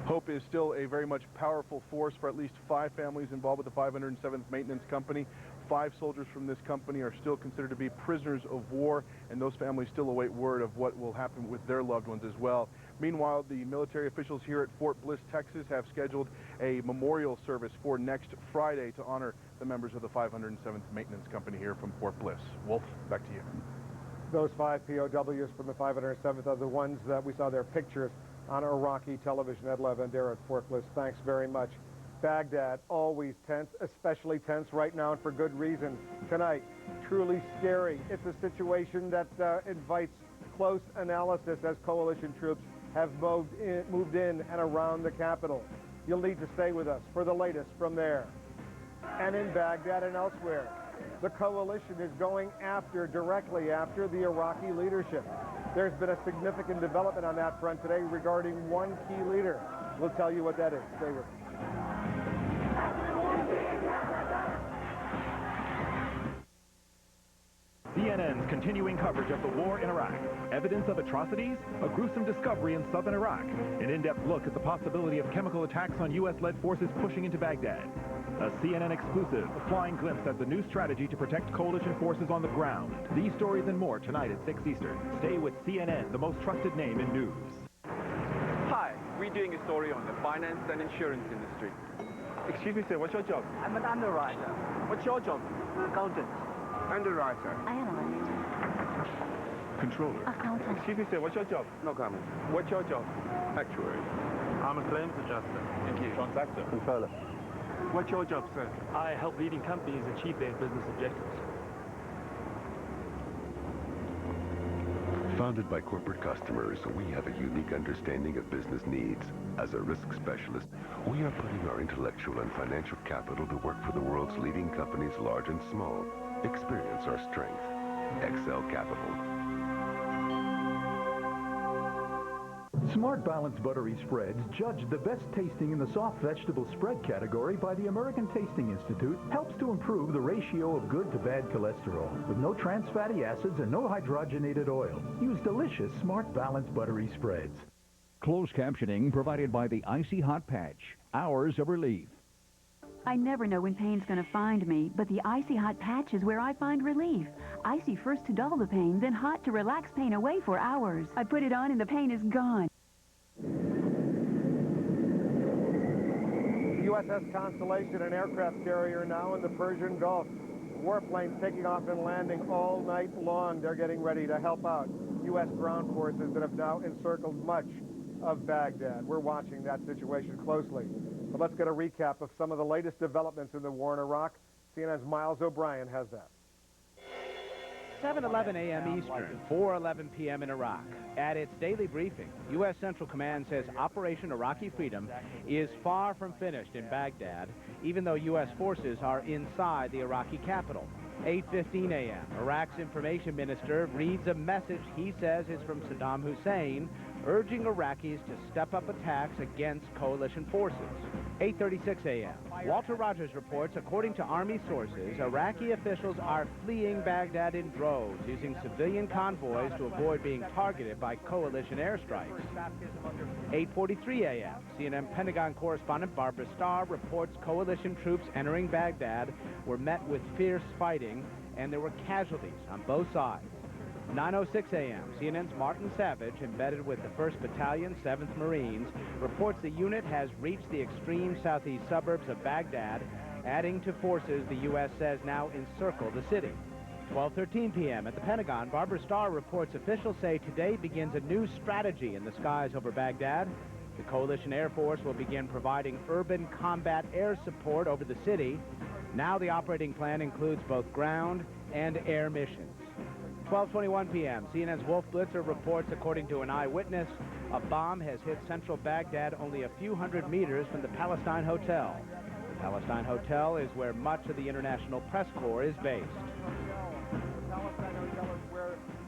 Hope is still a very much powerful force for at least 5 families involved with the 507th Maintenance Company. 5 soldiers from this company are still considered to be prisoners of war, and those families still await word of what will happen with their loved ones as well. Meanwhile, the military officials here at Fort Bliss, Texas have scheduled a memorial service for next Friday to honor the members of the 507th Maintenance Company here from Fort Bliss. Wolf, back to you. Those 5 POWs from the 507th are the ones that we saw their pictures on Iraqi television. Ed Lavendera at Fort Bliss, thanks very much. Baghdad, always tense, especially tense right now, and for good reason. Tonight, truly scary. It's a situation that invites close analysis as coalition troops have moved in and around the capital. You'll need to stay with us for the latest from there. And in Baghdad and elsewhere, the coalition is going directly after the Iraqi leadership. There's been a significant development on that front today regarding one key leader. We'll tell you what that is. Stay with us. CNN's continuing coverage of the war in Iraq. Evidence of atrocities? A gruesome discovery in southern Iraq. An in-depth look at the possibility of chemical attacks on U.S.-led forces pushing into Baghdad. A CNN exclusive, a flying glimpse at the new strategy to protect coalition forces on the ground. These stories and more tonight at 6 Eastern. Stay with CNN, the most trusted name in news. Hi, we're doing a story on the finance and insurance industry. Excuse me, sir, what's your job? I'm an underwriter. What's your job? Accountant. Underwriter. Analyst. Controller. Accountant. Excuse me, sir, what's your job? No comment. What's your job? Actuary. I'm a claims adjuster. Thank you. Transactor. Controller. What's your job, sir? I help leading companies achieve their business objectives. Founded by corporate customers, we have a unique understanding of business needs. As a risk specialist, we are putting our intellectual and financial capital to work for the world's leading companies, large and small. Experience our strength. Excel Capital. Smart Balance Buttery Spreads, judged the best tasting in the soft vegetable spread category by the American Tasting Institute, helps to improve the ratio of good to bad cholesterol with no trans fatty acids and no hydrogenated oil. Use delicious Smart Balance Buttery Spreads. Closed captioning provided by the Icy Hot Patch. Hours of relief. I never know when pain's going to find me, but the Icy Hot Patch is where I find relief. Icy first to dull the pain, then hot to relax pain away for hours. I put it on and the pain is gone. USS Constellation, an aircraft carrier now in the Persian Gulf. Warplanes taking off and landing all night long. They're getting ready to help out U.S. ground forces that have now encircled much of Baghdad. We're watching that situation closely. But let's get a recap of some of the latest developments in the war in Iraq. CNN's Miles O'Brien has that. 7:11 a.m. Eastern, 4:11 p.m. in Iraq. At its daily briefing, U.S. Central Command says Operation Iraqi Freedom is far from finished in Baghdad, even though U.S. forces are inside the Iraqi capital. 8:15 a.m., Iraq's information minister reads a message he says is from Saddam Hussein, urging Iraqis to step up attacks against coalition forces. 8:36 a.m. Walter Rogers reports, according to Army sources, Iraqi officials are fleeing Baghdad in droves, using civilian convoys to avoid being targeted by coalition airstrikes. 8:43 a.m. CNN Pentagon correspondent Barbara Starr reports coalition troops entering Baghdad were met with fierce fighting, and there were casualties on both sides. 9:06 a.m. CNN's Martin Savage, embedded with the 1st Battalion, 7th Marines, reports the unit has reached the extreme southeast suburbs of Baghdad, adding to forces the U.S. says now encircle the city. 12:13 p.m. at the Pentagon, Barbara Starr reports officials say today begins a new strategy in the skies over Baghdad. The Coalition Air Force will begin providing urban combat air support over the city. Now the operating plan includes both ground and air missions. 12:21 p.m. CNN's Wolf Blitzer reports, according to an eyewitness, a bomb has hit central Baghdad only a few hundred meters from the Palestine Hotel. The Palestine Hotel is where much of the International Press Corps is based.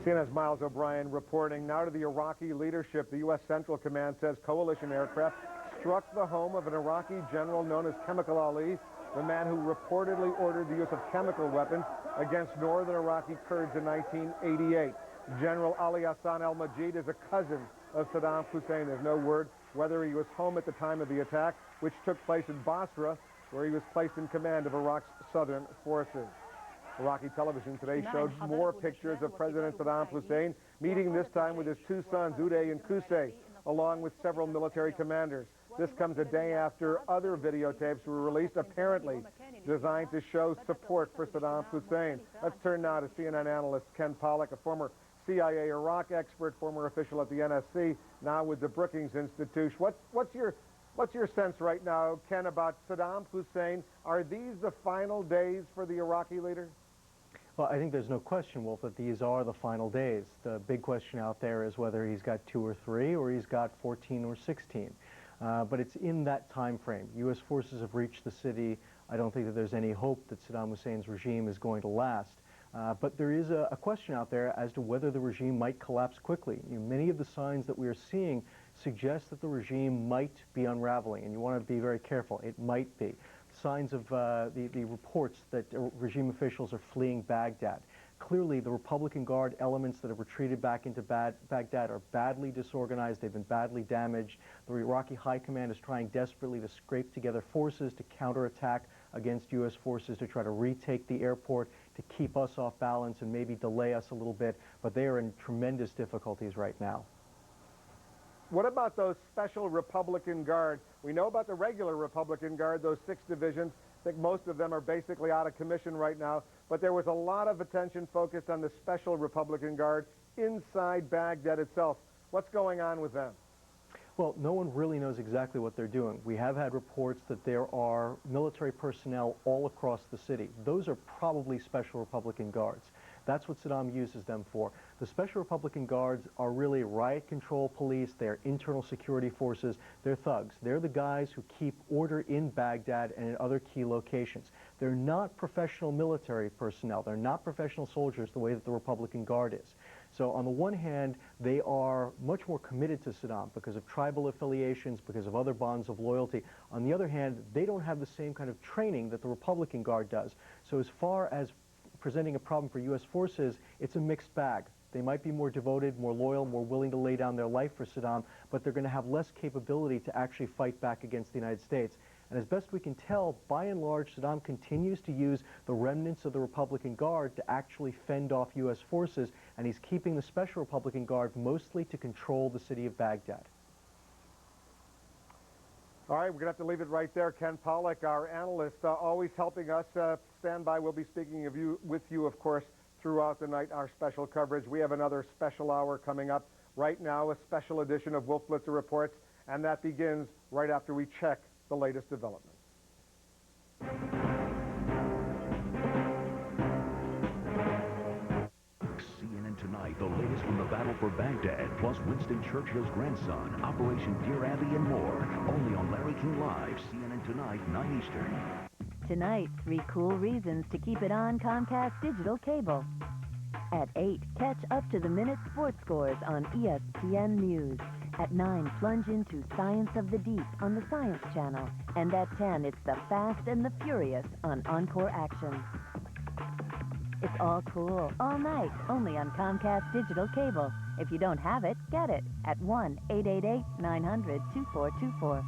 CNN's Miles O'Brien reporting now to the Iraqi leadership. The U.S. Central Command says coalition aircraft struck the home of an Iraqi general known as Chemical Ali, the man who reportedly ordered the use of chemical weapons against northern Iraqi Kurds in 1988. General Ali Hassan al-Majid is a cousin of Saddam Hussein. There's no word whether he was home at the time of the attack, which took place in Basra, where he was placed in command of Iraq's southern forces. Iraqi television today showed more pictures of President Saddam Hussein meeting this time with his two sons, Uday and Qusay, along with several military commanders. This comes a day after other videotapes were released, apparently designed to show support for Saddam Hussein. Let's turn now to CNN analyst Ken Pollack, a former CIA Iraq expert, former official at the NSC, now with the Brookings Institute. What's your sense right now, Ken, about Saddam Hussein? Are these the final days for the Iraqi leader? Well, I think there's no question, Wolf, that these are the final days. The big question out there is whether he's got 2 or 3 or he's got 14 or 16. But it's in that time frame. U.S. forces have reached the city. I don't think that there's any hope that Saddam Hussein's regime is going to last. But there is a question out there as to whether the regime might collapse quickly. Many of the signs that we are seeing suggest that the regime might be unraveling, and you want to be very careful. It might be. Signs of the reports that regime officials are fleeing Baghdad. Clearly, the Republican Guard elements that have retreated back into Baghdad are badly disorganized. They've been badly damaged. The Iraqi High Command is trying desperately to scrape together forces to counterattack against U.S. forces to try to retake the airport, to keep us off balance and maybe delay us a little bit. But they are in tremendous difficulties right now. What about those special Republican Guard? We know about the regular Republican Guard, those 6 divisions. I think most of them are basically out of commission right now. But there was a lot of attention focused on the special Republican Guard inside Baghdad itself. What's going on with them? Well, no one really knows exactly what they're doing. We have had reports that there are military personnel all across the city. Those are probably special Republican Guards. That's what Saddam uses them for. The Special Republican Guards are really riot control police. They're internal security forces. They're thugs. They're the guys who keep order in Baghdad and in other key locations. They're not professional military personnel. They're not professional soldiers the way that the Republican Guard is. So on the one hand, they are much more committed to Saddam because of tribal affiliations, because of other bonds of loyalty. On the other hand, they don't have the same kind of training that the Republican Guard does. So as far as presenting a problem for U.S. forces, it's a mixed bag. They might be more devoted, more loyal, more willing to lay down their life for Saddam, but they're going to have less capability to actually fight back against the United States. And as best we can tell, by and large, Saddam continues to use the remnants of the Republican Guard to actually fend off U.S. forces, and he's keeping the Special Republican Guard mostly to control the city of Baghdad. All right, we're going to have to leave it right there. Ken Pollack, our analyst, always helping us. Stand by. We'll be speaking with you, of course, throughout the night, our special coverage. We have another special hour coming up right now, a special edition of Wolf Blitzer Reports, and that begins right after we check the latest developments. CNN Tonight, the latest from the battle for Baghdad, plus Winston Churchill's grandson, Operation Dear Abby, and more. Only on Larry King Live, CNN Tonight, 9 Eastern. Tonight, 3 cool reasons to keep it on Comcast Digital Cable. At 8, catch up-to-the-minute sports scores on ESPN News. At 9, plunge into Science of the Deep on the Science Channel. And at 10, it's The Fast and the Furious on Encore Action. It's all cool, all night, only on Comcast Digital Cable. If you don't have it, get it at 1-888-900-2424.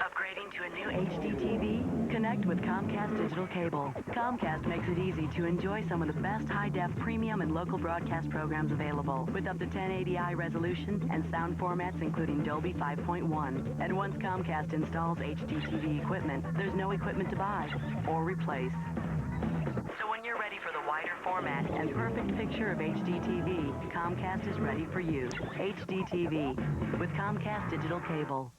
Upgrading to a new HD TV? Connect with Comcast Digital Cable. Comcast makes it easy to enjoy some of the best high-def premium and local broadcast programs available with up to 1080i resolution and sound formats including Dolby 5.1. And once Comcast installs HD TV equipment, there's no equipment to buy or replace. So when you're ready for the wider format and perfect picture of HD TV, Comcast is ready for you. HD TV with Comcast Digital Cable.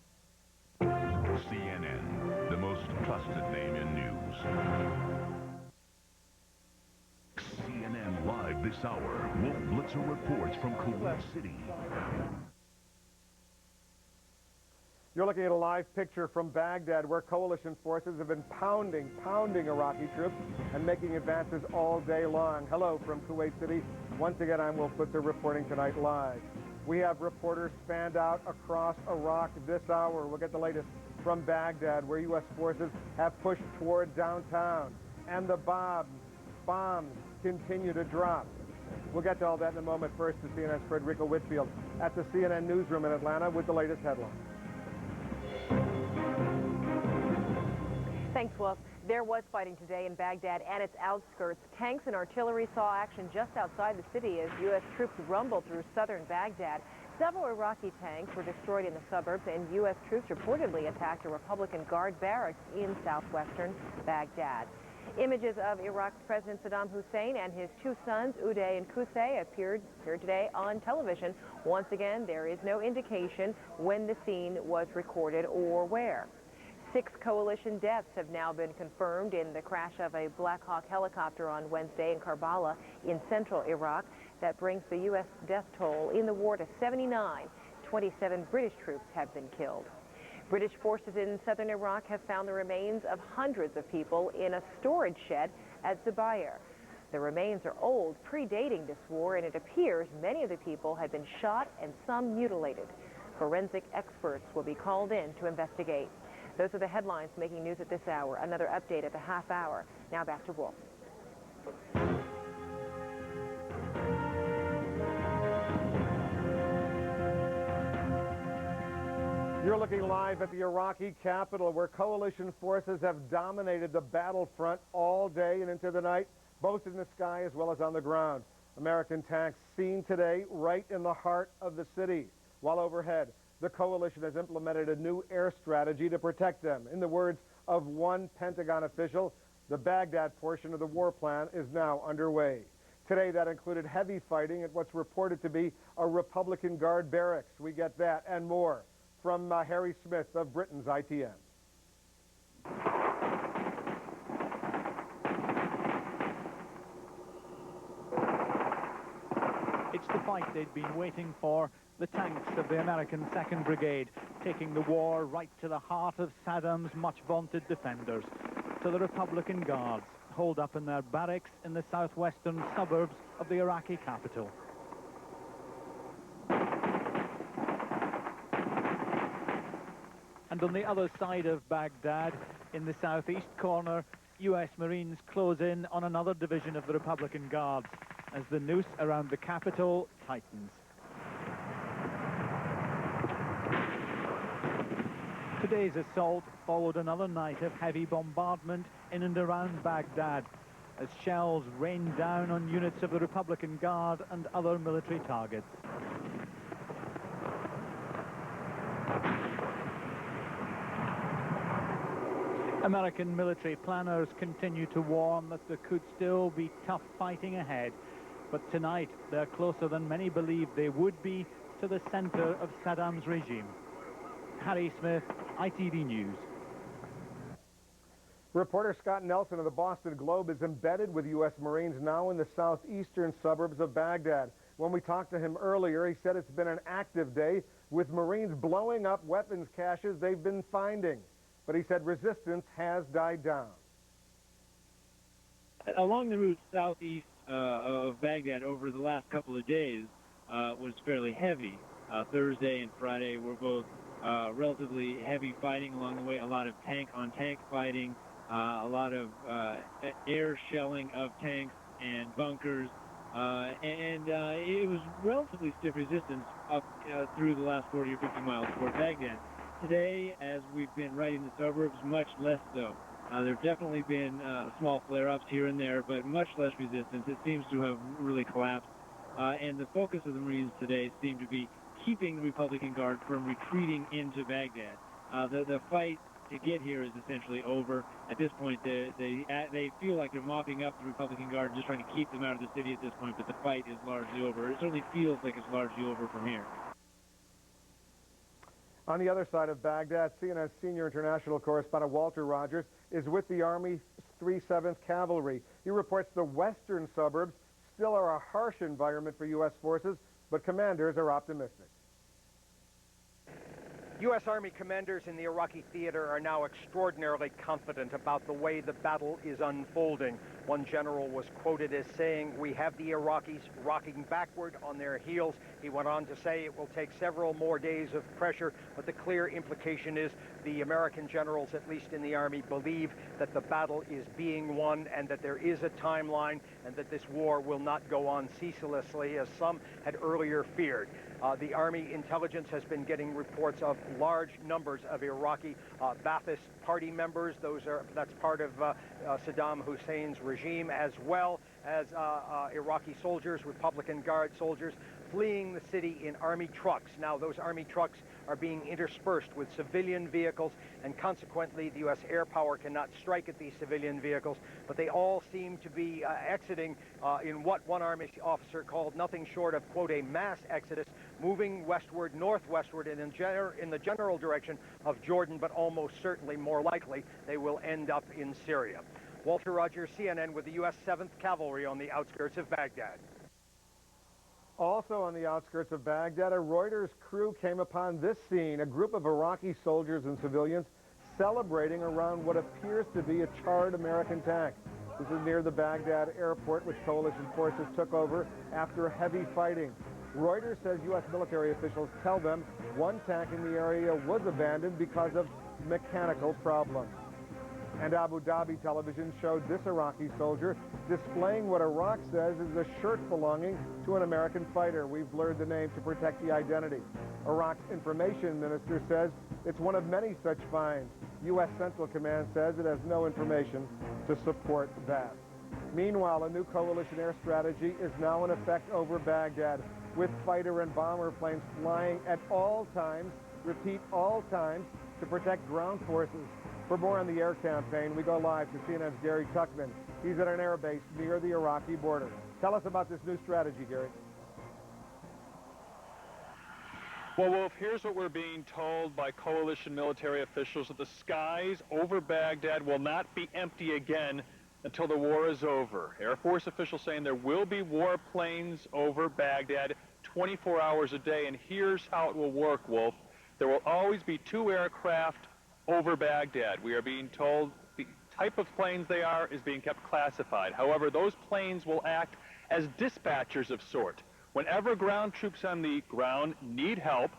CNN, the most trusted name in news. CNN Live this hour. Wolf Blitzer reports from Kuwait City. You're looking at a live picture from Baghdad where coalition forces have been pounding Iraqi troops and making advances all day long. Hello from Kuwait City. Once again, I'm Wolf Blitzer reporting tonight live. We have reporters fanned out across Iraq this hour. We'll get the latest from Baghdad, where U.S. forces have pushed toward downtown, and the bombs continue to drop. We'll get to all that in a moment. First, to CNN's Frederica Whitfield at the CNN newsroom in Atlanta with the latest headlines. Thanks, Wolf. There was fighting today in Baghdad and its outskirts. Tanks and artillery saw action just outside the city as U.S. troops rumbled through southern Baghdad. Several Iraqi tanks were destroyed in the suburbs, and U.S. troops reportedly attacked a Republican Guard barracks in southwestern Baghdad. Images of Iraq's President Saddam Hussein and his two sons, Uday and Qusay, appeared today on television. Once again, there is no indication when the scene was recorded or where. 6 coalition deaths have now been confirmed in the crash of a Black Hawk helicopter on Wednesday in Karbala in central Iraq. That brings the U.S. death toll in the war to 79. 27 British troops have been killed. British forces in southern Iraq have found the remains of hundreds of people in a storage shed at Zubair. The remains are old, predating this war, and it appears many of the people had been shot and some mutilated. Forensic experts will be called in to investigate. Those are the headlines making news at this hour. Another update at the half hour. Now back to Wolf. You're looking live at the Iraqi capital, where coalition forces have dominated the battlefront all day and into the night, both in the sky as well as on the ground. American tanks seen today right in the heart of the city, while overhead, the coalition has implemented a new air strategy to protect them. In the words of one Pentagon official, the Baghdad portion of the war plan is now underway. Today, that included heavy fighting at what's reported to be a Republican Guard barracks. We get that and more from Harry Smith of Britain's ITN. It's the fight they'd been waiting for. The tanks of the American 2nd Brigade taking the war right to the heart of Saddam's much-vaunted defenders. To the Republican Guards, holed up in their barracks in the southwestern suburbs of the Iraqi capital. And on the other side of Baghdad, in the southeast corner, U.S. Marines close in on another division of the Republican Guards as the noose around the capital tightens. Today's assault followed another night of heavy bombardment in and around Baghdad as shells rained down on units of the Republican Guard and other military targets. American military planners continue to warn that there could still be tough fighting ahead, but tonight they're closer than many believed they would be to the center of Saddam's regime. Harry Smith, ITV News. Reporter Scott Nelson of the Boston Globe is embedded with U.S. Marines now in the southeastern suburbs of Baghdad. When we talked to him earlier, he said it's been an active day with Marines blowing up weapons caches they've been finding. But he said resistance has died down. Along the route southeast of Baghdad over the last couple of days was fairly heavy. Thursday and Friday were both relatively heavy fighting along the way, a lot of tank-on-tank fighting, a lot of air shelling of tanks and bunkers, and it was relatively stiff resistance up through the last 40 or 50 miles toward Baghdad. Today, as we've been right in the suburbs, much less so. There have definitely been small flare-ups here and there, but much less resistance. It seems to have really collapsed. And the focus of the Marines today seemed to be keeping the Republican Guard from retreating into Baghdad. The fight to get here is essentially over. At this point, they feel like they're mopping up the Republican Guard, just trying to keep them out of the city at this point, but the fight is largely over. It certainly feels like it's largely over from here. On the other side of Baghdad, CNN's senior international correspondent Walter Rogers is with the Army 307th Cavalry. He reports the western suburbs still are a harsh environment for U.S. forces, but commanders are optimistic. U.S. Army commanders in the Iraqi theater are now extraordinarily confident about the way the battle is unfolding. One general was quoted as saying, "We have the Iraqis rocking backward on their heels." He went on to say it will take several more days of pressure, but the clear implication is the American generals, at least in the Army, believe that the battle is being won and that there is a timeline and that this war will not go on ceaselessly, as some had earlier feared. The Army intelligence has been getting reports of large numbers of Iraqi Ba'athist party members. That's part of Saddam Hussein's regime as well as Iraqi soldiers, Republican Guard soldiers, fleeing the city in army trucks. Now, those army trucks are being interspersed with civilian vehicles, and consequently, the U.S. air power cannot strike at these civilian vehicles, but they all seem to be exiting in what one army officer called nothing short of, quote, a mass exodus, moving westward, northwestward, and in the general direction of Jordan, but almost certainly, more likely, they will end up in Syria. Walter Rogers, CNN, with the U.S. 7th Cavalry on the outskirts of Baghdad. Also on the outskirts of Baghdad, a Reuters crew came upon this scene, a group of Iraqi soldiers and civilians celebrating around what appears to be a charred American tank. This is near the Baghdad airport, which coalition forces took over after heavy fighting. Reuters says U.S. military officials tell them one tank in the area was abandoned because of mechanical problems. And Abu Dhabi television showed this Iraqi soldier displaying what Iraq says is a shirt belonging to an American fighter. We've blurred the name to protect the identity. Iraq's information minister says it's one of many such finds. U.S. Central Command says it has no information to support that. Meanwhile, a new coalition air strategy is now in effect over Baghdad, with fighter and bomber planes flying at all times, repeat, all times, to protect ground forces. For more on the air campaign, we go live to CNN's Gary Tuckman. He's at an air base near the Iraqi border. Tell us about this new strategy, Gary. Well, Wolf, here's what we're being told by coalition military officials, that the skies over Baghdad will not be empty again until the war is over. Air Force officials saying there will be warplanes over Baghdad 24 hours a day, and here's how it will work, Wolf. There will always be 2 aircraft over Baghdad. We are being told the type of planes they are is being kept classified. However, those planes will act as dispatchers of sort. Whenever ground troops on the ground need help,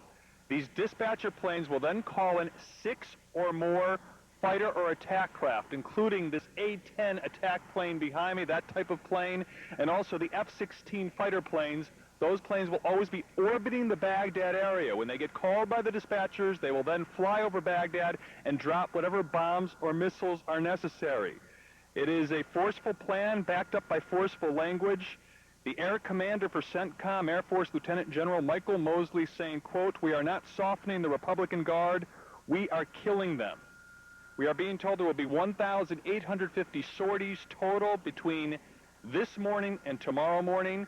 these dispatcher planes will then call in 6 or more fighter or attack craft, including this A-10 attack plane behind me, that type of plane, and also the F-16 fighter planes. Those planes will always be orbiting the Baghdad area. When they get called by the dispatchers, they will then fly over Baghdad and drop whatever bombs or missiles are necessary. It is a forceful plan backed up by forceful language. The air commander for CENTCOM, Air Force Lieutenant General Michael Mosley, saying, quote, "We are not softening the Republican Guard, we are killing them." We are being told there will be 1,850 sorties total between this morning and tomorrow morning,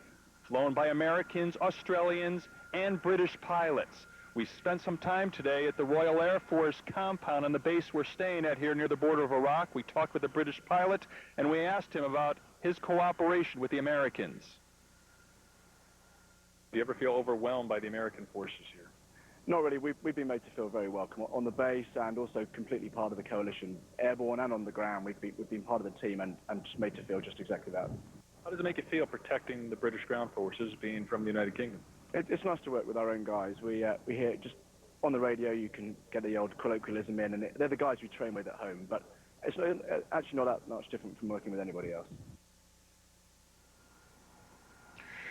flown by Americans, Australians, and British pilots. We spent some time today at the Royal Air Force compound on the base we're staying at here near the border of Iraq. We talked with a British pilot, and we asked him about his cooperation with the Americans. Do you ever feel overwhelmed by the American forces here? Not really. We've been made to feel very welcome on the base and also completely part of the coalition, airborne and on the ground. We've been part of the team and just made to feel just exactly that. How does it make you feel protecting the British ground forces, being from the United Kingdom? It's nice to work with our own guys. We hear just on the radio, you can get the old colloquialism in, and they're the guys we train with at home, but it's actually not that much different from working with anybody else.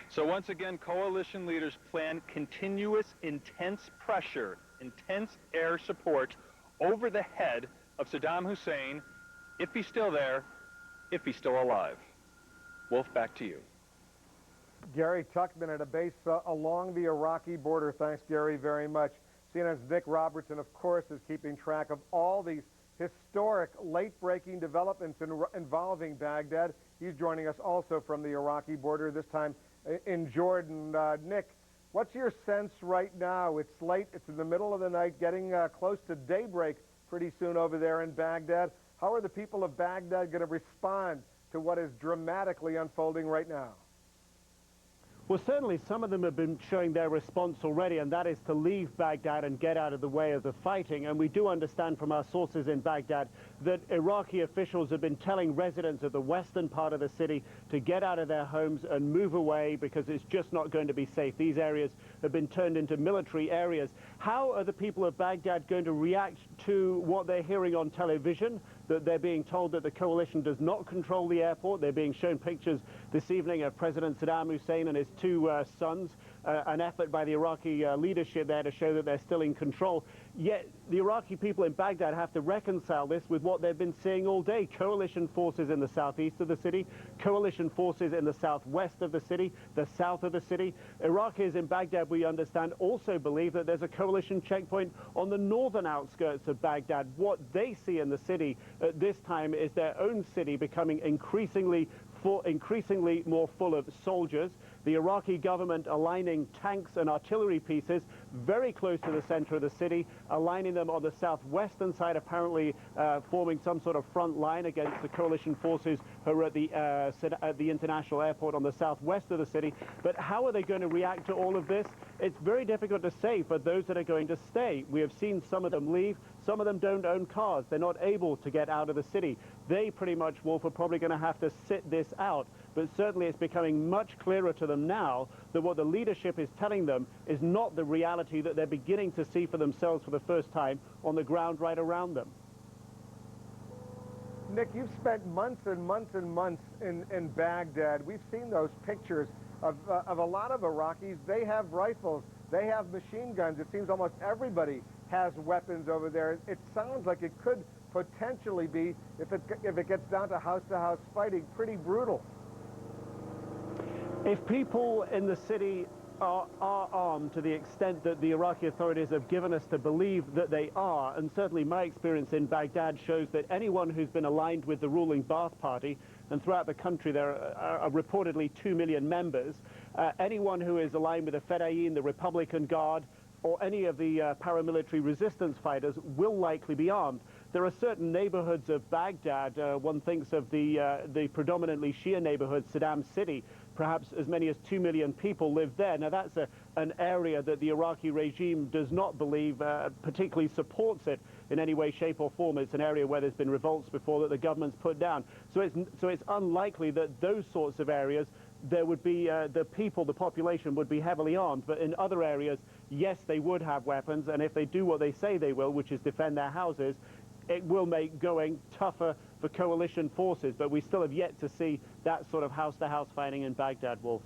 So once again, coalition leaders plan continuous, intense pressure, intense air support over the head of Saddam Hussein, if he's still there, if he's still alive. Wolf, back to you. Gary Tuckman at a base along the Iraqi border. Thanks, Gary, very much. CNN's Nick Robertson, of course, is keeping track of all these historic, late-breaking developments involving Baghdad. He's joining us also from the Iraqi border, this time in Jordan. Nick, what's your sense right now? It's late, it's in the middle of the night, getting close to daybreak pretty soon over there in Baghdad. How are the people of Baghdad going to respond to what is dramatically unfolding right now? Well, certainly some of them have been showing their response already, and that is to leave Baghdad and get out of the way of the fighting. And we do understand from our sources in Baghdad that Iraqi officials have been telling residents of the western part of the city to get out of their homes and move away because it's just not going to be safe. These areas have been turned into military areas. How are the people of Baghdad going to react to what they're hearing on television, that they're being told that the coalition does not control the airport? They're being shown pictures this evening of President Saddam Hussein and his two sons, an effort by the Iraqi leadership there to show that they're still in control. Yet the Iraqi people in Baghdad have to reconcile this with what they've been seeing all day. Coalition forces in the southeast of the city, coalition forces in the southwest of the city, the south of the city. Iraqis in Baghdad, we understand, also believe that there's a coalition checkpoint on the northern outskirts of Baghdad. What they see in the city at this time is their own city becoming increasingly more full of soldiers. The Iraqi government aligning tanks and artillery pieces very close to the center of the city, aligning them on the southwestern side, apparently forming some sort of front line against the coalition forces who are at the international airport on the southwest of the city. But how are they going to react to all of this? It's very difficult to say for those that are going to stay. We have seen some of them leave. Some of them don't own cars. They're not able to get out of the city. They pretty much, Wolf, are probably going to have to sit this out. But certainly it's becoming much clearer to them now that what the leadership is telling them is not the reality that they're beginning to see for themselves for the first time on the ground right around them. Nick, you've spent months and months and months in Baghdad. We've seen those pictures of a lot of Iraqis. They have rifles. They have machine guns. It seems almost everybody has weapons over there. It sounds like it could potentially be, if it gets down to house-to-house fighting, pretty brutal. If people in the city are armed to the extent that the Iraqi authorities have given us to believe that they are, and certainly my experience in Baghdad shows that anyone who's been aligned with the ruling Ba'ath Party, and throughout the country there are reportedly 2 million members, anyone who is aligned with the Fedayeen, the Republican Guard, or any of the paramilitary resistance fighters will likely be armed. There are certain neighborhoods of Baghdad, one thinks of the predominantly Shia neighborhood, Saddam City. Perhaps as many as 2 million people live there. Now that's an area that the Iraqi regime does not believe particularly supports it in any way, shape or form. It's an area where there's been revolts before that the government's put down. So it's unlikely that those sorts of areas there would be, the population would be heavily armed. But in other areas, yes, they would have weapons, and if they do what they say they will, which is defend their houses, it will make going tougher for coalition forces. But we still have yet to see that sort of house-to-house fighting in Baghdad, Wolf.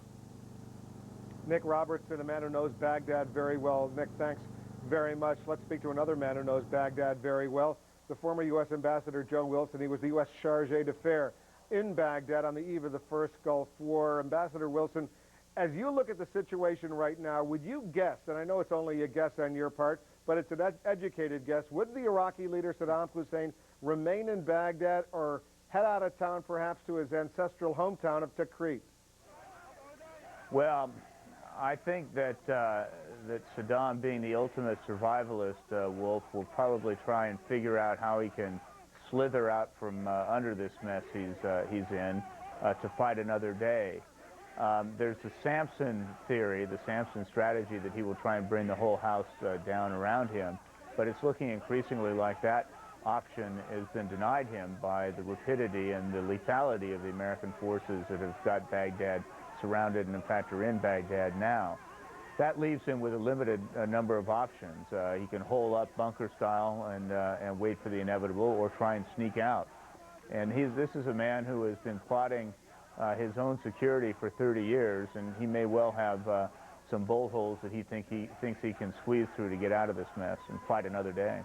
Nick Robertson, a man who knows Baghdad very well. Nick, thanks very much. Let's speak to another man who knows Baghdad very well, the former U.S. Ambassador Joe Wilson. He was the U.S. Chargé d'Affaires in Baghdad on the eve of the first Gulf War. Ambassador Wilson, as you look at the situation right now, would you guess, and I know it's only a guess on your part, but it's an educated guess, would the Iraqi leader Saddam Hussein remain in Baghdad or head out of town perhaps to his ancestral hometown of Tikrit? Well, I think that that Saddam, being the ultimate survivalist, Wolf, will probably try and figure out how he can slither out from under this mess he's in to fight another day. There's the Samson theory, the Samson strategy, that he will try and bring the whole house down around him, but it's looking increasingly like that option has been denied him by the rapidity and the lethality of the American forces that have got Baghdad surrounded and in fact are in Baghdad now. That leaves him with a limited number of options. He can hole up bunker style and wait for the inevitable, or try and sneak out. And this is a man who has been plotting his own security for 30 years, and he may well have some bolt holes that he thinks he can squeeze through to get out of this mess and fight another day.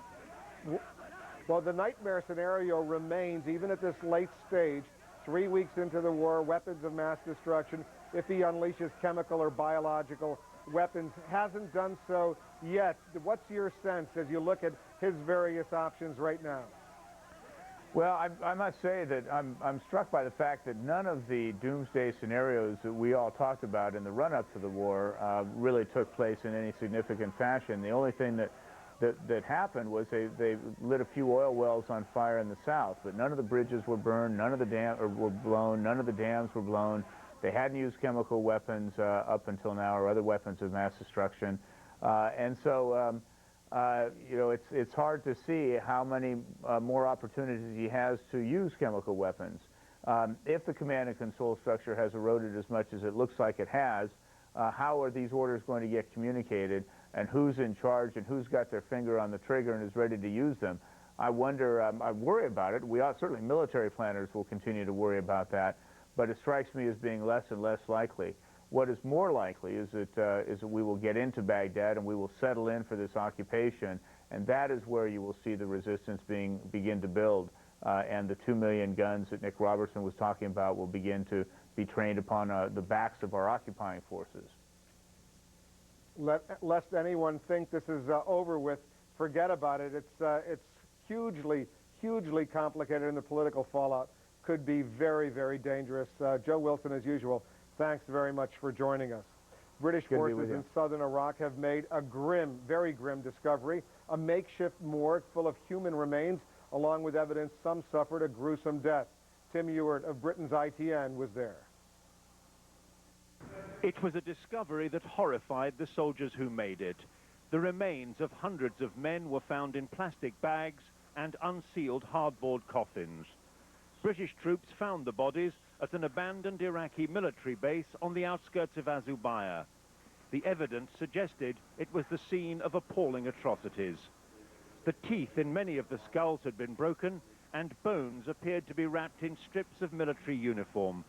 Well, the nightmare scenario remains, even at this late stage, 3 weeks into the war, weapons of mass destruction. If he unleashes chemical or biological weapons, hasn't done so yet. What's your sense as you look at his various options right now? Well, I must say that I'm struck by the fact that none of the doomsday scenarios that we all talked about in the run-up to the war really took place in any significant fashion. The only thing that happened was they lit a few oil wells on fire in the south, but none of the bridges were burned, none of the were blown, none of the dams were blown. They hadn't used chemical weapons up until now, or other weapons of mass destruction, and so you know, it's hard to see how many more opportunities he has to use chemical weapons. If the command and control structure has eroded as much as it looks like it has, how are these orders going to get communicated, and who's in charge, and who's got their finger on the trigger and is ready to use them? I wonder, I worry about it. Certainly military planners will continue to worry about that, but it strikes me as being less and less likely. What is more likely is that we will get into Baghdad and we will settle in for this occupation And that is where you will see the resistance begin to build. And the 2 million guns that Nick Robertson was talking about will begin to be trained upon the backs of our occupying forces. Lest anyone think this is over with, forget about it. It's hugely, hugely complicated, and the political fallout could be very, very dangerous. Joe Wilson, as usual, thanks very much for joining us. British forces in southern Iraq have made a grim, very grim discovery, a makeshift morgue full of human remains, along with evidence some suffered a gruesome death. Tim Ewart of Britain's ITN was there. It was a discovery that horrified the soldiers who made it. The remains of hundreds of men were found in plastic bags and unsealed hardboard coffins. British troops found the bodies at an abandoned Iraqi military base on the outskirts of Azubaya. The evidence suggested it was the scene of appalling atrocities. The teeth in many of the skulls had been broken, and bones appeared to be wrapped in strips of military uniform.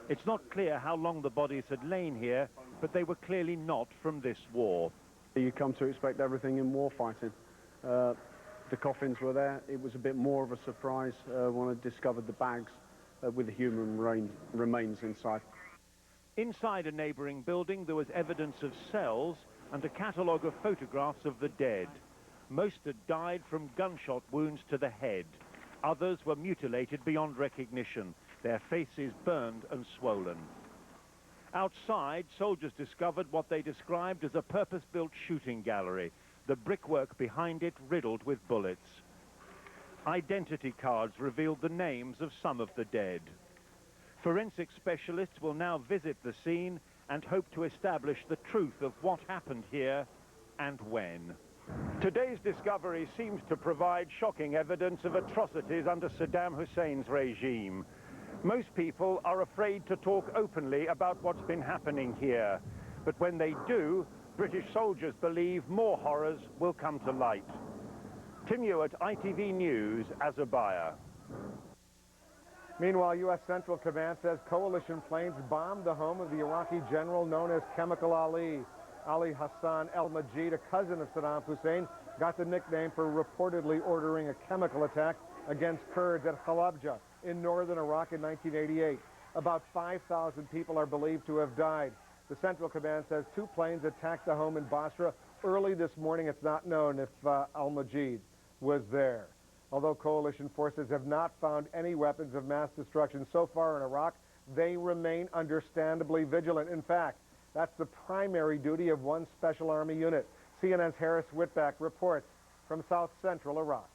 It's not clear how long the bodies had lain here, but they were clearly not from this war. You come to expect everything in war fighting. The coffins were there. It was a bit more of a surprise when I discovered the bags with the human remains inside. Inside a neighboring building, there was evidence of cells and a catalogue of photographs of the dead. Most had died from gunshot wounds to the head. Others were mutilated beyond recognition, their faces burned and swollen. Outside, soldiers discovered what they described as a purpose-built shooting gallery, the brickwork behind it riddled with bullets. Identity cards revealed the names of some of the dead. Forensic specialists will now visit the scene and hope to establish the truth of what happened here and when. Today's discovery seems to provide shocking evidence of atrocities under Saddam Hussein's regime. Most people are afraid to talk openly about what's been happening here. But when they do, British soldiers believe more horrors will come to light. Tim Ewart, ITV News, Azubaya. Meanwhile, U.S. Central Command says coalition planes bombed the home of the Iraqi general known as Chemical Ali. Ali Hassan al-Majid, a cousin of Saddam Hussein, got the nickname for reportedly ordering a chemical attack against Kurds at Halabja in northern Iraq in 1988. About 5,000 people are believed to have died. The Central Command says 2 planes attacked the home in Basra early this morning. It's not known if al-Majid was there. Although coalition forces have not found any weapons of mass destruction so far in Iraq, they remain understandably vigilant. In fact, that's the primary duty of one special army unit. CNN's Harris Whitback reports from south central Iraq.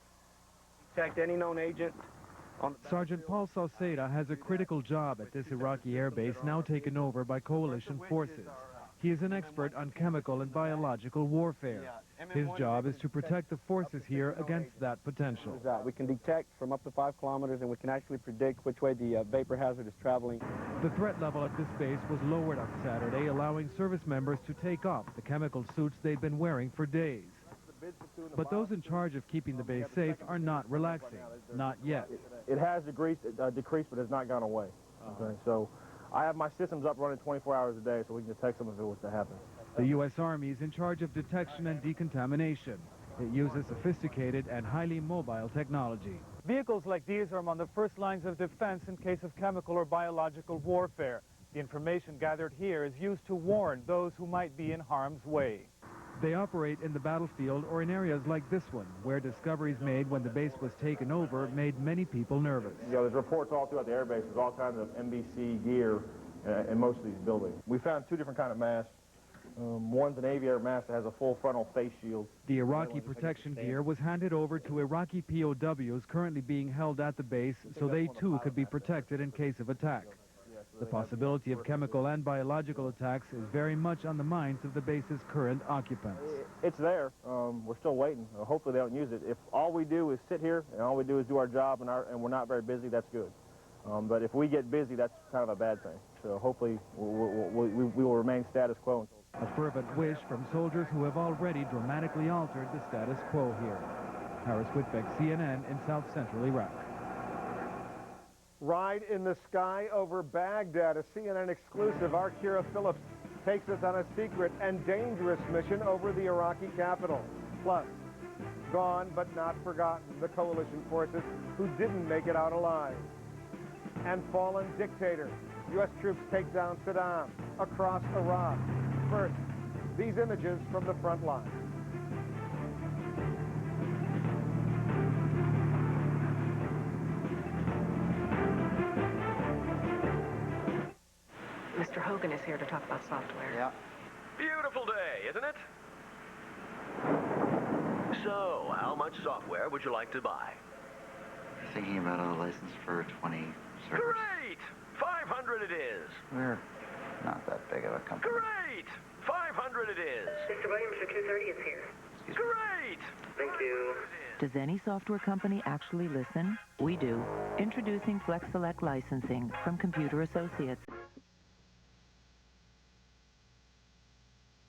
Detect any known agent. Sergeant Paul Salceda has a critical job at this Iraqi airbase now taken over by coalition forces. He is an expert on chemical and biological warfare. His job is to protect the forces here against that potential. We can detect from up to 5 kilometers, and we can actually predict which way the vapor hazard is traveling. The threat level at this base was lowered on Saturday, allowing service members to take off the chemical suits they've been wearing for days. But those in charge of keeping the base safe are not relaxing. Not yet. It has decreased, but it's not gone away. Okay, so I have my systems up running 24 hours a day so we can detect some of it was to happen. The U.S. Army is in charge of detection and decontamination. It uses sophisticated and highly mobile technology. Vehicles like these are among the first lines of defense in case of chemical or biological warfare. The information gathered here is used to warn those who might be in harm's way. They operate in the battlefield or in areas like this one, where discoveries made when the base was taken over made many people nervous. There's reports all throughout the air base. There's all kinds of NBC gear in most of these buildings. We found 2 different kinds of masks. One's an aviator mask that has a full frontal face shield. The Iraqi protection gear was handed over to Iraqi POWs currently being held at the base so they too could be protected in case of attack. The possibility of chemical and biological attacks is very much on the minds of the base's current occupants. It's there. We're still waiting. Hopefully they don't use it. If all we do is sit here and all we do is do our job and we're not very busy, that's good. But if we get busy, that's kind of a bad thing. So hopefully we will remain status quo. A fervent wish from soldiers who have already dramatically altered the status quo here. Harris Whitbeck, CNN in South Central Iraq. Ride in the sky over Baghdad, a CNN exclusive. Our Kira Phillips takes us on a secret and dangerous mission over the Iraqi capital. Plus, Gone but not forgotten, the coalition forces who didn't make it out alive. And fallen dictator. U.S. troops take down Saddam across Iraq. First, these images from the front line. Mr. Hogan is here to talk about software. Yeah. Beautiful day, isn't it? So, how much software would you like to buy? Thinking about a license for 20 servers. Great! 500 it is. We're not that big of a company. Great! 500 it is. Mr. Williams for 230 is here. Great! Thank you. Does any software company actually listen? We do. Introducing FlexSelect Licensing from Computer Associates.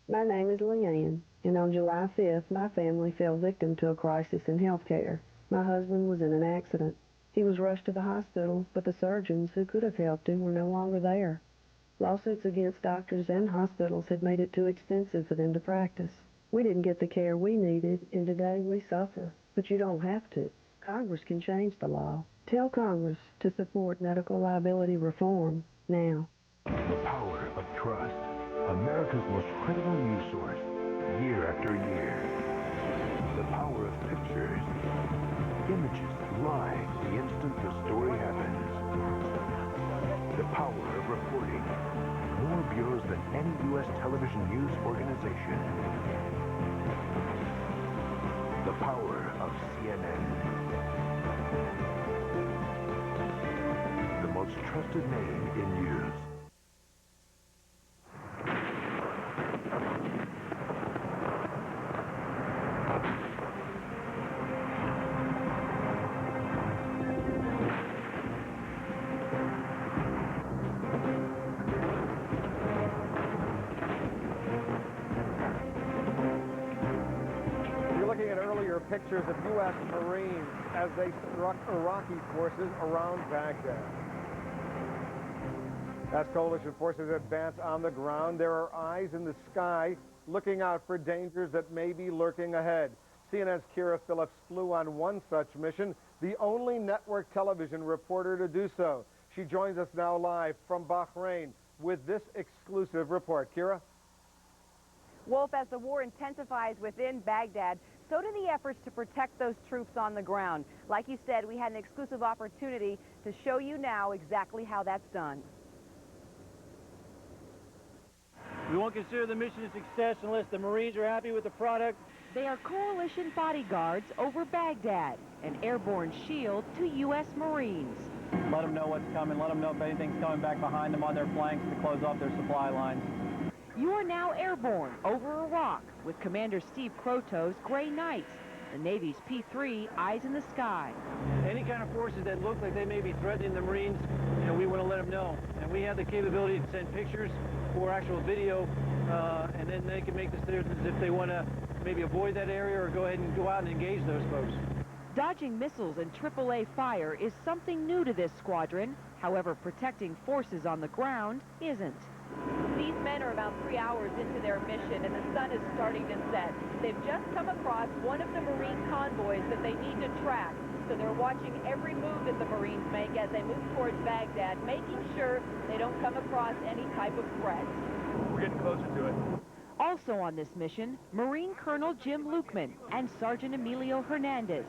My name is Leanne, and on July 5th, my family fell victim to a crisis in healthcare. My husband was in an accident. He was rushed to the hospital, but the surgeons who could have helped him were no longer there. Lawsuits against doctors and hospitals had made it too expensive for them to practice. We didn't get the care we needed, and today we suffer. But you don't have to. Congress can change the law. Tell Congress to support medical liability reform now. The power of trust. America's most credible news source, year after year. The power of pictures. Images live the instant the story happens. The power of reporting. More bureaus than any U.S. television news organization. The power of CNN. The most trusted name in news. Pictures of U.S. Marines as they struck Iraqi forces around Baghdad. As coalition forces advance on the ground, there are eyes in the sky looking out for dangers that may be lurking ahead. CNN's Kira Phillips flew on one such mission, the only network television reporter to do so. She joins us now live from Bahrain with this exclusive report. Kira? Wolf, as the war intensifies within Baghdad, so do the efforts to protect those troops on the ground. Like you said, we had an exclusive opportunity to show you now exactly how that's done. We won't consider the mission a success unless the Marines are happy with the product. They are coalition bodyguards over Baghdad, an airborne shield to U.S. Marines. Let them know what's coming. Let them know if anything's coming back behind them on their flanks to close off their supply lines. You are now airborne over Iraq with Commander Steve Kroto's Gray Knights, the Navy's P-3 Eyes in the Sky. Any kind of forces that look like they may be threatening the Marines, we want to let them know. And we have the capability to send pictures or actual video, and then they can make decisions if they want to maybe avoid that area or go ahead and go out and engage those folks. Dodging missiles and AAA fire is something new to this squadron. However, protecting forces on the ground isn't. These men are about 3 hours into their mission, and the sun is starting to set. They've just come across one of the Marine convoys that they need to track, so they're watching every move that the Marines make as they move towards Baghdad, making sure they don't come across any type of threat. We're getting closer to it. Also on this mission, Marine Colonel Jim Lukeman and Sergeant Emilio Hernandez.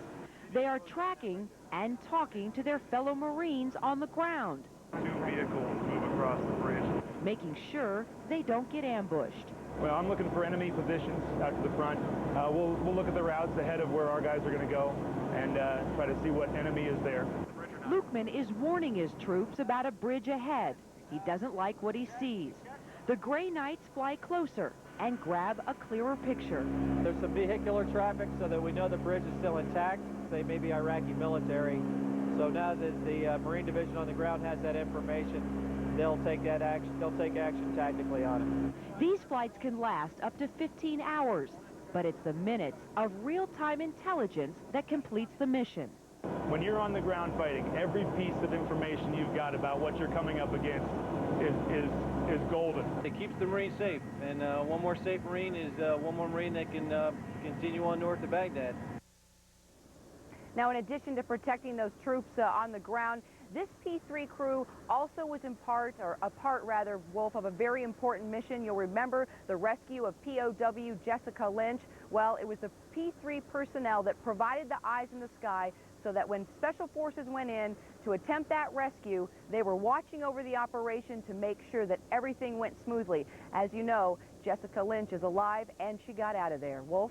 They are tracking and talking to their fellow Marines on the ground. 2 vehicles move across the bridge. Making sure they don't get ambushed. Well, I'm looking for enemy positions out to the front. We'll look at the routes ahead of where our guys are going to go and try to see what enemy is there. Lukeman is warning his troops about a bridge ahead. He doesn't like what he sees. The Gray Knights fly closer and grab a clearer picture. There's some vehicular traffic so that we know the bridge is still intact. They may be Iraqi military. So now that the Marine Division on the ground has that information, they'll take action tactically on it. These flights can last up to 15 hours, but it's the minutes of real-time intelligence that completes the mission. When you're on the ground fighting, every piece of information you've got about what you're coming up against is golden. It keeps the Marine safe, and one more safe Marine is one more Marine that can continue on north to Baghdad. Now, in addition to protecting those troops on the ground, this P3 crew also was a part, Wolf, of a very important mission. You'll remember the rescue of POW Jessica Lynch. Well, it was the P3 personnel that provided the eyes in the sky so that when Special Forces went in to attempt that rescue, they were watching over the operation to make sure that everything went smoothly. As you know, Jessica Lynch is alive and she got out of there. Wolf?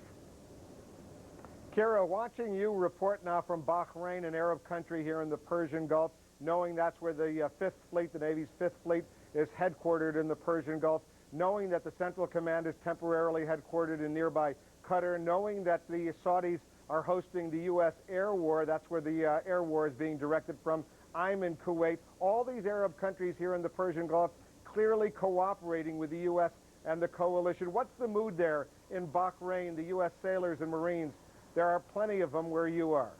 Kira, watching you report now from Bahrain, an Arab country here in the Persian Gulf, knowing that's where the 5th Fleet, the Navy's 5th Fleet, is headquartered in the Persian Gulf, knowing that the Central Command is temporarily headquartered in nearby Qatar, knowing that the Saudis are hosting the U.S. air war, that's where the air war is being directed from. I'm in Kuwait. All these Arab countries here in the Persian Gulf clearly cooperating with the U.S. and the coalition. What's the mood there in Bahrain, the U.S. sailors and Marines? There are plenty of them where you are.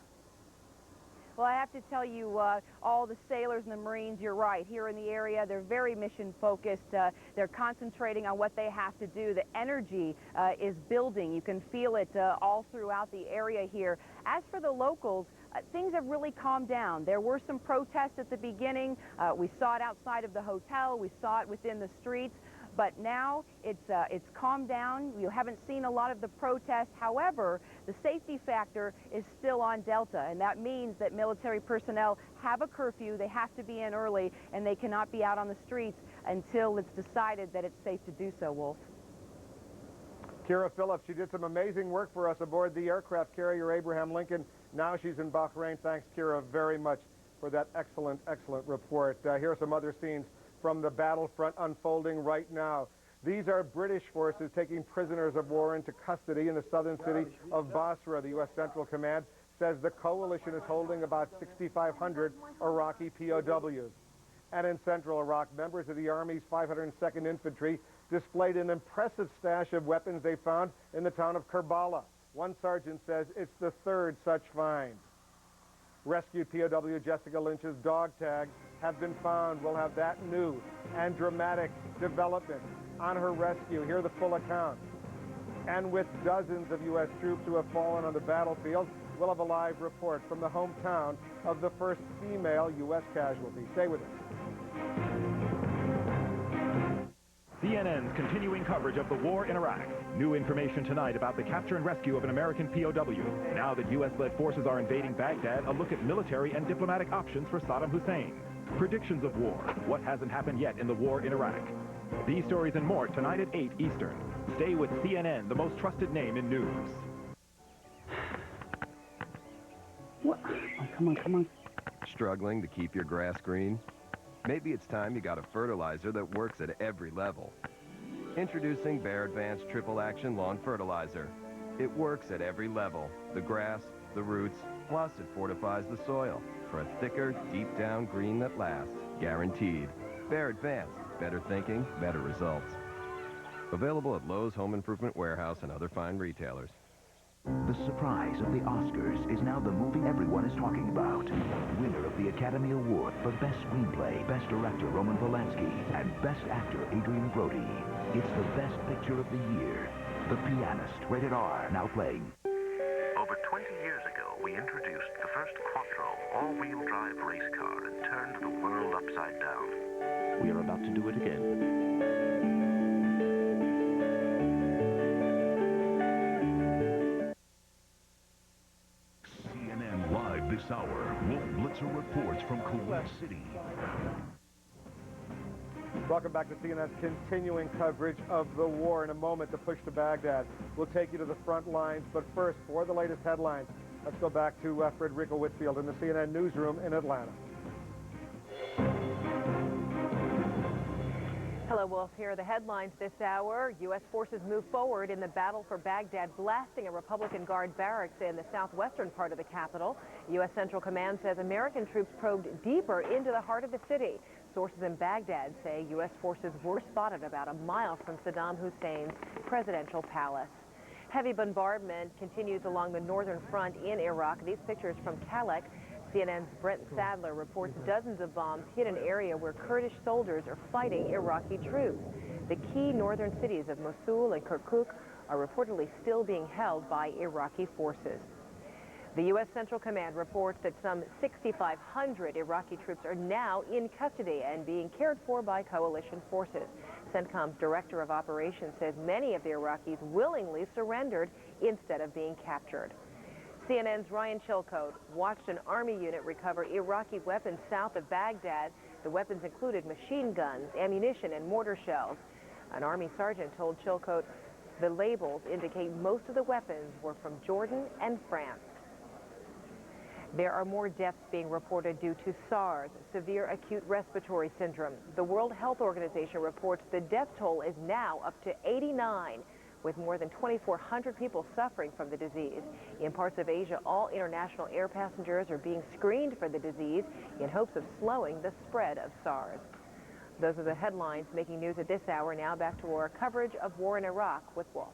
Well, I have to tell you, all the sailors and the Marines, you're right, here in the area, they're very mission-focused. They're concentrating on what they have to do. The energy is building. You can feel it all throughout the area here. As for the locals, things have really calmed down. There were some protests at the beginning. We saw it outside of the hotel. We saw it within the streets. But now it's calmed down. You haven't seen a lot of the protests. However, the safety factor is still on Delta, and that means that military personnel have a curfew. They have to be in early, and they cannot be out on the streets until it's decided that it's safe to do so, Wolf. Kira Phillips, she did some amazing work for us aboard the aircraft carrier Abraham Lincoln. Now she's in Bahrain. Thanks, Kira, very much for that excellent, excellent report. Here are some other scenes from the battlefront unfolding right now. These are British forces taking prisoners of war into custody in the southern city of Basra. The U.S. Central Command says the coalition is holding about 6,500 Iraqi POWs. And in central Iraq, members of the Army's 502nd Infantry displayed an impressive stash of weapons they found in the town of Kerbala. One sergeant says it's the third such find. Rescued POW Jessica Lynch's dog tags have been found. We'll have that new and dramatic development on her rescue. Hear the full account. And with dozens of U.S. troops who have fallen on the battlefield, we'll have a live report from the hometown of the first female U.S. casualty. Stay with us. CNN's continuing coverage of the war in Iraq. New information tonight about the capture and rescue of an American POW. Now that U.S.-led forces are invading Baghdad, a look at military and diplomatic options for Saddam Hussein. Predictions of war. What hasn't happened yet in the war in Iraq? These stories and more tonight at 8 Eastern. Stay with CNN, the most trusted name in news. What? Oh, come on. Struggling to keep your grass green? Maybe it's time you got a fertilizer that works at every level. Introducing Bare Advanced Triple Action Lawn Fertilizer. It works at every level. The grass, the roots, plus it fortifies the soil for a thicker, deep-down green that lasts. Guaranteed. Bare Advanced. Better thinking, better results. Available at Lowe's Home Improvement Warehouse and other fine retailers. The surprise of the Oscars is now the movie everyone is talking about. Winner of the Academy Award for Best Screenplay, Best Director Roman Polanski, and Best Actor Adrian Brody. It's the best picture of the year. The Pianist, rated R, now playing. Over 20 years ago, we introduced the first quattro all-wheel drive race car and turned the world upside down. We are about to do it again. This hour, Wolf Blitzer reports from Kuwait City. Welcome back to CNN's continuing coverage of the war. In a moment, the push to Baghdad will take you to the front lines. But first, for the latest headlines, let's go back to Frederica Whitfield in the CNN newsroom in Atlanta. Hello, Wolf. Here are the headlines this hour. U.S. forces move forward in the battle for Baghdad, blasting a Republican Guard barracks in the southwestern part of the capital. U.S. Central Command says American troops probed deeper into the heart of the city. Sources in Baghdad say U.S. forces were spotted about a mile from Saddam Hussein's presidential palace. Heavy bombardment continues along the northern front in Iraq. These pictures from Kalek. CNN's Brent Sadler reports dozens of bombs hit an area where Kurdish soldiers are fighting Iraqi troops. The key northern cities of Mosul and Kirkuk are reportedly still being held by Iraqi forces. The U.S. Central Command reports that some 6,500 Iraqi troops are now in custody and being cared for by coalition forces. CENTCOM's Director of Operations says many of the Iraqis willingly surrendered instead of being captured. CNN's Ryan Chilcote watched an Army unit recover Iraqi weapons south of Baghdad. The weapons included machine guns, ammunition, and mortar shells. An Army sergeant told Chilcote the labels indicate most of the weapons were from Jordan and France. There are more deaths being reported due to SARS, severe acute respiratory syndrome. The World Health Organization reports the death toll is now up to 89, with more than 2,400 people suffering from the disease. In parts of Asia, all international air passengers are being screened for the disease in hopes of slowing the spread of SARS. Those are the headlines making news at this hour. Now back to our coverage of war in Iraq with Wolf.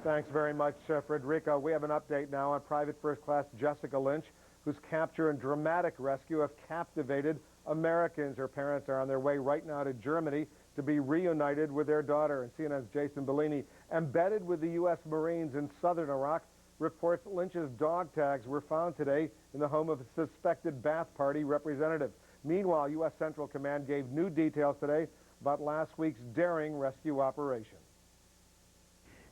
Thanks very much, Frederica. We have an update now on Private First Class Jessica Lynch, whose capture and dramatic rescue have captivated Americans. Her parents are on their way right now to Germany to be reunited with their daughter. And CNN's Jason Bellini, embedded with the U.S. Marines in southern Iraq, reports Lynch's dog tags were found today in the home of a suspected Ba'ath Party representative. Meanwhile, U.S. Central Command gave new details today about last week's daring rescue operation.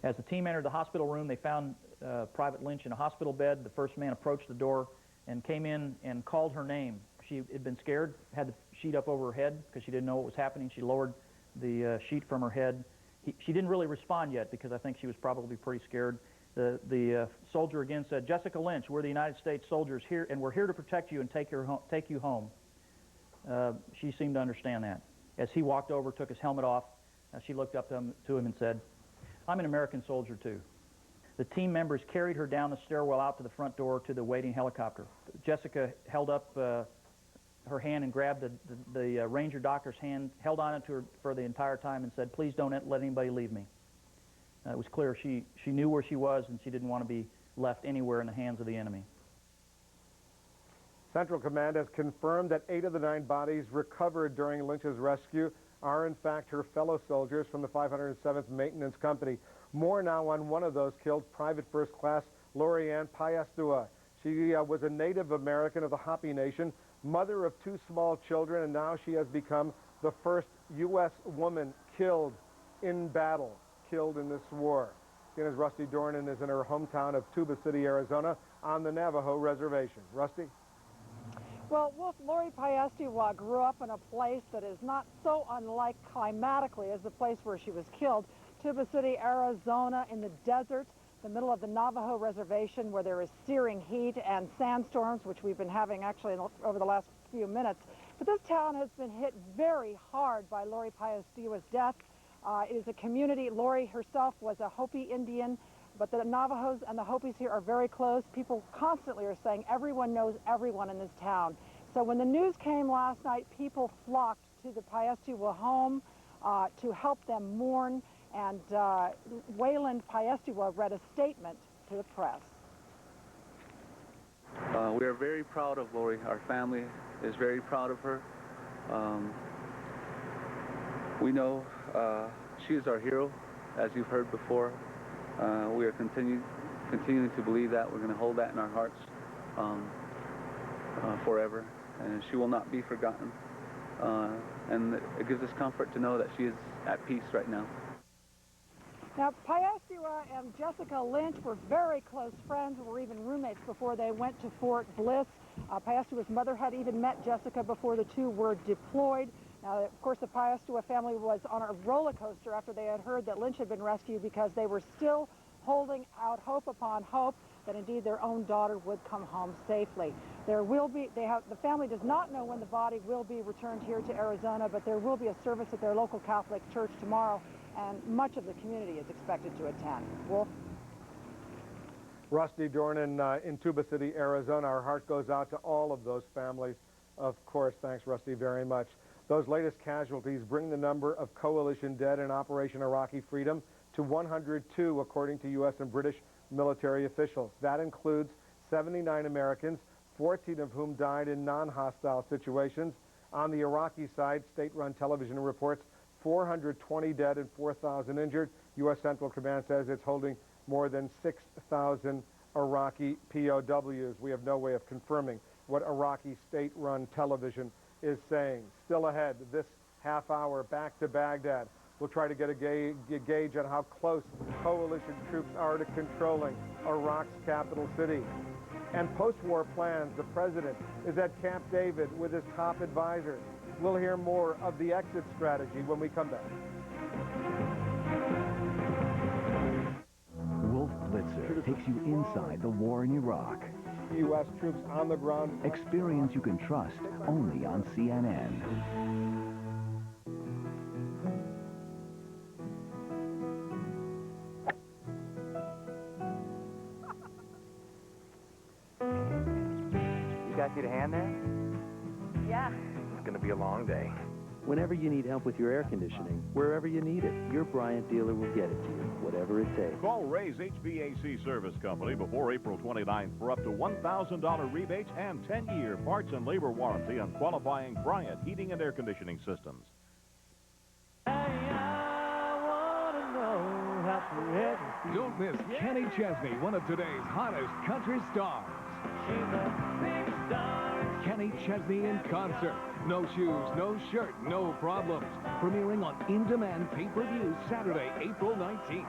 As the team entered the hospital room, they found Private Lynch in a hospital bed. The first man approached the door and came in and called her name. She had been scared, had the sheet up over her head because she didn't know what was happening. She lowered the sheet from her head. She didn't really respond yet because I think she was probably pretty scared. The soldier again said, "Jessica Lynch, we're the United States soldiers here, and we're here to protect you and take you home." She seemed to understand that. As he walked over, took his helmet off, she looked up to him and said, "I'm an American soldier too." The team members carried her down the stairwell out to the front door to the waiting helicopter. Jessica held up her hand and grabbed the ranger doctor's hand, held on it to her for the entire time and said, "Please don't let anybody leave me." It was clear she knew where she was and she didn't want to be left anywhere in the hands of the enemy. Central Command has confirmed that 8 of the 9 bodies recovered during Lynch's rescue are in fact her fellow soldiers from the 507th Maintenance Company. More now on one of those killed, Private First Class Lorianne Payastua. She was a Native American of the Hopi Nation, mother of 2 small children, and now she has become the first U.S. woman killed in battle, killed in this war. CNN's Rusty Dornan is in her hometown of Tuba City, Arizona, on the Navajo Reservation. Rusty? Well, Wolf, Lori Payastua grew up in a place that is not so unlike climatically as the place where she was killed. Tuba City, Arizona, in the desert, the middle of the Navajo Reservation, where there is searing heat and sandstorms, which we've been having actually over the last few minutes. But this town has been hit very hard by Lori Payastua's death. It is a community. Lori herself was a Hopi Indian, but the Navajos and the Hopis here are very close. People constantly are saying everyone knows everyone in this town. So when the news came last night, people flocked to the Payastua home to help them mourn, and Wayland Payastua read a statement to the press. We are very proud of Lori. Our family is very proud of her. We know she is our hero, as you've heard before. We are continuing to believe that. We're going to hold that in our hearts forever, and she will not be forgotten. And it gives us comfort to know that she is at peace right now. Now, Payastua and Jessica Lynch were very close friends, were even roommates before they went to Fort Bliss. Payastua's mother had even met Jessica before the two were deployed. Now, of course, the Payastua family was on a roller coaster after they had heard that Lynch had been rescued, because they were still holding out hope upon hope that indeed their own daughter would come home safely. There will be, the family does not know when the body will be returned here to Arizona, but there will be a service at their local Catholic church tomorrow, and much of the community is expected to attend. Wolf? Rusty Dornan in Tuba City, Arizona. Our heart goes out to all of those families. Of course, thanks, Rusty, very much. Those latest casualties bring the number of coalition dead in Operation Iraqi Freedom to 102, according to U.S. and British military officials. That includes 79 Americans, 14 of whom died in non-hostile situations. On the Iraqi side, state-run television reports 420 dead and 4,000 injured. U.S. Central Command says it's holding more than 6,000 Iraqi POWs. We have no way of confirming what Iraqi state-run television is saying. Still ahead, this half hour back to Baghdad. We'll try to get a gauge on how close coalition troops are to controlling Iraq's capital city. And post-war plans, the president is at Camp David with his top advisors. We'll hear more of the exit strategy when we come back. Wolf Blitzer takes you inside the war in Iraq. U.S. troops on the ground. Experience you can trust only on CNN. You got your hand there? Yeah. It's going to be a long day. Whenever you need help with your air conditioning, wherever you need it, your Bryant dealer will get it to you, whatever it takes. Call Ray's HVAC Service Company before April 29th for up to $1,000 rebates and 10-year parts and labor warranty on qualifying Bryant heating and air conditioning systems. Don't miss Kenny Chesney, one of today's hottest country stars. Kenny Chesney in concert. No shoes, no shirt, no problems. Premiering on in-demand pay-per-view Saturday, April 19th.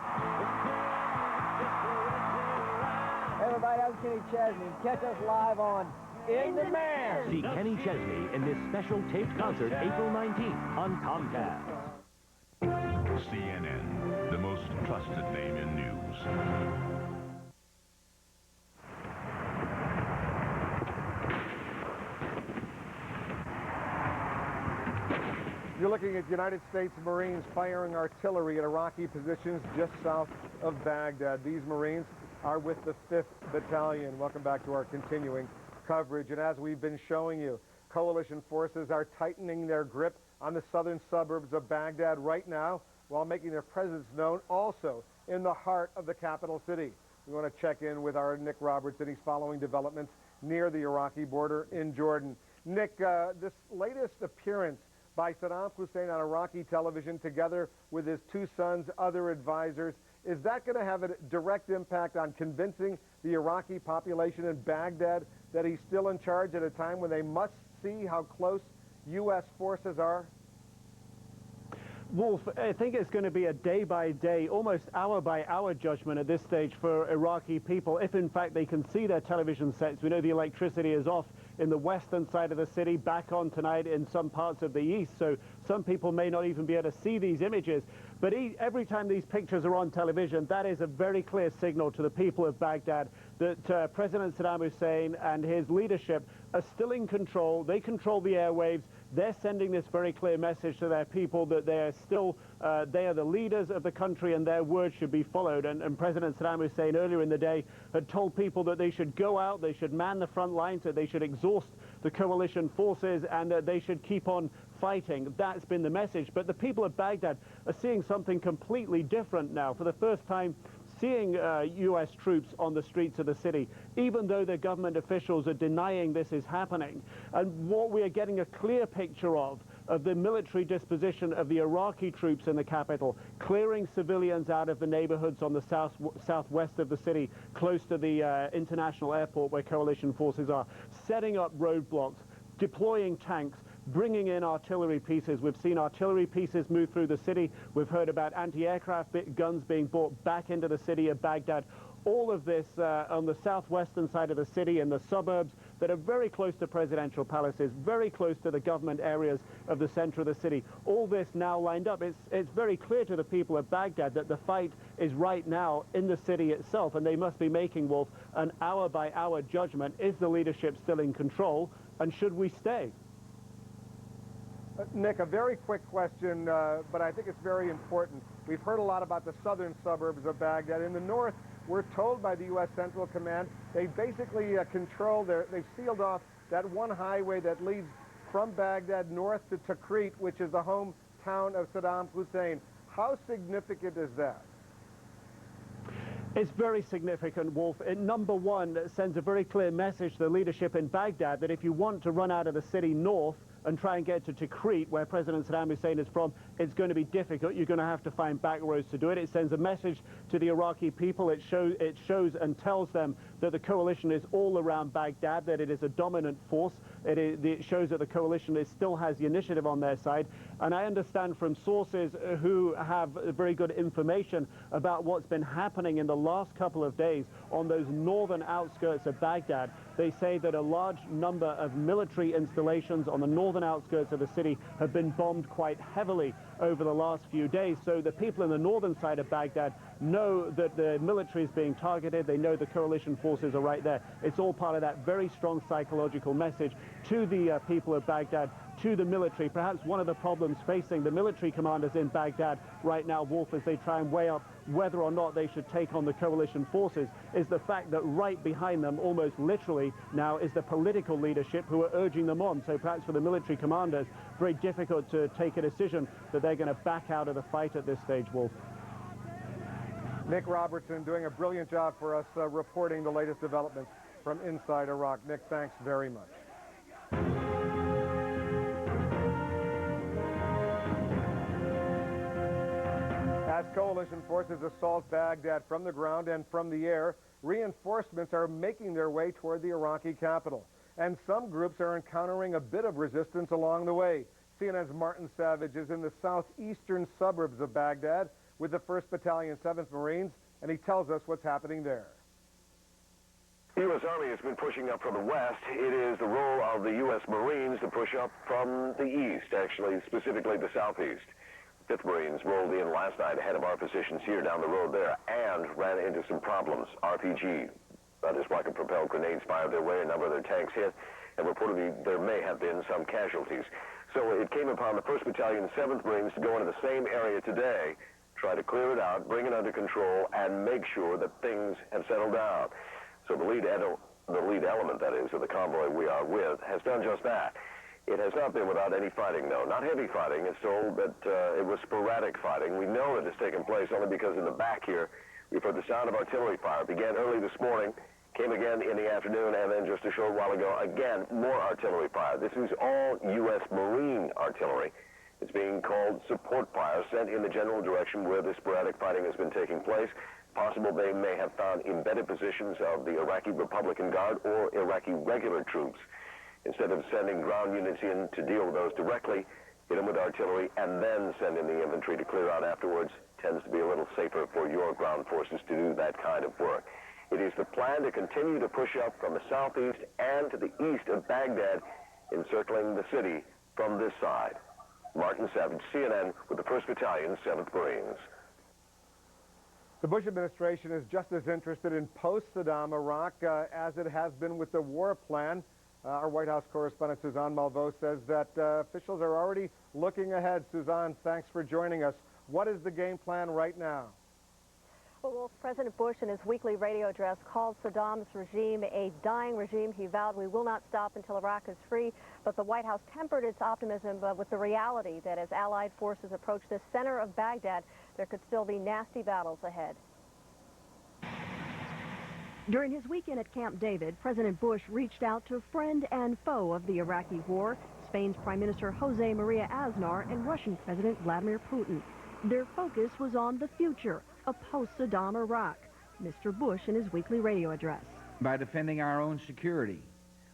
Hey everybody, I'm Kenny Chesney. Catch us live on In Demand. See Kenny Chesney in this special taped concert April 19th on Comcast. CNN, the most trusted name in news. You're looking at United States Marines firing artillery at Iraqi positions just south of Baghdad. These Marines are with the 5th Battalion. Welcome back to our continuing coverage. And as we've been showing you, coalition forces are tightening their grip on the southern suburbs of Baghdad right now while making their presence known also in the heart of the capital city. We want to check in with our Nick Roberts, and he's following developments near the Iraqi border in Jordan. Nick, this latest appearance by Saddam Hussein on Iraqi television, together with his 2 sons, other advisors, is that going to have a direct impact on convincing the Iraqi population in Baghdad that he's still in charge at a time when they must see how close U.S. forces are? Wolf, I think it's going to be a day-by-day, almost hour-by-hour judgment at this stage for Iraqi people, if in fact they can see their television sets. We know the electricity is off in the western side of the city, back on tonight in some parts of the east, so some people may not even be able to see these images. But every time these pictures are on television, that is a very clear signal to the people of Baghdad that President Saddam Hussein and his leadership are still in control. They control the airwaves. They're sending this very clear message to their people that they are still, they are the leaders of the country and their words should be followed. And President Saddam Hussein earlier in the day had told people that they should go out, they should man the front lines, that they should exhaust the coalition forces, and that they should keep on fighting. That's been the message. But the people of Baghdad are seeing something completely different now. For the first time, seeing U.S. troops on the streets of the city, even though the government officials are denying this is happening. And what we are getting a clear picture of the military disposition of the Iraqi troops in the capital, clearing civilians out of the neighborhoods on the southwest of the city, close to the international airport where coalition forces are, setting up roadblocks, deploying tanks, bringing in artillery pieces. We've seen artillery pieces move through the city. We've heard about anti-aircraft guns being brought back into the city of Baghdad. All of this on the southwestern side of the city in the suburbs that are very close to presidential palaces, very close to the government areas of the center of the city. All this now lined up. It's very clear to the people of Baghdad that the fight is right now in the city itself, and they must be making, Wolf, an hour-by-hour judgment. Is the leadership still in control, and should we stay? Nick, a very quick question, but I think it's very important. We've heard a lot about the southern suburbs of Baghdad. In the north, we're told by the U.S. Central Command, they basically they've sealed off that one highway that leads from Baghdad north to Tikrit, which is the hometown of Saddam Hussein. How significant is that? It's very significant, Wolf. It, number one, sends a very clear message to the leadership in Baghdad that if you want to run out of the city north and try and get to Tikrit, where President Saddam Hussein is from, it's going to be difficult. You're going to have to find back roads to do it. It sends a message to the Iraqi people. It shows and tells them that the coalition is all around Baghdad, that it is a dominant force. It shows that the coalition still has the initiative on their side. And I understand from sources who have very good information about what's been happening in the last couple of days on those northern outskirts of Baghdad. They say that a large number of military installations on the northern outskirts of the city have been bombed quite heavily over the last few days. So the people in the northern side of Baghdad know that the military is being targeted. They know the coalition forces are right there. It's all part of that very strong psychological message to the people of Baghdad, to the military. Perhaps one of the problems facing the military commanders in Baghdad right now, Wolf, as they try and weigh up whether or not they should take on the coalition forces, is the fact that right behind them, almost literally now, is the political leadership who are urging them on. So perhaps for the military commanders, very difficult to take a decision that they're going to back out of the fight at this stage, Wolf. Nick Robertson doing a brilliant job for us reporting the latest developments from inside Iraq. Nick, thanks very much. As coalition forces assault Baghdad from the ground and from the air, reinforcements are making their way toward the Iraqi capital. And some groups are encountering a bit of resistance along the way. CNN's Martin Savage is in the southeastern suburbs of Baghdad with the 1st Battalion, 7th Marines, and he tells us what's happening there. The U.S. Army has been pushing up from the west. It is the role of the U.S. Marines to push up from the east, actually, specifically the southeast. 5th Marines rolled in last night ahead of our positions here down the road there and ran into some problems. RPG, that is rocket-propelled grenades fired their way, a number of their tanks hit, and reportedly there may have been some casualties. So it came upon the 1st Battalion, 7th Marines to go into the same area today, try to clear it out, bring it under control, and make sure that things have settled down. So the lead element, that is, of the convoy we are with, has done just that. It has not been without any fighting, though. Not heavy fighting. It's told that it was sporadic fighting. We know that it's taken place only because in the back here, we've heard the sound of artillery fire. It began early this morning, came again in the afternoon, and then just a short while ago, again, more artillery fire. This is all U.S. Marine artillery. It's being called support fire, sent in the general direction where the sporadic fighting has been taking place. Possible they may have found embedded positions of the Iraqi Republican Guard or Iraqi regular troops. Instead of sending ground units in to deal with those directly, hit them with artillery and then send in the infantry to clear out afterwards. Tends to be a little safer for your ground forces to do that kind of work. It is the plan to continue to push up from the southeast and to the east of Baghdad, encircling the city from this side. Martin Savage, CNN, with the 1st Battalion, 7th Marines. The Bush administration is just as interested in post-Saddam Iraq as it has been with the war plan. Our White House correspondent Suzanne Malveaux says that officials are already looking ahead. Suzanne, thanks for joining us. What is the game plan right now? Well, President Bush in his weekly radio address called Saddam's regime a dying regime. He vowed we will not stop until Iraq is free. But the White House tempered its optimism with the reality that as Allied forces approach the center of Baghdad, there could still be nasty battles ahead. During his weekend at Camp David, President Bush reached out to friend and foe of the Iraqi war, Spain's Prime Minister Jose Maria Aznar and Russian President Vladimir Putin. Their focus was on the future, a post-Saddam Iraq. Mr. Bush in his weekly radio address. By defending our own security,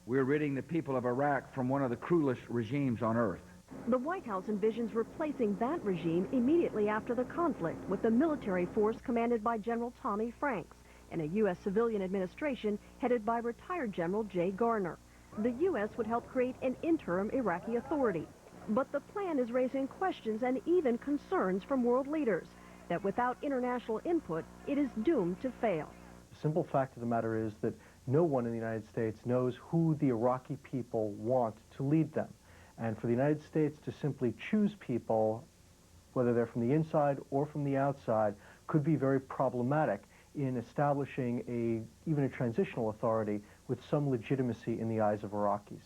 we're ridding the people of Iraq from one of the cruelest regimes on earth. The White House envisions replacing that regime immediately after the conflict with a military force commanded by General Tommy Franks and a U.S. civilian administration headed by retired General Jay Garner. The U.S. would help create an interim Iraqi authority. But the plan is raising questions and even concerns from world leaders that without international input, it is doomed to fail. The simple fact of the matter is that no one in the United States knows who the Iraqi people want to lead them. And for the United States to simply choose people, whether they're from the inside or from the outside, could be very problematic in establishing even a transitional authority with some legitimacy in the eyes of Iraqis.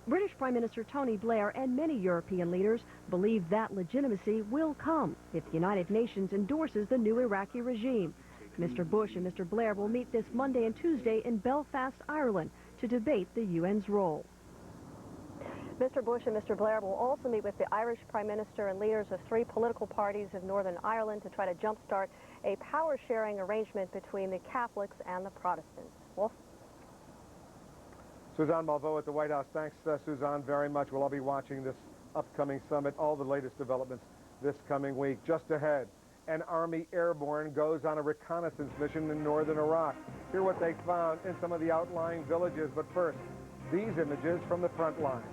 British Prime Minister Tony Blair and many European leaders believe that legitimacy will come if the United Nations endorses the new Iraqi regime. Mr. Bush and Mr. Blair will meet this Monday and Tuesday in Belfast, Ireland, to debate the UN's role. Mr. Bush and Mr. Blair will also meet with the Irish Prime Minister and leaders of 3 political parties of Northern Ireland to try to jumpstart a power-sharing arrangement between the Catholics and the Protestants. Wolf? Suzanne Malveaux at the White House. Thanks, Suzanne, very much. We'll all be watching this upcoming summit, all the latest developments this coming week. Just ahead, an Army airborne goes on a reconnaissance mission in northern Iraq. Hear what they found in some of the outlying villages. But first, these images from the front line.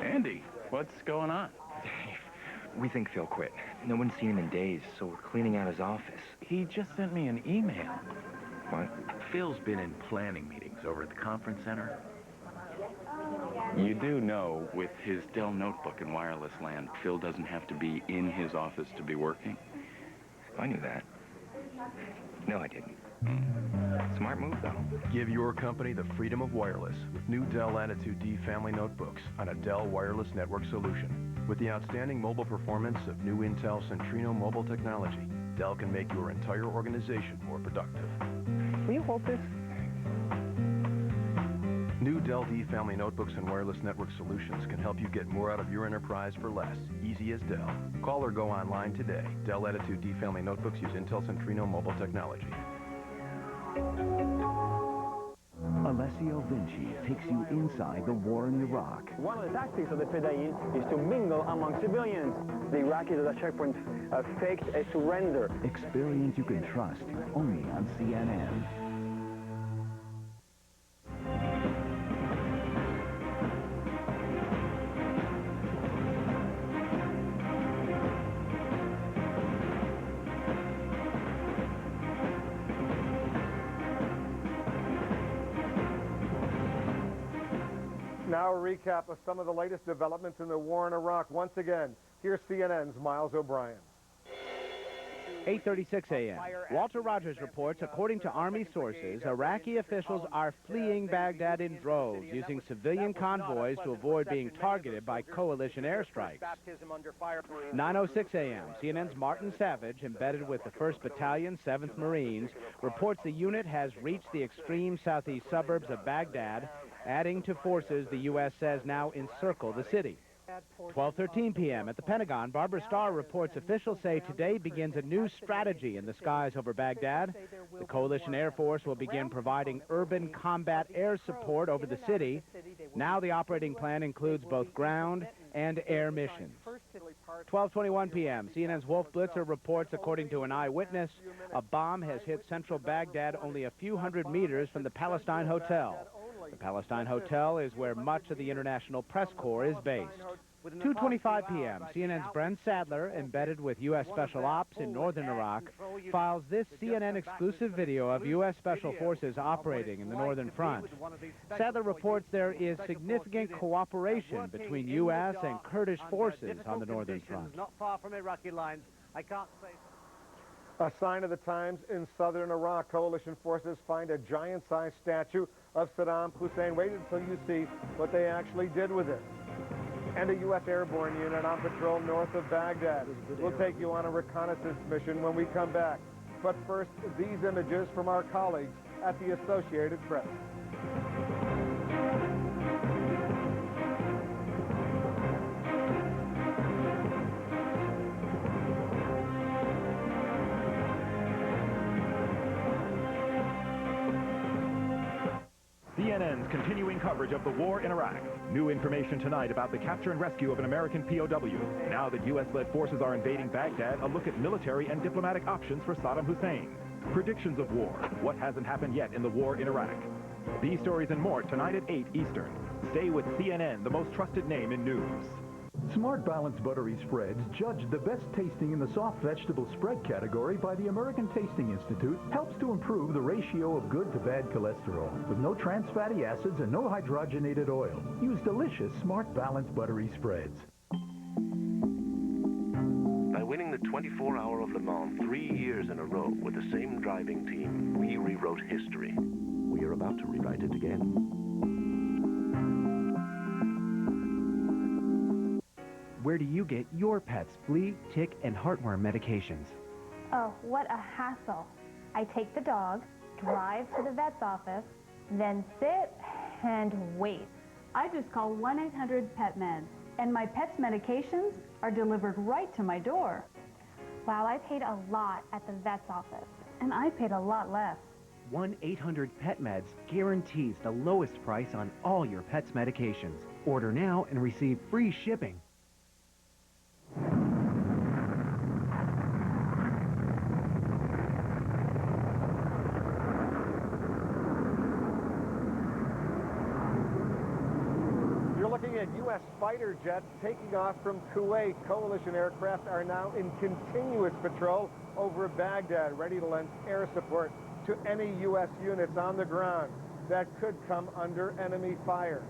Andy, what's going on? We think Phil quit. No one's seen him in days, so we're cleaning out his office. He just sent me an email. What? Phil's been in planning meetings over at the conference center. You do know, with his Dell notebook in wireless land, Phil doesn't have to be in his office to be working? I knew that. No, I didn't. Smart move, though. Give your company the freedom of wireless with new Dell Latitude D family notebooks on a Dell wireless network solution. With the outstanding mobile performance of new Intel Centrino mobile technology, Dell can make your entire organization more productive. Will you hold this? New Dell D family notebooks and wireless network solutions can help you get more out of your enterprise for less. Easy as Dell. Call or go online today. Dell Latitude D family notebooks use Intel Centrino mobile technology. Alessio Vinci takes you inside the war in Iraq. One of the tactics of the Fedayeen is to mingle among civilians. The Iraqis at the checkpoint faked a surrender. Experience you can trust only on CNN. Now a recap of some of the latest developments in the war in Iraq. Once again, here's CNN's Miles O'Brien. 8:36 a.m. Walter Rogers reports, according to Army sources, Iraqi officials are fleeing Baghdad in droves, using civilian convoys to avoid being targeted by coalition airstrikes. 9:06 a.m. CNN's Martin Savage, embedded with the 1st Battalion, 7th Marines, reports the unit has reached the extreme southeast suburbs of Baghdad, adding to forces the U.S. says now encircle the city. 12:13 p.m. at the Pentagon, Barbara Starr reports officials say today begins a new strategy in the skies over Baghdad. The coalition Air Force will begin providing urban combat air support over the city. Now the operating plan includes both ground and air missions. 12:21 p.m. CNN's Wolf Blitzer reports, according to an eyewitness, a bomb has hit central Baghdad only a few hundred meters from the Palestine Hotel. The Palestine Hotel is where much of the International Press Corps is based. 2:25 p.m. CNN's Brent Sadler, embedded with U.S. Special Ops in northern Iraq, files this CNN exclusive video of U.S. Special Forces operating in the northern front. Sadler reports there is significant cooperation between U.S. and Kurdish forces on the northern front. Not far from Iraqi lines. I can't say. A sign of the times in southern Iraq. Coalition forces find a giant-sized statue of Saddam Hussein. Wait until you see what they actually did with it. And a U.S. airborne unit on patrol north of Baghdad. We'll take you on a reconnaissance mission when we come back. But first, these images from our colleagues at the Associated Press. CNN's continuing coverage of the war in Iraq. New information tonight about the capture and rescue of an American POW. Now that U.S.-led forces are invading Baghdad, a look at military and diplomatic options for Saddam Hussein. Predictions of war. What hasn't happened yet in the war in Iraq. These stories and more tonight at 8 Eastern. Stay with CNN, the most trusted name in news. Smart Balanced Buttery Spreads, judged the best tasting in the soft vegetable spread category by the American Tasting Institute, helps to improve the ratio of good to bad cholesterol with no trans fatty acids and no hydrogenated oil. Use delicious Smart Balanced Buttery Spreads. By winning the 24-hour of Le Mans 3 years in a row with the same driving team, we rewrote history. We are about to rewrite it again. Where do you get your pet's flea, tick, and heartworm medications? Oh, what a hassle. I take the dog, drive to the vet's office, then sit and wait. I just call 1-800-PET-MEDS, and my pet's medications are delivered right to my door. Wow, I paid a lot at the vet's office. And I paid a lot less. 1-800-PET-MEDS guarantees the lowest price on all your pet's medications. Order now and receive free shipping. At U.S. fighter jets taking off from Kuwait. Coalition aircraft are now in continuous patrol over Baghdad, ready to lend air support to any U.S. units on the ground that could come under enemy fire.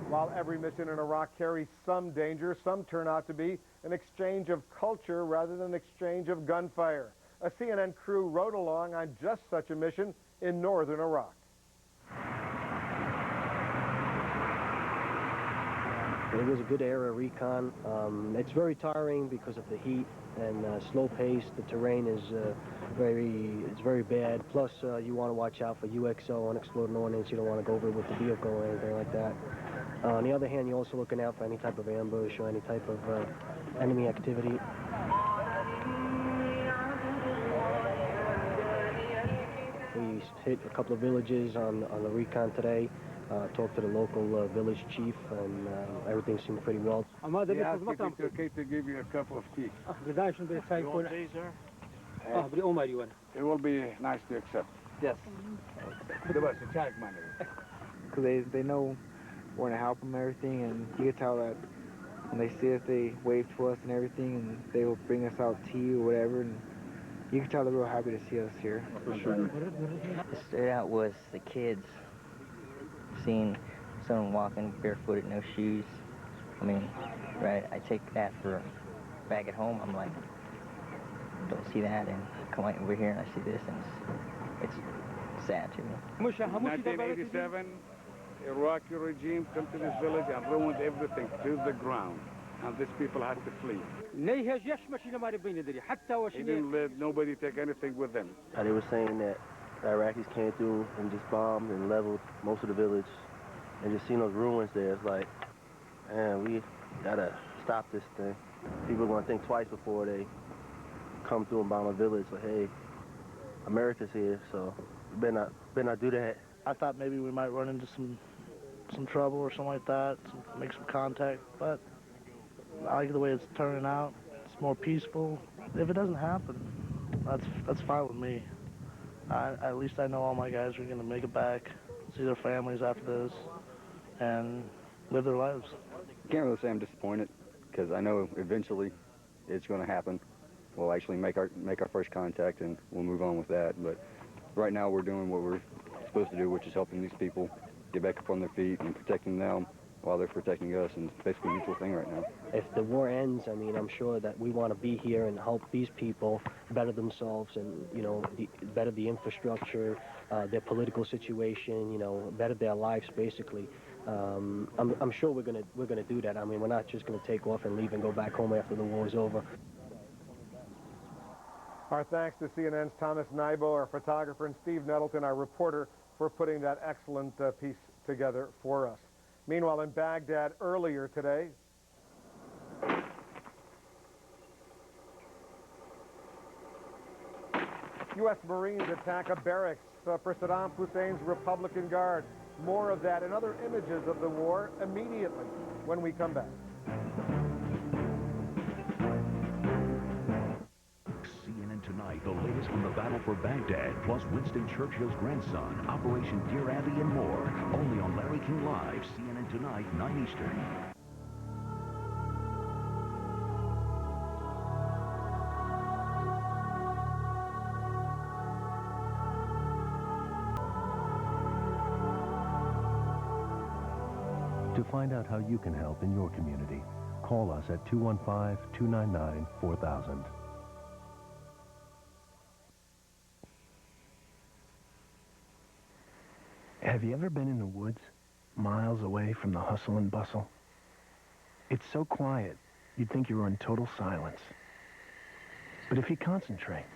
While every mission in Iraq carries some danger, some turn out to be an exchange of culture rather than an exchange of gunfire. A CNN crew rode along on just such a mission in northern Iraq. It was a good era recon. It's very tiring because of the heat and slow pace. The terrain is very bad. Plus, you want to watch out for UXO, unexploded ordnance. You don't want to go over with the vehicle or anything like that. On the other hand, you're also looking out for any type of ambush or any type of enemy activity. We hit a couple of villages on the recon today. Talked to the local village chief, and everything seemed pretty well. They asked if it's okay to give you a cup of tea. You want these, sir? It will be nice to accept. Yes. Because they know we're going to help them and everything, and you can tell that when they see us, they wave to us and everything, and they will bring us out tea or whatever, and you can tell they're real happy to see us here, for sure. It started out was the kids. Seeing someone walking barefooted, no shoes. I mean, right, I take that for back at home. I'm like, don't see that, and come right over here and I see this, and it's sad to me. 1987, Iraqi regime come to this village and ruined everything to the ground, and these people had to flee. He didn't let nobody take anything with them. They were saying that the Iraqis came through and just bombed and leveled most of the village, and just seeing those ruins there, it's like, man, we gotta stop this thing. People are gonna think twice before they come through and bomb a village. Like, hey, America's here, so we better not do that. I thought maybe we might run into some trouble or something like that, make some contact, but I like the way it's turning out. It's more peaceful. If it doesn't happen, that's fine with me. At least I know all my guys are going to make it back, see their families after this, and live their lives. Can't really say I'm disappointed, because I know eventually it's going to happen. We'll actually make our first contact, and we'll move on with that. But right now we're doing what we're supposed to do, which is helping these people get back up on their feet and protecting them while they're protecting us, and it's basically a mutual thing right now. If the war ends, I mean, I'm sure that we want to be here and help these people better themselves and, you know, better the infrastructure, their political situation, you know, better their lives, basically. I'm sure we're gonna do that. I mean, we're not just gonna take off and leave and go back home after the war is over. Our thanks to CNN's Thomas Nybo, our photographer, and Steve Nettleton, our reporter, for putting that excellent piece together for us. Meanwhile, in Baghdad earlier today, U.S. Marines attack a barracks for Saddam Hussein's Republican Guard. More of that and other images of the war immediately when we come back. CNN Tonight, the latest from the battle for Baghdad, plus Winston Churchill's grandson, Operation Dear Abby, and more. Only on Larry King Live, CNN Tonight, 9 Eastern. To find out how you can help in your community, call us at 215-299-4000. Have you ever been in the woods, miles away from the hustle and bustle? It's so quiet, you'd think you were in total silence. But if you concentrate,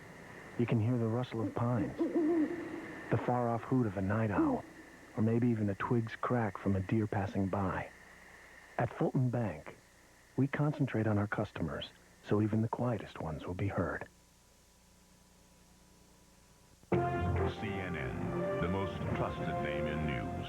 you can hear the rustle of pines, the far-off hoot of a night owl, or maybe even a twig's crack from a deer passing by. At Fulton Bank, we concentrate on our customers, so even the quietest ones will be heard. CNN, the most trusted name in news.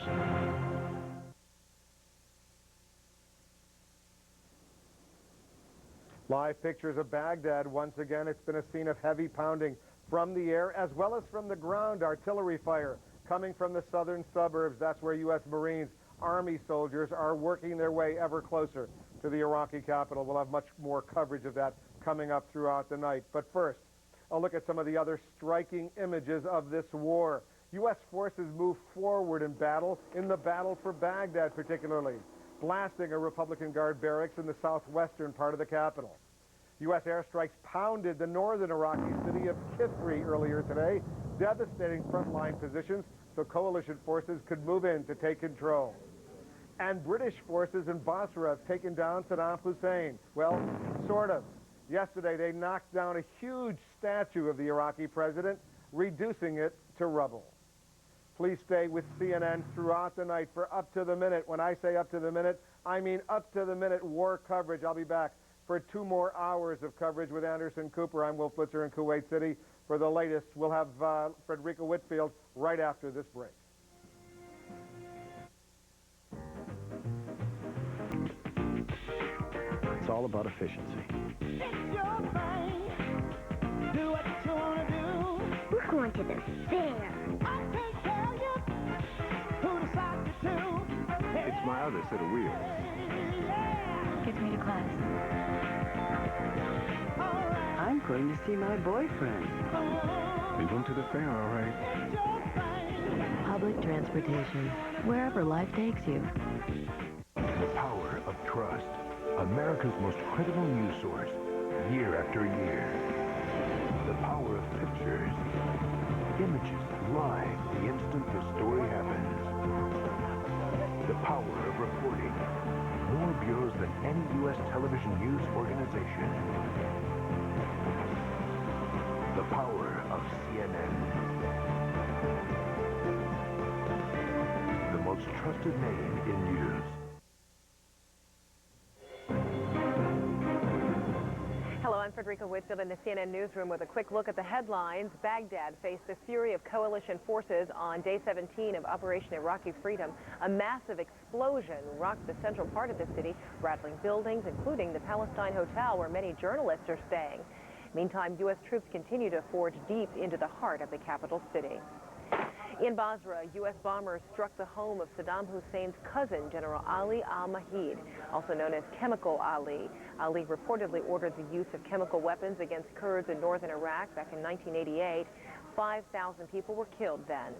Live pictures of Baghdad. Once again, it's been a scene of heavy pounding from the air as well as from the ground. Artillery fire coming from the southern suburbs. That's where U.S. Marines, Army soldiers are working their way ever closer to the Iraqi capital. We'll have much more coverage of that coming up throughout the night. But first, a look at some of the other striking images of this war. U.S. forces move forward in the battle for Baghdad particularly, blasting a Republican Guard barracks in the southwestern part of the capital. U.S. airstrikes pounded the northern Iraqi city of Kifri earlier today, devastating frontline positions so coalition forces could move in to take control. And British forces in Basra have taken down Saddam Hussein. Well, sort of. Yesterday, they knocked down a huge statue of the Iraqi president, reducing it to rubble. Please stay with CNN throughout the night for up-to-the-minute. When I say up-to-the-minute, I mean up-to-the-minute war coverage. I'll be back for 2 more hours of coverage with Anderson Cooper. I'm Will Flitzer in Kuwait City. For the latest, we'll have Frederica Whitfield right after this break. It's all about efficiency. It's your thing. Do what you want to do. We're going to the fair. I can't tell you who to sock you to. It's my other set of wheels. Gets me to class. I'm going to see my boyfriend. We went to the fair, all right. Public transportation, wherever life takes you. The power of trust. America's most credible news source, year after year. The power of pictures. Images live the instant the story happens. The power of reporting. More bureaus than any U.S. television news organization. The power of CNN. The most trusted name in news. Hello, I'm Frederica Whitfield in the CNN newsroom with a quick look at the headlines. Baghdad faced the fury of coalition forces on day 17 of Operation Iraqi Freedom. A massive explosion rocked the central part of the city, rattling buildings, including the Palestine Hotel where many journalists are staying. Meantime, U.S. troops continue to forge deep into the heart of the capital city. In Basra, U.S. bombers struck the home of Saddam Hussein's cousin, General Ali al-Mahdi, also known as Chemical Ali. Ali reportedly ordered the use of chemical weapons against Kurds in northern Iraq back in 1988. 5,000 people were killed then.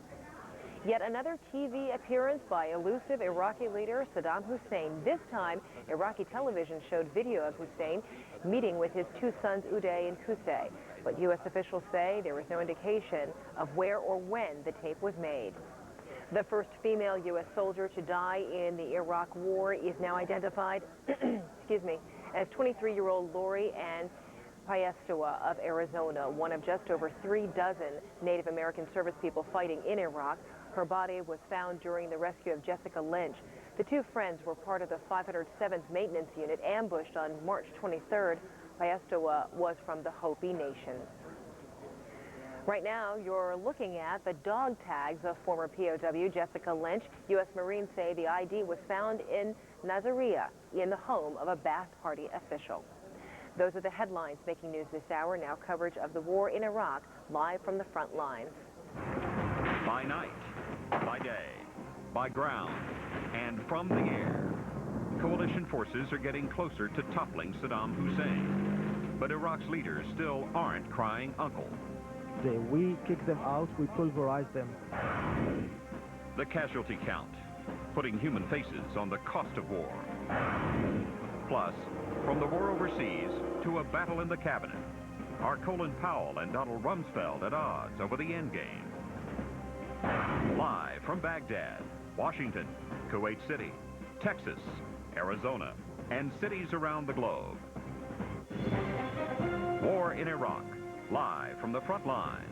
Yet another TV appearance by elusive Iraqi leader Saddam Hussein. This time, Iraqi television showed video of Hussein meeting with his 2 sons, Uday and Qusay. But U.S. officials say there was no indication of where or when the tape was made. The first female U.S. soldier to die in the Iraq War is now identified, as 23-year-old Lori Ann Payestoa of Arizona, one of just over 3 dozen Native American service people fighting in Iraq. Her body was found during the rescue of Jessica Lynch. The 2 friends were part of the 507th Maintenance Unit ambushed on March 23rd. Payestoa was from the Hopi Nation. Right now, you're looking at the dog tags of former POW Jessica Lynch. U.S. Marines say the ID was found in Nasiriyah, in the home of a Ba'ath Party official. Those are the headlines making news this hour. Now coverage of the war in Iraq, live from the front lines. By night, by day, by ground, and from the air, coalition forces are getting closer to toppling Saddam Hussein. But Iraq's leaders still aren't crying uncle. We kick them out, we pulverize them. The casualty count, putting human faces on the cost of war. Plus, from the war overseas to a battle in the cabinet, are Colin Powell and Donald Rumsfeld at odds over the endgame? Live from Baghdad, Washington, Kuwait City, Texas, Arizona, and cities around the globe. War in Iraq, live from the front lines,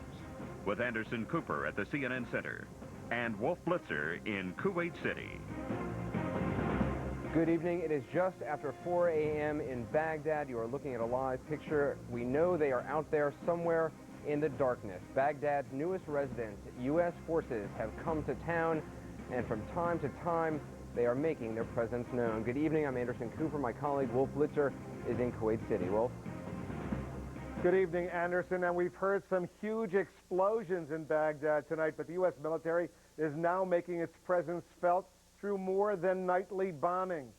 with Anderson Cooper at the CNN Center and Wolf Blitzer in Kuwait City. Good evening. It is just after 4 a.m. in Baghdad. You are looking at a live picture. We know they are out there somewhere in the darkness. Baghdad's newest residents, U.S. forces, have come to town, and from time to time, they are making their presence known. Good evening. I'm Anderson Cooper. My colleague, Wolf Blitzer, is in Kuwait City. Wolf? Good evening, Anderson. And we've heard some huge explosions in Baghdad tonight, but the U.S. military is now making its presence felt through more than nightly bombings.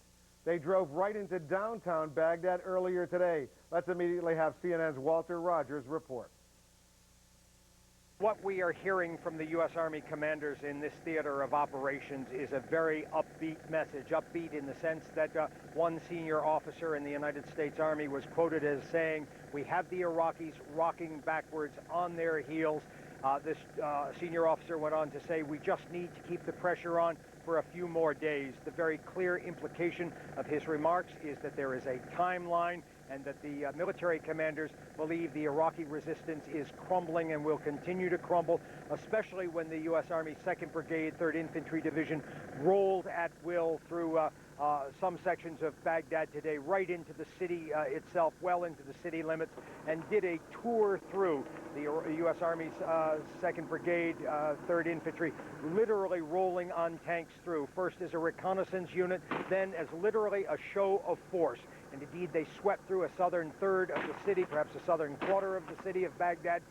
They drove right into downtown Baghdad earlier today. Let's immediately have CNN's Walter Rogers report. What we are hearing from the U.S. Army commanders in this theater of operations is a very upbeat message. Upbeat in the sense that one senior officer in the United States Army was quoted as saying, "We have the Iraqis rocking backwards on their heels." This senior officer went on to say, "We just need to keep the pressure on for a few more days." The very clear implication of his remarks is that there is a timeline and that the military commanders believe the Iraqi resistance is crumbling and will continue to crumble, especially when the U.S. Army 2nd Brigade, 3rd Infantry Division rolled at will through some sections of Baghdad today, right into the city itself, well into the city limits, and did a tour through the U.S. Army's 2nd Brigade, 3rd Infantry, literally rolling on tanks through, first as a reconnaissance unit, then as literally a show of force. And indeed, they swept through a southern third of the city, perhaps a southern quarter of the city of Baghdad,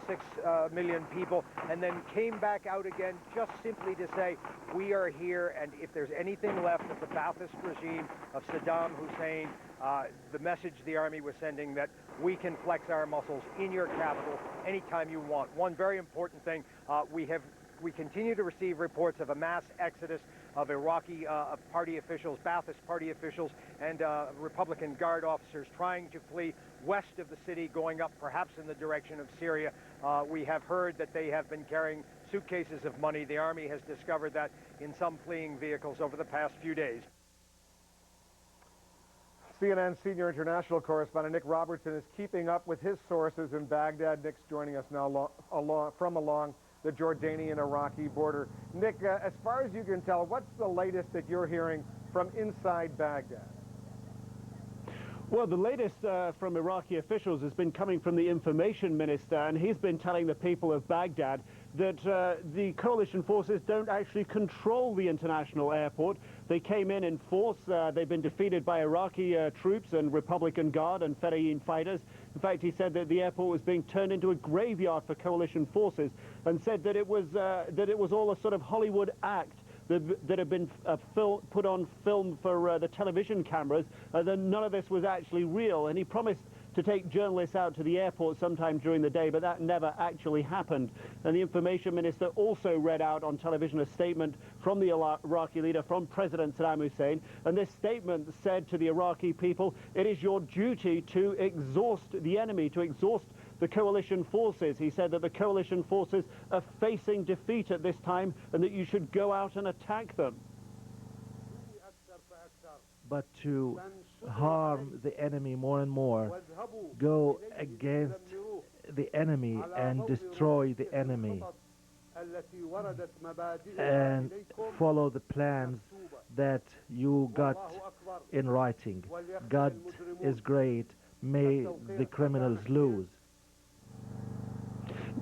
6 million people, and then came back out again just simply to say, we are here, and if there's anything left of the Ba'athist regime of Saddam Hussein, the message the Army was sending that we can flex our muscles in your capital anytime you want. One very important thing, we continue to receive reports of a mass exodus of Iraqi party officials, Ba'athist party officials, and Republican Guard officers trying to flee west of the city, going up perhaps in the direction of Syria. We have heard that they have been carrying suitcases of money. The Army has discovered that in some fleeing vehicles over the past few days. CNN senior international correspondent Nick Robertson is keeping up with his sources in Baghdad. Nick's joining us now from along the Jordanian-Iraqi border. Nick, as far as you can tell, what's the latest that you're hearing from inside Baghdad? Well, the latest from Iraqi officials has been coming from the information minister, and he's been telling the people of Baghdad that the coalition forces don't actually control the international airport. They came in force. They've been defeated by Iraqi troops and Republican Guard and Fedayeen fighters. In fact, he said that the airport was being turned into a graveyard for coalition forces, and said that it was all a sort of Hollywood act that had been put on film for the television cameras, that none of this was actually real. And he promised to take journalists out to the airport sometime during the day, but that never actually happened. And the information minister also read out on television a statement from the Iraqi leader, from President Saddam Hussein, and this statement said to the Iraqi people, it is your duty to exhaust the enemy, to exhaust the coalition forces. He said that the coalition forces are facing defeat at this time and that you should go out and attack them. But to harm the enemy more and more, go against the enemy and destroy the enemy, and follow the plans that you got in writing. God is great. May the criminals lose.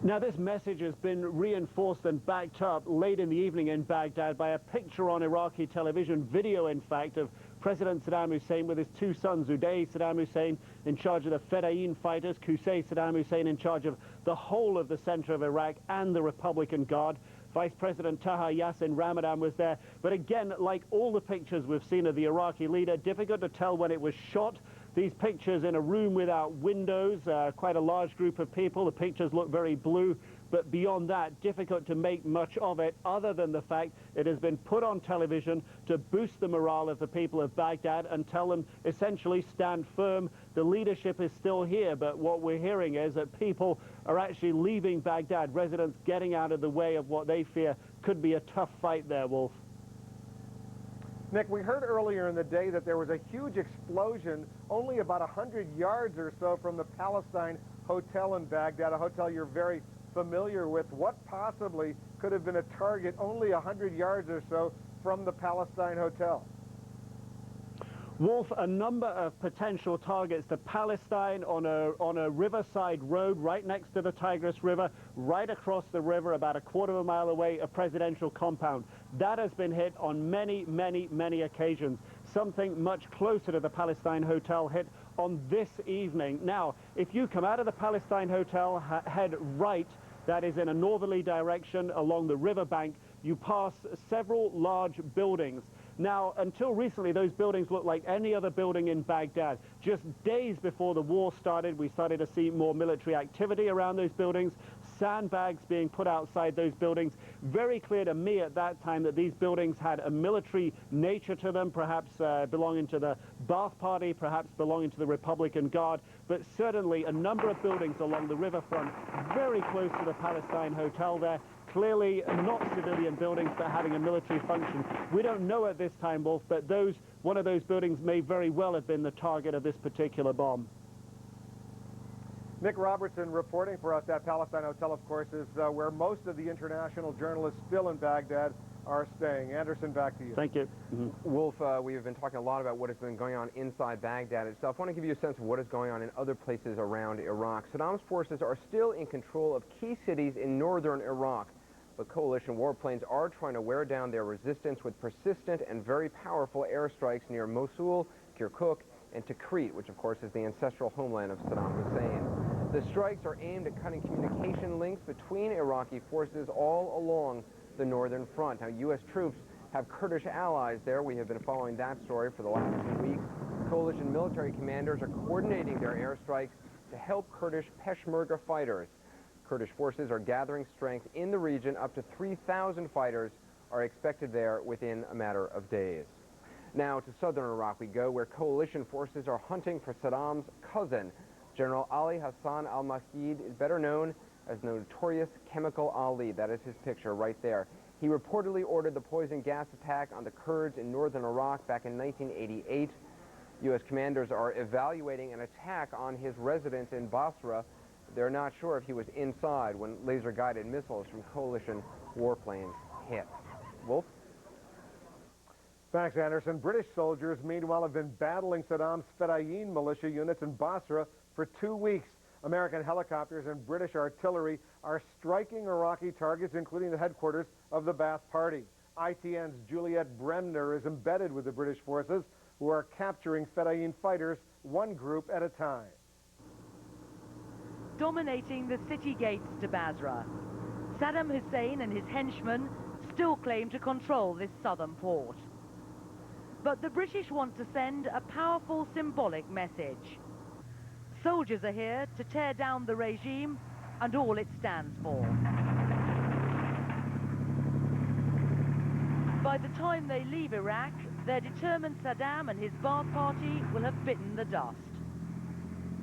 Now, this message has been reinforced and backed up late in the evening in Baghdad by a picture on Iraqi television, video in fact, of President Saddam Hussein with his two sons, Uday Saddam Hussein in charge of the Fedayeen fighters, Qusay Saddam Hussein in charge of the whole of the center of Iraq and the Republican Guard. Vice President Taha Yassin Ramadan was there. But again, like all the pictures we've seen of the Iraqi leader, difficult to tell when it was shot. These pictures in a room without windows, quite a large group of people. The pictures look very blue, but beyond that, difficult to make much of it, other than the fact it has been put on television to boost the morale of the people of Baghdad and tell them essentially stand firm. The leadership is still here, but what we're hearing is that people are actually leaving Baghdad, residents getting out of the way of what they fear could be a tough fight there, Wolf. Nick, we heard earlier in the day that there was a huge explosion only about 100 yards or so from the Palestine Hotel in Baghdad, a hotel you're very familiar with. What possibly could have been a target only 100 yards or so from the Palestine Hotel? Wolf, a number of potential targets to Palestine on a riverside road right next to the Tigris River, right across the river, about a quarter of a mile away, a presidential compound. That has been hit on many, many, many occasions. Something much closer to the Palestine Hotel hit on this evening. Now, if you come out of the Palestine Hotel, head right, that is in a northerly direction along the riverbank, you pass several large buildings. Now, until recently, those buildings looked like any other building in Baghdad. Just days before the war started, we started to see more military activity around those buildings, sandbags being put outside those buildings. Very clear to me at that time that these buildings had a military nature to them, perhaps belonging to the Ba'ath Party, perhaps belonging to the Republican Guard, but certainly a number of buildings along the riverfront, very close to the Palestine Hotel there. Clearly not civilian buildings, but having a military function. We don't know at this time, Wolf, but one of those buildings may very well have been the target of this particular bomb. Nick Robertson reporting for us. That Palestine Hotel, of course, is where most of the international journalists still in Baghdad are staying. Anderson, back to you. Thank you. Wolf, we have been talking a lot about what has been going on inside Baghdad itself. I want to give you a sense of what is going on in other places around Iraq. Saddam's forces are still in control of key cities in northern Iraq, but coalition warplanes are trying to wear down their resistance with persistent and very powerful airstrikes near Mosul, Kirkuk, and Tikrit, which of course is the ancestral homeland of Saddam Hussein. The strikes are aimed at cutting communication links between Iraqi forces all along the northern front. Now, U.S. troops have Kurdish allies there. We have been following that story for the last 2 weeks. Coalition military commanders are coordinating their airstrikes to help Kurdish Peshmerga fighters. Kurdish forces are gathering strength in the region. Up to 3,000 fighters are expected there within a matter of days. Now to southern Iraq we go, where coalition forces are hunting for Saddam's cousin. General Ali Hassan al-Mahdi is better known as the notorious Chemical Ali. That is his picture right there. He reportedly ordered the poison gas attack on the Kurds in northern Iraq back in 1988. U.S. commanders are evaluating an attack on his residence in Basra. They're not sure if he was inside when laser-guided missiles from coalition warplanes hit. Wolf? Thanks, Anderson. British soldiers, meanwhile, have been battling Saddam's Fedayeen militia units in Basra for 2 weeks. American helicopters and British artillery are striking Iraqi targets, including the headquarters of the Ba'ath Party. ITN's Juliette Bremner is embedded with the British forces, who are capturing Fedayeen fighters one group at a time. Dominating the city gates to Basra, Saddam Hussein and his henchmen still claim to control this southern port. But the British want to send a powerful symbolic message. Soldiers are here to tear down the regime and all it stands for. By the time they leave Iraq, they're determined Saddam and his Ba'ath Party will have bitten the dust.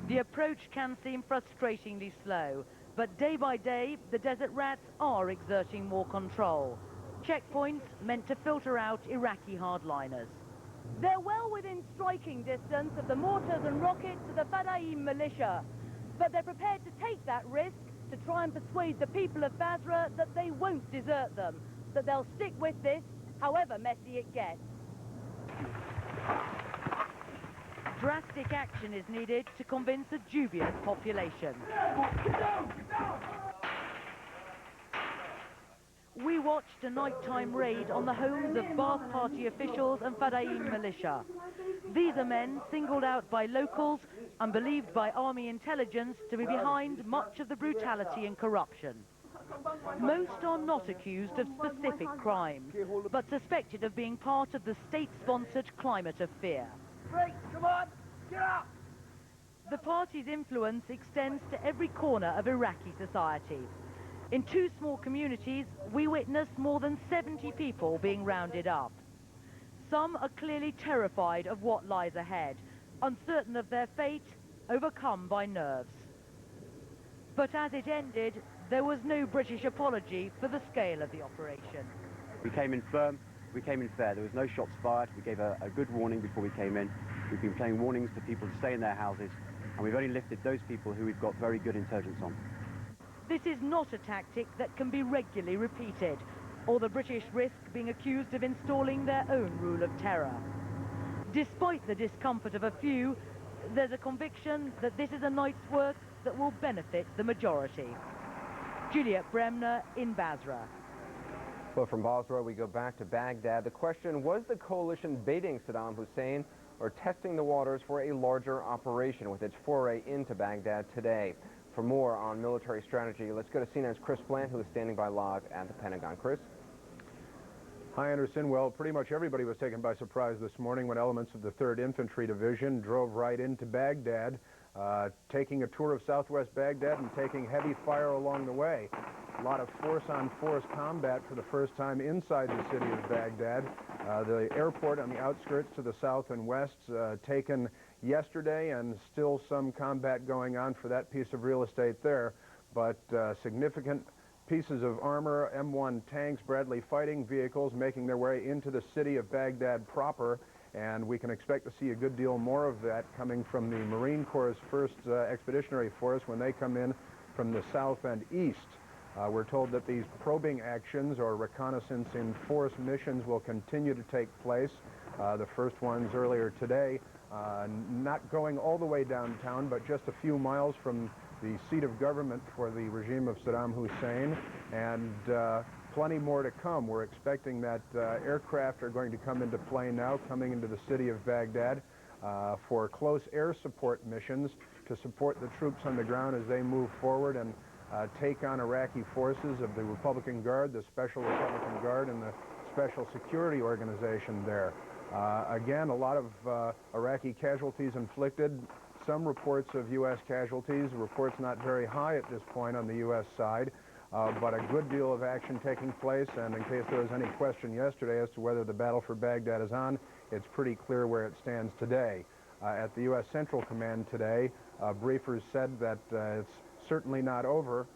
The approach can seem frustratingly slow, but day by day, the desert rats are exerting more control. Checkpoints meant to filter out Iraqi hardliners. They're well within striking distance of the mortars and rockets of the Fedayeen militia, but they're prepared to take that risk to try and persuade the people of Basra that they won't desert them, that they'll stick with this, however messy it gets. Drastic action is needed to convince a dubious population. We watched a nighttime raid on the homes of Ba'ath Party officials and Fedayeen militia. These are men singled out by locals and believed by army intelligence to be behind much of the brutality and corruption. Most are not accused of specific crimes, but suspected of being part of the state-sponsored climate of fear. Break, come on, get up! The party's influence extends to every corner of Iraqi society. In 2 small communities, we witnessed more than 70 people being rounded up. Some are clearly terrified of what lies ahead, uncertain of their fate, overcome by nerves. But as it ended, there was no British apology for the scale of the operation. We came in firm, we came in fair. There was no shots fired. We gave a good warning before we came in. We've been playing warnings to people to stay in their houses, and we've only lifted those people who we've got very good intelligence on. This is not a tactic that can be regularly repeated, or the British risk being accused of installing their own rule of terror. Despite the discomfort of a few, there's a conviction that this is a night's work that will benefit the majority. Juliet Bremner in Basra. Well, from Basra, we go back to Baghdad. The question, was the coalition baiting Saddam Hussein or testing the waters for a larger operation with its foray into Baghdad today? For more on military strategy, let's go to CNN's Chris Plant, who is standing by live at the Pentagon. Chris? Hi, Anderson. Well, pretty much everybody was taken by surprise this morning when elements of the 3rd Infantry Division drove right into Baghdad, taking a tour of southwest Baghdad and taking heavy fire along the way. A lot of force-on-force combat for the first time inside the city of Baghdad. The airport on the outskirts to the south and west taken yesterday, and still some combat going on for that piece of real estate there, but significant pieces of armor, M1 tanks, Bradley fighting vehicles making their way into the city of Baghdad proper, and we can expect to see a good deal more of that coming from the Marine Corps' 1st Expeditionary Force when they come in from the south and east. We're told that these probing actions or reconnaissance in force missions will continue to take place. The first ones earlier today, not going all the way downtown, but just a few miles from the seat of government for the regime of Saddam Hussein, and plenty more to come. We're expecting that aircraft are going to come into play now, coming into the city of Baghdad for close air support missions to support the troops on the ground as they move forward and take on Iraqi forces of the Republican Guard, the Special Republican Guard, and the Special Security Organization there. Again, a lot of Iraqi casualties inflicted. Some reports of U.S. casualties, reports not very high at this point on the U.S. side, but a good deal of action taking place, and in case there was any question yesterday as to whether the battle for Baghdad is on, it's pretty clear where it stands today. At the U.S. Central Command today, briefers said that it's certainly not over.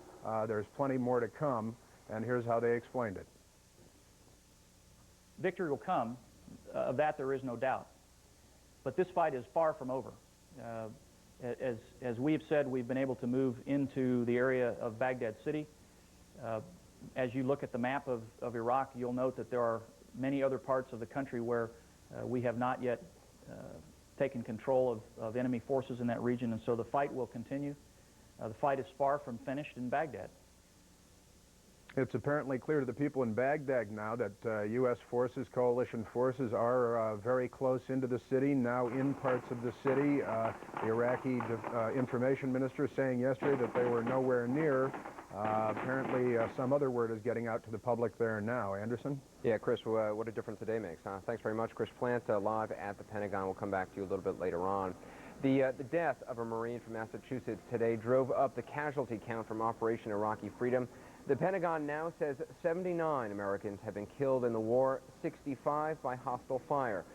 There's plenty more to come, and here's how they explained it. Victory will come. Of that there is no doubt. But this fight is far from over. As we have said, we've been able to move into the area of Baghdad City. As you look at the map of Iraq, you'll note that there are many other parts of the country where we have not yet taken control of enemy forces in that region, and so the fight will continue. The fight is far from finished in Baghdad. It's apparently clear to the people in Baghdad now that U.S. forces, coalition forces, are very close into the city, now in parts of the city. The Iraqi information minister saying yesterday that they were nowhere near. Apparently some other word is getting out to the public there now. Anderson? Yeah, Chris, what a difference a day makes, huh? Thanks very much. Chris Plant, live at the Pentagon. We'll come back to you a little bit later on. The death of a Marine from Massachusetts today drove up the casualty count from Operation Iraqi Freedom. The Pentagon now says 79 Americans have been killed in the war, 65 by hostile fire.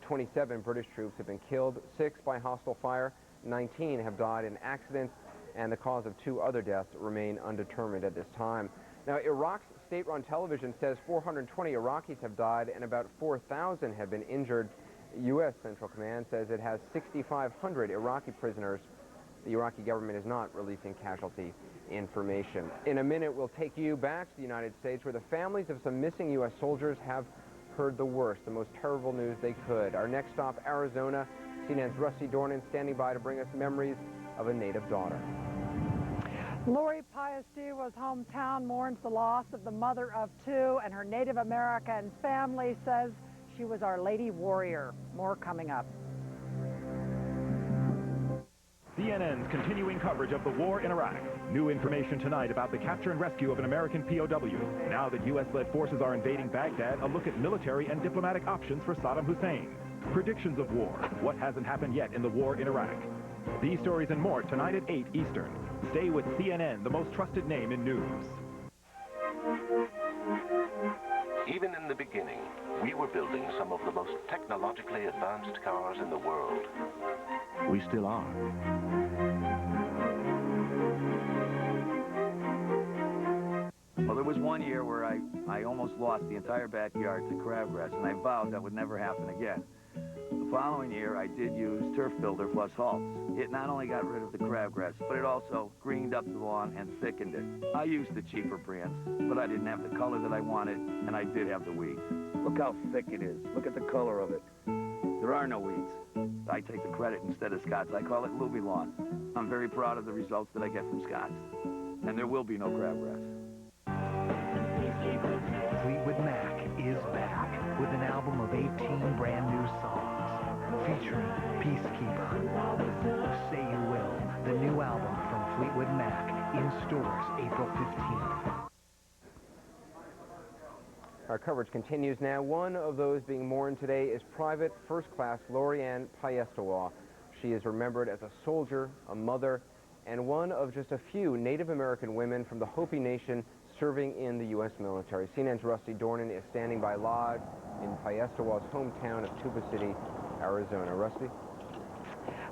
27 British troops have been killed, 6 by hostile fire, 19 have died in accidents, and the cause of 2 other deaths remain undetermined at this time. Now, Iraq's state-run television says 420 Iraqis have died and about 4,000 have been injured. U.S. Central Command says it has 6,500 Iraqi prisoners. The Iraqi government is not releasing casualty information. In a minute, we'll take you back to the United States, where the families of some missing U.S. soldiers have heard the worst, the most terrible news they could. Our next stop, Arizona. CNN's Rusty Dornan standing by to bring us memories of a native daughter. Lori Pius-Dewa's hometown mourns the loss of the mother of 2, and her Native American family says she was Our Lady warrior. More coming up. CNN's continuing coverage of the war in Iraq. New information tonight about the capture and rescue of an American POW. Now that U.S.-led forces are invading Baghdad, a look at military and diplomatic options for Saddam Hussein. Predictions of war. What hasn't happened yet in the war in Iraq. These stories and more tonight at 8 Eastern. Stay with CNN, the most trusted name in news. Even in the beginning, we were building some of the most technologically advanced cars in the world. We still are. there was one year where I almost lost the entire backyard to crabgrass, and I vowed that would never happen again. The following year, I did use turf builder plus halts. It not only got rid of the crabgrass, but it also greened up the lawn and thickened it. I used the cheaper brands, but I didn't have the color that I wanted, and I did have the weeds. Look how thick it is. Look at the color of it. There are no weeds. I take the credit instead of Scott's. I call it Luby Lawn. I'm very proud of the results that I get from Scott's. And there will be no crabgrass. Fleetwood Mac is back with an album of 18 brand new songs featuring Peacekeeper. Say You Will, the new album from Fleetwood Mac, in stores April 15th. Our coverage continues now. One of those being mourned today is Private First Class Lori Ann Payestowa. She is remembered as a soldier, a mother, and one of just a few Native American women from the Hopi Nation serving in the U.S. military. CNN's Rusty Dornan is standing by live in Payestowa's hometown of Tuba City, Arizona. Rusty?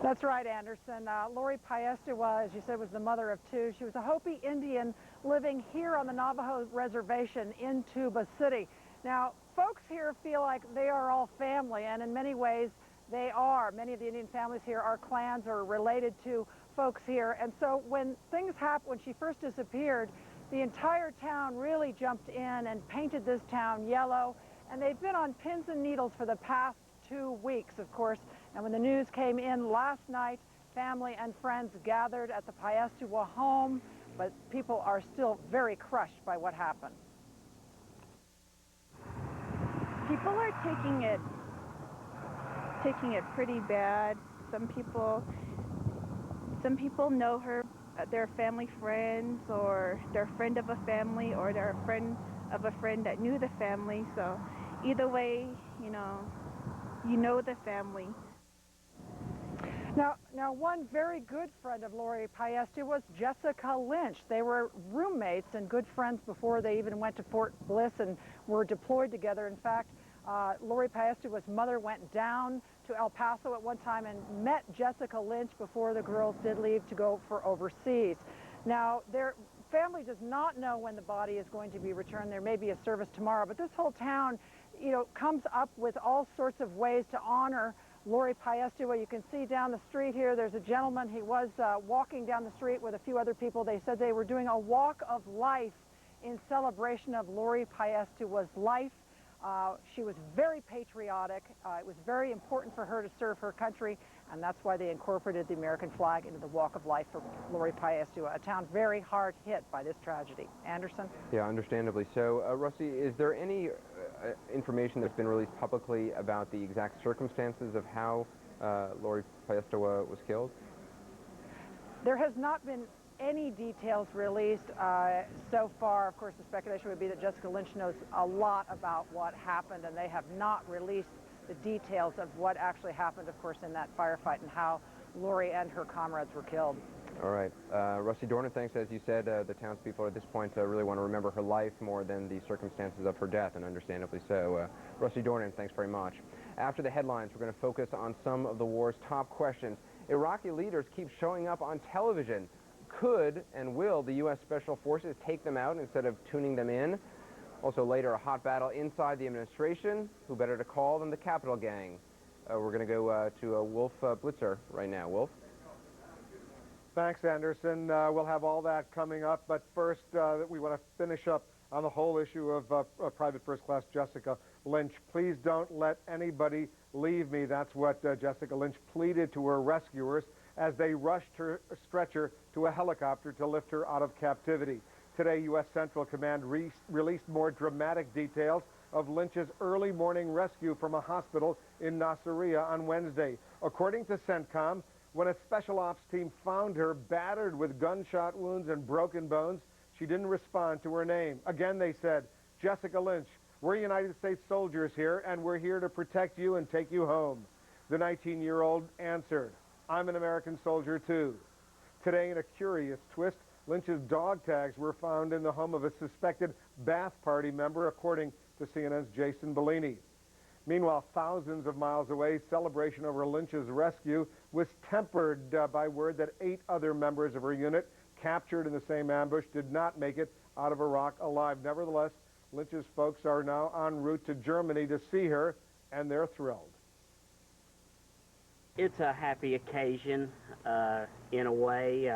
That's right, Anderson. Lori Payestowa, as you said, was the mother of two. She was a Hopi Indian living here on the Navajo reservation in Tuba City. Now, folks here feel like they are all family, and in many ways they are. Many of the Indian families here are clans or related to folks here. And so when things happened, when she first disappeared, the entire town really jumped in and painted this town yellow. And they've been on pins and needles for the past 2 weeks, of course. And when the news came in last night, family and friends gathered at the Payestowa home, but people are still very crushed by what happened. People are taking it pretty bad. Some people know her, they're family friends, or they're a friend of a family, or they're a friend of a friend that knew the family. So either way, you know the family. Now, one very good friend of Lori Payestowa was Jessica Lynch. They were roommates and good friends before they even went to Fort Bliss and were deployed together. In fact, Lori Payestowa's mother went down to El Paso at one time and met Jessica Lynch before the girls did leave to go for overseas. Now, their family does not know when the body is going to be returned. There may be a service tomorrow, but this whole town, comes up with all sorts of ways to honor Lori Payestowa. You can see down the street here, there's a gentleman. He was walking down the street with a few other people. They said they were doing a walk of life in celebration of Lori Payestowa's life. She was very patriotic. It was very important for her to serve her country, and that's why they incorporated the American flag into the Walk of Life for Lori Payestowa, a town very hard hit by this tragedy. Anderson? Yeah, understandably so. Rusty, is there any information that's been released publicly about the exact circumstances of how Lori Payestowa was killed? There has not been any details released so far. Of course, the speculation would be that Jessica Lynch knows a lot about what happened, and they have not released the details of what actually happened, of course, in that firefight and how Lori and her comrades were killed. All right. Rusty Dornan, thanks. As you said, the townspeople at this point really want to remember her life more than the circumstances of her death, and understandably so. Rusty Dornan, thanks very much. After the headlines, we're going to focus on some of the war's top questions. Iraqi leaders keep showing up on television. Could and will the U.S. Special Forces take them out instead of tuning them in? Also later, a hot battle inside the administration. Who better to call than the Capitol gang? We're going to go to Wolf Blitzer right now. Wolf? Thanks, Anderson. We'll have all that coming up, but first we want to finish up on the whole issue of Private First Class Jessica Lynch. Please don't let anybody leave me. That's what Jessica Lynch pleaded to her rescuers as they rushed her stretcher to a helicopter to lift her out of captivity. Today, U.S. Central Command released more dramatic details of Lynch's early morning rescue from a hospital in Nasiriyah on Wednesday. According to CENTCOM, when a special ops team found her battered with gunshot wounds and broken bones, she didn't respond to her name. Again, they said, Jessica Lynch, we're United States soldiers here, and we're here to protect you and take you home. The 19-year-old answered, I'm an American soldier too. Today, in a curious twist, Lynch's dog tags were found in the home of a suspected Ba'ath Party member, according to CNN's Jason Bellini. Meanwhile, thousands of miles away, celebration over Lynch's rescue was tempered by word that 8 other members of her unit, captured in the same ambush, did not make it out of Iraq alive. Nevertheless, Lynch's folks are now en route to Germany to see her, and they're thrilled. It's a happy occasion, in a way.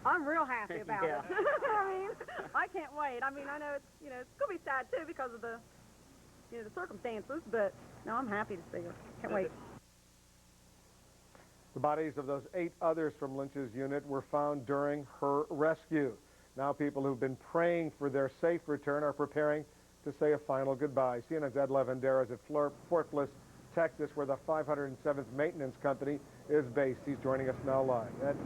I'm real happy about Yeah. it. I mean, I can't wait. I mean, I know it's, you know, it's going to be sad too because of the, you know, the circumstances, but no, I'm happy to see her. Can't wait. The bodies of those 8 others from Lynch's unit were found during her rescue. Now people who've been praying for their safe return are preparing to say a final goodbye. CNN's Ed Levenderas at Fort Bliss, Texas, where the 507th Maintenance Company is based. He's joining us now live. Ed?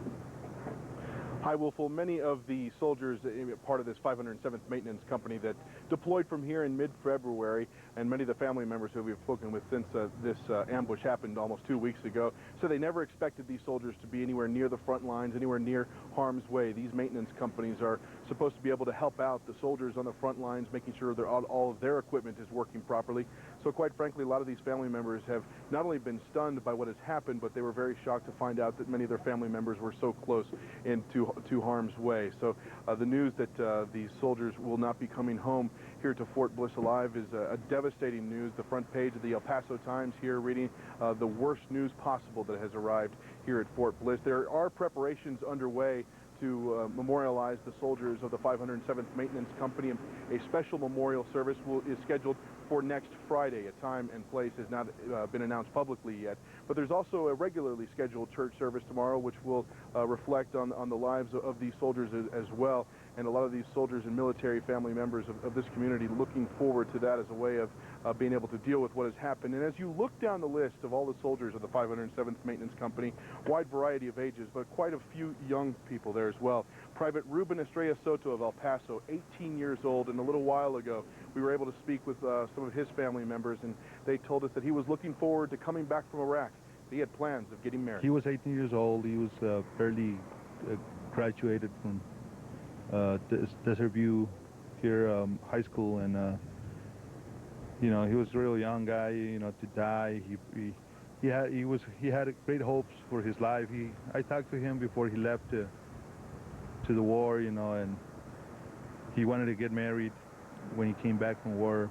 Hi, Wolfel. Many of the soldiers, part of this 507th Maintenance Company that deployed from here in mid-February, and many of the family members who we've spoken with since this ambush happened almost 2 weeks ago, so they never expected these soldiers to be anywhere near the front lines, anywhere near harm's way. These maintenance companies are supposed to be able to help out the soldiers on the front lines, making sure that all of their equipment is working properly. So quite frankly, a lot of these family members have not only been stunned by what has happened, but they were very shocked to find out that many of their family members were so close into harm's way. So the news that these soldiers will not be coming home here to Fort Bliss alive is a devastating news. The front page of the El Paso Times here reading the worst news possible that has arrived here at Fort Bliss. There are preparations underway to memorialize the soldiers of the 507th Maintenance Company. A special memorial service is scheduled for next Friday. A time and place has not been announced publicly yet. But there's also a regularly scheduled church service tomorrow, which will reflect on the lives of these soldiers as well. And a lot of these soldiers and military family members of this community looking forward to that as a way of being able to deal with what has happened. And as you look down the list of all the soldiers of the 507th Maintenance Company, wide variety of ages, but quite a few young people there as well. Private Ruben Estrella Soto of El Paso, 18 years old, and a little while ago we were able to speak with some of his family members, and they told us that he was looking forward to coming back from Iraq. He had plans of getting married. He was 18 years old. He was barely graduated from Desert View here, high school, and you know, he was a real young guy. You know, to die, he had great hopes for his life. I talked to him before he left to the war, you know, and he wanted to get married when he came back from war.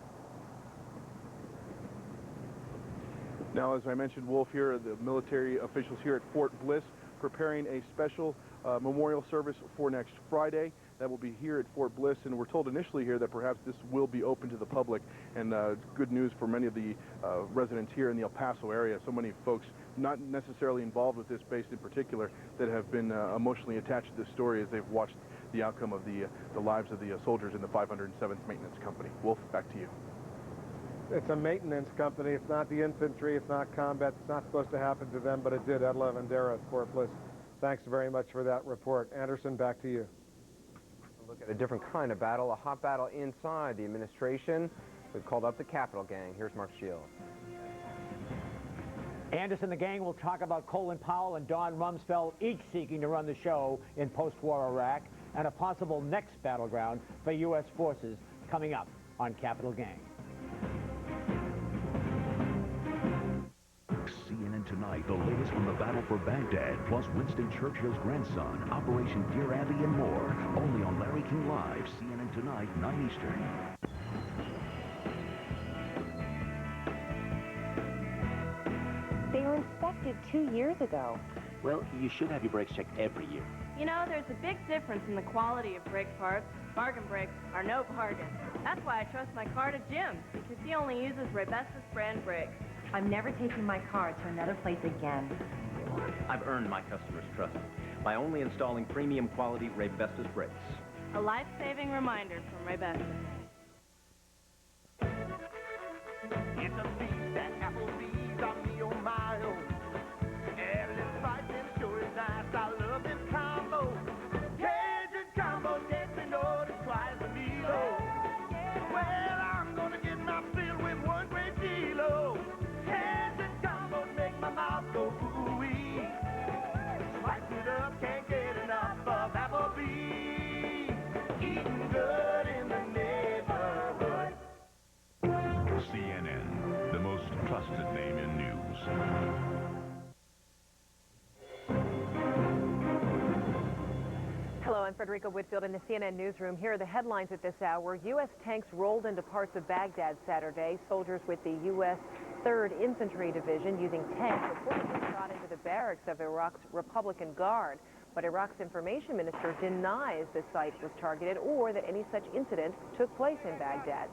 Now, as I mentioned, Wolf, here, the military officials here at Fort Bliss preparing a special memorial service for next Friday. That will be here at Fort Bliss, and we're told initially here that perhaps this will be open to the public, and good news for many of the residents here in the El Paso area. So many folks not necessarily involved with this base in particular that have been emotionally attached to this story as they've watched the outcome of the lives of the soldiers in the 507th Maintenance Company. Wolf, back to you. It's a maintenance company. It's not the infantry. It's not combat. It's not supposed to happen to them, but it did. Ed Levenderas at Fort Bliss. Thanks very much for that report. Anderson, back to you. Look at a different kind of battle, a hot battle inside the administration. We've called up the Capitol gang. Here's Mark Shields. Anderson, the gang will talk about Colin Powell and Don Rumsfeld, each seeking to run the show in post-war Iraq, and a possible next battleground for U.S. forces coming up on Capitol Gang. CNN Tonight, the latest from the battle for Baghdad, plus Winston Churchill's grandson, Operation Dear Abby, and more. Only on Larry King Live, CNN Tonight, 9 Eastern. They were inspected 2 years ago. Well, you should have your brakes checked every year. You know, there's a big difference in the quality of brake parts. Bargain brakes are no bargain. That's why I trust my car to Jim, because he only uses Raybestos brand brakes. I'm never taking my car to another place again. I've earned my customers' trust by only installing premium quality Raybestos brakes. A life-saving reminder from Raybestos. It's a feast at Applebee's on me on my own. Everything fighting sure is nice. I love this combo. Cajun combo gets me noticed twice a meal. Well, I'm gonna get my fill with one great deal. Cajun combos make my mouth go ooh-wee. Spice it up, can't get enough of Applebee's. Eating good in the neighborhood. Frederica Whitfield in the CNN newsroom. Here are the headlines at this hour. U.S. tanks rolled into parts of Baghdad Saturday. Soldiers with the U.S. 3rd Infantry Division using tanks reportedly shot into the barracks of Iraq's Republican Guard. But Iraq's information minister denies the site was targeted or that any such incident took place in Baghdad.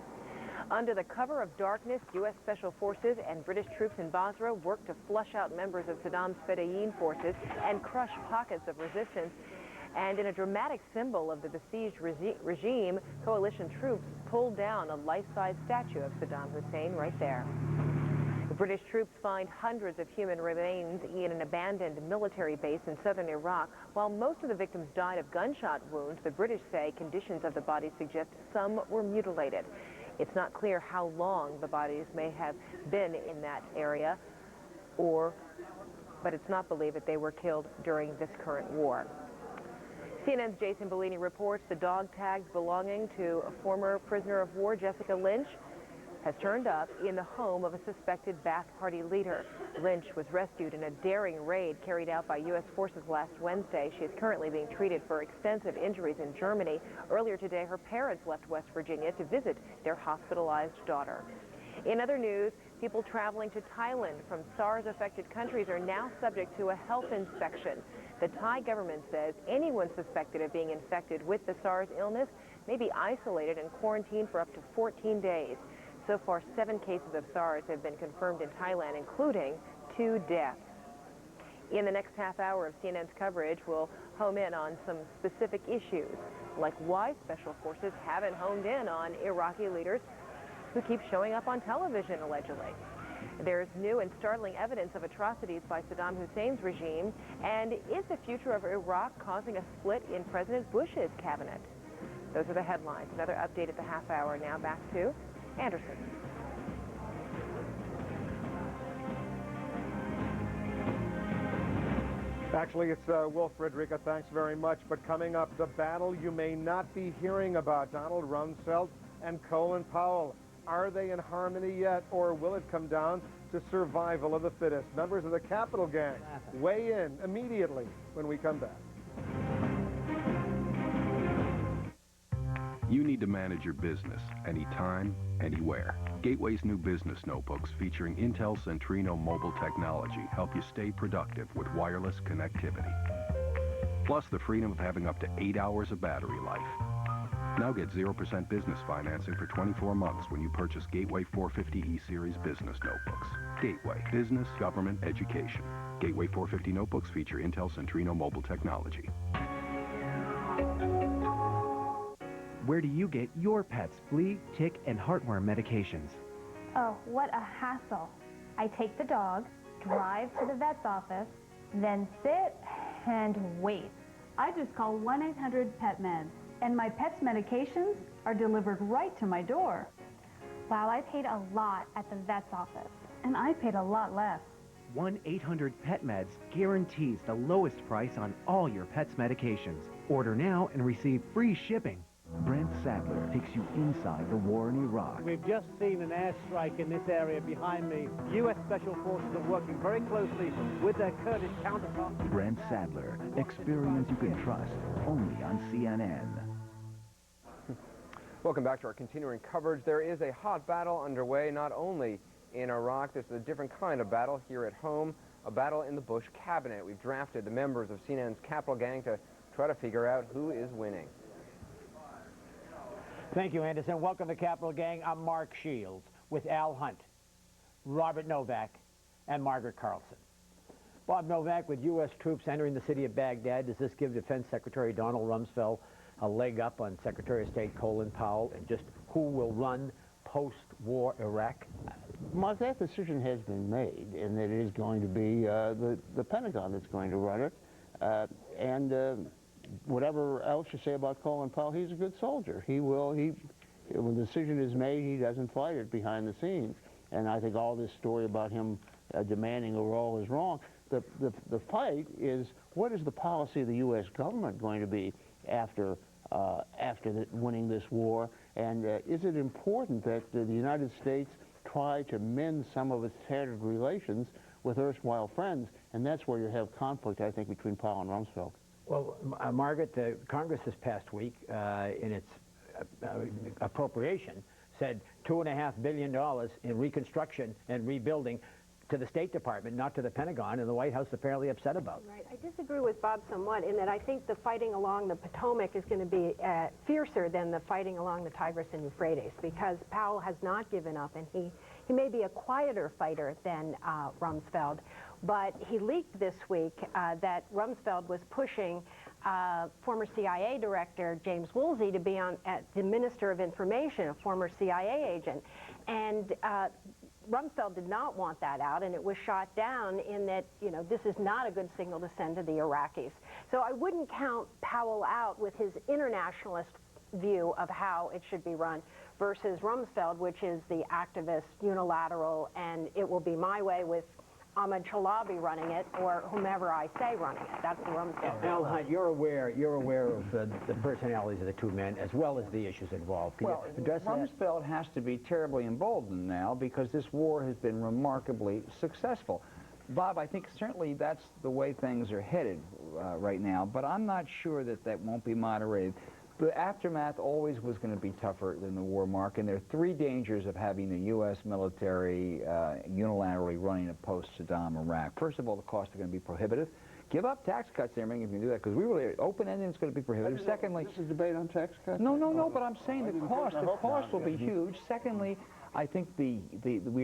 Under the cover of darkness, U.S. Special Forces and British troops in Basra worked to flush out members of Saddam's Fedayeen forces and crush pockets of resistance. And in a dramatic symbol of the besieged regime, coalition troops pulled down a life-size statue of Saddam Hussein right there. The British troops find hundreds of human remains in an abandoned military base in southern Iraq. While most of the victims died of gunshot wounds, the British say conditions of the bodies suggest some were mutilated. It's not clear how long the bodies may have been in that area, but it's not believed that they were killed during this current war. CNN's Jason Bellini reports the dog tags belonging to a former prisoner of war, Jessica Lynch, has turned up in the home of a suspected Ba'ath Party leader. Lynch was rescued in a daring raid carried out by U.S. forces last Wednesday. She is currently being treated for extensive injuries in Germany. Earlier today, her parents left West Virginia to visit their hospitalized daughter. In other news, people traveling to Thailand from SARS-affected countries are now subject to a health inspection. The Thai government says anyone suspected of being infected with the SARS illness may be isolated and quarantined for up to 14 days. So far, 7 cases of SARS have been confirmed in Thailand, including 2 deaths. In the next half hour of CNN's coverage, we'll home in on some specific issues, like why special forces haven't honed in on Iraqi leaders who keep showing up on television, allegedly. There's new and startling evidence of atrocities by Saddam Hussein's regime, and is the future of Iraq causing a split in President Bush's cabinet? Those are the headlines. Another update at the half hour. Now back to Anderson. Actually, it's Will Frederica. Thanks very much. But coming up, the battle you may not be hearing about. Donald Rumsfeld and Colin Powell. Are they in harmony yet, or will it come down to survival of the fittest? Members of the Capital Gang weigh in immediately when we come back. You need to manage your business anytime, anywhere. Gateway's new business notebooks featuring Intel Centrino mobile technology help you stay productive with wireless connectivity. Plus the freedom of having up to 8 hours of battery life. Now get 0% business financing for 24 months when you purchase Gateway 450E Series business notebooks. Gateway, business, government, education. Gateway 450 notebooks feature Intel Centrino mobile technology. Where do you get your pet's flea, tick, and heartworm medications? Oh, what a hassle. I take the dog, drive to the vet's office, then sit and wait. I just call 1-800-PET-MED, and my pet's medications are delivered right to my door. Wow, I paid a lot at the vet's office. And I paid a lot less. 1-800-PET-MEDS guarantees the lowest price on all your pet's medications. Order now and receive free shipping. Brent Sadler takes you inside the war in Iraq. We've just seen an airstrike in this area behind me. U.S. Special Forces are working very closely with their Kurdish counterparts. Brent Sadler, experience you can trust, only on CNN. Welcome back to our continuing coverage. There is a hot battle underway, not only in Iraq. This is a different kind of battle here at home, a battle in the Bush cabinet. We've drafted the members of CNN's Capital Gang to try to figure out who is winning. Thank you, Anderson. Welcome to Capital Gang. I'm Mark Shields with Al Hunt, Robert Novak, and Margaret Carlson. Bob Novak, with U.S. troops entering the city of Baghdad, does this give Defense Secretary Donald Rumsfeld a leg up on Secretary of State Colin Powell and just who will run post-war Iraq? Mark, that decision has been made, and that it is going to be the Pentagon that's going to run it. Whatever else you say about Colin Powell, he's a good soldier. When the decision is made, he doesn't fight it behind the scenes. And I think all this story about him demanding a role is wrong. The fight is, what is the policy of the U.S. government going to be after winning this war? And is it important that the United States try to mend some of its tattered relations with erstwhile friends? And that's where you have conflict, I think, between Powell and Rumsfeld. Well, Margaret, the Congress this past week, in its appropriation, said $2.5 billion in reconstruction and rebuilding to the State Department, not to the Pentagon, and the White House apparently upset about. Right. I disagree with Bob somewhat in that I think the fighting along the Potomac is going to be fiercer than the fighting along the Tigris and Euphrates, because Powell has not given up, and he may be a quieter fighter than Rumsfeld, but he leaked this week that Rumsfeld was pushing former CIA Director James Woolsey to be the Minister of Information, a former CIA agent, and Rumsfeld did not want that out, and it was shot down in that, you know, this is not a good signal to send to the Iraqis. So I wouldn't count Powell out with his internationalist view of how it should be run versus Rumsfeld, which is the activist, unilateral, and it will be my way with Ahmad Chalabi running it, or whomever I say running it. That's the Rumsfeld. Al Hunt, you're aware of the personalities of the two men as well as the issues involved. Can well, you address Rumsfeld has to be terribly emboldened now because this war has been remarkably successful. Bob, I think certainly that's the way things are headed right now, but I'm not sure that that won't be moderated. The aftermath always was going to be tougher than the war, Mark, and there are three dangers of having the U.S. military unilaterally running a post-Saddam Iraq. First of all, the costs are going to be prohibitive. Give up tax cuts and everything if you do that, because we really, open-ended, it's going to be prohibitive. Secondly... This is a debate on tax cuts? No, but I'm saying the cost will be huge. Secondly, I think we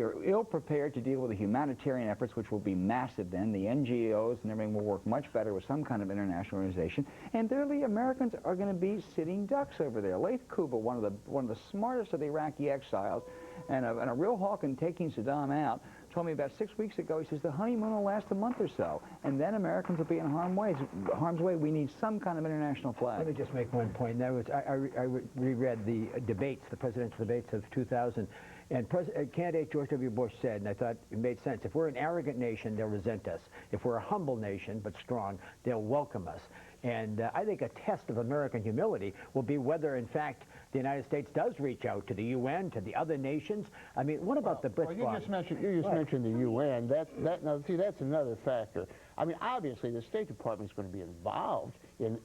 are ill-prepared to deal with the humanitarian efforts, which will be massive then. The NGOs and everything will work much better with some kind of international organization. And thirdly, Americans are going to be sitting ducks over there. Laith Kuba, one of the smartest of the Iraqi exiles, and a real hawk in taking Saddam out, told me about 6 weeks ago, he says, the honeymoon will last a month or so, and then Americans will be in harm's way. We need some kind of international flag. Let me just make one point. And that was, I reread the debates, the presidential debates of 2000, and candidate George W. Bush said, and I thought it made sense, if we're an arrogant nation, they'll resent us. If we're a humble nation, but strong, they'll welcome us. And I think a test of American humility will be whether, in fact, the United States does reach out to the UN, to the other nations. I mean, what about the Brits? Well, you just mentioned the UN. Now, see, that's another factor. I mean, obviously, the State Department is going to be involved in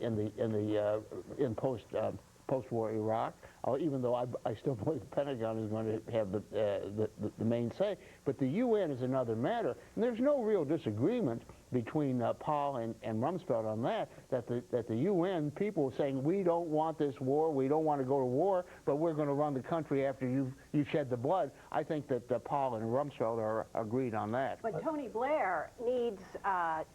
post-war Iraq, even though I still believe the Pentagon is going to have the main say. But the UN is another matter, and there's no real disagreement between Paul and Rumsfeld on that the UN people saying we don't want this war, we don't want to go to war, but we're going to run the country after you've shed the blood. I think that Paul and Rumsfeld are agreed on that. But Tony Blair needs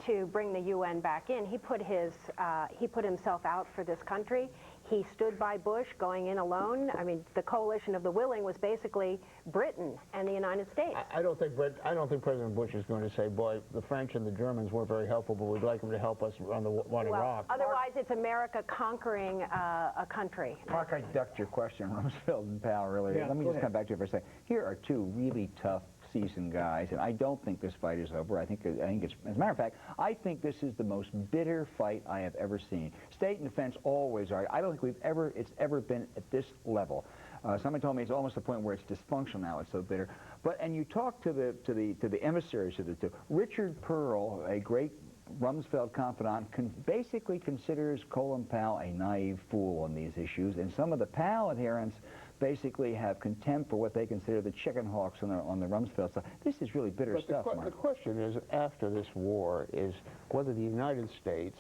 to bring the UN back in. He put himself out for this country. He stood by Bush going in alone. I mean, the coalition of the willing was basically Britain and the United States. I don't think President Bush is going to say, boy, the French and the Germans weren't very helpful, but we'd like them to help us run Iraq. Otherwise, it's America conquering a country. Mark, I ducked your question, Rumsfeld and Powell, earlier. Yeah, Let me just come back to you for a second. Here are two really tough, seasoned guys, and I don't think this fight is over. I think it's, as a matter of fact, I think this is the most bitter fight I have ever seen. State and defense always are. I don't think it's ever been at this level. Somebody told me it's almost the point where it's dysfunctional now. It's so bitter. And you talk to the emissaries of the two. Richard Pearl, a great Rumsfeld confidant, basically considers Colin Powell a naive fool on these issues, and some of the Powell adherents basically have contempt for what they consider the chicken hawks on the Rumsfeld side. This is really bitter stuff, Mark. The question is, after this war, is whether the United States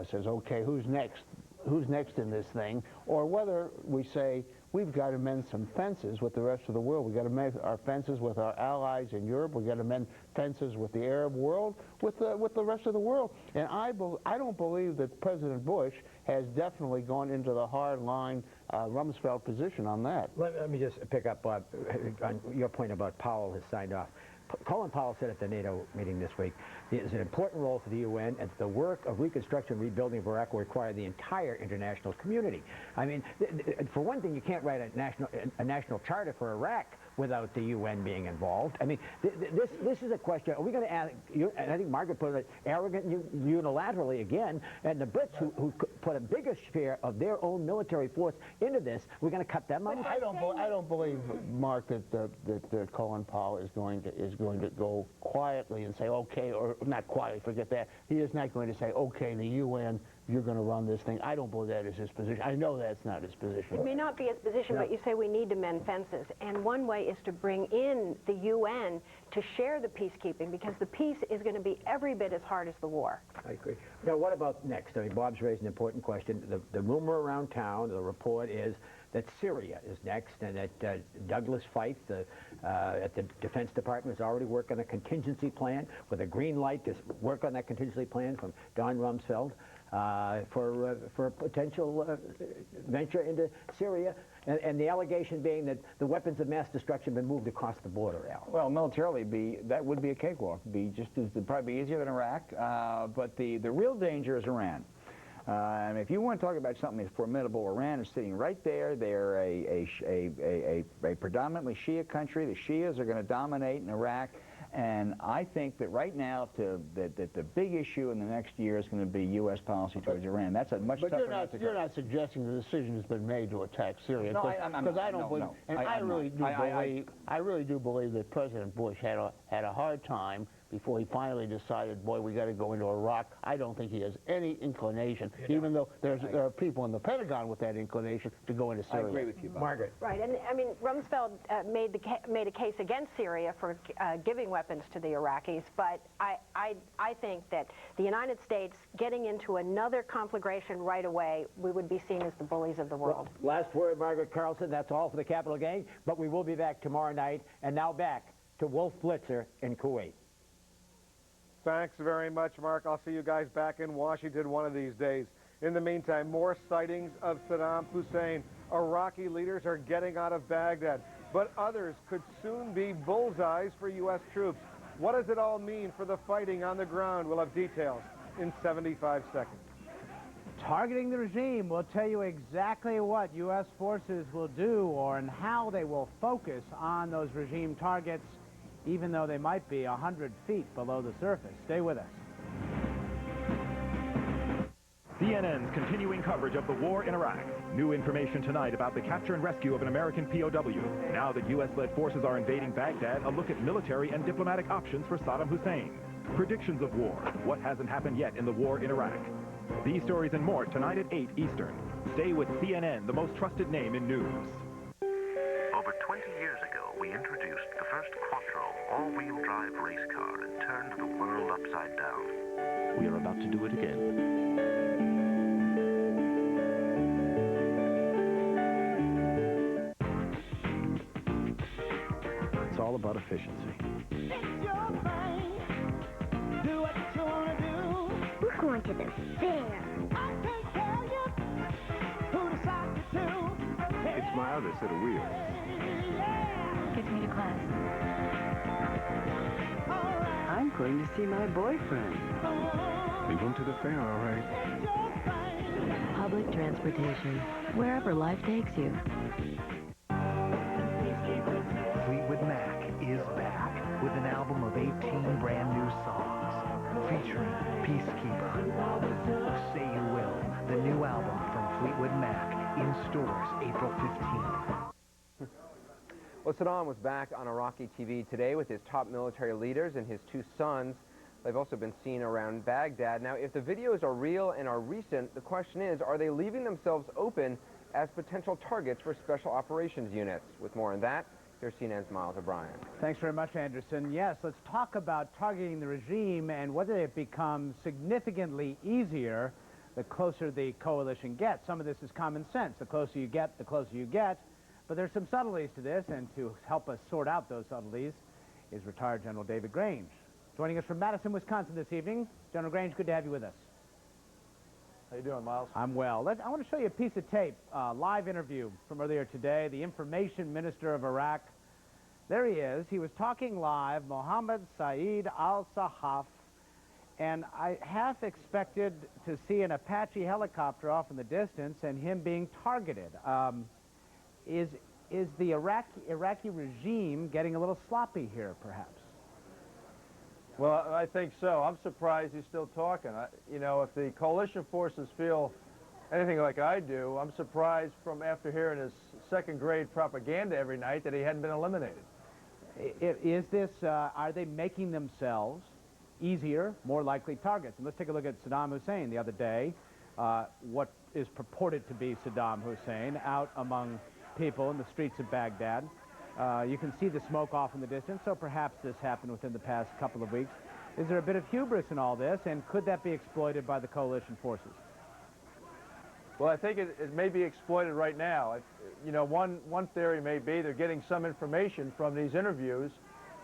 says, okay, who's next? Who's next in this thing? Or whether we say, we've got to mend some fences with the rest of the world. We've got to mend our fences with our allies in Europe. We've got to mend fences with the Arab world, with the rest of the world. And I don't believe that President Bush has definitely gone into the hard-line Rumsfeld position on that. Let me just pick up, Bob, on your point about Powell has signed off. Colin Powell said at the NATO meeting this week, there's an important role for the UN, and the work of reconstruction and rebuilding of Iraq will require the entire international community. I mean, for one thing, you can't write a national charter for Iraq without the UN being involved. I mean, this is a question. Are we going to add, and I think Margaret put it arrogant unilaterally again, and the Brits who put a bigger share of their own military force into this, we're going to cut them out? I don't believe, Mark, that Colin Powell is going to go quietly and say, okay, or not quietly, forget that. He is not going to say, okay, the UN, you're going to run this thing. I don't believe that is his position. I know that's not his position. It may not be his position, No. but you say we need to mend fences. And one way is to bring in the UN to share the peacekeeping, because the peace is going to be every bit as hard as the war. I agree. Now, what about next? I mean, Bob's raised an important question. The rumor around town, the report is that Syria is next, and that Douglas Feith at the Defense Department is already working on a contingency plan with a green light to work on that contingency plan from Don Rumsfeld for a potential venture into Syria, and the allegation being that the weapons of mass destruction have been moved across the border, Al. Well, militarily, that would be a cakewalk. It'd probably be easier than Iraq, but the real danger is Iran. And if you want to talk about something that's formidable, Iran is sitting right there. They're a predominantly Shia country. The Shias are going to dominate in Iraq. And I think that right now, that the big issue in the next year is going to be U.S. policy towards Iran. That's a much tougher nut to crack. You're not suggesting the decision has been made to attack Syria. No, because I don't believe, and I really do believe that President Bush had a hard time before he finally decided, boy, we got to go into Iraq. I don't think he has any inclination, even though there are people in the Pentagon with that inclination to go into Syria. I agree with you, Bob. Margaret. Right, and I mean, Rumsfeld made a case against Syria for giving weapons to the Iraqis, but I think that the United States getting into another conflagration right away, we would be seen as the bullies of the world. Well, last word, Margaret Carlson. That's all for the Capital Gang, but we will be back tomorrow night. And now back to Wolf Blitzer in Kuwait. Thanks very much, Mark. I'll see you guys back in Washington one of these days. In the meantime, more sightings of Saddam Hussein. Iraqi leaders are getting out of Baghdad, but others could soon be bullseyes for U.S. troops. What does it all mean for the fighting on the ground? We'll have details in 75 seconds. Targeting the regime will tell you exactly what U.S. forces will do and how they will focus on those regime targets, even though they might be 100 feet below the surface. Stay with us. CNN's continuing coverage of the war in Iraq. New information tonight about the capture and rescue of an American POW. Now that U.S.-led forces are invading Baghdad, a look at military and diplomatic options for Saddam Hussein. Predictions of war. What hasn't happened yet in the war in Iraq. These stories and more tonight at 8 Eastern. Stay with CNN, the most trusted name in news. Over 20 years ago, we introduced the first quattro all-wheel drive race car and turned the world upside down. We are about to do it again. It's all about efficiency. We're going to the fair. I can't tell you who decided to. It's my other set of wheels. Gets me to class. I'm going to see my boyfriend. We went to the fair, all right. Public transportation, wherever life takes you. Fleetwood Mac is back with an album of 18 brand new songs featuring Peacekeeper. Say You Will, the new album from Fleetwood Mac, in stores April 15th. Well, Saddam was back on Iraqi TV today with his top military leaders and his two sons. They've also been seen around Baghdad. Now, if the videos are real and are recent, the question is, are they leaving themselves open as potential targets for special operations units? With more on that, here's CNN's Miles O'Brien. Thanks very much, Anderson. Yes, let's talk about targeting the regime and whether it becomes significantly easier the closer the coalition gets. Some of this is common sense. The closer you get, the closer you get. But there's some subtleties to this, and to help us sort out those subtleties is retired General David Grange. Joining us from Madison, Wisconsin this evening. General Grange, good to have you with us. How you doing, Miles? I'm well. I want to show you a piece of tape, live interview from earlier today. The Information Minister of Iraq, there he is. He was talking live, Mohammed Saeed al-Sahaf, and I half expected to see an Apache helicopter off in the distance and him being targeted. Is the Iraqi regime getting a little sloppy here, perhaps? Well, I think so. I'm surprised he's still talking. You know, if the coalition forces feel anything like I do, I'm surprised from after hearing his second-grade propaganda every night that he hadn't been eliminated. Is this, are they making themselves easier, more likely targets? And let's take a look at Saddam Hussein the other day. what is purported to be Saddam Hussein out among people in the streets of Baghdad. You can see the smoke off in the distance, so perhaps this happened within the past couple of weeks. Is there a bit of hubris in all this, and could that be exploited by the coalition forces? Well, I think it may be exploited right now. You know, one theory may be they're getting some information from these interviews.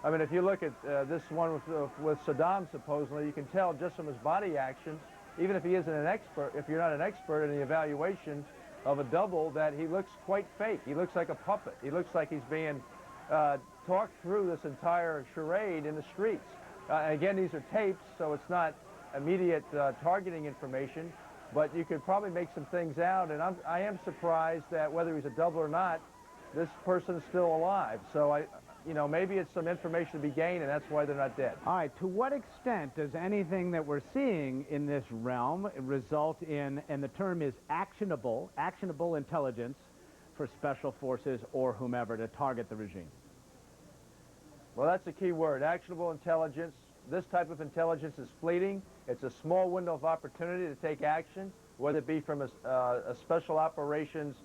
I mean, if you look at this one with Saddam, supposedly, you can tell just from his body actions, even if he isn't an expert, if you're not an expert in the evaluation of a double, that he looks quite fake. He looks like a puppet. He looks like he's being talked through this entire charade in the streets. Again, these are tapes, so it's not immediate targeting information, but you could probably make some things out, and I am surprised that whether he's a double or not, this person's still alive. So you know, maybe it's some information to be gained, and that's why they're not dead. All right, to what extent does anything that we're seeing in this realm result in, and the term is actionable intelligence for special forces or whomever to target the regime? Well, that's a key word, actionable intelligence. This type of intelligence is fleeting. It's a small window of opportunity to take action, whether it be from a special operations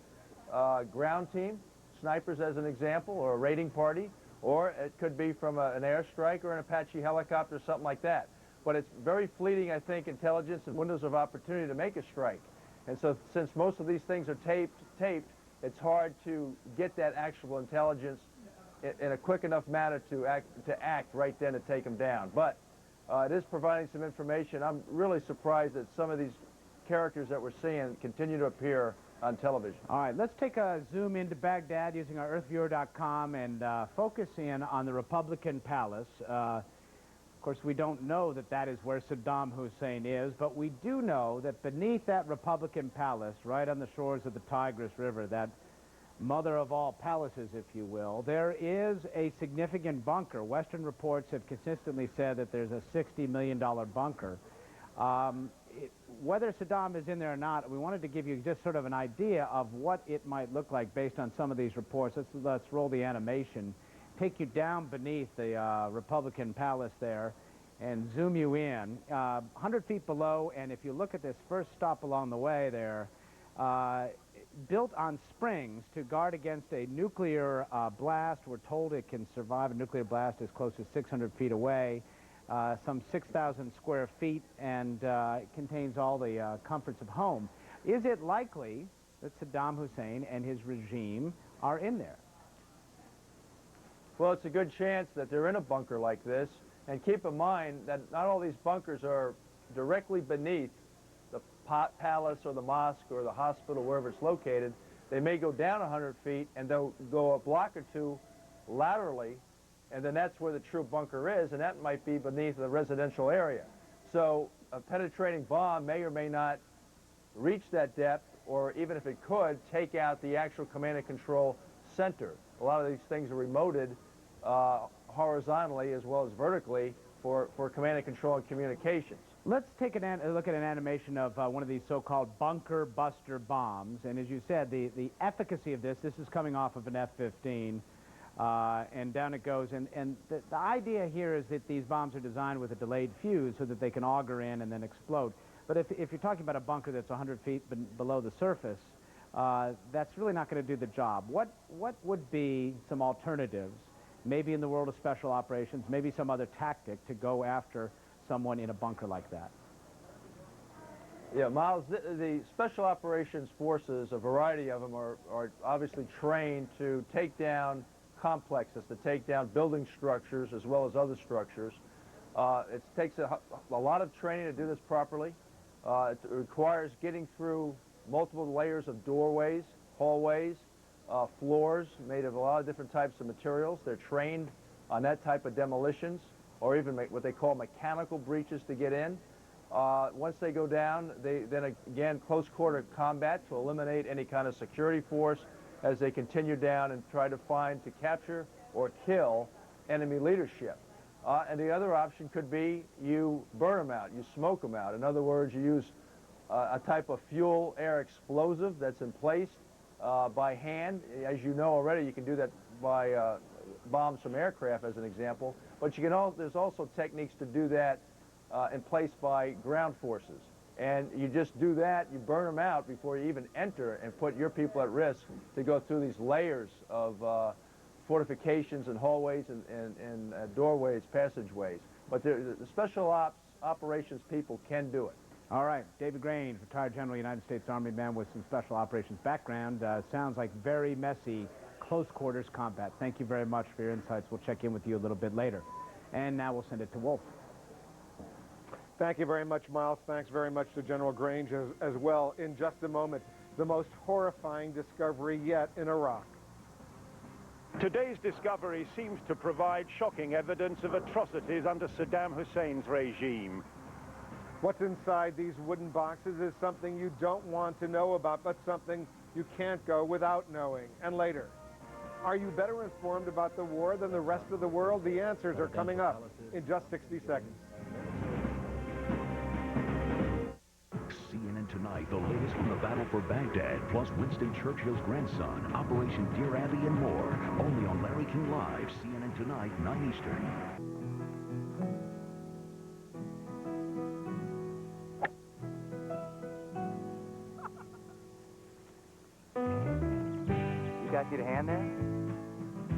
ground team, snipers as an example, or a raiding party, or it could be from an airstrike or an Apache helicopter, something like that. But it's very fleeting, I think, intelligence and windows of opportunity to make a strike. And so since most of these things are taped, it's hard to get that actionable intelligence in a quick enough manner to act right then to take them down. But it is providing some information. I'm really surprised that some of these characters that we're seeing continue to appear on television. All right, let's take a zoom into Baghdad using our earthviewer.com and focus in on the Republican Palace. Of course, we don't know that that is where Saddam Hussein is, but we do know that beneath that Republican Palace, right on the shores of the Tigris River, that mother of all palaces, if you will, there is a significant bunker. Western reports have consistently said that there's a $60 million bunker. Whether Saddam is in there or not, we wanted to give you just sort of an idea of what it might look like based on some of these reports. Let's roll the animation, take you down beneath the Republican Palace there, and zoom you in. 100 feet below, and if you look at this first stop along the way there, built on springs to guard against a nuclear blast. We're told it can survive a nuclear blast as close as 600 feet away. Some 6,000 square feet, and it contains all the comforts of home. Is it likely that Saddam Hussein and his regime are in there? Well, it's a good chance that they're in a bunker like this, and keep in mind that not all these bunkers are directly beneath the palace or the mosque or the hospital, wherever it's located. They may go down 100 feet, and they'll go a block or two laterally, and then that's where the true bunker is, and that might be beneath the residential area. So a penetrating bomb may or may not reach that depth, or even if it could, take out the actual command and control center. A lot of these things are remoted horizontally as well as vertically for command and control and communications. Let's take a look at an animation of one of these so-called bunker buster bombs. And as you said, the efficacy of this is coming off of an F-15. And down it goes. And the idea here is that these bombs are designed with a delayed fuse so that they can auger in and then explode. But if you're talking about a bunker that's 100 feet below the surface, that's really not going to do the job. What would be some alternatives, maybe in the world of special operations, maybe some other tactic to go after someone in a bunker like that? Yeah, Miles, the Special Operations Forces, a variety of them, are obviously trained to take down complexes, to take down building structures as well as other structures. It takes a lot of training to do this properly. It requires getting through multiple layers of doorways, hallways, floors made of a lot of different types of materials. They're trained on that type of demolitions, or even what they call mechanical breaches to get in. Once they go down, they then again close quarter combat to eliminate any kind of security force as they continue down and try to find, to capture or kill enemy leadership. And the other option could be you burn them out, you smoke them out. In other words, you use a type of fuel air explosive that's in place by hand. As you know already, you can do that by bombs from aircraft as an example, but you can there's also techniques to do that in place by ground forces. And you just do that, you burn them out before you even enter and put your people at risk to go through these layers of fortifications and hallways and doorways, passageways. But the special operations people can do it. All right, David Grange, retired General United States Army man with some special operations background. Sounds like very messy, close quarters combat. Thank you very much for your insights. We'll check in with you a little bit later. And now we'll send it to Wolf. Thank you very much, Miles. Thanks very much to General Grange as well. In just a moment, the most horrifying discovery yet in Iraq. Today's discovery seems to provide shocking evidence of atrocities under Saddam Hussein's regime. What's inside these wooden boxes is something you don't want to know about, but something you can't go without knowing. And later, are you better informed about the war than the rest of the world? The answers are coming up in just 60 seconds. CNN Tonight, the latest from the battle for Baghdad, plus Winston Churchill's grandson, Operation Dear Abby, and more. Only on Larry King Live, CNN Tonight, 9 Eastern. You guys need a hand there?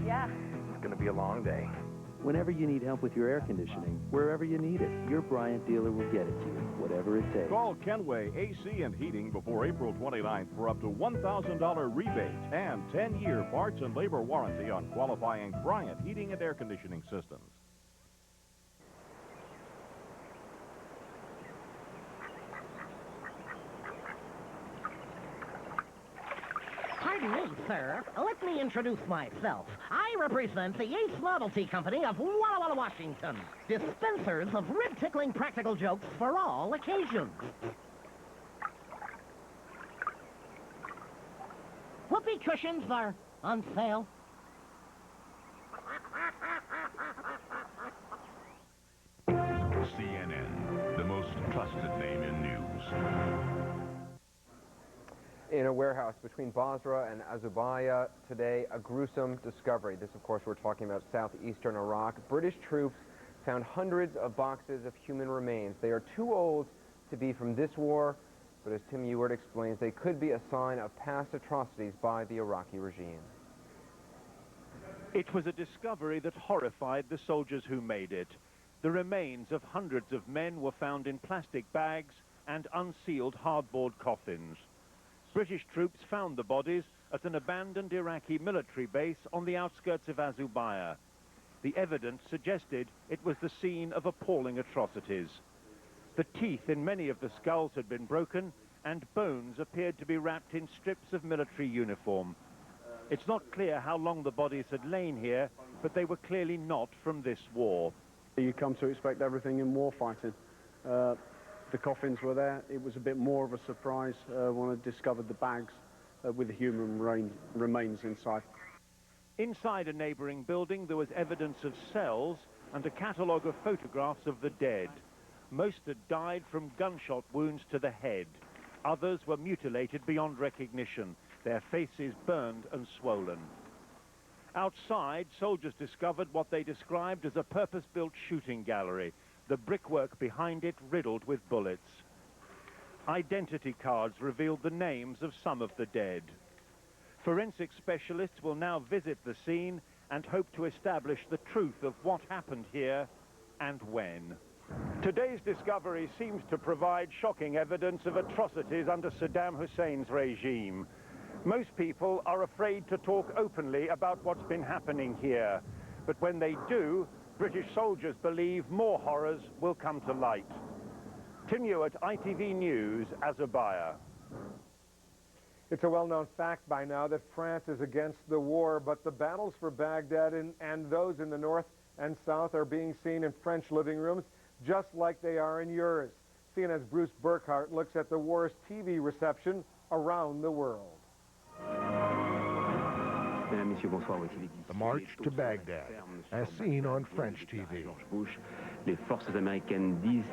Yeah. It's going to be a long day. Whenever you need help with your air conditioning, wherever you need it, your Bryant dealer will get it to you, whatever it takes. Call Kenway AC and Heating before April 29th for up to $1,000 rebate and 10-year parts and labor warranty on qualifying Bryant heating and air conditioning systems. Pardon me, sir. Let me introduce myself. I represent the Ace Novelty Company of Walla Walla, Washington. Dispensers of rib-tickling practical jokes for all occasions. Whoopee cushions are on sale. CNN, the most trusted name in news. In a warehouse between Basra and Azubaya today, a gruesome discovery. This, of course, we're talking about southeastern Iraq. British troops found hundreds of boxes of human remains. They are too old to be from this war, but as Tim Ewart explains, they could be a sign of past atrocities by the Iraqi regime. It was a discovery that horrified the soldiers who made it. The remains of hundreds of men were found in plastic bags and unsealed hardboard coffins. British troops found the bodies at an abandoned Iraqi military base on the outskirts of Azubaya. The evidence suggested it was the scene of appalling atrocities. The teeth in many of the skulls had been broken, and bones appeared to be wrapped in strips of military uniform. It's not clear how long the bodies had lain here, but they were clearly not from this war. You come to expect everything in war fighting. The coffins were there. It was a bit more of a surprise when I discovered the bags with the human remains inside. Inside a neighboring building, there was evidence of cells and a catalogue of photographs of the dead. Most had died from gunshot wounds to the head. Others were mutilated beyond recognition, their faces burned and swollen. Outside, soldiers discovered what they described as a purpose-built shooting gallery, the brickwork behind it riddled with bullets. Identity cards revealed the names of some of the dead. Forensic specialists will now visit the scene and hope to establish the truth of what happened here and when. Today's discovery seems to provide shocking evidence of atrocities under Saddam Hussein's regime. Most people are afraid to talk openly about what's been happening here, but when they do, British soldiers believe more horrors will come to light. Tim Ewart, ITV News, Azubaya. It's a well-known fact by now that France is against the war, but the battles for Baghdad and those in the north and south are being seen in French living rooms just like they are in yours. CNN's Bruce Burkhart looks at the war's TV reception around the world. The march to Baghdad, as seen on French TV.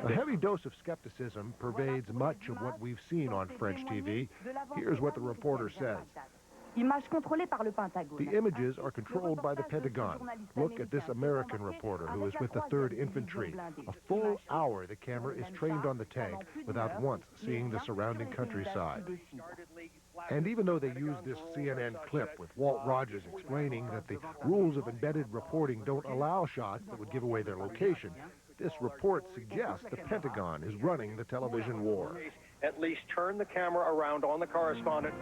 A heavy dose of skepticism pervades much of what we've seen on French TV. Here's what the reporter says. The images are controlled by the Pentagon. Look at this American reporter who is with the 3rd Infantry. A full hour the camera is trained on the tank without once seeing the surrounding countryside. And even though they use this CNN clip with Walt Rogers explaining that the rules of embedded reporting don't allow shots that would give away their location, this report suggests the Pentagon is running the television war. At least turn the camera around on the correspondent.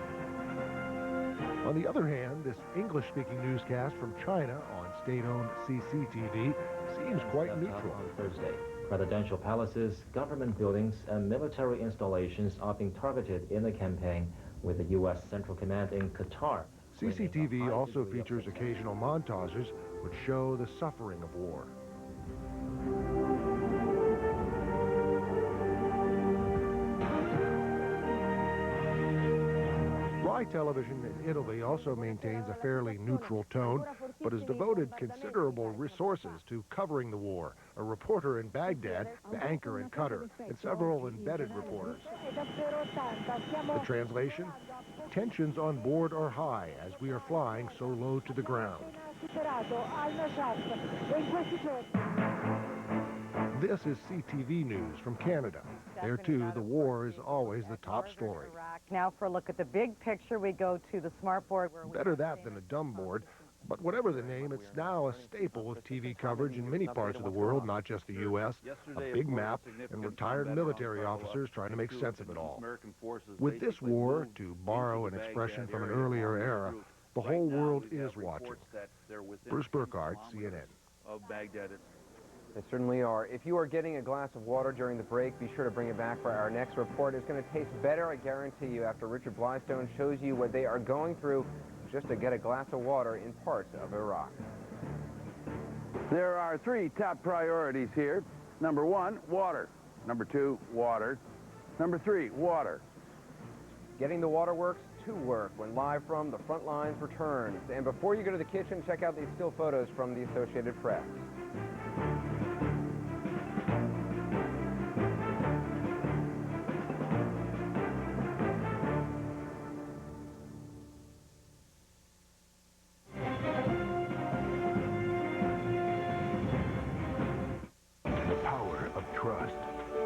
On the other hand, this English-speaking newscast from China on state-owned CCTV seems quite neutral. On Thursday, presidential palaces, government buildings, and military installations are being targeted in the campaign with the U.S. Central Command in Qatar. CCTV also features occasional montages which show the suffering of war. Television in Italy also maintains a fairly neutral tone, but has devoted considerable resources to covering the war. A reporter in Baghdad, the anchor and cutter, and several embedded reporters. The translation? Tensions on board are high as we are flying so low to the ground. This is CTV News from Canada. There, too, the war is always the top story. Now for a look at the big picture, we go to the smart board. Better that than a dumb board. But whatever the name, it's now a staple of TV coverage in many parts of the world, not just the U.S. A big map and retired military officers trying to make sense of it all. With this war, to borrow an expression from an earlier era, the whole world is watching. Bruce Burkhardt, CNN. They certainly are. If you are getting a glass of water during the break, be sure to bring it back for our next report. It's going to taste better, I guarantee you, after Richard Blystone shows you what they are going through just to get a glass of water in parts of Iraq. There are 3 top priorities here. Number 1, water. Number 2, water. Number 3, water. Getting the waterworks to work when Live from the Front Lines returns. And before you go to the kitchen, check out these still photos from the Associated Press.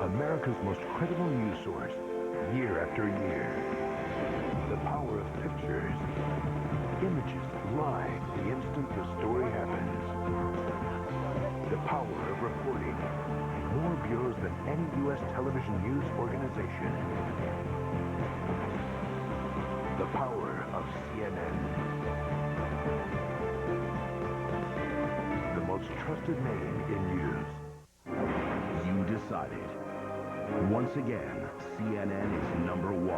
America's most credible news source, year after year. The power of pictures. Images live the instant the story happens. The power of reporting. More bureaus than any U.S. television news organization. The power of CNN. The most trusted name in news. You decided. Once again, CNN is number 1.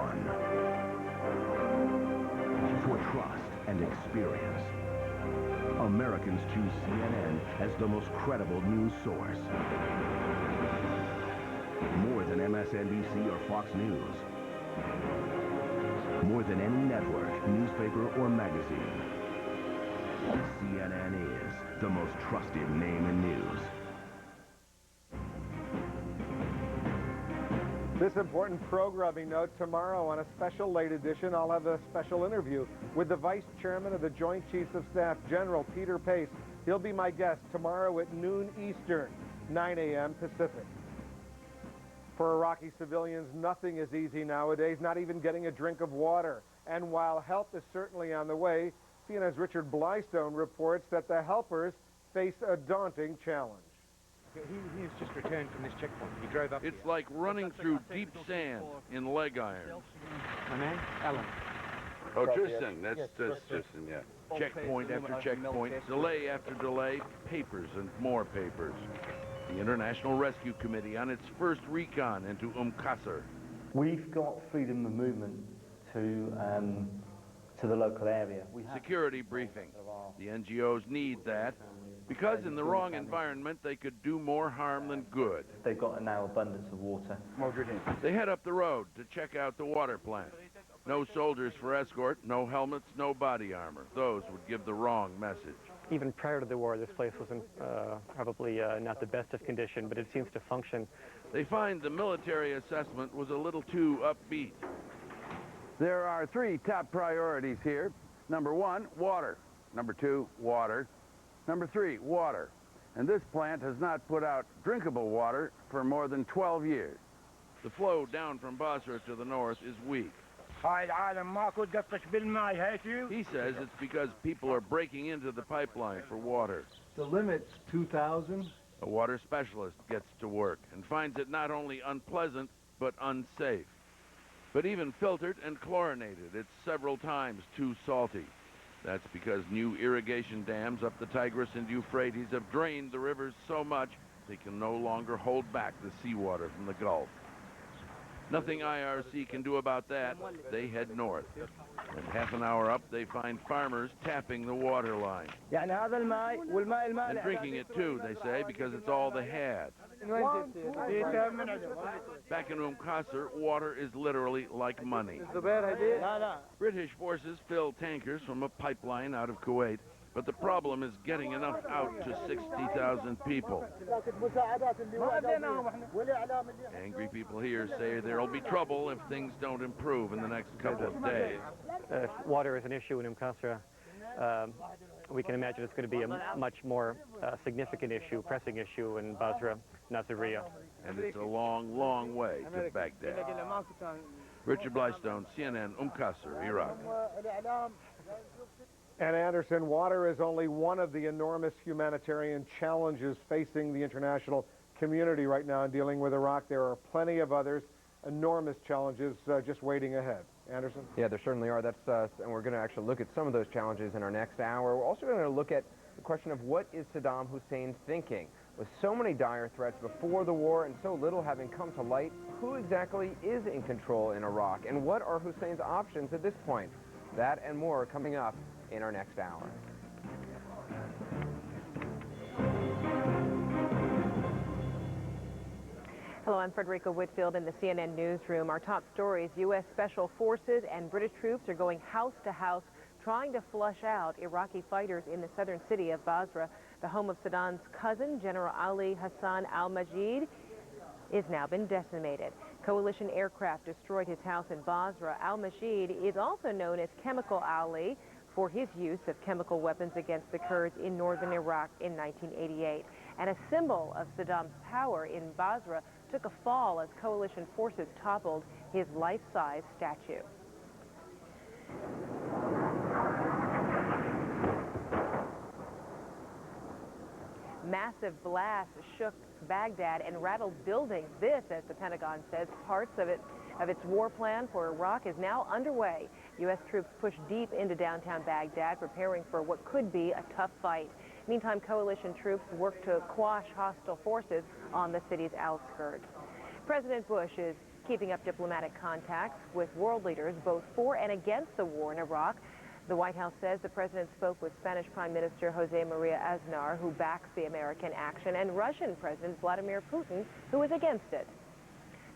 For trust and experience, Americans choose CNN as the most credible news source. More than MSNBC or Fox News. More than any network, newspaper, or magazine. CNN is the most trusted name in news. This important programming note, tomorrow on a special late edition, I'll have a special interview with the Vice Chairman of the Joint Chiefs of Staff, General Peter Pace. He'll be my guest tomorrow at noon Eastern, 9 a.m. Pacific. For Iraqi civilians, nothing is easy nowadays, not even getting a drink of water. And while help is certainly on the way, CNN's Richard Blystone reports that the helpers face a daunting challenge. He's just returned from this checkpoint. He drove up. It's like running through deep sand in leg irons. My name? Alan. Oh, Tristan. That's Tristan, yeah. Checkpoint after checkpoint, delay after delay, papers and more papers. The International Rescue Committee on its first recon into Qasr. We've got freedom of movement to the local area. Security briefing. The NGOs need that. Because in the wrong environment, they could do more harm than good. They've got a now abundance of water. They head up the road to check out the water plant. No soldiers for escort, no helmets, no body armor. Those would give the wrong message. Even prior to the war, this place was in probably not the best of condition, but it seems to function. They find the military assessment was a little too upbeat. There are 3 top priorities here. Number 1, water. Number 2, water. Number 3, water. And this plant has not put out drinkable water for more than 12 years. The flow down from Basra to the north is weak. He says it's because people are breaking into the pipeline for water. The limit's 2,000. A water specialist gets to work and finds it not only unpleasant, but unsafe. But even filtered and chlorinated, it's several times too salty. That's because new irrigation dams up the Tigris and Euphrates have drained the rivers so much they can no longer hold back the seawater from the Gulf. Nothing IRC can do about that. They head north. And half an hour up, they find farmers tapping the water line. And drinking it too, they say, because it's all they had. Back in Qasr, water is literally like money. British forces fill tankers from a pipeline out of Kuwait, but the problem is getting enough out to 60,000 people. Angry people here say there'll be trouble if things don't improve in the next couple of days. If water is an issue in Qasr, we can imagine it's going to be a much more significant issue, pressing issue in Basra, Nasiriyah. And it's a long, long way to Baghdad. Richard Blystone, CNN, Qasr, Iraq. And Anderson, water is only one of the enormous humanitarian challenges facing the international community right now in dealing with Iraq. There are plenty of others, enormous challenges just waiting ahead. Anderson? Yeah, there certainly are. And we're going to actually look at some of those challenges in our next hour. We're also going to look at the question of what is Saddam Hussein thinking? With so many dire threats before the war and so little having come to light, who exactly is in control in Iraq? And what are Hussein's options at this point? That and more coming up in our next hour. Hello, I'm Frederica Whitfield in the CNN newsroom. Our top stories: U.S. Special Forces and British troops are going house to house trying to flush out Iraqi fighters in the southern city of Basra. The home of Saddam's cousin, General Ali Hassan al-Majid, has now been decimated. Coalition aircraft destroyed his house in Basra. Al-Majid is also known as Chemical Ali for his use of chemical weapons against the Kurds in northern Iraq in 1988. And a symbol of Saddam's power in Basra took a fall as coalition forces toppled his life-size statue. Massive blasts shook Baghdad and rattled buildings. This, as the Pentagon says, parts of its war plan for Iraq is now underway. U.S. troops pushed deep into downtown Baghdad, preparing for what could be a tough fight. Meantime, coalition troops work to quash hostile forces on the city's outskirts. President Bush is keeping up diplomatic contacts with world leaders both for and against the war in Iraq. The White House says the president spoke with Spanish Prime Minister Jose Maria Aznar, who backs the American action, and Russian President Vladimir Putin, who is against it.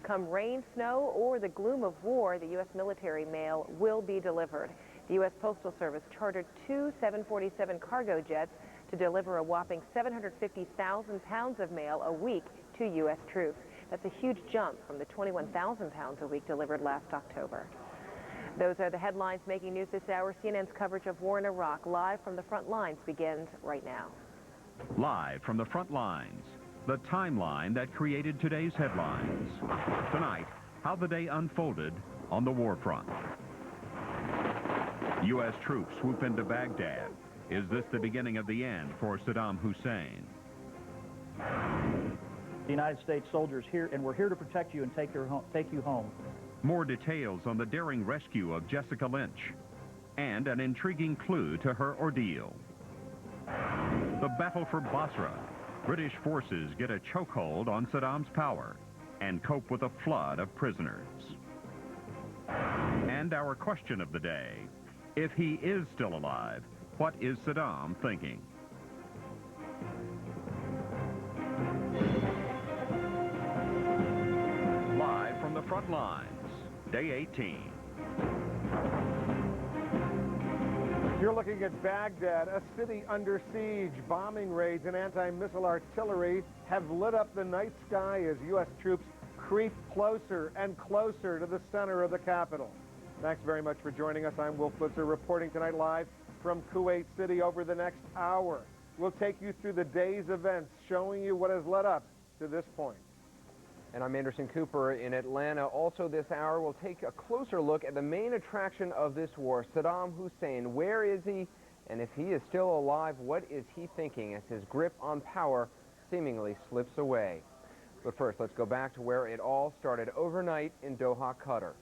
Come rain, snow, or the gloom of war, the U.S. military mail will be delivered. The U.S. Postal Service chartered 2 747 cargo jets to deliver a whopping 750,000 pounds of mail a week to U.S. troops. That's a huge jump from the 21,000 pounds a week delivered last October. Those are the headlines making news this hour. CNN's coverage of war in Iraq, live from the front lines, begins right now. Live from the front lines, the timeline that created today's headlines. Tonight, how the day unfolded on the war front. U.S. troops swoop into Baghdad. Is this the beginning of the end for Saddam Hussein? The United States soldiers here, and we're here to protect you and take you home. More details on the daring rescue of Jessica Lynch, and an intriguing clue to her ordeal. The battle for Basra. British forces get a chokehold on Saddam's power and cope with a flood of prisoners. And our question of the day: if he is still alive, what is Saddam thinking? Live from the front lines, day 18. You're looking at Baghdad, a city under siege. Bombing raids and anti-missile artillery have lit up the night sky as U.S. troops creep closer and closer to the center of the capital. Thanks very much for joining us. I'm Will Flitzer, reporting tonight live from Kuwait City. Over the next hour, we'll take you through the day's events, showing you what has led up to this point. And I'm Anderson Cooper in Atlanta. Also this hour, we'll take a closer look at the main attraction of this war, Saddam Hussein. Where is he? And if he is still alive, what is he thinking as his grip on power seemingly slips away? But first, let's go back to where it all started overnight in Doha, Qatar.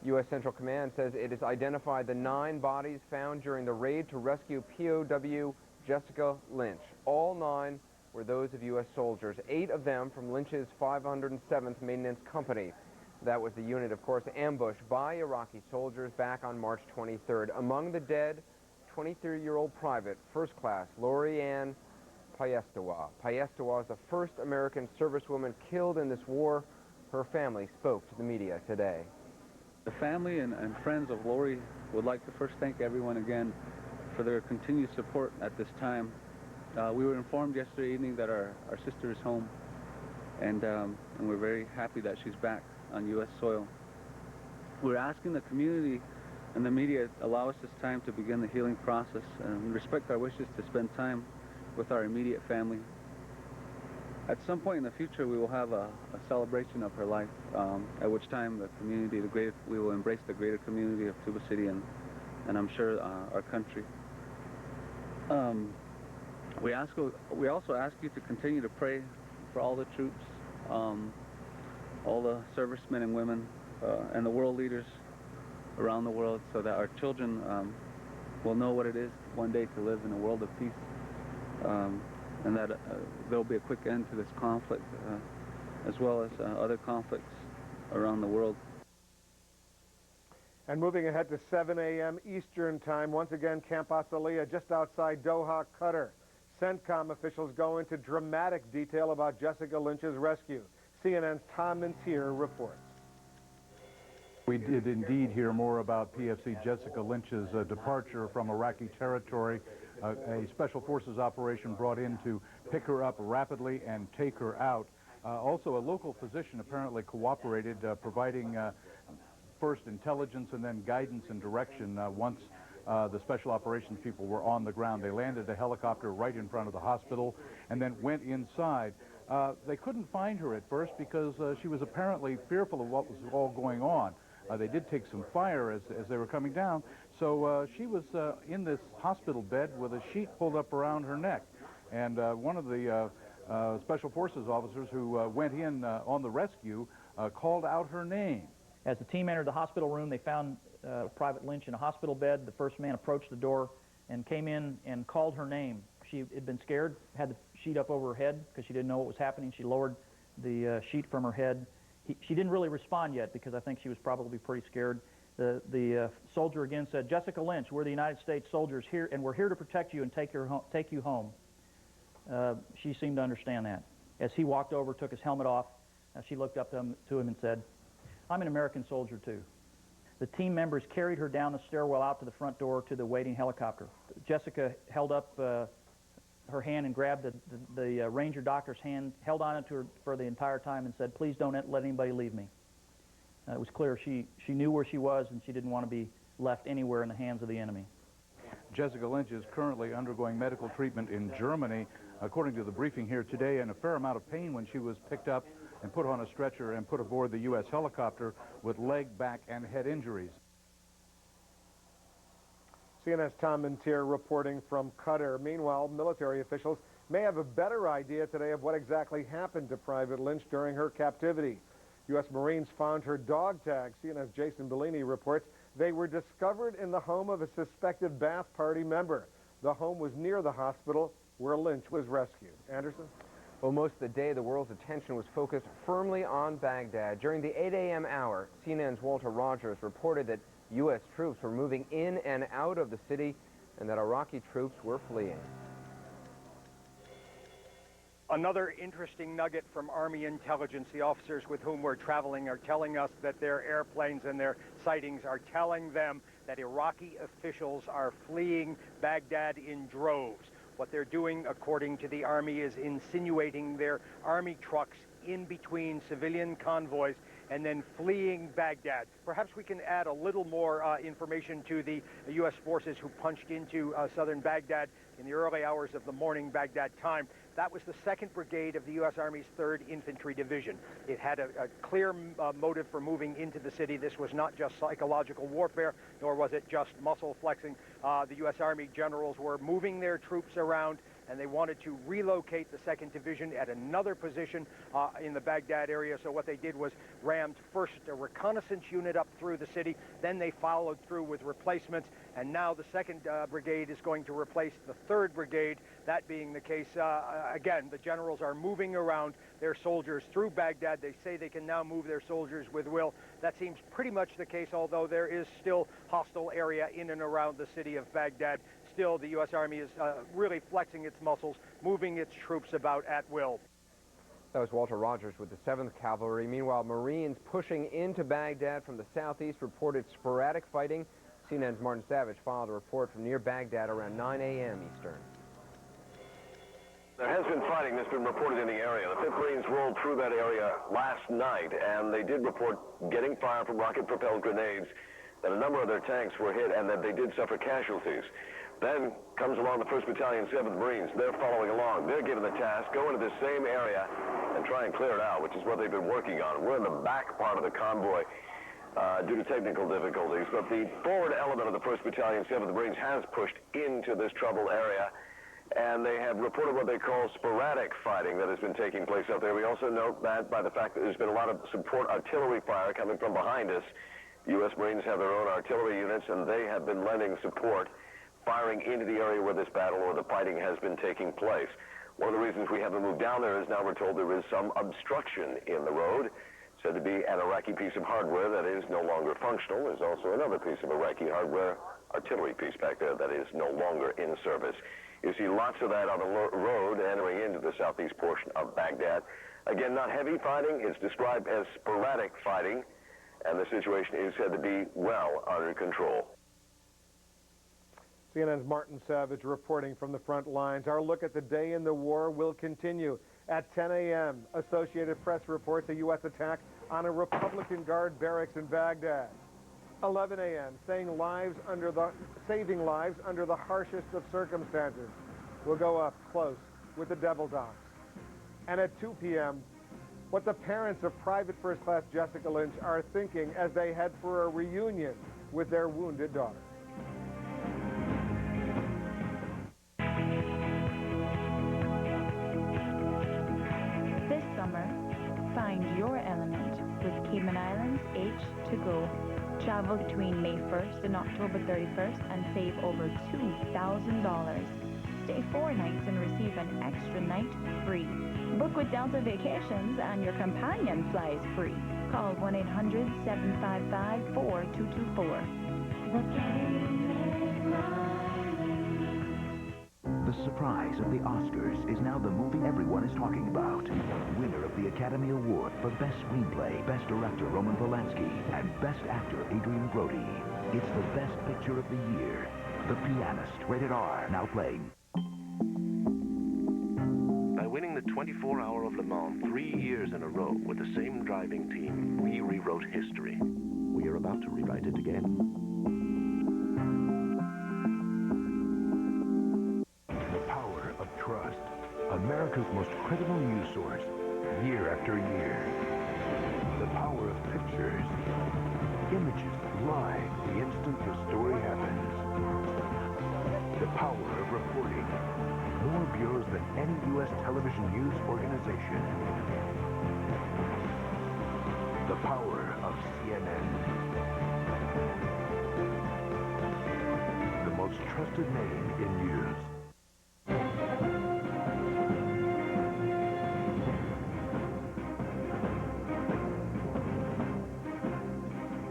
U.S. Central Command says it has identified the 9 bodies found during the raid to rescue POW Jessica Lynch. All 9 were those of U.S. soldiers, 8 of them from Lynch's 507th Maintenance Company. That was the unit, of course, ambushed by Iraqi soldiers back on March 23rd. Among the dead, 23-year-old Private First Class Lori Ann Payestowa. Payestowa is the first American servicewoman killed in this war. Her family spoke to the media today. The family and friends of Lori would like to first thank everyone again for their continued support at this time. We were informed yesterday evening that our sister is home, and we're very happy that she's back on U.S. soil. We're asking the community and the media to allow us this time to begin the healing process and respect our wishes to spend time with our immediate family. At some point in the future, we will have a celebration of her life, at which time the community, we will embrace the greater community of Tuba City and I'm sure our country. We also ask you to continue to pray for all the troops, all the servicemen and women, and the world leaders around the world, so that our children will know what it is one day to live in a world of peace, and that there will be a quick end to this conflict, as well as other conflicts around the world. And moving ahead to 7 a.m. Eastern Time, once again, Camp Asaliya, just outside Doha, Qatar. CENTCOM officials go into dramatic detail about Jessica Lynch's rescue. CNN's Tom Mintier reports. We did indeed hear more about PFC Jessica Lynch's departure from Iraqi territory. A special forces operation brought in to pick her up rapidly and take her out. Also, a local physician apparently cooperated, providing first intelligence and then guidance and direction once the special operations people were on the ground. They landed a helicopter right in front of the hospital and then went inside. They couldn't find her at first because she was apparently fearful of what was all going on. They did take some fire as they were coming down, so she was in this hospital bed with a sheet pulled up around her neck. And one of the special forces officers who went in on the rescue called out her name. As the team entered the hospital room, they found Private Lynch in a hospital bed. The first man approached the door and came in and called her name. She had been scared, had the sheet up over her head because she didn't know what was happening. She lowered the sheet from her head. She didn't really respond yet because I think she was probably pretty scared. The soldier again said, "Jessica Lynch, we're the United States soldiers here, and we're here to protect you and take you home." She seemed to understand that. As he walked over, took his helmet off, she looked up to him and said, "I'm an American soldier too." The team members carried her down the stairwell out to the front door to the waiting helicopter. Jessica held up her hand and grabbed the ranger doctor's hand, held on it to her for the entire time and said, "Please don't let anybody leave me." It was clear she knew where she was and she didn't want to be left anywhere in the hands of the enemy. Jessica Lynch is currently undergoing medical treatment in Germany, according to the briefing here today, and a fair amount of pain when she was picked up and put on a stretcher and put aboard the U.S. helicopter with leg, back, and head injuries. CNN's Tom Mintier reporting from Qatar. Meanwhile, military officials may have a better idea today of what exactly happened to Private Lynch during her captivity. U.S. Marines found her dog tag. CNN's Jason Bellini reports they were discovered in the home of a suspected Ba'ath Party member. The home was near the hospital where Lynch was rescued. Anderson? Well, most of the day, the world's attention was focused firmly on Baghdad. During the 8 a.m. hour, CNN's Walter Rogers reported that U.S. troops were moving in and out of the city and that Iraqi troops were fleeing. Another interesting nugget from Army intelligence. The officers with whom we're traveling are telling us that their airplanes and their sightings are telling them that Iraqi officials are fleeing Baghdad in droves. What they're doing, according to the Army, is insinuating their Army trucks in between civilian convoys and then fleeing Baghdad. Perhaps we can add a little more information to the U.S. forces who punched into southern Baghdad in the early hours of the morning Baghdad time. That was the 2nd Brigade of the U.S. Army's 3rd Infantry Division. It had a clear motive for moving into the city. This was not just psychological warfare, nor was it just muscle flexing. The U.S. Army generals were moving their troops around, and they wanted to relocate the 2nd Division at another position in the Baghdad area. So what they did was rammed first a reconnaissance unit up through the city, then they followed through with replacements, and now the 2nd Brigade is going to replace the 3rd Brigade. That being the case, again, the generals are moving around their soldiers through Baghdad. They say they can now move their soldiers with will. That seems pretty much the case, although there is still hostile area in and around the city of Baghdad. Still, the U.S. Army is really flexing its muscles, moving its troops about at will. That was Walter Rogers with the 7th Cavalry. Meanwhile, Marines pushing into Baghdad from the southeast reported sporadic fighting. CNN's Martin Savage filed a report from near Baghdad around 9 a.m. Eastern. There has been fighting that's been reported in the area. The 5th Marines rolled through that area last night, and they did report getting fire from rocket-propelled grenades, that a number of their tanks were hit, and that they did suffer casualties. Then comes along the 1st Battalion, 7th Marines. They're following along. They're given the task, go into the same area and try and clear it out, which is what they've been working on. We're in the back part of the convoy due to technical difficulties, but the forward element of the 1st Battalion, 7th Marines has pushed into this troubled area, and they have reported what they call sporadic fighting that has been taking place out there. We also note that by the fact that there's been a lot of support artillery fire coming from behind us. The U.S. Marines have their own artillery units, and they have been lending support, firing into the area where this battle or the fighting has been taking place. One of the reasons we haven't moved down there is now we're told there is some obstruction in the road, said to be an Iraqi piece of hardware that is no longer functional. There's also another piece of Iraqi hardware, artillery piece back there, that is no longer in service. You see lots of that on the road entering into the southeast portion of Baghdad. Again, not heavy fighting. It's described as sporadic fighting, and the situation is said to be well under control. CNN's Martin Savage reporting from the front lines. Our look at the day in the war will continue. At 10 a.m., Associated Press reports a U.S. attack on a Republican Guard barracks in Baghdad. 11 a.m., saving lives under the harshest of circumstances. We'll go up close with the Devil Dogs. And at 2 p.m., what the parents of Private First Class Jessica Lynch are thinking as they head for a reunion with their wounded daughter. This summer, find your element with Cayman Islands H2Go. Travel between May 1st and October 31st and save over $2,000. Stay 4 nights and receive an extra night free. Book with Delta Vacations and your companion flies free. Call 1-800-755-4224. The surprise of the Oscars is now the movie everyone is talking about. Winner of the Academy Award for Best Screenplay, Best Director Roman Polanski, and Best Actor Adrian Brody. It's the best picture of the year. The Pianist, rated R, now playing. By winning the 24-Hour of Le Mans 3 years in a row with the same driving team, we rewrote history. We are about to rewrite it again. Trust, America's most credible news source, year after year. The power of pictures, images live the instant the story happens. The power of reporting, more bureaus than any U.S. television news organization. The power of CNN. The most trusted name in news.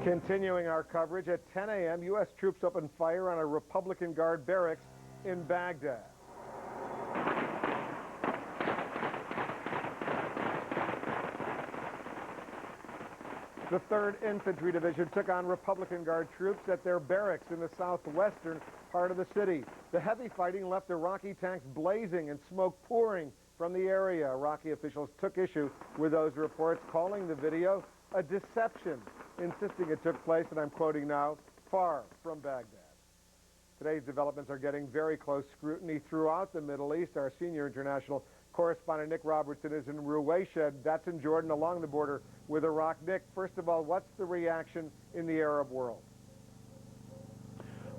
Continuing our coverage, at 10 a.m., U.S. troops opened fire on a Republican Guard barracks in Baghdad. The 3rd Infantry Division took on Republican Guard troops at their barracks in the southwestern part of the city. The heavy fighting left Iraqi tanks blazing and smoke pouring from the area. Iraqi officials took issue with those reports, calling the video a deception, insisting it took place, and I'm quoting now, far from Baghdad. Today's developments are getting very close scrutiny throughout the Middle East. Our senior international correspondent Nick Robertson is in Ruwayshed, that's in Jordan, along the border with Iraq. Nick, first of all, what's the reaction in the Arab world?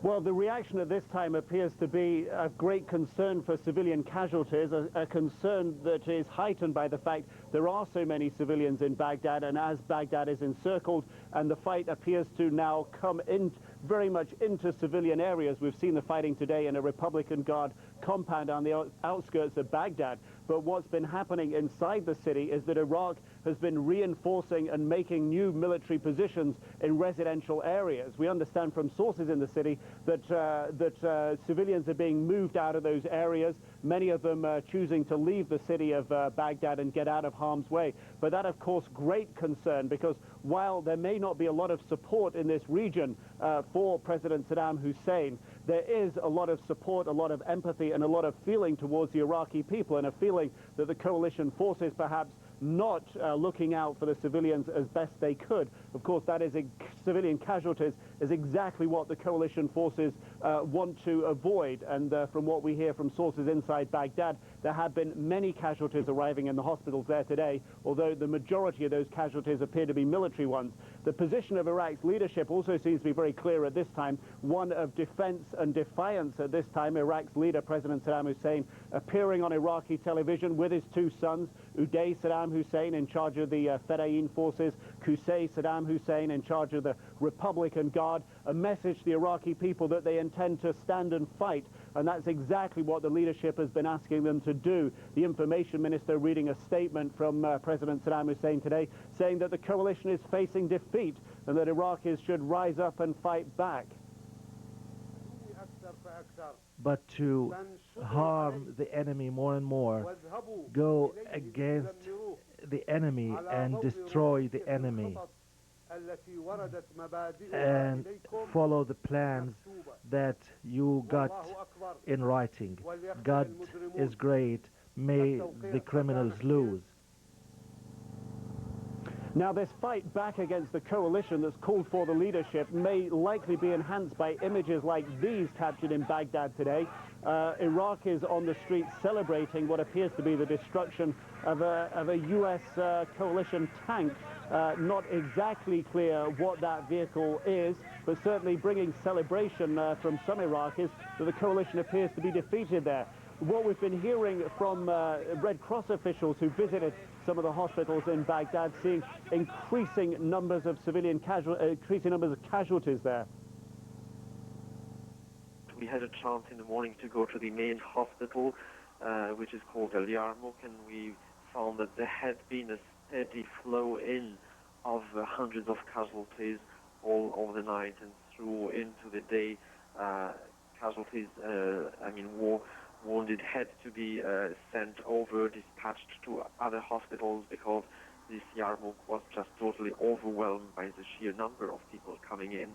Well, the reaction at this time appears to be a great concern for civilian casualties, a concern that is heightened by the fact there are so many civilians in Baghdad, and as Baghdad is encircled and the fight appears to now come in very much into civilian areas. We've seen the fighting today in a Republican Guard compound on the outskirts of Baghdad. But what's been happening inside the city is that Iraq has been reinforcing and making new military positions in residential areas. We understand from sources in the city that civilians are being moved out of those areas, many of them choosing to leave the city of Baghdad and get out of harm's way. But that, of course, great concern, because while there may not be a lot of support in this region for President Saddam Hussein, there is a lot of support, a lot of empathy, and a lot of feeling towards the Iraqi people, and a feeling that the coalition forces perhaps not looking out for the civilians as best they could. Of course, that is civilian casualties is exactly what the coalition forces want to avoid. And from what we hear from sources inside Baghdad, there have been many casualties arriving in the hospitals there today, although the majority of those casualties appear to be military ones. The position of Iraq's leadership also seems to be very clear at this time, one of defense and defiance at this time. Iraq's leader, President Saddam Hussein, appearing on Iraqi television with his two sons, Uday Saddam Hussein in charge of the Fedayeen forces, Qusay Saddam Hussein in charge of the Republican Guard, a message to the Iraqi people that they intend to stand and fight. And that's exactly what the leadership has been asking them to do. The information minister reading a statement from President Saddam Hussein today saying that the coalition is facing defeat and that Iraqis should rise up and fight back. But to harm the enemy more and more, go against the enemy and destroy the enemy, and follow the plans that you got in writing. God is great. May the criminals lose. Now, this fight back against the coalition that's called for the leadership may likely be enhanced by images like these captured in Baghdad today. Iraq is on the streets celebrating what appears to be the destruction of a U.S. coalition tank. Not exactly clear what that vehicle is, but certainly bringing celebration from some Iraqis that the coalition appears to be defeated there. What we've been hearing from Red Cross officials who visited some of the hospitals in Baghdad, seeing increasing numbers of casualties there. We had a chance in the morning to go to the main hospital, which is called Al Yarmouk, and we found that there had been a steady flow in of hundreds of casualties all over the night and through into the day. Casualties, wounded had to be sent over, dispatched to other hospitals, because this Yarmouk was just totally overwhelmed by the sheer number of people coming in.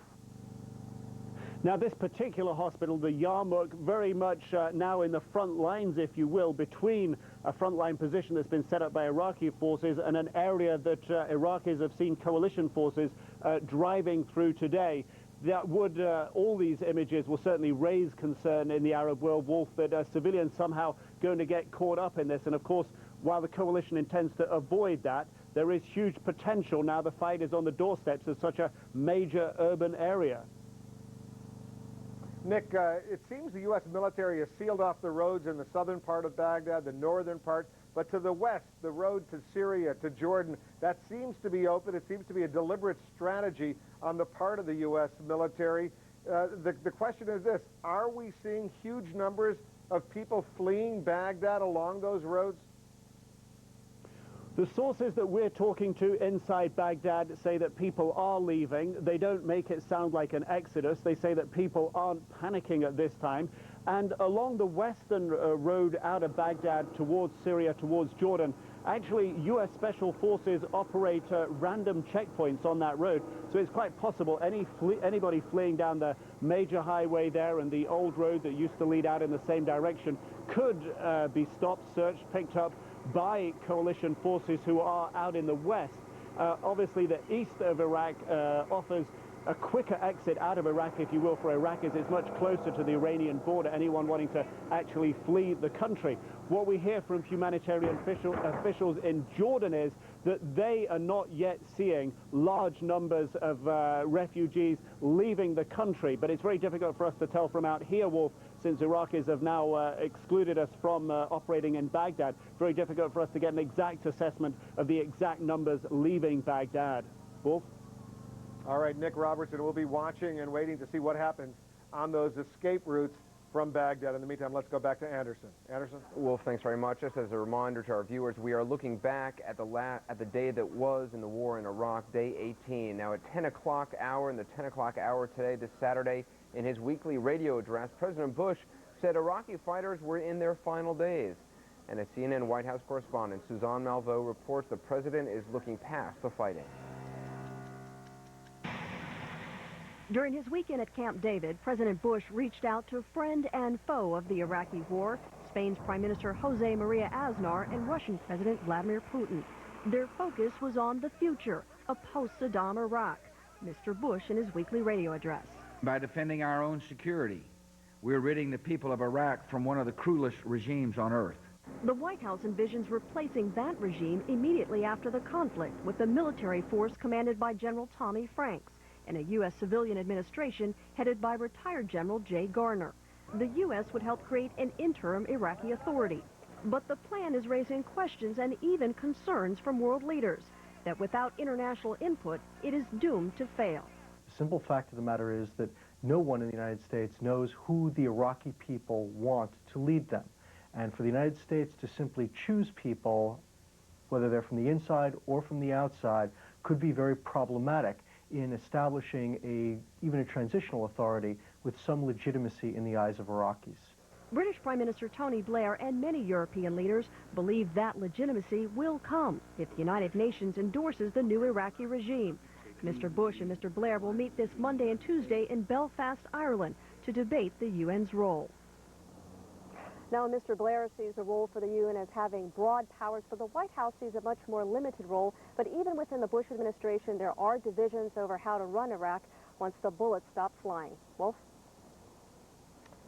Now, this particular hospital, the Yarmouk, very much now in the front lines, if you will, between a frontline position that's been set up by Iraqi forces and an area that Iraqis have seen coalition forces driving through today. That would, all these images will certainly raise concern in the Arab world, Wolf, that civilians somehow going to get caught up in this. And of course, while the coalition intends to avoid that, there is huge potential now the fight is on the doorsteps of such a major urban area. Nick, it seems the U.S. military has sealed off the roads in the southern part of Baghdad, the northern part, but to the west, the road to Syria, to Jordan, that seems to be open. It seems to be a deliberate strategy on the part of the U.S. military. The question is this: are we seeing huge numbers of people fleeing Baghdad along those roads? The sources that we're talking to inside Baghdad say that people are leaving. They don't make it sound like an exodus. They say that people aren't panicking at this time. And along the western road out of Baghdad towards Syria, towards Jordan, actually U.S. Special Forces operate random checkpoints on that road. So it's quite possible anybody fleeing down the major highway there and the old road that used to lead out in the same direction could be stopped, searched, picked up by coalition forces who are out in the west. Obviously, the east of Iraq offers a quicker exit out of Iraq, if you will, for Iraqis. It's much closer to the Iranian border, anyone wanting to actually flee the country. What we hear from humanitarian officials in Jordan is that they are not yet seeing large numbers of refugees leaving the country. But it's very difficult for us to tell from out here, Wolf, since Iraqis have now excluded us from operating in Baghdad. Very difficult for us to get an exact assessment of the exact numbers leaving Baghdad. Wolf? All right, Nick Robertson, we'll be watching and waiting to see what happens on those escape routes from Baghdad. In the meantime, let's go back to Anderson. Anderson? Wolf, thanks very much. Just as a reminder to our viewers, we are looking back at the day that was in the war in Iraq, day 18. Now, at 10 o'clock hour, in the 10 o'clock hour today, this Saturday, in his weekly radio address, President Bush said Iraqi fighters were in their final days. And as CNN White House correspondent Suzanne Malveaux reports, the president is looking past the fighting. During his weekend at Camp David, President Bush reached out to friend and foe of the Iraqi war, Spain's Prime Minister Jose Maria Aznar and Russian President Vladimir Putin. Their focus was on the future, a post-Saddam Iraq. Mr. Bush in his weekly radio address. By defending our own security, we're ridding the people of Iraq from one of the cruelest regimes on earth. The White House envisions replacing that regime immediately after the conflict with the military force commanded by General Tommy Franks and a U.S. civilian administration headed by retired General Jay Garner. The U.S. would help create an interim Iraqi authority. But the plan is raising questions and even concerns from world leaders that without international input, it is doomed to fail. The simple fact of the matter is that no one in the United States knows who the Iraqi people want to lead them. And for the United States to simply choose people, whether they're from the inside or from the outside, could be very problematic in establishing even a transitional authority with some legitimacy in the eyes of Iraqis. British Prime Minister Tony Blair and many European leaders believe that legitimacy will come if the United Nations endorses the new Iraqi regime. Mr. Bush and Mr. Blair will meet this Monday and Tuesday in Belfast, Ireland, to debate the UN's role. Now, Mr. Blair sees the role for the UN as having broad powers, but the White House sees a much more limited role. But even within the Bush administration, there are divisions over how to run Iraq once the bullets stop flying. Wolf?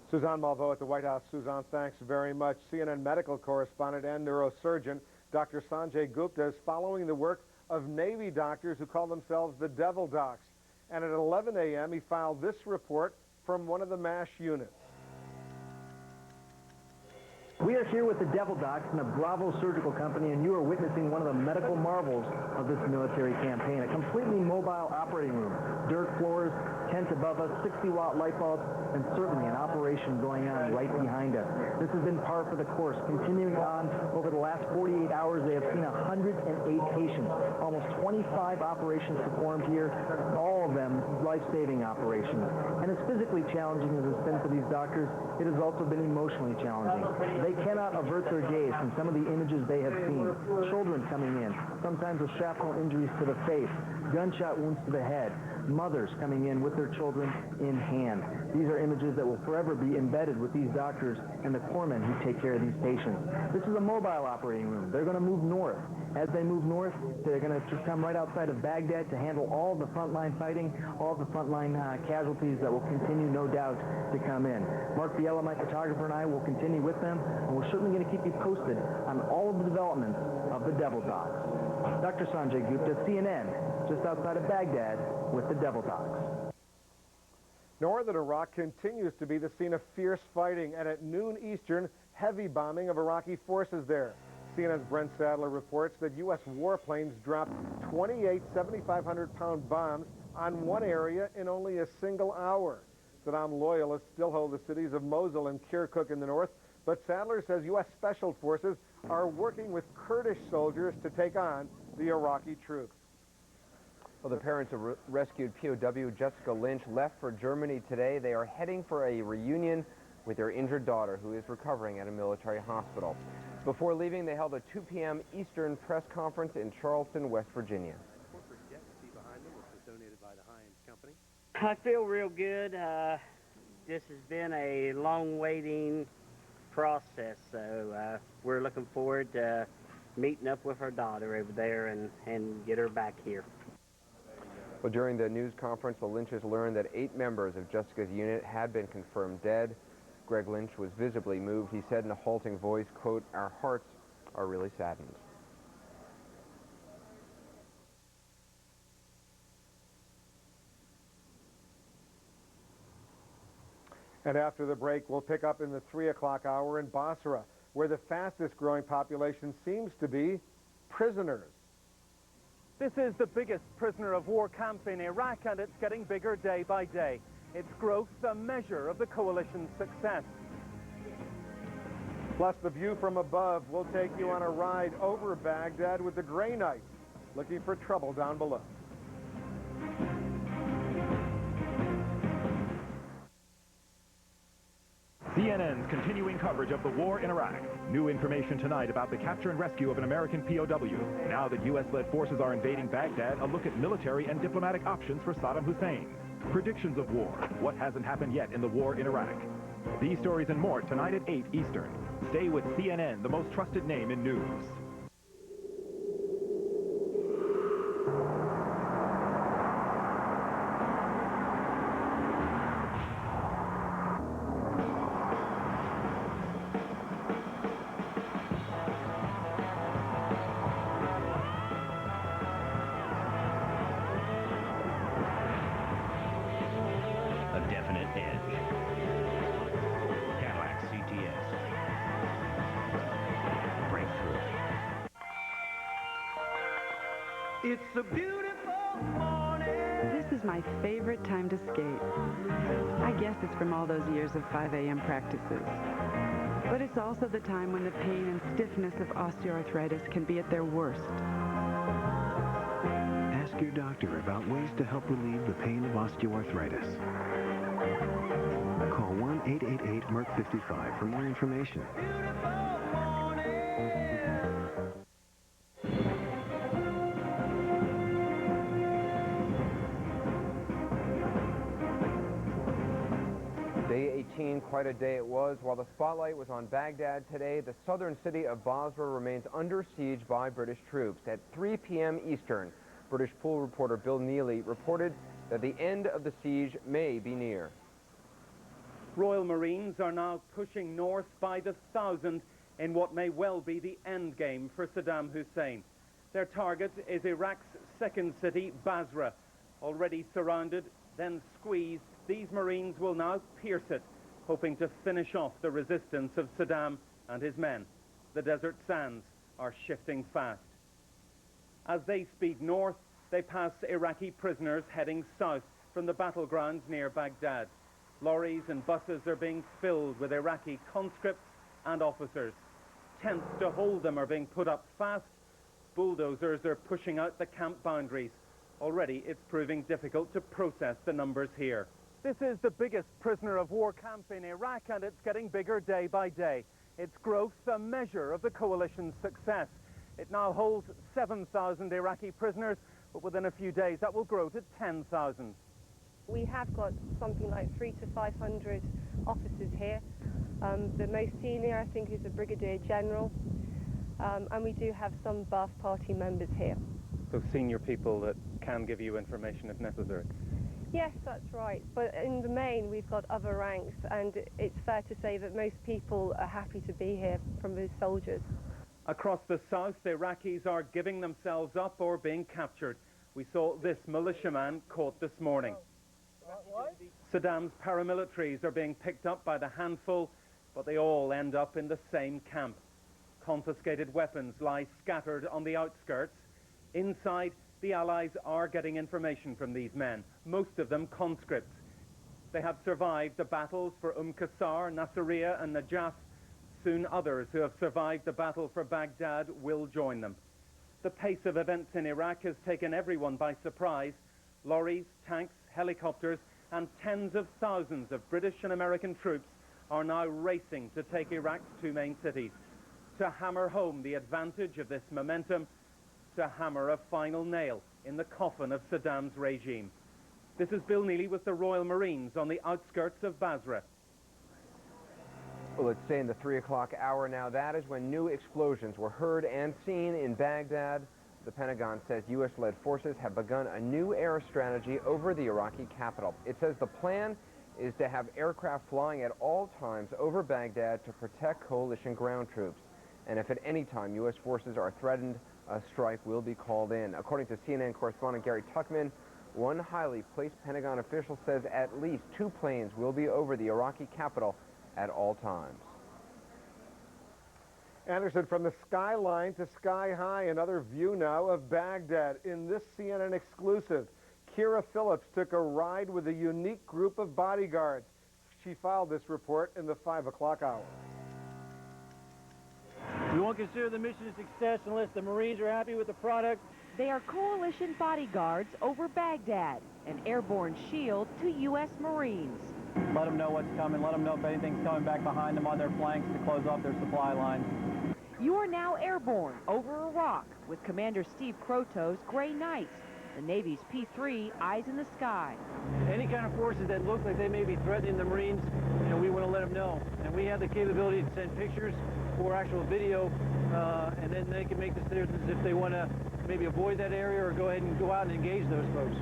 Suzanne Malveaux at the White House. Suzanne, thanks very much. CNN medical correspondent and neurosurgeon Dr. Sanjay Gupta is following the work of Navy doctors who call themselves the Devil Docs. And at 11 a.m., he filed this report from one of the MASH units. We are here with the Devil Docs and the Bravo Surgical Company, and you are witnessing one of the medical marvels of this military campaign, a completely mobile operating room. Dirt floors, tent above us, 60-watt light bulbs, and certainly an operation going on right behind us. This has been par for the course. Continuing on over the last 48 hours, they have seen 108 patients, almost 25 operations performed here, all of them life-saving operations. And as physically challenging as it's been for these doctors, it has also been emotionally challenging. They cannot avert their gaze from some of the images they have seen. Children coming in, sometimes with shrapnel injuries to the face, gunshot wounds to the head, mothers coming in with their children in hand. These are images that will forever be embedded with these doctors and the corpsmen who take care of these patients. This is a mobile operating room. They're going to move north. As they move north, they're going to come right outside of Baghdad to handle all the frontline fighting, all the frontline casualties that will continue, no doubt, to come in. Mark Biella, my photographer, and I will continue with them, and we're certainly going to keep you posted on all of the developments of the Devil Docs. Dr. Sanjay Gupta, CNN, just outside of Baghdad with the Devil Docs. Northern Iraq continues to be the scene of fierce fighting, and at noon Eastern, heavy bombing of Iraqi forces there. CNN's Brent Sadler reports that U.S. warplanes dropped 28 7,500-pound bombs on one area in only a single hour. Saddam loyalists still hold the cities of Mosul and Kirkuk in the north, but Sadler says U.S. Special Forces are working with Kurdish soldiers to take on the Iraqi troops. Well, the parents of rescued POW Jessica Lynch left for Germany today. They are heading for a reunion with their injured daughter, who is recovering at a military hospital. Before leaving, they held a 2 p.m. Eastern press conference in Charleston, West Virginia. I feel real good. This has been a long waiting process, so we're looking forward to meeting up with our daughter over there and get her back here. Well, during the news conference, the Lynches learned that 8 members of Jessica's unit had been confirmed dead. Greg Lynch was visibly moved. He said in a halting voice, quote, "Our hearts are really saddened." And after the break, we'll pick up in the 3 o'clock hour in Basra, where the fastest growing population seems to be prisoners. This is the biggest prisoner of war camp in Iraq, and it's getting bigger day by day. Its growth a measure of the coalition's success. Plus, the view from above will take you on a ride over Baghdad with the gray night, looking for trouble down below. CNN's continuing coverage of the war in Iraq. New information tonight about the capture and rescue of an American POW. Now that U.S.-led forces are invading Baghdad, a look at military and diplomatic options for Saddam Hussein. Predictions of war. What hasn't happened yet in the war in Iraq? These stories and more tonight at 8 Eastern. Stay with CNN, the most trusted name in news. It's a beautiful morning. This is my favorite time to skate. I guess it's from all those years of 5 a.m. practices. But it's also the time when the pain and stiffness of osteoarthritis can be at their worst. Ask your doctor about ways to help relieve the pain of osteoarthritis. Call 1-888-MERC55 for more information. Day 18, quite a day it was. While the spotlight was on Baghdad today, the southern city of Basra remains under siege by British troops. At 3 p.m. Eastern, British pool reporter Bill Neely reported that the end of the siege may be near. Royal Marines are now pushing north by the thousand in what may well be the end game for Saddam Hussein. Their target is Iraq's second city, Basra. Already surrounded, then squeezed, these Marines will now pierce it, hoping to finish off the resistance of Saddam and his men. The desert sands are shifting fast. As they speed north, they pass Iraqi prisoners heading south from the battlegrounds near Baghdad. Lorries and buses are being filled with Iraqi conscripts and officers. Tents to hold them are being put up fast. Bulldozers are pushing out the camp boundaries. Already, it's proving difficult to process the numbers here. This is the biggest prisoner of war camp in Iraq, and it's getting bigger day by day. Its growth a measure of the coalition's success. It now holds 7,000 Iraqi prisoners, but within a few days that will grow to 10,000. We have got something like 300 to 500 officers here. The most senior, I think, is a brigadier general, and we do have some Ba'ath Party members here. So senior people that can give you information if necessary? Yes, that's right. But in the main, we've got other ranks, and it's fair to say that most people are happy to be here from the soldiers. Across the south, Iraqis are giving themselves up or being captured. We saw this militiaman caught this morning. Saddam's paramilitaries are being picked up by the handful, but they all end up in the same camp. Confiscated weapons lie scattered on the outskirts. Inside, the Allies are getting information from these men, most of them conscripts. They have survived the battles for Qasr, Nasiriyah and Najaf. Soon others who have survived the battle for Baghdad will join them. The pace of events in Iraq has taken everyone by surprise. Lorries, tanks, helicopters and tens of thousands of British and American troops are now racing to take Iraq's two main cities. To hammer home the advantage of this momentum, to hammer a final nail in the coffin of Saddam's regime. This is Bill Neely with the Royal Marines on the outskirts of Basra. Well, let's say in the 3 o'clock hour now, that is when new explosions were heard and seen in Baghdad. The Pentagon says U.S.-led forces have begun a new air strategy over the Iraqi capital. It says the plan is to have aircraft flying at all times over Baghdad to protect coalition ground troops. And if at any time U.S. forces are threatened, a strike will be called in. According to CNN correspondent Gary Tuchman, one highly placed Pentagon official says at least 2 planes will be over the Iraqi capital at all times. Anderson, from the skyline to sky high, another view now of Baghdad. In this CNN exclusive, Kira Phillips took a ride with a unique group of bodyguards. She filed this report in the 5 o'clock hour. We won't consider the mission a success unless the Marines are happy with the product. They are coalition bodyguards over Baghdad, an airborne shield to U.S. Marines. Let them know what's coming. Let them know if anything's coming back behind them on their flanks to close off their supply lines. You are now airborne over Iraq with Commander Steve Croto's Gray Knights, the Navy's P-3 Eyes in the Sky. Any kind of forces that look like they may be threatening the Marines, we want to let them know. And we have the capability to send pictures or actual video, and then they can make decisions if they want to maybe avoid that area or go ahead and go out and engage those folks.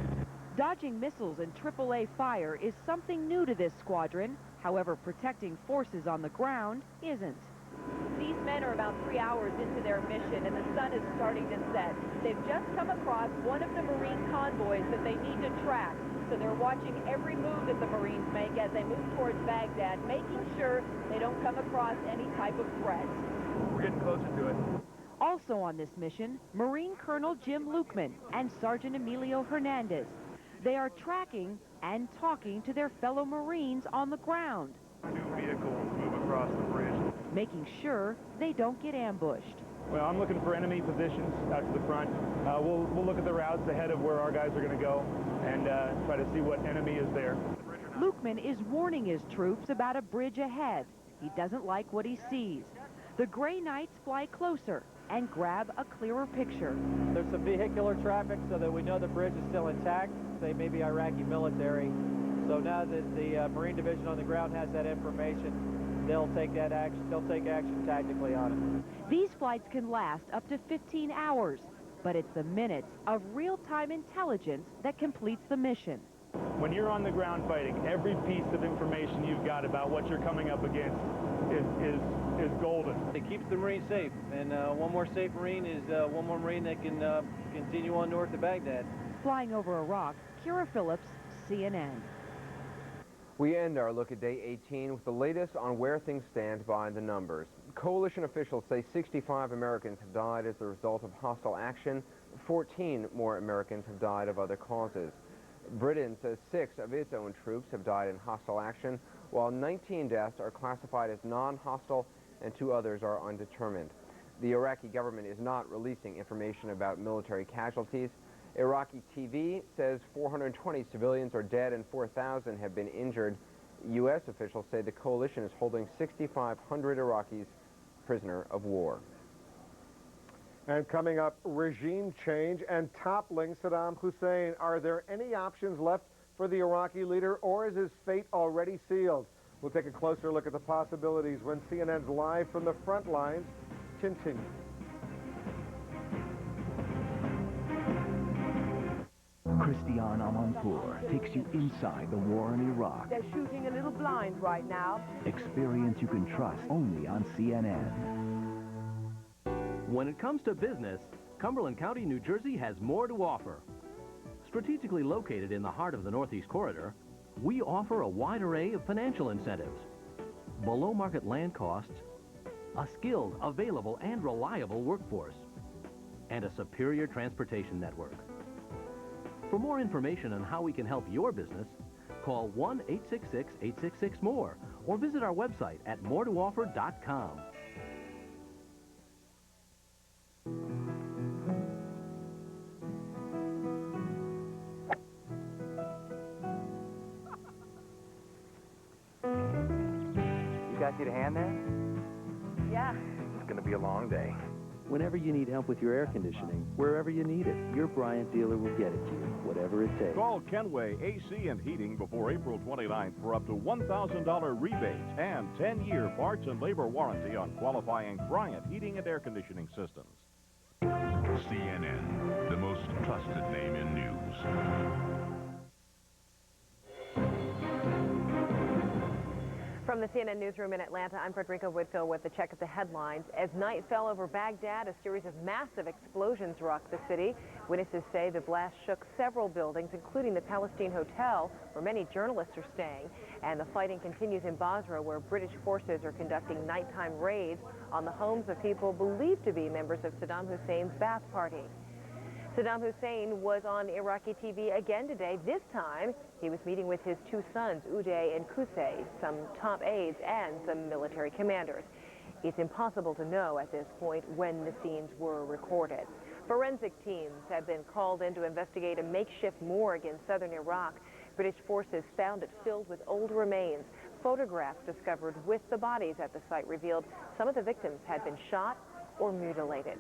Dodging missiles and AAA fire is something new to this squadron. However, protecting forces on the ground isn't. These men are about 3 hours into their mission, and the sun is starting to set. They've just come across one of the Marine convoys that they need to track. So they're watching every move that the Marines make as they move towards Baghdad, making sure they don't come across any type of threat. We're getting closer to it. Also on this mission, Marine Colonel Jim Lukeman and Sergeant Emilio Hernandez. They are tracking and talking to their fellow Marines on the ground. 2 vehicles move across the bridge. Making sure they don't get ambushed. Well, I'm looking for enemy positions out to the front. We'll look at the routes ahead of where our guys are going to go and try to see what enemy is there. Lukeman is warning his troops about a bridge ahead. He doesn't like what he sees. The Gray Knights fly closer and grab a clearer picture. There's some vehicular traffic so that we know the bridge is still intact. They may be Iraqi military. So now that the Marine Division on the ground has that information, they'll take that action. They'll take action tactically on it. These flights can last up to 15 hours, but it's the minutes of real-time intelligence that completes the mission. When you're on the ground fighting, every piece of information you've got about what you're coming up against is golden. It keeps the Marine safe, and one more safe Marine is one more Marine that can continue on north to Baghdad. Flying over Iraq, Kira Phillips, CNN. We end our look at day 18 with the latest on where things stand by the numbers. Coalition officials say 65 Americans have died as a result of hostile action. 14 more Americans have died of other causes. Britain says 6 of its own troops have died in hostile action, while 19 deaths are classified as non-hostile and 2 others are undetermined. The Iraqi government is not releasing information about military casualties. Iraqi TV says 420 civilians are dead and 4,000 have been injured. U.S. officials say the coalition is holding 6,500 Iraqis prisoner of war. And coming up, regime change and toppling Saddam Hussein. Are there any options left for the Iraqi leader, or is his fate already sealed? We'll take a closer look at the possibilities when CNN's Live from the Front Lines continues. Christiane Amanpour takes you inside the war in Iraq. They're shooting a little blind right now. Experience you can trust only on CNN. When it comes to business, Cumberland County, New Jersey has more to offer. Strategically located in the heart of the Northeast Corridor, we offer a wide array of financial incentives, below-market land costs, a skilled, available, and reliable workforce, and a superior transportation network. For more information on how we can help your business, call 1-866-866-MORE or visit our website at moretooffer.com. You guys need a hand there? Yeah. It's going to be a long day. Whenever you need help with your air conditioning, wherever you need it, your Bryant dealer will get it to you, whatever it takes. Call Kenway AC and Heating before April 29th for up to $1,000 rebate and 10-year parts and labor warranty on qualifying Bryant heating and air conditioning systems. CNN, the most trusted name in news. From the CNN newsroom in Atlanta, I'm Frederica Whitfield with a check of the headlines. As night fell over Baghdad, a series of massive explosions rocked the city. Witnesses say the blast shook several buildings, including the Palestine Hotel, where many journalists are staying. And the fighting continues in Basra, where British forces are conducting nighttime raids on the homes of people believed to be members of Saddam Hussein's Ba'ath Party. Saddam Hussein was on Iraqi TV again today. This time, he was meeting with his two sons, Uday and Qusay, some top aides, and some military commanders. It's impossible to know at this point when the scenes were recorded. Forensic teams have been called in to investigate a makeshift morgue in southern Iraq. British forces found it filled with old remains. Photographs discovered with the bodies at the site revealed some of the victims had been shot or mutilated.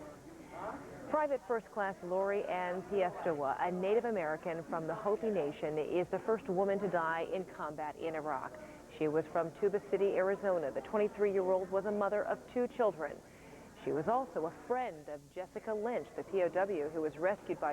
Private First Class Lori Ann Piestewa, a Native American from the Hopi Nation, is the first woman to die in combat in Iraq. She was from Tuba City, Arizona. The 23-year-old was a mother of 2 children. She was also a friend of Jessica Lynch, the POW who was rescued by